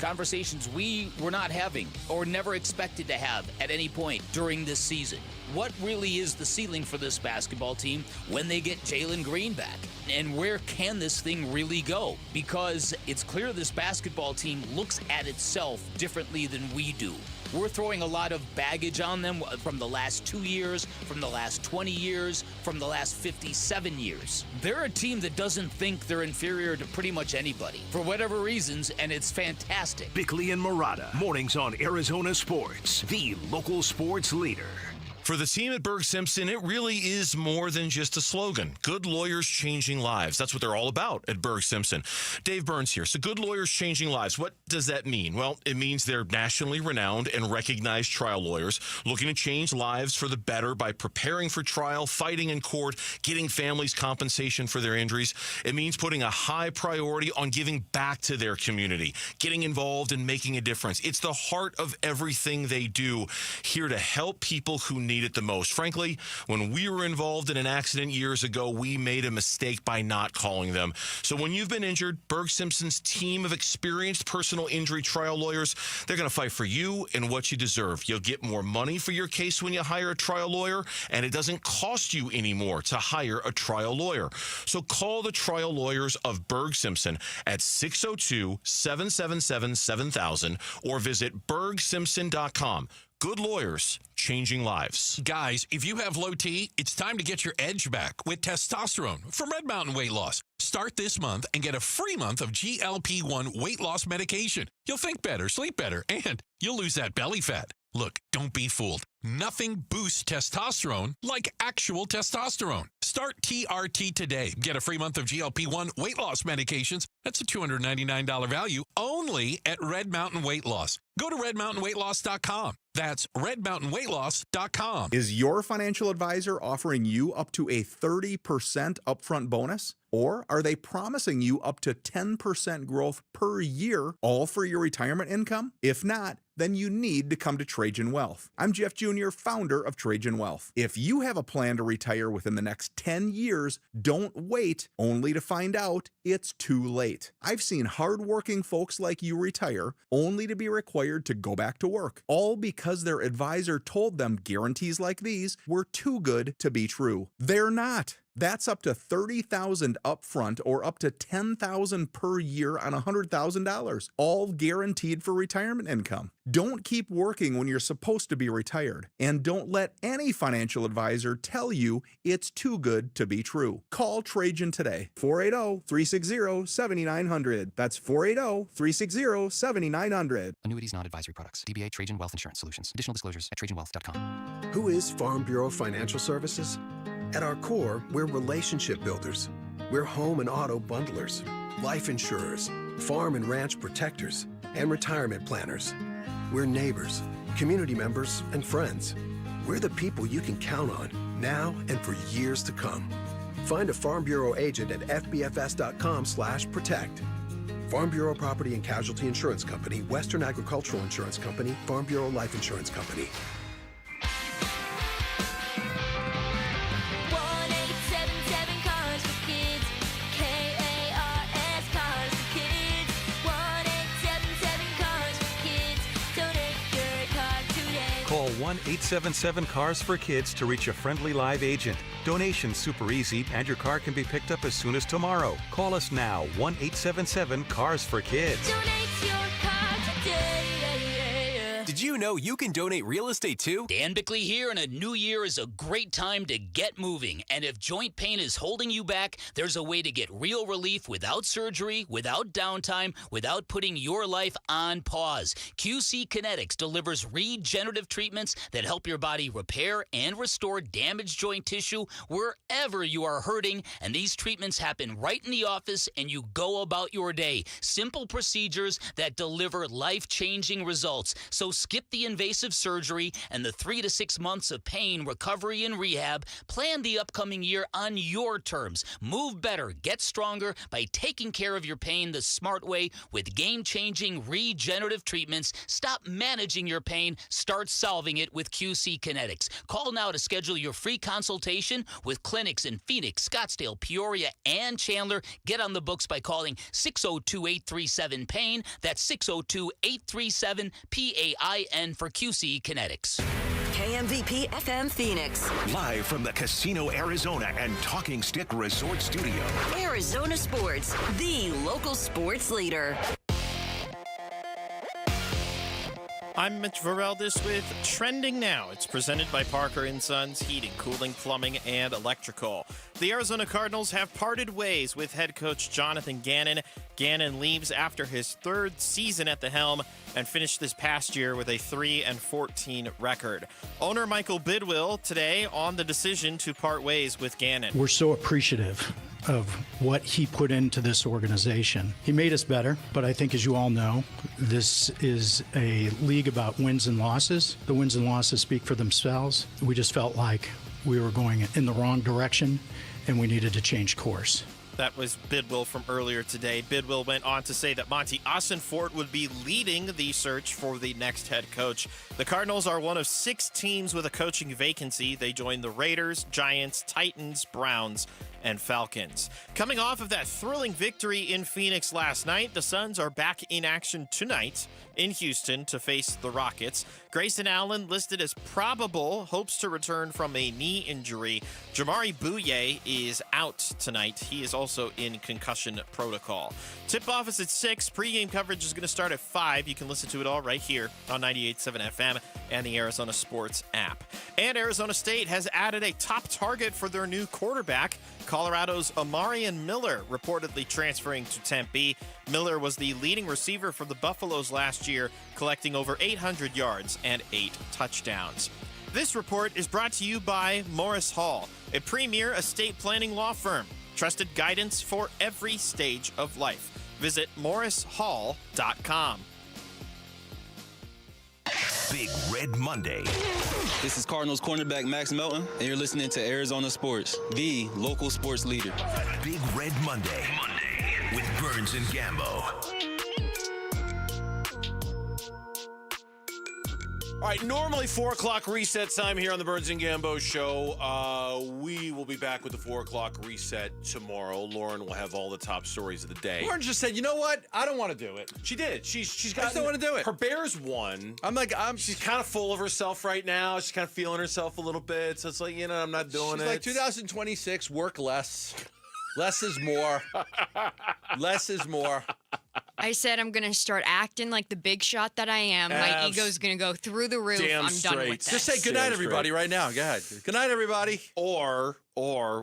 we were not having or never expected to have at any point during this season. What really is the ceiling for this basketball team when they get Jalen Green back? And where can this thing really go? Because it's clear this basketball team looks at itself differently than we do. We're throwing a lot of baggage on them from the last 2 years, from the last 20 years, from the last 57 years. They're a team that doesn't think they're inferior to pretty much anybody, for whatever reasons, and it's fantastic. Bickley and Murata, mornings on Arizona Sports, the local sports leader. For the team at Berg Simpson, it really is more than just a slogan. Good lawyers changing lives. That's what they're all about at Berg Simpson. Dave Burns here. So good lawyers changing lives. What does that mean? Well, it means they're nationally renowned and recognized trial lawyers looking to change lives for the better by preparing for trial, fighting in court, getting families compensation for their injuries. It means putting a high priority on giving back to their community, getting involved and making a difference. It's the heart of everything they do, here to help people who need it the most. Frankly, when we were involved in an accident years ago, we made a mistake by not calling them. So when you've been injured, Berg Simpson's team of experienced personal injury trial lawyers, they're going to fight for you and what you deserve. You'll get more money for your case when you hire a trial lawyer, and it doesn't cost you anymore to hire a trial lawyer. So call the trial lawyers of Berg Simpson at 602-777-7000 or visit bergsimpson.com. Good lawyers, changing lives. Guys, if you have low T, it's time to get your edge back with testosterone from Red Mountain Weight Loss. Start this month and get a free month of GLP-1 weight loss medication. You'll think better, sleep better, and you'll lose that belly fat. Look, don't be fooled. Nothing boosts testosterone like actual testosterone. Start TRT today. Get a free month of GLP-1 weight loss medications. That's a $299 value only at Red Mountain Weight Loss. Go to redmountainweightloss.com. That's redmountainweightloss.com. Is your financial advisor offering you up to a 30% upfront bonus? Or are they promising you up to 10% growth per year, all for your retirement income? If not, then you need to come to Trajan Wealth. I'm Jeff Jr., founder of Trajan Wealth. If you have a plan to retire within the next 10 years, don't wait only to find out it's too late. I've seen hardworking folks like you retire only to be required to go back to work, all because their advisor told them guarantees like these were too good to be true. They're not. That's up to $30,000 upfront or up to $10,000 per year on $100,000, all guaranteed for retirement income. Don't keep working when you're supposed to be retired, and don't let any financial advisor tell you it's too good to be true. Call Trajan today, 480-360-7900. That's 480-360-7900. Annuities, non-advisory products. DBA Trajan Wealth Insurance Solutions. Additional disclosures at trajanwealth.com. Who is Farm Bureau Financial Services? At our core, we're relationship builders. We're home and auto bundlers, life insurers, farm and ranch protectors, and retirement planners. We're neighbors, community members, and friends. We're the people you can count on now and for years to come. Find a Farm Bureau agent at fbfs.com/protect. Farm Bureau Property and Casualty Insurance Company, Western Agricultural Insurance Company, Farm Bureau Life Insurance Company. Call 1-877-CARS-FOR-KIDS to reach a friendly live agent. Donation's super easy, and your car can be picked up as soon as tomorrow. Call us now, 1-877-CARS-FOR-KIDS. Donate your car today. Did you know you can donate real estate too? Dan Bickley here, and a new year is a great time to get moving. And if joint pain is holding you back, there's a way to get real relief without surgery, without downtime, without putting your life on pause. QC Kinetics delivers regenerative treatments that help your body repair and restore damaged joint tissue wherever you are hurting. And these treatments happen right in the office, and you go about your day. Simple procedures that deliver life-changing results. So skip the invasive surgery and the 3 to 6 months of pain, recovery, and rehab. Plan the upcoming year on your terms. Move better, get stronger by taking care of your pain the smart way with game-changing regenerative treatments. Stop managing your pain. Start solving it with QC Kinetics. Call now to schedule your free consultation with clinics in Phoenix, Scottsdale, Peoria, and Chandler. Get on the books by calling 602-837-PAIN. That's 602-837-PAIN for QC Kinetics. KMVP FM Phoenix. Live from the Casino Arizona and Talking Stick Resort Studio. Arizona Sports, the local sports leader. I'm Mitch Vareldis with Trending Now. It's presented by Parker & Sons Heating, Cooling, Plumbing, and Electrical. The Arizona Cardinals have parted ways with head coach Jonathan Gannon. Gannon leaves after his third season at the helm and finished this past year with a 3-14 record. Owner Michael Bidwill today on the decision to part ways with Gannon. We're so appreciative of what he put into this organization. He made us better, but I think, as you all know, this is a league about wins and losses. The wins and losses speak for themselves. We just felt like we were going in the wrong direction, and we needed to change course. That was Bidwill from earlier today. Bidwill went on to say that Monti Ossenfort would be leading the search for the next head coach. The Cardinals are one of 6 teams with a coaching vacancy. They joined the Raiders, Giants, Titans, Browns, and Falcons. Coming off of that thrilling victory in Phoenix last night, the Suns are back in action tonight in Houston to face the Rockets. Grayson Allen listed as probable, hopes to return from a knee injury. Jamari Bouye is out tonight. He is also in concussion protocol. Tip-off is at 6. Pre-game coverage is going to start at 5. You can listen to it all right here on 98.7 FM and the Arizona Sports app. And Arizona State has added a top target for their new quarterback. Colorado's Amarian Miller reportedly transferring to Tempe. Miller was the leading receiver for the Buffaloes last year, collecting over 800 yards and 8 touchdowns. This report is brought to you by Morris Hall, a premier estate planning law firm. Trusted guidance for every stage of life. Visit morrishall.com. Big Red Monday. This is Cardinals cornerback Max Melton, and you're listening to Arizona Sports, the local sports leader. Big Red Monday. With Burns and Gambo. All right, normally 4 o'clock reset time here on the Burns and Gambo show. We will be back with the 4 o'clock reset tomorrow. Lauren will have all the top stories of the day. Lauren just said, you know what? I don't want to do it. She did. She's got. I still want to do it. Her Bears won. She's kind of full of herself right now. She's kind of feeling herself a little bit. So it's like, I'm not doing She's it. like 2026, work less. Less is more. Less is more. I said I'm going to start acting like the big shot that I am. My ego's going to go through the roof. Damn I'm done with straight. this. Just say goodnight, everybody, right now. Go ahead. Good night, everybody. Or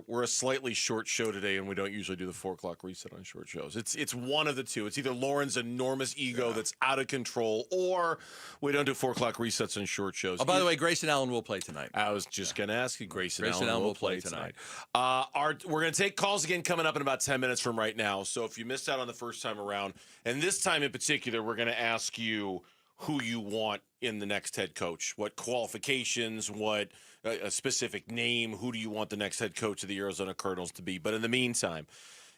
we're a slightly short show today, and we don't usually do the 4 o'clock reset on short shows. It's one of the two. It's either Lauren's enormous ego that's out of control, or we don't do 4 o'clock resets on short shows. Oh, by the way, Grayson Allen will play tonight. I was just going to ask you, Grayson Allen will play tonight. We're going to take calls again coming up in about 10 minutes from right now. So if you missed out on the first time around, and this time in particular, we're going to ask you who you want in the next head coach, what qualifications, what a specific name, who do you want the next head coach of the Arizona Cardinals to be. But in the meantime,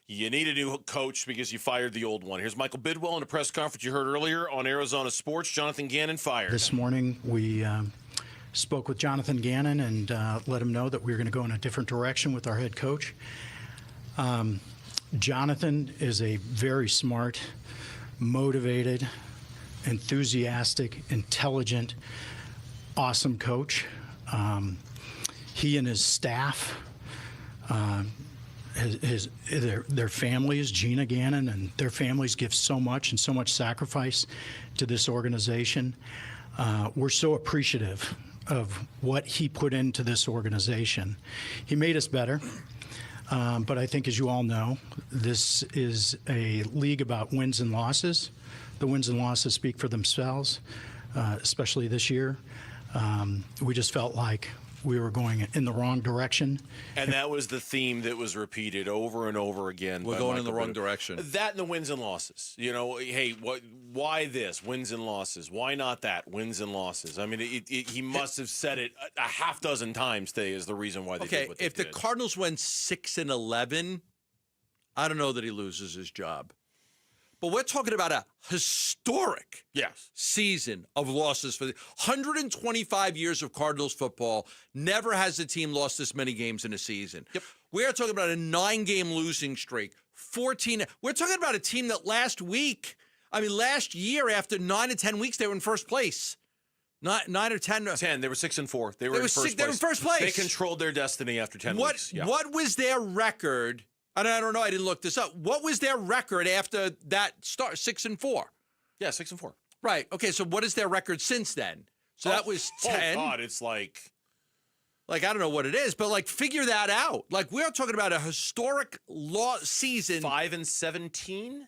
you need a new coach because you fired the old one. Here's Michael Bidwill in a press conference you heard earlier on Arizona Sports. Jonathan Gannon fired. This morning we spoke with Jonathan Gannon and let him know that we were going to go in a different direction with our head coach. Jonathan is a very smart, motivated, enthusiastic, intelligent, awesome coach. He and his staff, their families, Gina Gannon and their families, give so much and so much sacrifice to this organization. We're so appreciative of what he put into this organization. He made us better. But I think, as you all know, this is a league about wins and losses. The wins and losses speak for themselves, especially this year. We just felt like we were going in the wrong direction. And that was the theme that was repeated over and over again. We're going in the wrong direction. That and the wins and losses. Hey, why this? Wins and losses. Why not that? Wins and losses. I mean, he must have said it a half dozen times today is the reason why they did what they did. If the Cardinals went 6-11, I don't know that he loses his job. But we're talking about a historic season of losses for 125 years of Cardinals football. Never has a team lost this many games in a season. Yep. We're talking about a 9-game losing streak. 14. We're talking about a team that last year, after 9 to 10 weeks, they were in first place. 9 or 10. 10. They were 6-4. They were in first place. They were in first place. They controlled their destiny after 10 weeks. Yeah. What was their record? I don't know. I didn't look this up. What was their record after that start? 6-4. Yeah, 6-4. Right. Okay. So what is their record since then? So that was 10. Oh God, it's like I don't know what it is, but figure that out. We're talking about a historic season. 5-17.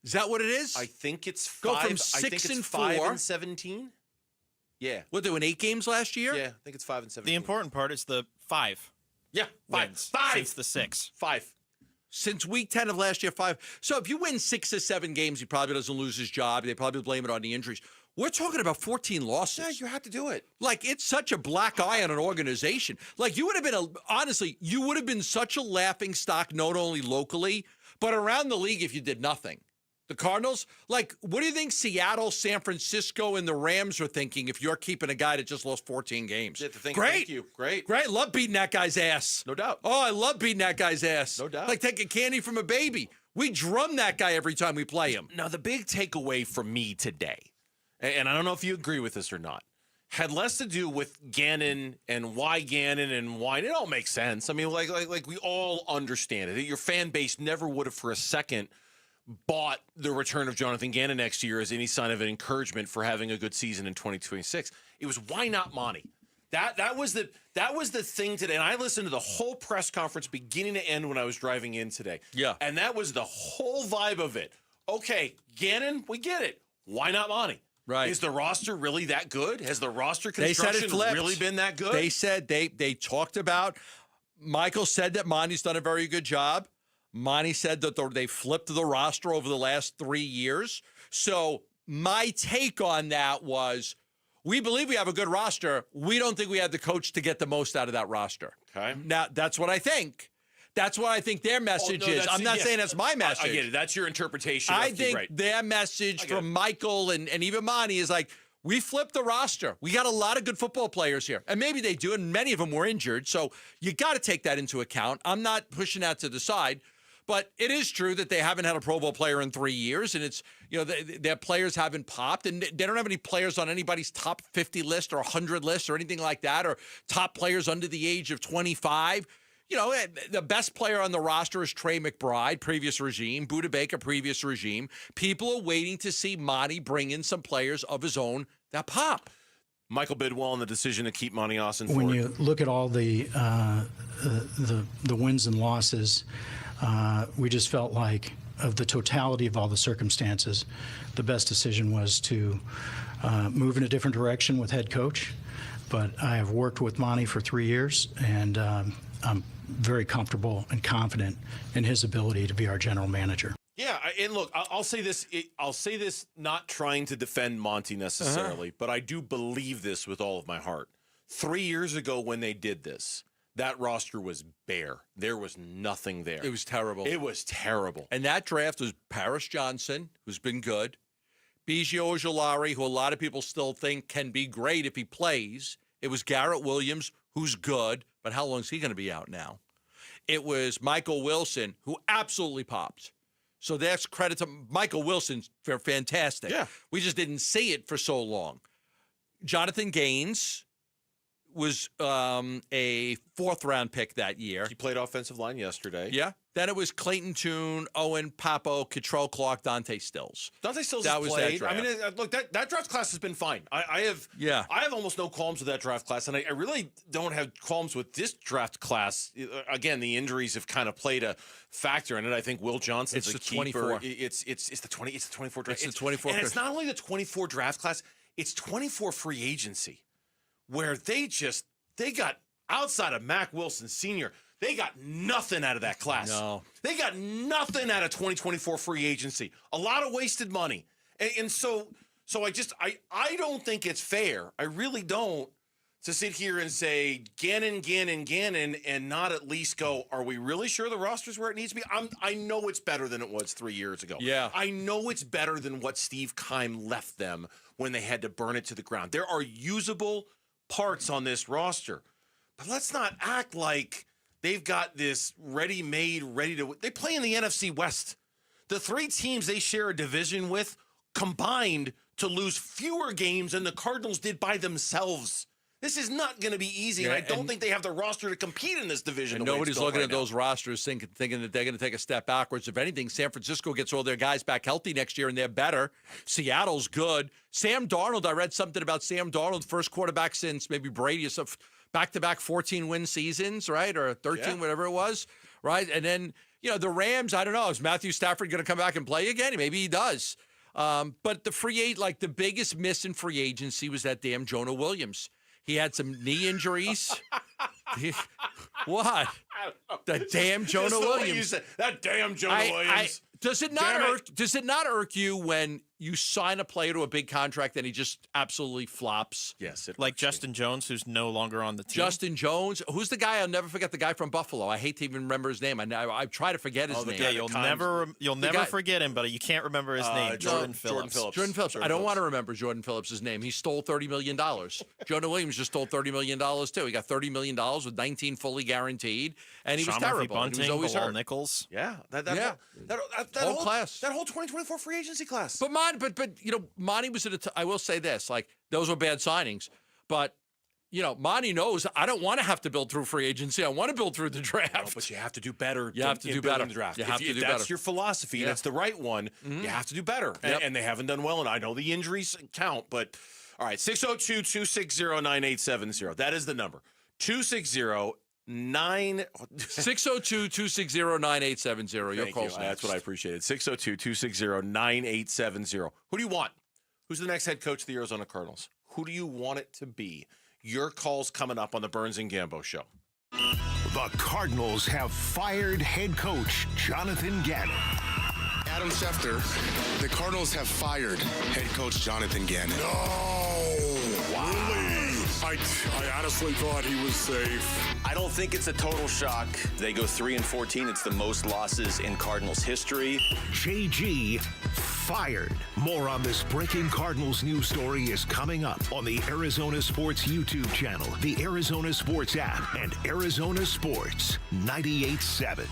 Is that what it is? I think it's 5. Go from I think 6 it's and 5-17. Yeah. What, they won 8 games last year? Yeah, I think it's 5-17. The important part is the 5. Yeah, 5. Since the 6. 5. Since week 10 of last year, 5. So if you win 6 or 7 games, he probably doesn't lose his job. They probably blame it on the injuries. We're talking about 14 losses. Yeah, you have to do it. It's such a black eye on an organization. You would have been, honestly, you would have been such a laughing stock, not only locally, but around the league if you did nothing. The Cardinals, what do you think Seattle, San Francisco, and the Rams are thinking if you're keeping a guy that just lost 14 games? Yeah, Great. Thank you. Great. Love beating that guy's ass. No doubt. Oh, I love beating that guy's ass. No doubt. Like taking candy from a baby. We drum that guy every time we play him. Now, the big takeaway from me today, and I don't know if you agree with this or not, had less to do with Gannon and why Gannon and why. It all makes sense. I mean, like we all understand it. Your fan base never would have for a second bought the return of Jonathan Gannon next year as any sign of an encouragement for having a good season in 2026. It was why not Monti? That was the thing today. And I listened to the whole press conference beginning to end when I was driving in today. Yeah. And that was the whole vibe of it. Okay, Gannon, we get it. Why not Monti? Right. Is the roster really that good? Has the roster They said it construction flipped. really been that good? They said they talked about, Michael said that Monti's done a very good job. Monti said that they flipped the roster over the last 3 years. So my take on that was, we believe we have a good roster. We don't think we have the coach to get the most out of that roster. Okay. Now, that's what I think. That's what I think their message is. I'm not saying that's my message. I get it. That's your interpretation. I think their message from Michael and even Monti is like, we flipped the roster. We got a lot of good football players here. And maybe they do, and many of them were injured. So you got to take that into account. I'm not pushing that to the side. But it is true that they haven't had a Pro Bowl player in 3 years, and it's, their players haven't popped, and they don't have any players on anybody's top 50 list or 100 list or anything like that, or top players under the age of 25. The best player on the roster is Trey McBride, previous regime, Budda Baker, previous regime. People are waiting to see Monti bring in some players of his own that pop. Michael Bidwill and the decision to keep Monti Ossenfort. When you look at all the wins and losses, we just felt like, of the totality of all the circumstances, the best decision was to move in a different direction with head coach. But I have worked with Monti for 3 years, and I'm very comfortable and confident in his ability to be our general manager. Yeah, and look, I'll say this. I'll say this not trying to defend Monti necessarily, but I do believe this with all of my heart. 3 years ago when they did this, that roster was bare. There was nothing there. It was terrible. It was terrible. And that draft was Paris Johnson, who's been good, Biggio Ojulari, who a lot of people still think can be great if he plays. It was Garrett Williams, who's good, but how long is he going to be out now? It was Michael Wilson, who absolutely popped. So that's credit to Michael Wilson for fantastic. Yeah. We just didn't see it for so long. Jonathan Gaines was a fourth-round pick that year. He played offensive line yesterday. Yeah. Then it was Clayton Tune, Owen, Papo, Cottrell Clark, Dante Stills. Dante Stills That has was played. that draft. I mean, look, that draft class has been fine. I have almost no qualms with that draft class, and I really don't have qualms with this draft class. Again, the injuries have kind of played a factor in it. I think Will Johnson's It's a the keeper. 24. It's the 24 draft. It's the 24. And it's not only the 24 draft class; it's 24 free agency, where they got outside of Mac Wilson Sr. They got nothing out of that class. No. They got nothing out of 2024 free agency. A lot of wasted money. And so I don't think it's fair. I really don't, to sit here and say Gannon, and not at least go, are we really sure the roster's where it needs to be? I know it's better than it was 3 years ago. Yeah. I know it's better than what Steve Keim left them when they had to burn it to the ground. There are usable parts on this roster. But let's not act like they've got this ready-made, they play in the NFC West. The three teams they share a division with combined to lose fewer games than the Cardinals did by themselves. This is not going to be easy, and I don't think they have the roster to compete in this division. And nobody's looking at those rosters thinking that they're going to take a step backwards. If anything, San Francisco gets all their guys back healthy next year, and they're better. Seattle's good. Sam Darnold, I read something about Sam Darnold, first quarterback since maybe Brady, so back-to-back 14-win seasons, right? Or 13, whatever it was, right? And then, the Rams, I don't know. Is Matthew Stafford going to come back and play again? Maybe he does. But the biggest miss in free agency was that damn Jonah Williams. He had some knee injuries. What? The damn Jonah Williams. That damn Jonah Williams. Does it not irk you when you sign a player to a big contract and he just absolutely flops? Yes. Like Justin Jones, who's no longer on the team. Justin Jones. Who's the guy? I'll never forget the guy from Buffalo. I hate to even remember his name. I try to forget his name. Yeah, you'll never forget him, but you can't remember his name. Jordan Phillips. I don't want to remember Jordan Phillips' name. He stole $30 million. Jonah Williams just stole $30 million too. He got $30 million with 19 fully guaranteed, and he was terrible. Bunting, he was always hurt. Nichols. Yeah. That whole class. That whole 2024 free agency class. But Monti was I will say this, those were bad signings, but Monti knows I don't want to have to build through free agency. I want to build through the draft. No, but you have to do better. You have to do better. In the draft. You have to do if better. That's your philosophy, and it's the right one. You have to do better. Yep. And they haven't done well. And I know the injuries count, but All right, 602-260-9870. That is the number. 602-260-9870. Your call's next. That's what I appreciated. 602-260-9870. Who do you want? Who's the next head coach of the Arizona Cardinals? Who do you want it to be? Your call's coming up on the Burns and Gambo Show. The Cardinals have fired head coach Jonathan Gannon. Adam Schefter, the Cardinals have fired head coach Jonathan Gannon. No! Wow. Really? I honestly thought he was safe. I don't think it's a total shock. They go 3-14. It's the most losses in Cardinals history. JG fired. More on this breaking Cardinals news story is coming up on the Arizona Sports YouTube channel, the Arizona Sports app, and Arizona Sports 98.7.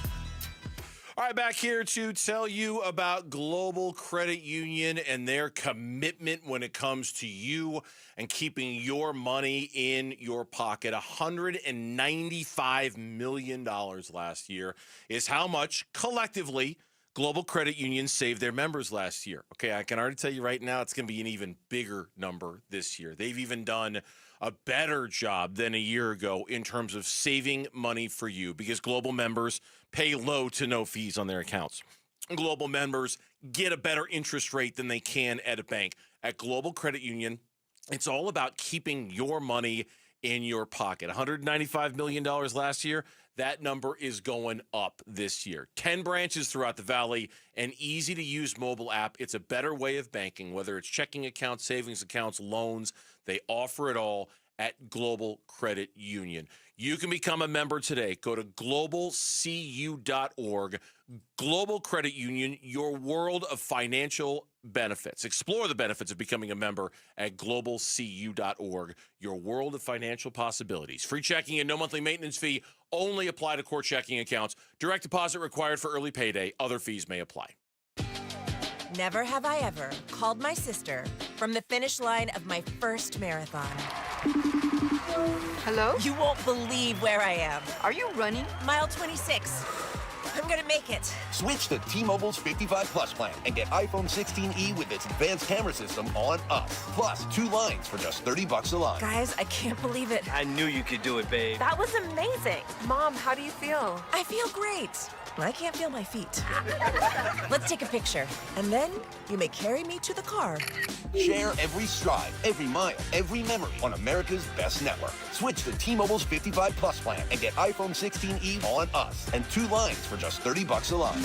All right, back here to tell you about Global Credit Union and their commitment when it comes to you and keeping your money in your pocket. $195 million last year is how much collectively Global Credit Union saved their members last year. Okay, I can already tell you right now it's going to be an even bigger number this year. They've even done a better job than a year ago in terms of saving money for you because Global members pay low to no fees on their accounts. Global members get a better interest rate than they can at a bank. At Global Credit Union, it's all about keeping your money in your pocket. $195 million last year. That number is going up this year. 10 branches throughout the valley, an easy-to-use mobile app. It's a better way of banking, whether it's checking accounts, savings accounts, loans. They offer it all at Global Credit Union. You can become a member today. Go to globalcu.org. Global Credit Union, your world of financial benefits. Explore the benefits of becoming a member at globalcu.org. Your world of financial possibilities. Free checking and no monthly maintenance fee only apply to core checking accounts. Direct deposit required for early payday. Other fees may apply. Never have I ever called my sister from the finish line of my first marathon. Hello? You won't believe where I am. Are you running? Mile 26. I'm gonna make it. Switch to T-Mobile's 55 Plus plan and get iPhone 16e with its advanced camera system on us. Plus 2 lines for just $30 a line. Guys, I can't believe it. I knew you could do it, babe. That was amazing. Mom, how do you feel? I feel great. I can't feel my feet. Let's take a picture, and then you may carry me to the car. Share every stride, every mile, every memory on America's best network. Switch to T-Mobile's 55 Plus plan and get iPhone 16e on us and 2 lines for just $30 a line.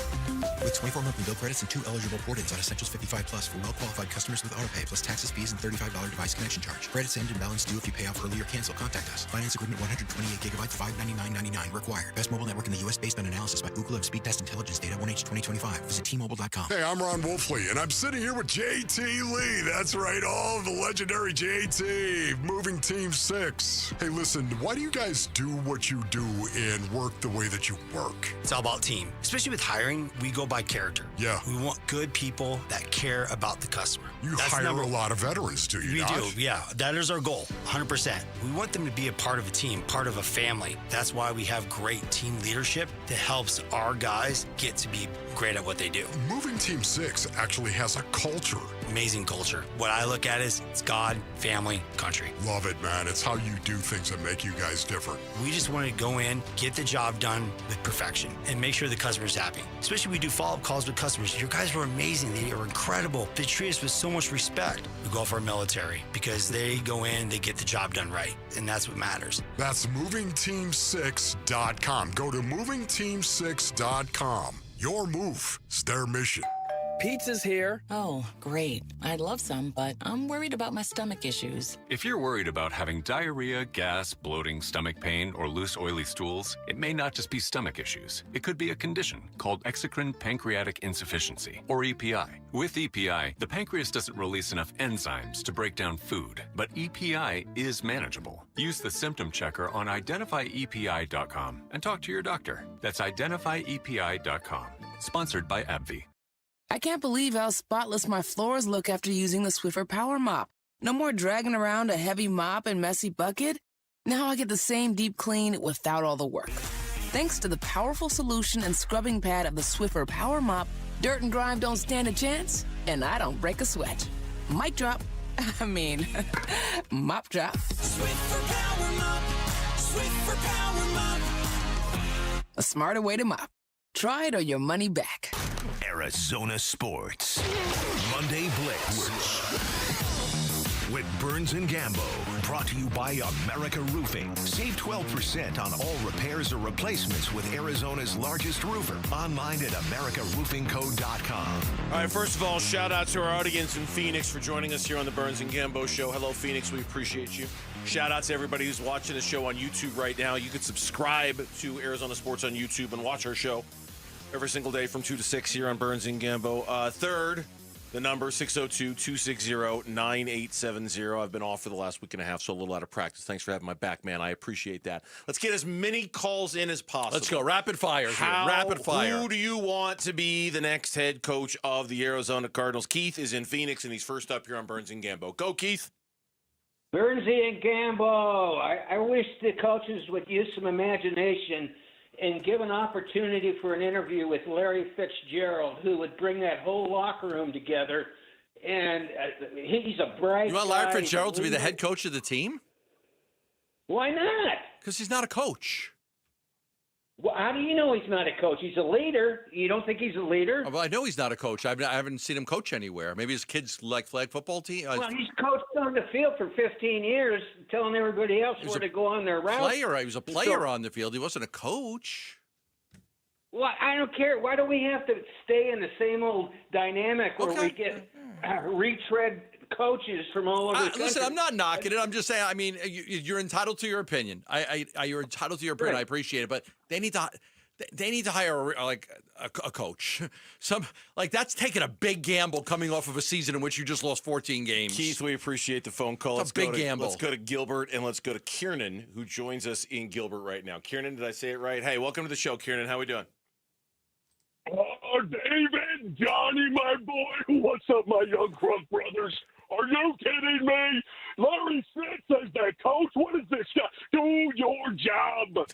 With 24 monthly bill credits and 2 eligible port-ins on Essentials 55 Plus for well-qualified customers with autopay, plus taxes, fees, and $35 device connection charge. Credits end and balance due if you pay off early or cancel. Contact us. Finance agreement 128 gigabytes, $599.99 required. Best mobile network in the U.S. based on analysis by Ookla of Speed Test Intelligence data 1H 2025. Visit T-Mobile.com. Hey, I'm Ron Wolfley, and I'm sitting here with JT Lee. That's right, all of the legendary JT, moving Team 6. Hey, listen, why do you guys do what you do and work the way that you work? It's all about team. Especially with hiring, we go by character. Yeah. We want good people that care about the customer. You hire a lot of veterans, do you not? We do, yeah. That is our goal, 100%. We want them to be a part of a team, part of a family. That's why we have great team leadership that helps our guys get to be great at what they do. Moving Team 6 actually has a culture. Amazing culture. What I look at is it's God, family, country. Love it, man. It's how you do things that make you guys different. We just want to go in, get the job done with perfection, and make sure the customer's happy. Especially we do follow-up calls with customers. Your guys are amazing. They are incredible. They treat us with so much respect. We go for our military because they go in, they get the job done right, and that's what matters. That's movingteam6.com. Go to movingteam6.com. Your move is their mission. Pizza's here. Oh, great. I'd love some, but I'm worried about my stomach issues. If you're worried about having diarrhea, gas, bloating, stomach pain, or loose, oily stools, it may not just be stomach issues. It could be a condition called exocrine pancreatic insufficiency, or EPI. With EPI, the pancreas doesn't release enough enzymes to break down food, but EPI is manageable. Use the symptom checker on identifyepi.com and talk to your doctor. That's identifyepi.com. Sponsored by AbbVie. I can't believe how spotless my floors look after using the Swiffer Power Mop. No more dragging around a heavy mop and messy bucket. Now I get the same deep clean without all the work. Thanks to the powerful solution and scrubbing pad of the Swiffer Power Mop, dirt and grime don't stand a chance, and I don't break a sweat. Mic drop. I mean, mop job. Swiffer Power Mop. Swiffer Power Mop. A smarter way to mop. Try it or your money back. Arizona Sports. Monday Blitz. With Burns and Gambo. Brought to you by America Roofing. Save 12% on all repairs or replacements with Arizona's largest roofer. Online at AmericaRoofingCo.com. All right, first of all, shout out to our audience in Phoenix for joining us here on the Burns and Gambo Show. Hello, Phoenix. We appreciate you. Shout out to everybody who's watching the show on YouTube right now. You can subscribe to Arizona Sports on YouTube and watch our show every single day from 2 to 6 here on Burns and Gambo. Third, the number 602-260-9870. I've been off for the last week and a half, so a little out of practice. Thanks for having my back, man. I appreciate that. Let's get as many calls in as possible. Let's go. Rapid fire. Rapid fire. Who do you want to be the next head coach of the Arizona Cardinals? Keith is in Phoenix, and he's first up here on Burns and Gambo. Go, Keith. Burnsy and Gambo, I wish the coaches would use some imagination and give an opportunity for an interview with Larry Fitzgerald, who would bring that whole locker room together. And he's a bright You want guy. Larry Fitzgerald to be the head coach of the team? Why not? Because he's not a coach. Well, how do you know he's not a coach? He's a leader. You don't think he's a leader? Well, I know he's not a coach. I haven't seen him coach anywhere. Maybe his kids like flag football team. Well, he's coached on the field for 15 years, telling everybody else where to go on their route. He was a player on the field. He wasn't a coach. Well, I don't care. Why do we have to stay in the same old dynamic where we get retread coaches from all over the country? Listen, I'm not knocking it. I'm just saying, I mean, you're entitled to your opinion. You're entitled to your opinion. Right. I appreciate it. But they need to hire a coach. That's taking a big gamble coming off of a season in which you just lost 14 games. Keith, we appreciate the phone call. It's a big gamble. Let's go to Gilbert, and let's go to Kiernan, who joins us in Gilbert right now. Kiernan, did I say it right? Hey, welcome to the show, Kiernan. How we doing? Oh, David, Johnny, my boy. What's up, my young Crunk brothers? Are you kidding me? Larry Fitz as the coach? What is this? Do your job.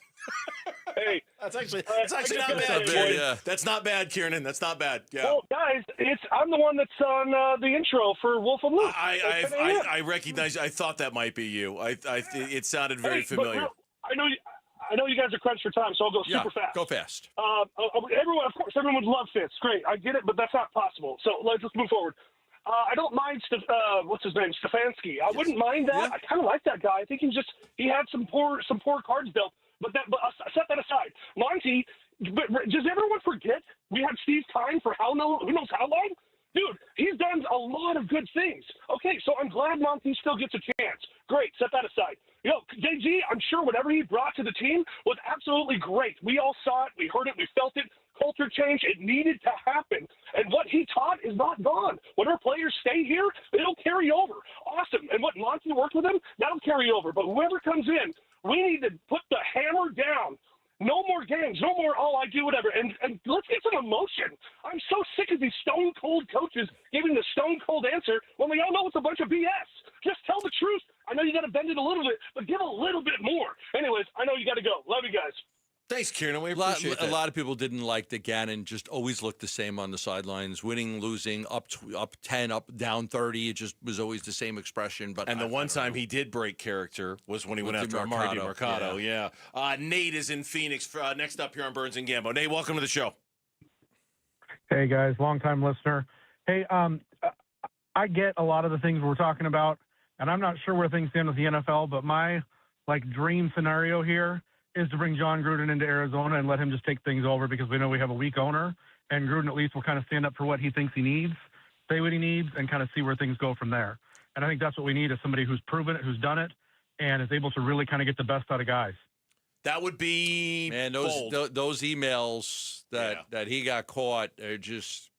Hey, that's actually not bad, Kiernan. That's not bad, Kiernan. That's not bad. Yeah. Well, guys, I'm the one that's on the intro for Wolf and Luke. I recognize. I thought that might be you. It sounded very familiar. I know you guys are crunched for time, so I'll go super fast. Go fast. Everyone would love Fitz. Great, I get it, but that's not possible. So let's just move forward. I don't mind what's his name, Stefanski. I wouldn't mind that. Yeah. I kind of like that guy. I think he had some poor cards dealt. But set that aside. Monti, does everyone forget we had Steve Kine for who knows how long? Dude, he's done a lot of good things. Okay, so I'm glad Monti still gets a chance. Great, set that aside. JG, I'm sure whatever he brought to the team was absolutely great. We all saw it, we heard it, we felt it. Culture change, it needed to happen. And what he taught is not gone. When our players stay here, it'll carry over. Awesome. And what Monti worked with him, that'll carry over. But whoever comes in, we need to put the hammer down. No more games. No more, I do whatever. And let's get some emotion. I'm so sick of these stone-cold coaches giving the stone-cold answer when we all know it's a bunch of BS. Just tell the truth. I know you got to bend it a little bit, but give a little bit more. Anyways, I know you got to go. Love you guys. Thanks, Kieran. We appreciate that. A lot of people didn't like that Gannon just always looked the same on the sidelines, winning, losing, up 10, up down 30. It just was always the same expression. And the one time he did break character was when he went after Marty Mercado. Yeah. Nate is in Phoenix. Next up here on Burns and Gambo. Nate, welcome to the show. Hey guys, long-time listener. Hey, I get a lot of the things we're talking about, and I'm not sure where things stand with the NFL, but my dream scenario here is to bring John Gruden into Arizona and let him just take things over, because we know we have a weak owner, and Gruden at least will kind of stand up for what he thinks he needs, say what he needs, and kind of see where things go from there. And I think that's what we need, is somebody who's proven it, who's done it, and is able to really kind of get the best out of guys. That would be those emails that he got caught are just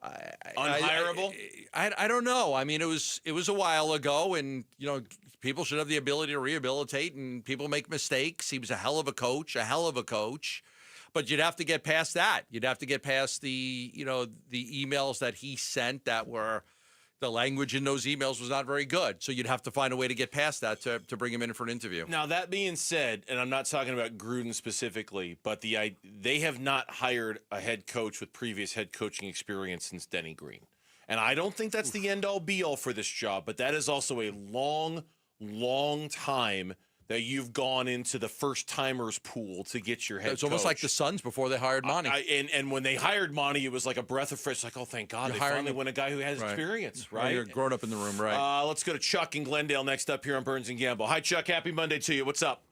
unhireable. I don't know. I mean, it was a while ago, and people should have the ability to rehabilitate, and people make mistakes. He was a hell of a coach. But you'd have to get past that. You'd have to get past the emails that he sent that were, the language in those emails was not very good. So you'd have to find a way to get past that to bring him in for an interview. Now, that being said, and I'm not talking about Gruden specifically, but they have not hired a head coach with previous head coaching experience since Denny Green. And I don't think that's the end-all, be-all for this job, but that is also a long, long time that you've gone into the first-timers pool to get your head It's almost coach. like the Suns before they hired Monti. And when they hired Monti, it was like a breath of fresh. Like, oh, thank God, they finally went a guy who has experience, right? You're grown up in the room, right? Let's go to Chuck in Glendale next up here on Burns and Gambo. Hi, Chuck. Happy Monday to you. What's up?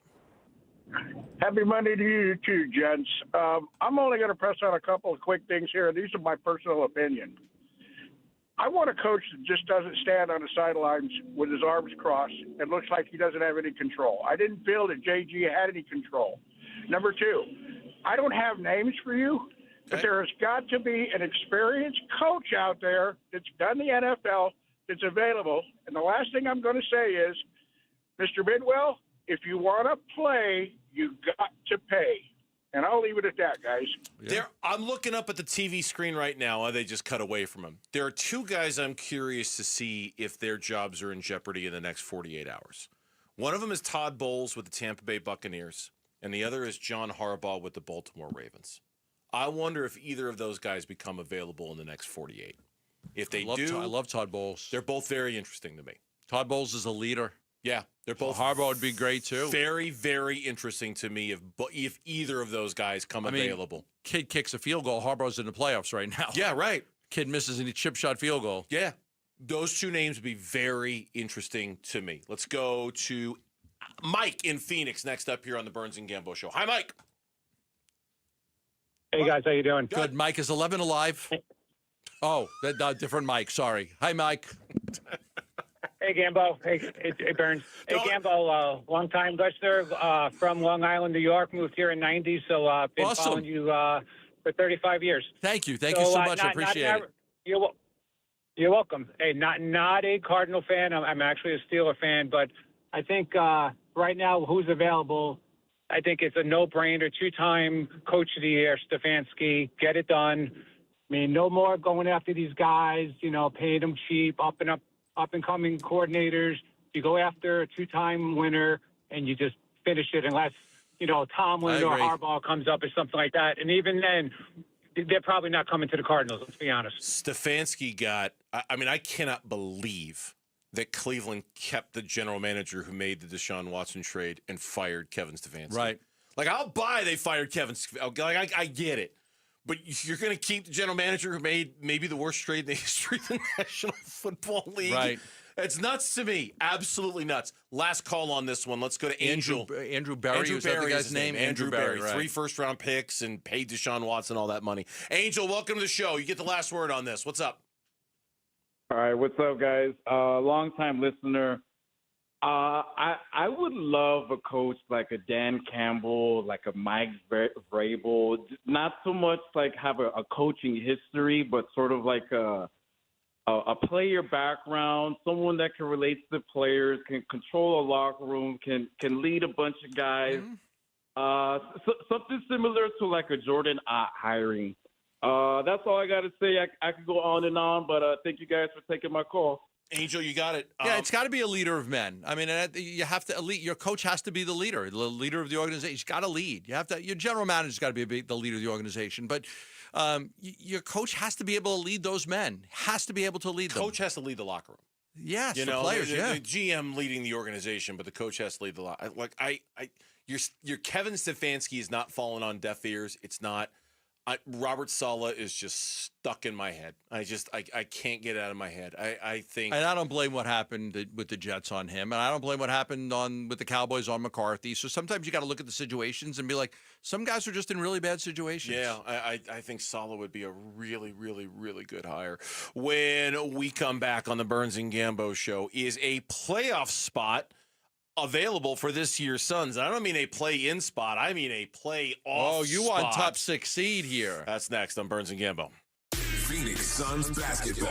Happy Monday to you too, gents. I'm only going to press on a couple of quick things here. These are my personal opinion. I want a coach that just doesn't stand on the sidelines with his arms crossed and looks like he doesn't have any control. I didn't feel that JG had any control. Number two, I don't have names for you, but there has got to be an experienced coach out there that's done the NFL that's available. And the last thing I'm going to say is, Mr. Bidwill, if you want to play, you got to pay. And I'll leave it at that, guys. I'm looking up at the TV screen right now. They just cut away from him. There are two guys I'm curious to see if their jobs are in jeopardy in the next 48 hours. One of them is Todd Bowles with the Tampa Bay Buccaneers, and the other is John Harbaugh with the Baltimore Ravens. I wonder if either of those guys become available in the next 48. If they do, I love Todd Bowles. They're both very interesting to me. Todd Bowles is a leader. Yeah, they're both. Harbaugh would be great too. Very, very interesting to me if either of those guys come available. Kid kicks a field goal. Harbaugh's in the playoffs right now. Yeah, right. Kid misses a chip shot field goal. Yeah, those two names would be very interesting to me. Let's go to Mike in Phoenix next up here on the Burns and Gambo Show. Hi, Mike. Hey guys, how you doing? Good. Mike, is 11 alive? Oh, that different Mike. Sorry. Hi, Mike. Hey, Gambo. Hey, Burns. Hey, Gambo, long-time listener from Long Island, New York. Moved here in '90s, so been Awesome. following you for 35 years. Thank you. Thank you so much. I appreciate it. You're welcome. Hey, not a Cardinal fan. I'm actually a Steeler fan, but I think right now who's available, I think it's a no-brainer. Two-time Coach of the Year, Stefanski. Get it done. I mean, no more going after these guys, paying them cheap, up-and-coming coordinators. You go after a two-time winner, and you just finish it unless, Tomlin or Harbaugh comes up or something like that. And even then, they're probably not coming to the Cardinals, let's be honest. Stefanski I cannot believe that Cleveland kept the general manager who made the Deshaun Watson trade and fired Kevin Stefanski. Right. Like, I'll buy they fired Kevin. Like, I get it. But you're going to keep the general manager who made maybe the worst trade in the history of the National Football League? Right. It's nuts to me. Absolutely nuts. Last call on this one. Let's go to Angel. Andrew Berry. Andrew Is that the Berry guy's is his name? Andrew Berry. Right. 3 first-round picks and paid Deshaun Watson all that money. Angel, welcome to the show. You get the last word on this. What's up? All right, what's up, guys? Long-time listener. I would love a coach like a Dan Campbell, like a Mike Vrabel. Not so much like have a coaching history, but sort of like a player background, someone that can relate to the players, can control a locker room, can lead a bunch of guys. Something similar to like a Jordan Ott hiring. That's all I got to say. I could go on and on, but thank you guys for taking my call. Angel, you got it. Yeah, it's got to be a leader of men. I mean, you have to elite. Your coach has to be the leader of the organization. He's got to lead. You have to. Your general manager's got to be the leader of the organization. But your coach has to be able to lead those men. Has to be able to lead them. Coach has to lead the locker room. Yes, the players. The GM leading the organization, but the coach has to lead the locker. Like your Kevin Stefanski is not falling on deaf ears. It's not. Robert Saleh is just stuck in my head. I can't get it out of my head. I think, and I don't blame what happened with the Jets on him, and I don't blame what happened with the Cowboys on McCarthy. So sometimes you got to look at the situations and be like, some guys are just in really bad situations. Yeah, I think Saleh would be a really, really, really good hire. When we come back on the Burns and Gambo Show, is a playoff spot available for this year's Suns? I don't mean a play-in spot. I mean a play-off Oh, you spot. want top 6 seed here. That's next on Burns and Gambo. Phoenix Suns basketball.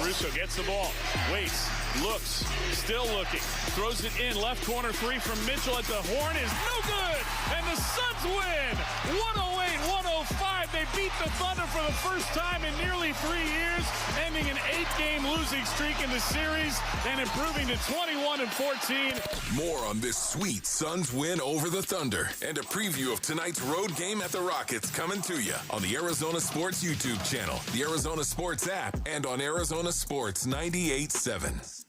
Caruso gets the ball, waits, Looks, still looking, throws it in, left corner three from Mitchell at the horn is no good, and the Suns win, 108-105. They beat the Thunder for the first time in nearly 3 years, ending an 8-game losing streak in the series and improving to 21-14. More on this sweet Suns win over the Thunder and a preview of tonight's road game at the Rockets coming to you on the Arizona Sports YouTube channel, the Arizona Sports app, and on Arizona Sports 98.7.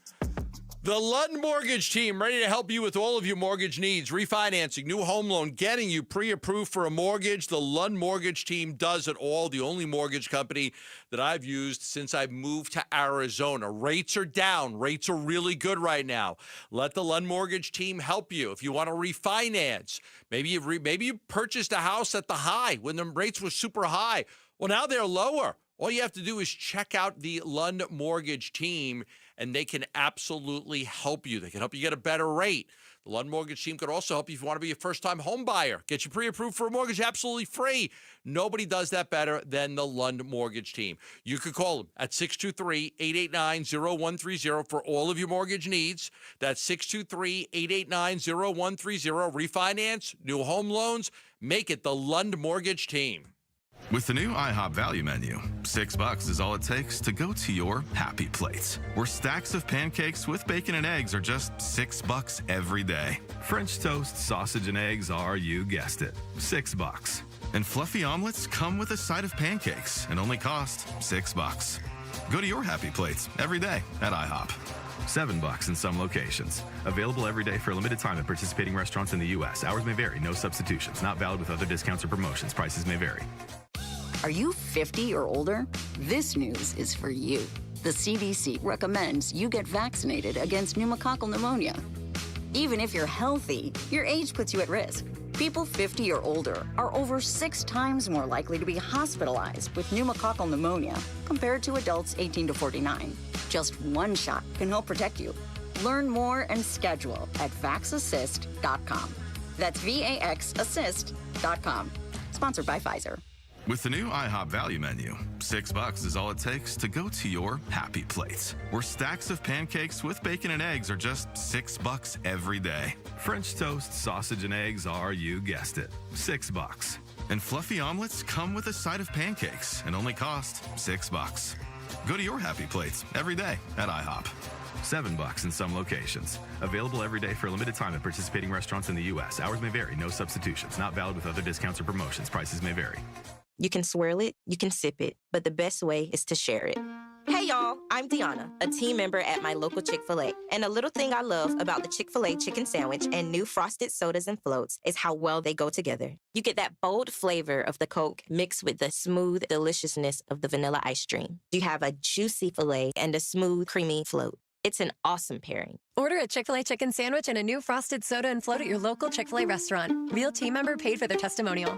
The Lund Mortgage Team, ready to help you with all of your mortgage needs, refinancing, new home loan, getting you pre-approved for a mortgage. The Lund Mortgage Team does it all. The only mortgage company that I've used since I moved to Arizona. Rates are down. Rates are really good right now. Let the Lund Mortgage Team help you. If you want to refinance, maybe you purchased a house at the high when the rates were super high. Well, now they're lower. All you have to do is check out the Lund Mortgage Team, and they can absolutely help you. They can help you get a better rate. The Lund Mortgage Team could also help you if you want to be a first-time home buyer. Get you pre-approved for a mortgage absolutely free. Nobody does that better than the Lund Mortgage Team. You could call them at 623-889-0130 for all of your mortgage needs. That's 623-889-0130. Refinance, new home loans. Make it the Lund Mortgage Team. With the new IHOP value menu, $6 is all it takes to go to your happy place, where stacks of pancakes with bacon and eggs are just $6 every day. French toast, sausage, and eggs are, you guessed it, $6. And fluffy omelets come with a side of pancakes and only cost $6. Go to your happy plates every day at IHOP. $7 in some locations. Available every day for a limited time at participating restaurants in the U.S. Hours may vary. No substitutions. Not valid with other discounts or promotions. Prices may vary. Are you 50 or older? This news is for you. The CDC recommends you get vaccinated against pneumococcal pneumonia. Even if you're healthy, your age puts you at risk. People 50 or older are over 6 times more likely to be hospitalized with pneumococcal pneumonia compared to adults 18 to 49. Just one shot can help protect you. Learn more and schedule at vaxassist.com. That's VAXassist.com. Sponsored by Pfizer. With the new IHOP value menu, $6 is all it takes to go to your happy place, where stacks of pancakes with bacon and eggs are just $6 every day. French toast, sausage, and eggs are, you guessed it, $6. And fluffy omelets come with a side of pancakes and only cost $6. Go to your happy plates every day at IHOP. $7 in some locations. Available every day for a limited time at participating restaurants in the U.S. Hours may vary. No substitutions. Not valid with other discounts or promotions. Prices may vary. You can swirl it, you can sip it, but the best way is to share it. Hey y'all, I'm Deanna, a team member at my local Chick-fil-A. And a little thing I love about the Chick-fil-A chicken sandwich and new frosted sodas and floats is how well they go together. You get that bold flavor of the Coke mixed with the smooth deliciousness of the vanilla ice cream. You have a juicy filet and a smooth, creamy float. It's an awesome pairing. Order a Chick-fil-A chicken sandwich and a new frosted soda and float at your local Chick-fil-A restaurant. Real team member paid for their testimonial.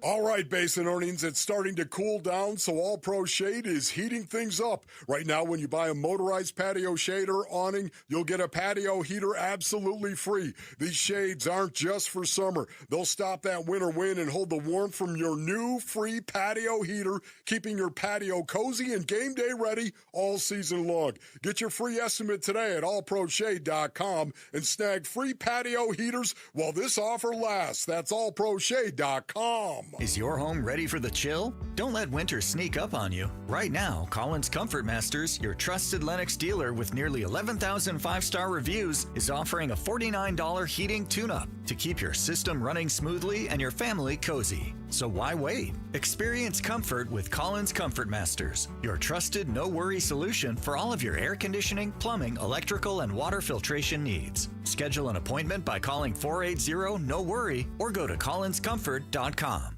All right, Basinonians, it's starting to cool down, so All Pro Shade is heating things up. Right now, when you buy a motorized patio shade or awning, you'll get a patio heater absolutely free. These shades aren't just for summer. They'll stop that winter wind and hold the warmth from your new free patio heater, keeping your patio cozy and game day ready all season long. Get your free estimate today at allproshade.com and snag free patio heaters while this offer lasts. That's allproshade.com. Is your home ready for the chill? Don't let winter sneak up on you. Right now, Collins Comfort Masters, your trusted Lennox dealer with nearly 11,000 five-star reviews, is offering a $49 heating tune-up to keep your system running smoothly and your family cozy. So why wait? Experience comfort with Collins Comfort Masters, your trusted no-worry solution for all of your air conditioning, plumbing, electrical, and water filtration needs. Schedule an appointment by calling 480-NO-WORRY or go to collinscomfort.com.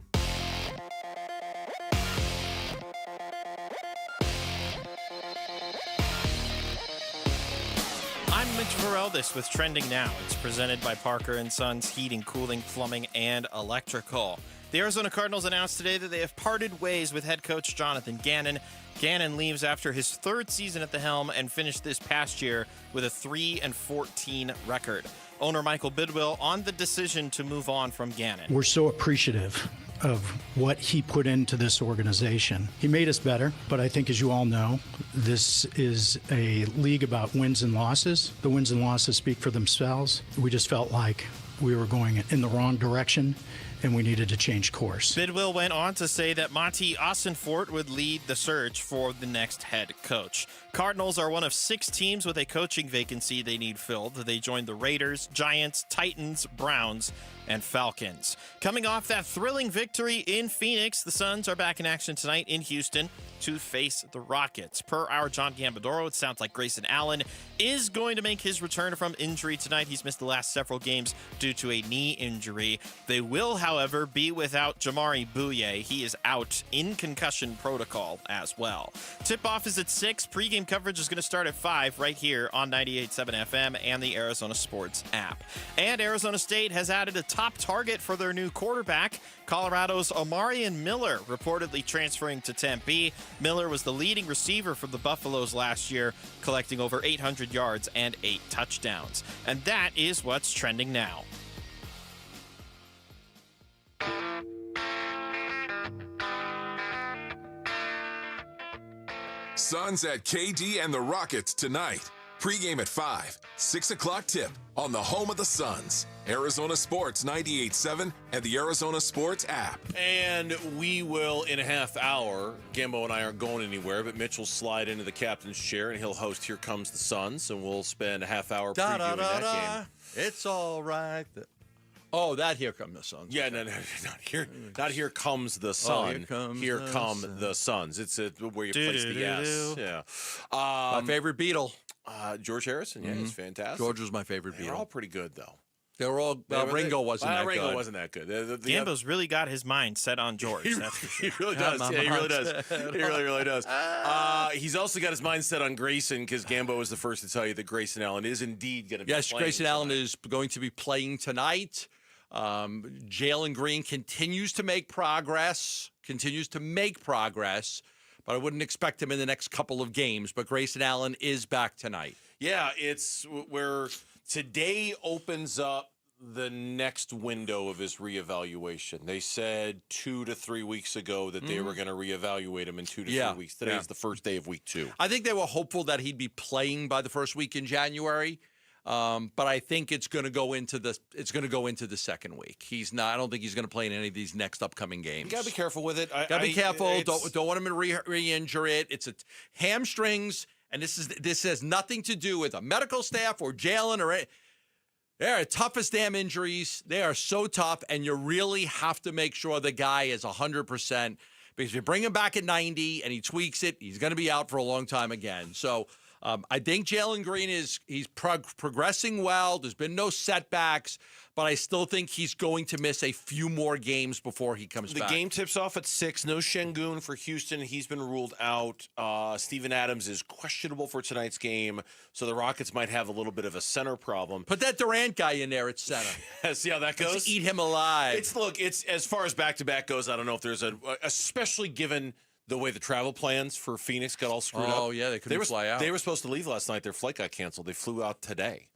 I'm Mitch Vareldes with Trending Now. It's presented by Parker & Sons Heating, Cooling, Plumbing, and Electrical. The Arizona Cardinals announced today that they have parted ways with head coach Jonathan Gannon. Gannon leaves after his third season at the helm and finished this past year with a 3-14 record. Owner Michael Bidwill on the decision to move on from Gannon. We're so appreciative of what he put into this organization. He made us better, but I think, as you all know, this is a league about wins and losses. The wins and losses speak for themselves. We just felt like we were going in the wrong direction, and we needed to change course. Bidwill went on to say that Monti Ossenfort would lead the search for the next head coach. Cardinals are one of 6 teams with a coaching vacancy they need filled. They joined the Raiders, Giants, Titans, Browns, and Falcons. Coming off that thrilling victory in Phoenix, the Suns are back in action tonight in Houston to face the Rockets. Per our John Gambadoro, it sounds like Grayson Allen is going to make his return from injury tonight. He's missed the last several games due to a knee injury. They will, however, be without Jamari Bouye. He is out in concussion protocol as well. Tip-off is at 6. Pre-game coverage is going to start at 5 right here on 98.7 FM and the Arizona Sports app. And Arizona State has added a top target for their new quarterback. Colorado's Omarion Miller reportedly transferring to Tempe. Miller was the leading receiver for the Buffaloes last year, collecting over 800 yards and 8 touchdowns. And that is what's trending now. Suns at KD and the Rockets tonight. Pre-game at 5, 6 o'clock tip on the home of the Suns. Arizona Sports 98.7 and the Arizona Sports app. And we will, in a half hour, Gambo and I aren't going anywhere, but Mitch will slide into the captain's chair and he'll host Here Comes the Suns, and we'll spend a half hour previewing that game. It's all right. Oh, that Here Come the Suns. Yeah, no, not here comes the sun. Here come the Suns. It's where you place the S. Yeah. My favorite Beatle. George Harrison. Yeah, he's fantastic. George was my favorite Beatle. They're all pretty good, though. They were all. Ringo wasn't that good. Ringo wasn't that good. Gambo's really got his mind set on George. That's for sure. He really does. Yeah, he really does. He really does. He's also got his mind set on Grayson, because Gambo was the first to tell you that Grayson Allen is indeed going to be playing. Yes, Grayson Allen is going to be playing tonight. Jalen Green continues to make progress, but I wouldn't expect him in the next couple of games. But Grayson Allen is back tonight. Yeah, it's where today opens up the next window of his reevaluation. They said 2 to 3 weeks ago that they were going to reevaluate him in 2 to 3 weeks. Today is the first day of week 2. I think they were hopeful that he'd be playing by the first week in January. But I think it's going to go into the second week. He's not. I don't think he's going to play in any of these next upcoming games. You got to be careful with it. Got to be careful. Don't want him to re-injure it. It's a hamstrings, and this has nothing to do with a medical staff or Jalen or. They're the toughest damn injuries. They are so tough, and you really have to make sure the guy is 100%. Because if you bring him back at 90 and he tweaks it, he's going to be out for a long time again. So. I think Jalen Green he's progressing well. There's been no setbacks, but I still think he's going to miss a few more games before he comes back. The game tips off at 6. No Şengün for Houston. He's been ruled out. Steven Adams is questionable for tonight's game, so the Rockets might have a little bit of a center problem. Put that Durant guy in there at center. See how that goes? Let's eat him alive. It's as far as back-to-back goes, I don't know if there's especially given the way the travel plans for Phoenix got all screwed up. Oh, yeah, they couldn't fly out. They were supposed to leave last night. Their flight got canceled. They flew out today.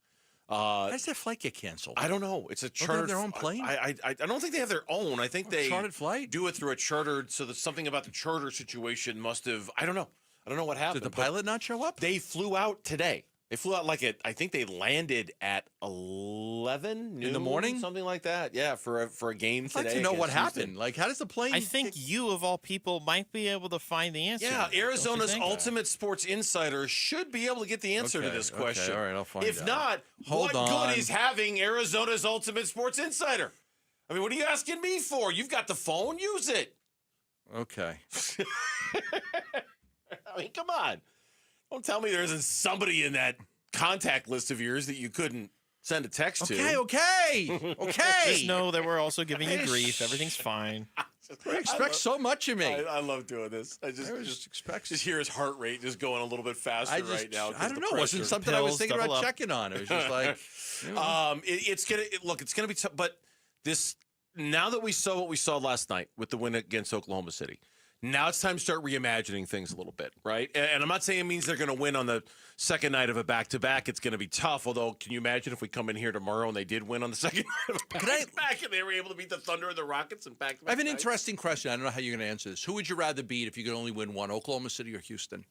How does their flight get canceled? I don't know. It's a chartered. Don't they have their own plane? I don't think they have their own. I think they chartered flight? Do it through a chartered. So there's something about the charter situation must have. I don't know. I don't know what happened. Did the pilot not show up? They flew out today. They flew out I think they landed at 11 in the morning, something like that. Yeah, for a game today. I'd like to know what happened. Like, how does the plane? I think you, of all people, might be able to find the answer. Yeah, Arizona's Ultimate Sports Insider should be able to get the answer to this question. Okay, all right, I'll find out. If not, what good is having Arizona's Ultimate Sports Insider? I mean, what are you asking me for? You've got the phone. Use it. Okay. I mean, come on. Don't tell me there isn't somebody in that contact list of yours that you couldn't send a text to. Okay. Just know that we're also giving you grief. Everything's fine. You expect so much of me. I love doing this. I just hear his heart rate just going a little bit faster right now. I don't know. It wasn't something I was thinking about checking on. It was just like, it's gonna look. It's gonna be tough, but this now that we saw what we saw last night with the win against Oklahoma City, now it's time to start reimagining things a little bit, right? And I'm not saying it means they're going to win on the second night of a back-to-back. It's going to be tough, although can you imagine if we come in here tomorrow and they did win on the second night of a back-to-back and they were able to beat the Thunder and the Rockets and back-to-back I have an nights? interesting question. I don't know how you're going to answer this. Who would you rather beat if you could only win one, Oklahoma City or Houston?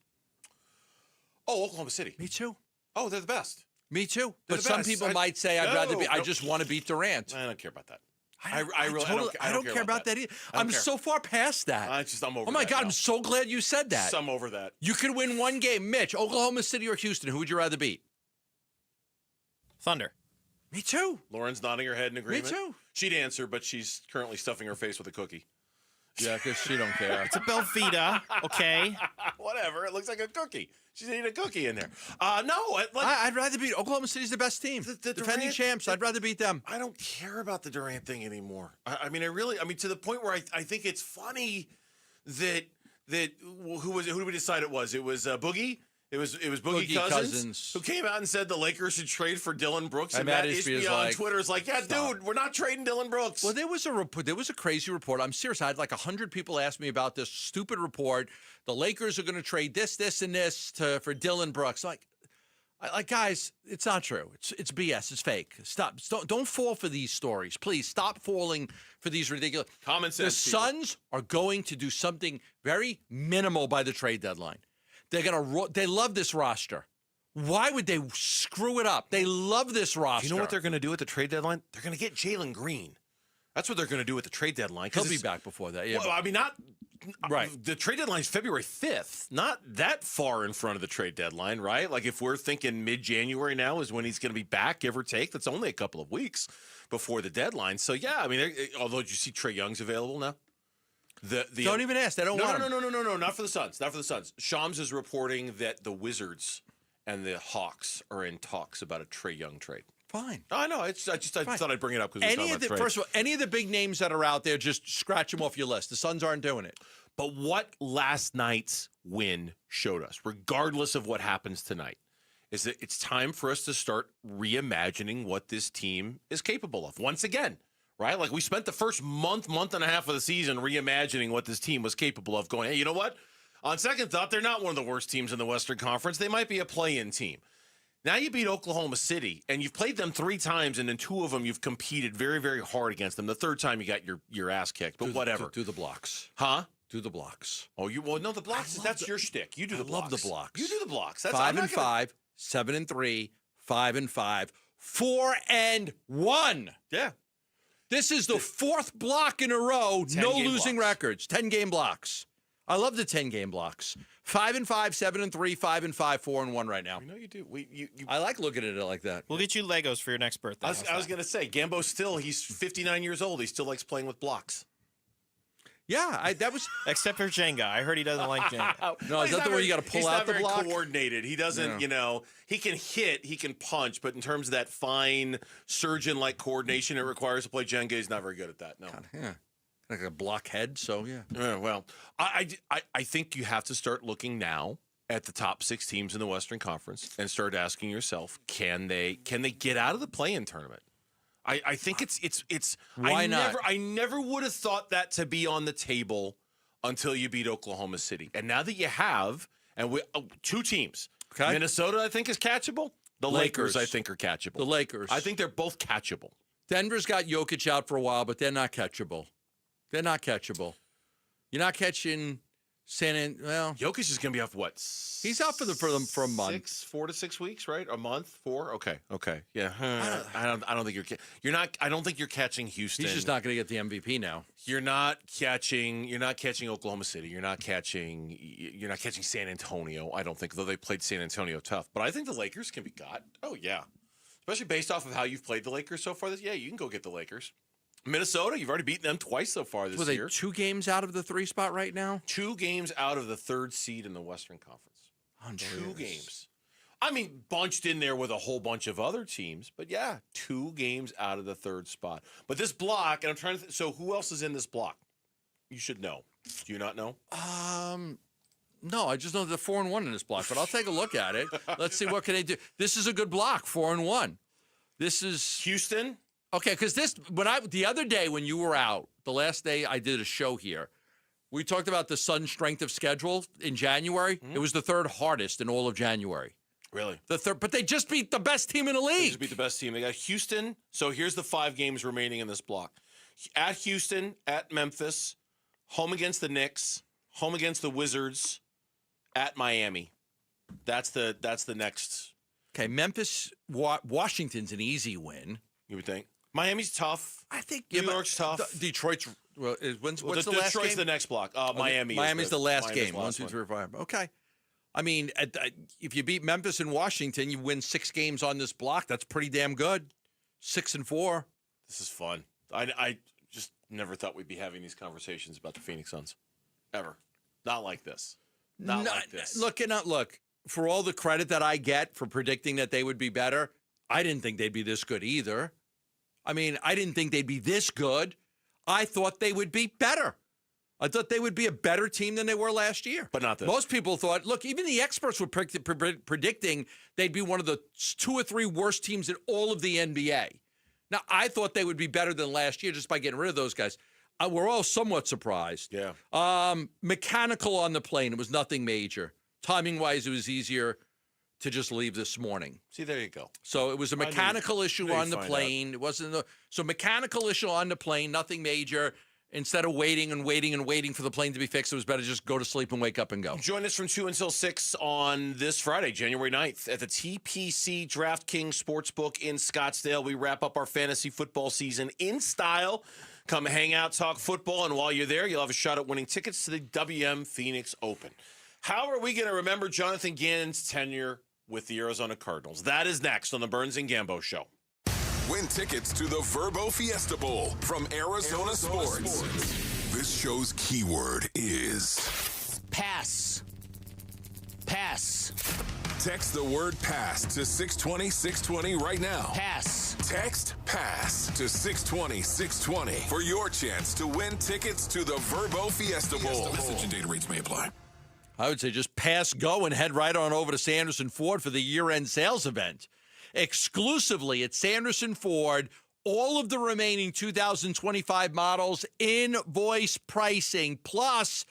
Oh, Oklahoma City. Me too. Oh, they're the best. Me too. They're But the some best. people might say I'd rather be. I No. just want to beat Durant. I don't care about that. I don't care about that either. I'm so far past that. I'm over. Oh my that God! now. I'm so glad you said that. I'm over that. You could win one game, Mitch. Oklahoma City or Houston? Who would you rather beat? Thunder. Me too. Lauren's nodding her head in agreement. Me too. She'd answer, but she's currently stuffing her face with a cookie. Yeah, because she don't care. It's a Belvita, okay? Whatever. It looks like a cookie. She's eating a cookie in there. I'd rather beat Oklahoma City's the best team. The defending champs. I'd rather beat them. I don't care about the Durant thing anymore. I mean, to the point where I think it's funny that who did we decide it was? It was Boogie. It was Boogie Cousins who came out and said the Lakers should trade for Dylan Brooks. And Matt Ishbia on Twitter is like, yeah, dude, we're not trading Dylan Brooks. Well, there was a crazy report. I'm serious. I had like 100 people ask me about this stupid report. The Lakers are going to trade this, and this for Dylan Brooks. Like, guys, it's not true. It's BS. It's fake. Stop. Don't fall for these stories. Please stop falling for these ridiculous. Common sense. The Suns are going to do something very minimal by the trade deadline. They love this roster. Why would they screw it up? They love this roster. You know what they're going to do at the trade deadline? They're going to get Jalen Green. That's what they're going to do at the trade deadline. He'll be back before that. Yeah. Well, I mean, not right. The trade deadline is February 5th. Not that far in front of the trade deadline, right? Like if we're thinking mid-January now is when he's going to be back, give or take. That's only a couple of weeks before the deadline. So yeah, I mean, although did you see Trae Young's available now? Don't even ask. They don't want him. No, not for the Suns. Not for the Suns. Shams is reporting that the Wizards and the Hawks are in talks about a Trae Young trade. Fine. I know. I thought I'd bring it up because first of all, any of the big names that are out there, just scratch them off your list. The Suns aren't doing it. But what last night's win showed us, regardless of what happens tonight, is that it's time for us to start reimagining what this team is capable of. Once again. Right? Like we spent the first month and a half of the season reimagining what this team was capable of going, hey, you know what? On second thought, they're not one of the worst teams in the Western Conference. They might be a play-in team. Now you beat Oklahoma City, and you've played them 3 times, and in 2 of them you've competed very, very hard against them. The third time you got your ass kicked, but whatever. Do the blocks. Huh? Do the blocks. Oh, no, the blocks, that's your shtick. You do the blocks. I love the blocks. You do the blocks. That's 5-5, 7-3, 5-5, 4-1. Yeah. This is the 4th block in a row, no losing blocks. records, 10-game blocks. I love the 10-game blocks. 5-5, 7-3, 5-5, 4-1 right now. I know you do. I like looking at it like that. We'll get you Legos for your next birthday. I was going to say, Gambo he's 59 years old. He still likes playing with blocks. Yeah, that was except for Jenga. I heard he doesn't like Jenga. No, is that the way you got to pull out the block? He's not very coordinated. He doesn't, he can hit, he can punch, but in terms of that fine surgeon-like coordination it requires to play Jenga, he's not very good at that. No. God, yeah. Like a blockhead, so yeah. Well, I think you have to start looking now at the top 6 teams in the Western Conference and start asking yourself, can they get out of the play-in tournament? I think it's why not? I never would have thought that to be on the table until you beat Oklahoma City. And now that you have, and 2 teams. Okay. Minnesota, I think, is catchable. The Lakers, I think, are catchable. The Lakers. I think they're both catchable. Denver's got Jokic out for a while, but they're not catchable. They're not catchable. You're not catching Jokic is going to be off what? He's out for them for a month. 4 to 6 weeks, right? A month? 4? Okay. Yeah. I don't think you're not. I don't think you're catching Houston. He's just not going to get the MVP now. You're not catching Oklahoma City. You're not catching San Antonio. I don't think, though they played San Antonio tough. But I think the Lakers can be got. Oh yeah, especially based off of how you've played the Lakers so far. Yeah, you can go get the Lakers. Minnesota, you've already beaten them twice so far this year. Were they 2 games out of the 3 spot right now? 2 games out of the 3rd seed in the Western Conference. 2 games. I mean, bunched in there with a whole bunch of other teams, but yeah, 2 games out of the 3rd spot. But this block, and I'm trying to so who else is in this block? You should know. Do you not know? No, I just know they're 4-1 in this block, but I'll take a look at it. Let's see what can they do. This is a good block, 4-1. This is Houston. Okay, because the other day when you were out, the last day I did a show here, we talked about the Suns' strength of schedule in January. It was the third hardest in all of January. Really? But they just beat the best team in the league. They just beat the best team. They got Houston. So here's the 5 games remaining in this block. At Houston, at Memphis, home against the Knicks, home against the Wizards, at Miami. That's the next. Okay, Memphis, Washington's an easy win. You would think. Miami's tough. I think New York's tough. Detroit's what's the last game? Detroit's the next block. Miami. Miami's the last game. 1, Last 2, one. 3, 4, 5. Okay. I mean, if you beat Memphis and Washington, you win 6 games on this block. That's pretty damn good. 6-4. This is fun. I just never thought we'd be having these conversations about the Phoenix Suns. Ever. Not like this. Not like this. Look, for all the credit that I get for predicting that they would be better, I didn't think they'd be this good either. I mean, I didn't think they'd be this good. I thought they would be better. I thought they would be a better team than they were last year. But not this. Most people thought, look, even the experts were predicting they'd be one of the 2 or 3 worst teams in all of the NBA. Now, I thought they would be better than last year just by getting rid of those guys. We're all somewhat surprised. Yeah. Mechanical on the plane. It was nothing major. Timing-wise, it was easier to just leave this morning. See, there you go. So it was a mechanical issue on the plane. It wasn't so mechanical issue on the plane, nothing major. Instead of waiting for the plane to be fixed, it was better just go to sleep and wake up and go. Join us from 2 until 6 on this Friday, January 9th, at the TPC DraftKings Sportsbook in Scottsdale. We wrap up our fantasy football season in style. Come hang out, talk football, and while you're there, you'll have a shot at winning tickets to the WM Phoenix Open. How are we going to remember Jonathan Gannon's tenure with the Arizona Cardinals? That is next on the Burns and Gambo Show. Win tickets to the Verbo Fiesta Bowl from Arizona Sports. This show's keyword is pass. Pass. Text the word pass to 620-620 right now. Pass. Text pass to 620-620 for your chance to win tickets to the Verbo Fiesta Bowl. Message and data rates may apply. I would say just pass go and head right on over to Sanderson Ford for the year-end sales event. Exclusively at Sanderson Ford, all of the remaining 2025 models, invoice pricing, plus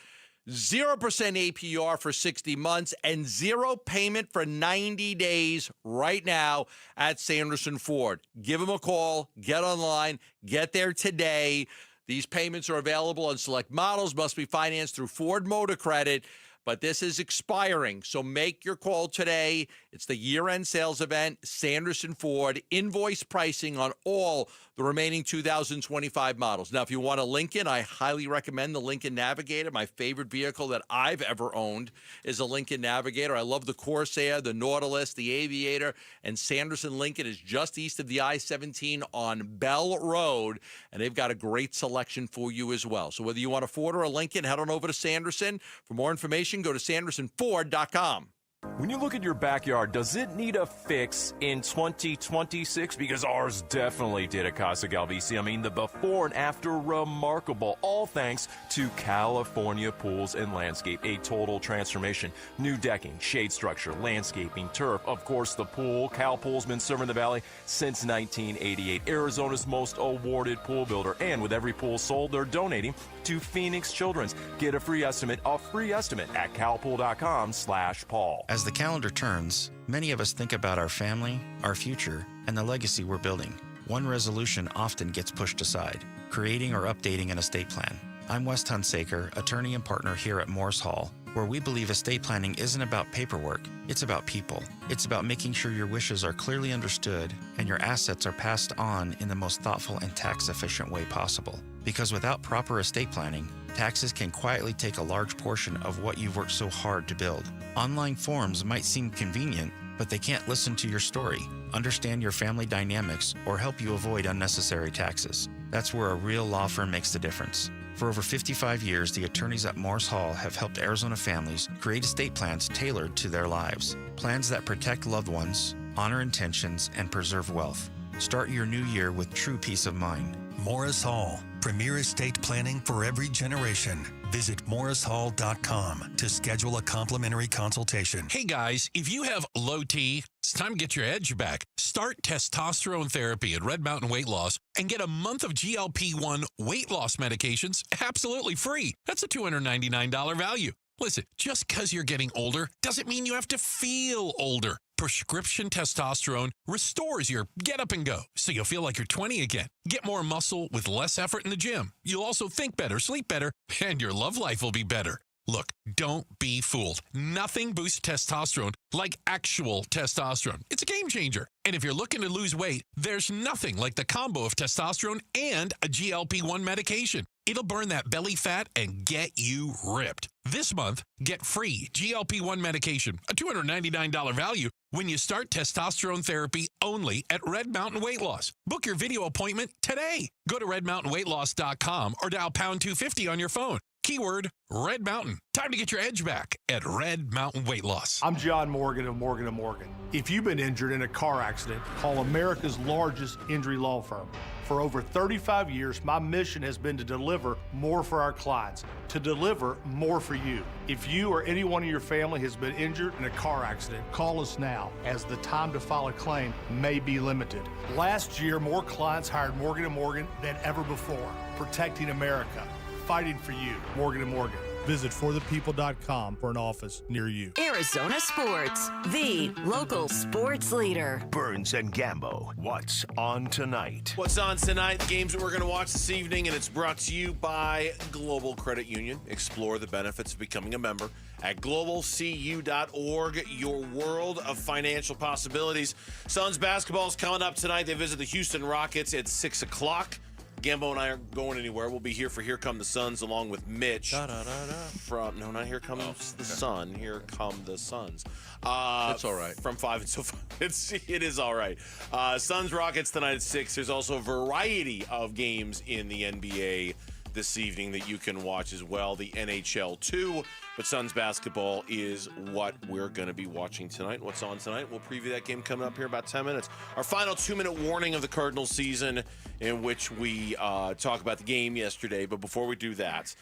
0% APR for 60 months and 0 payment for 90 days right now at Sanderson Ford. Give them a call, get online, get there today. These payments are available on select models, must be financed through Ford Motor Credit. But this is expiring, so make your call today. It's the year-end sales event, Sanderson Ford, invoice pricing on all the remaining 2025 models. Now, if you want a Lincoln, I highly recommend the Lincoln Navigator. My favorite vehicle that I've ever owned is a Lincoln Navigator. I love the Corsair, the Nautilus, the Aviator, and Sanderson Lincoln is just east of the I-17 on Bell Road, and they've got a great selection for you as well. So whether you want a Ford or a Lincoln, head on over to Sanderson. For more information, go to sandersonford.com. When you look at your backyard, does it need a fix in 2026? Because ours definitely did at Casa Galvisi. I mean, the before and after, remarkable. All thanks to California Pools and Landscape. A total transformation. New decking, shade structure, landscaping, turf. Of course, the pool. Cal Pool's been serving the Valley since 1988. Arizona's most awarded pool builder. And with every pool sold, they're donating to Phoenix Children's. Get a free estimate at calpool.com/Paul. As the calendar turns, many of us think about our family, our future, and the legacy we're building. One resolution often gets pushed aside, creating or updating an estate plan. I'm Wes Hunsaker, attorney and partner here at Morse Hall, where we believe estate planning isn't about paperwork, it's about people. It's about making sure your wishes are clearly understood and your assets are passed on in the most thoughtful and tax-efficient way possible. Because without proper estate planning, taxes can quietly take a large portion of what you've worked so hard to build. Online forms might seem convenient, but they can't listen to your story, understand your family dynamics, or help you avoid unnecessary taxes. That's where a real law firm makes the difference. For over 55 years, the attorneys at Morse Hall have helped Arizona families create estate plans tailored to their lives. Plans that protect loved ones, honor intentions, and preserve wealth. Start your new year with true peace of mind. Morris Hall, premier estate planning for every generation. Visit morrishall.com to schedule a complimentary consultation. Hey guys, if you have low T, it's time to get your edge back. Start testosterone therapy at Red Mountain Weight Loss and get a month of GLP-1 weight loss medications absolutely free. That's a $299 value. Listen, just because you're getting older doesn't mean you have to feel older. Prescription testosterone restores your get up and go, so you'll feel like you're 20 again. Get more muscle with less effort in the gym. You'll also think better, sleep better, and your love life will be better. Look, don't be fooled. Nothing boosts testosterone like actual testosterone. It's a game changer. And if you're looking to lose weight, there's nothing like the combo of testosterone and a GLP-1 medication. It'll burn that belly fat and get you ripped. This month, get free GLP-1 medication, a $299 value, when you start testosterone therapy only at Red Mountain Weight Loss. Book your video appointment today. Go to redmountainweightloss.com or dial pound 250 on your phone. Keyword Red Mountain. Time to get your edge back at Red Mountain Weight Loss. I'm John Morgan of Morgan & Morgan. If you've been injured in a car accident, call America's largest injury law firm. For over 35 years, my mission has been to deliver more for our clients, to deliver more for you. If you or anyone in your family has been injured in a car accident, call us now, as the time to file a claim may be limited. Last year, more clients hired Morgan & Morgan than ever before, protecting America, fighting for you. Morgan & Morgan. Visit forthepeople.com for an office near you. Arizona Sports, the local sports leader. Burns and Gambo, what's on tonight? What's on tonight? The games that we're going to watch this evening, and it's brought to you by Global Credit Union. Explore the benefits of becoming a member at globalcu.org, your world of financial possibilities. Suns basketball is coming up tonight. They visit the Houston Rockets at 6 o'clock. Gambo and I aren't going anywhere. We'll be here for Here Come the Suns along with Mitch. From no, not Here Comes the Sun. Here Come the Suns. That's all right. From 5 until 5. It is all right. Suns Rockets tonight at 6. There's also a variety of games in the NBA this evening that you can watch as well. The NHL too. But Suns basketball is what we're going to be watching tonight. What's on tonight? We'll preview that game coming up here in about 10 minutes. Our final 2-minute warning of the Cardinals season, in which we talk about the game yesterday. But before we do that,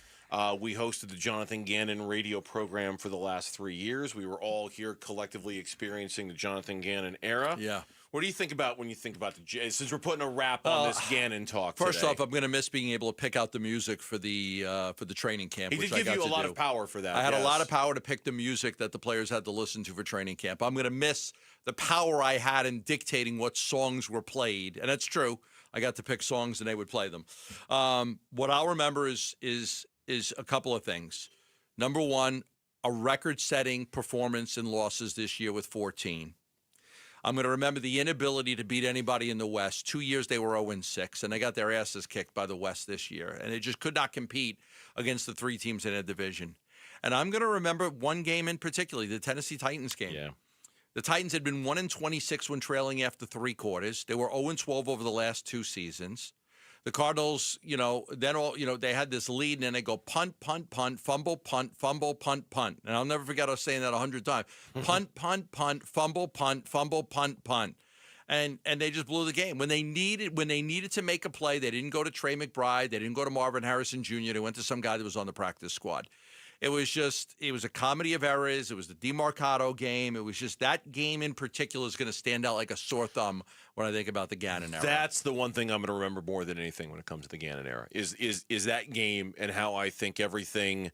we hosted the Jonathan Gannon radio program for the last 3 years. We were all here collectively experiencing the Jonathan Gannon era. Yeah. What do you think about when you think about since we're putting a wrap on this Gannon talk First today? off, I'm going to miss being able to pick out the music for the training camp. He did give you a lot of power for that. I had a lot of power to pick the music that the players had to listen to for training camp. I'm going to miss the power I had in dictating what songs were played, and that's true. I got to pick songs and they would play them. What I'll remember is a couple of things. Number one, a record-setting performance in losses this year with 14. I'm going to remember the inability to beat anybody in the West. 2 years they were 0-6, and they got their asses kicked by the West this year. And they just could not compete against the three teams in a division. And I'm going to remember one game in particular, the Tennessee Titans game. Yeah. The Titans had been 1-26 when trailing after three quarters. They were 0-12 over the last two seasons. The Cardinals, they had this lead, and then they go punt, punt, punt, fumble, punt, punt, punt. And I'll never forget us saying that 100 times. Punt, punt, punt, fumble, punt, punt. And they just blew the game. When they needed to make a play, they didn't go to Trey McBride. They didn't go to Marvin Harrison Jr. They went to some guy that was on the practice squad. It was a comedy of errors. It was the DeMarcado game. It was just that game in particular is going to stand out like a sore thumb when I think about the Gannon era. That's the one thing I'm going to remember more than anything when it comes to the Gannon era is that game and how I think everything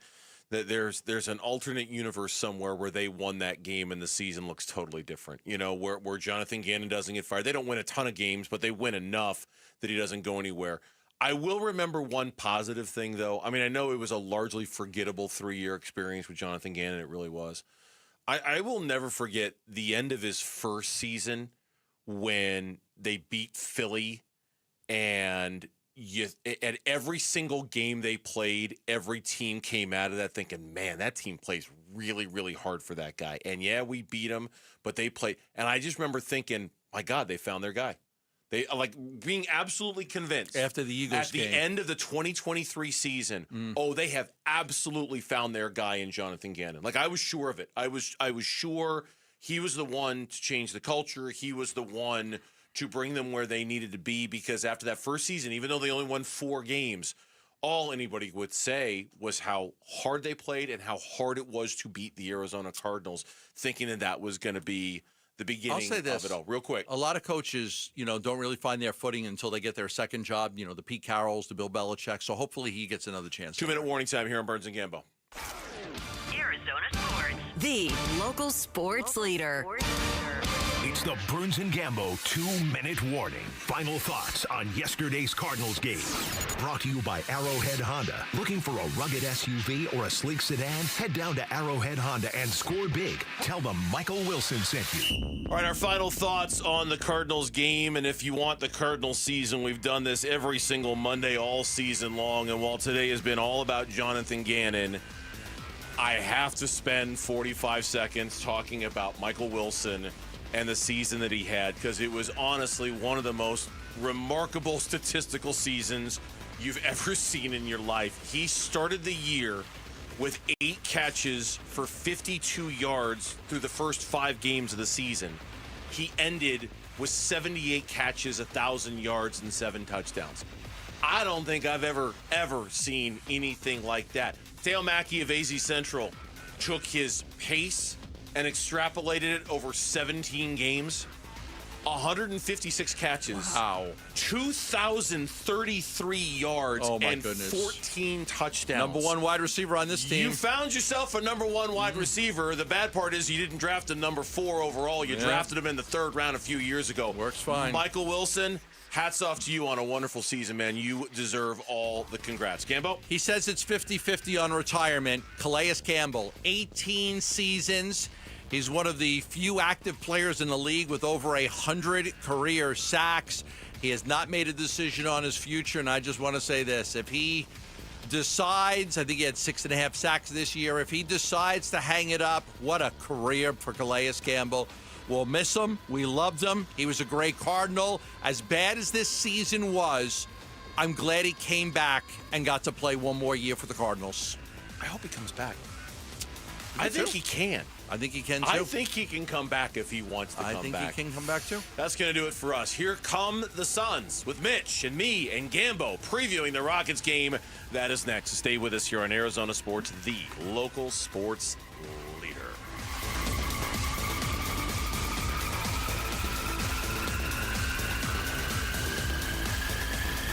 that there's an alternate universe somewhere where they won that game and the season looks totally different. You know, where Jonathan Gannon doesn't get fired. They don't win a ton of games, but they win enough that he doesn't go anywhere. I will remember one positive thing, though. I mean, I know it was a largely forgettable 3-year experience with Jonathan Gannon. It really was. I will never forget the end of his first season when they beat Philly, and at every single game they played, every team came out of that thinking, man, that team plays really, really hard for that guy. And, yeah, we beat him, but they played. And I just remember thinking, my God, they found their guy. They being absolutely convinced after the Eagles game. At the end of the 2023 season, they have absolutely found their guy in Jonathan Gannon. Like, I was sure of it. I was sure he was the one to change the culture. He was the one to bring them where they needed to be, because after that first season, even though they only won 4 games, all anybody would say was how hard they played and how hard it was to beat the Arizona Cardinals, thinking that was going to be the beginning of it all. Real quick. A lot of coaches, don't really find their footing until they get their second job, the Pete Carrolls, the Bill Belichick. So hopefully he gets another chance. 2-minute warning time here on Burns and Gambo. Arizona Sports, the local sports leader. It's the Burns and Gambo 2-minute warning. Final thoughts on yesterday's Cardinals game. Brought to you by Arrowhead Honda. Looking for a rugged SUV or a sleek sedan? Head down to Arrowhead Honda and score big. Tell them Michael Wilson sent you. All right, our final thoughts on the Cardinals game. And if you want the Cardinals season, we've done this every single Monday all season long. And while today has been all about Jonathan Gannon, I have to spend 45 seconds talking about Michael Wilson and the season that he had, because it was honestly one of the most remarkable statistical seasons you've ever seen in your life. He started the year with 8 catches for 52 yards through the first 5 games of the season. He ended with 78 catches, 1,000 yards, and 7 touchdowns. I don't think I've ever seen anything like that. Theo Mackey of AZ Central took his pace and extrapolated it over 17 games. 156 catches. Wow. 2,033 yards and 14 touchdowns. Number 1 wide receiver on this team. You found yourself a number 1 wide receiver. The bad part is you didn't draft a number 4 overall. You drafted him in the 3rd round a few years ago. Works fine. Michael Wilson, hats off to you on a wonderful season, man. You deserve all the congrats. Gambo? He says it's 50-50 on retirement. Calais Campbell, 18 seasons. He's one of the few active players in the league with over 100 career sacks. He has not made a decision on his future, and I just want to say this. If he decides, I think he had 6.5 sacks this year, if he decides to hang it up, what a career for Calais Campbell. We'll miss him. We loved him. He was a great Cardinal. As bad as this season was, I'm glad he came back and got to play one more year for the Cardinals. I hope he comes back. I think he can. I think he can, too. I think he can come back if he wants to come back. I think he can come back, too. That's going to do it for us. Here come the Suns with Mitch and me and Gambo previewing the Rockets game. That is next. Stay with us here on Arizona Sports, the local sports leader.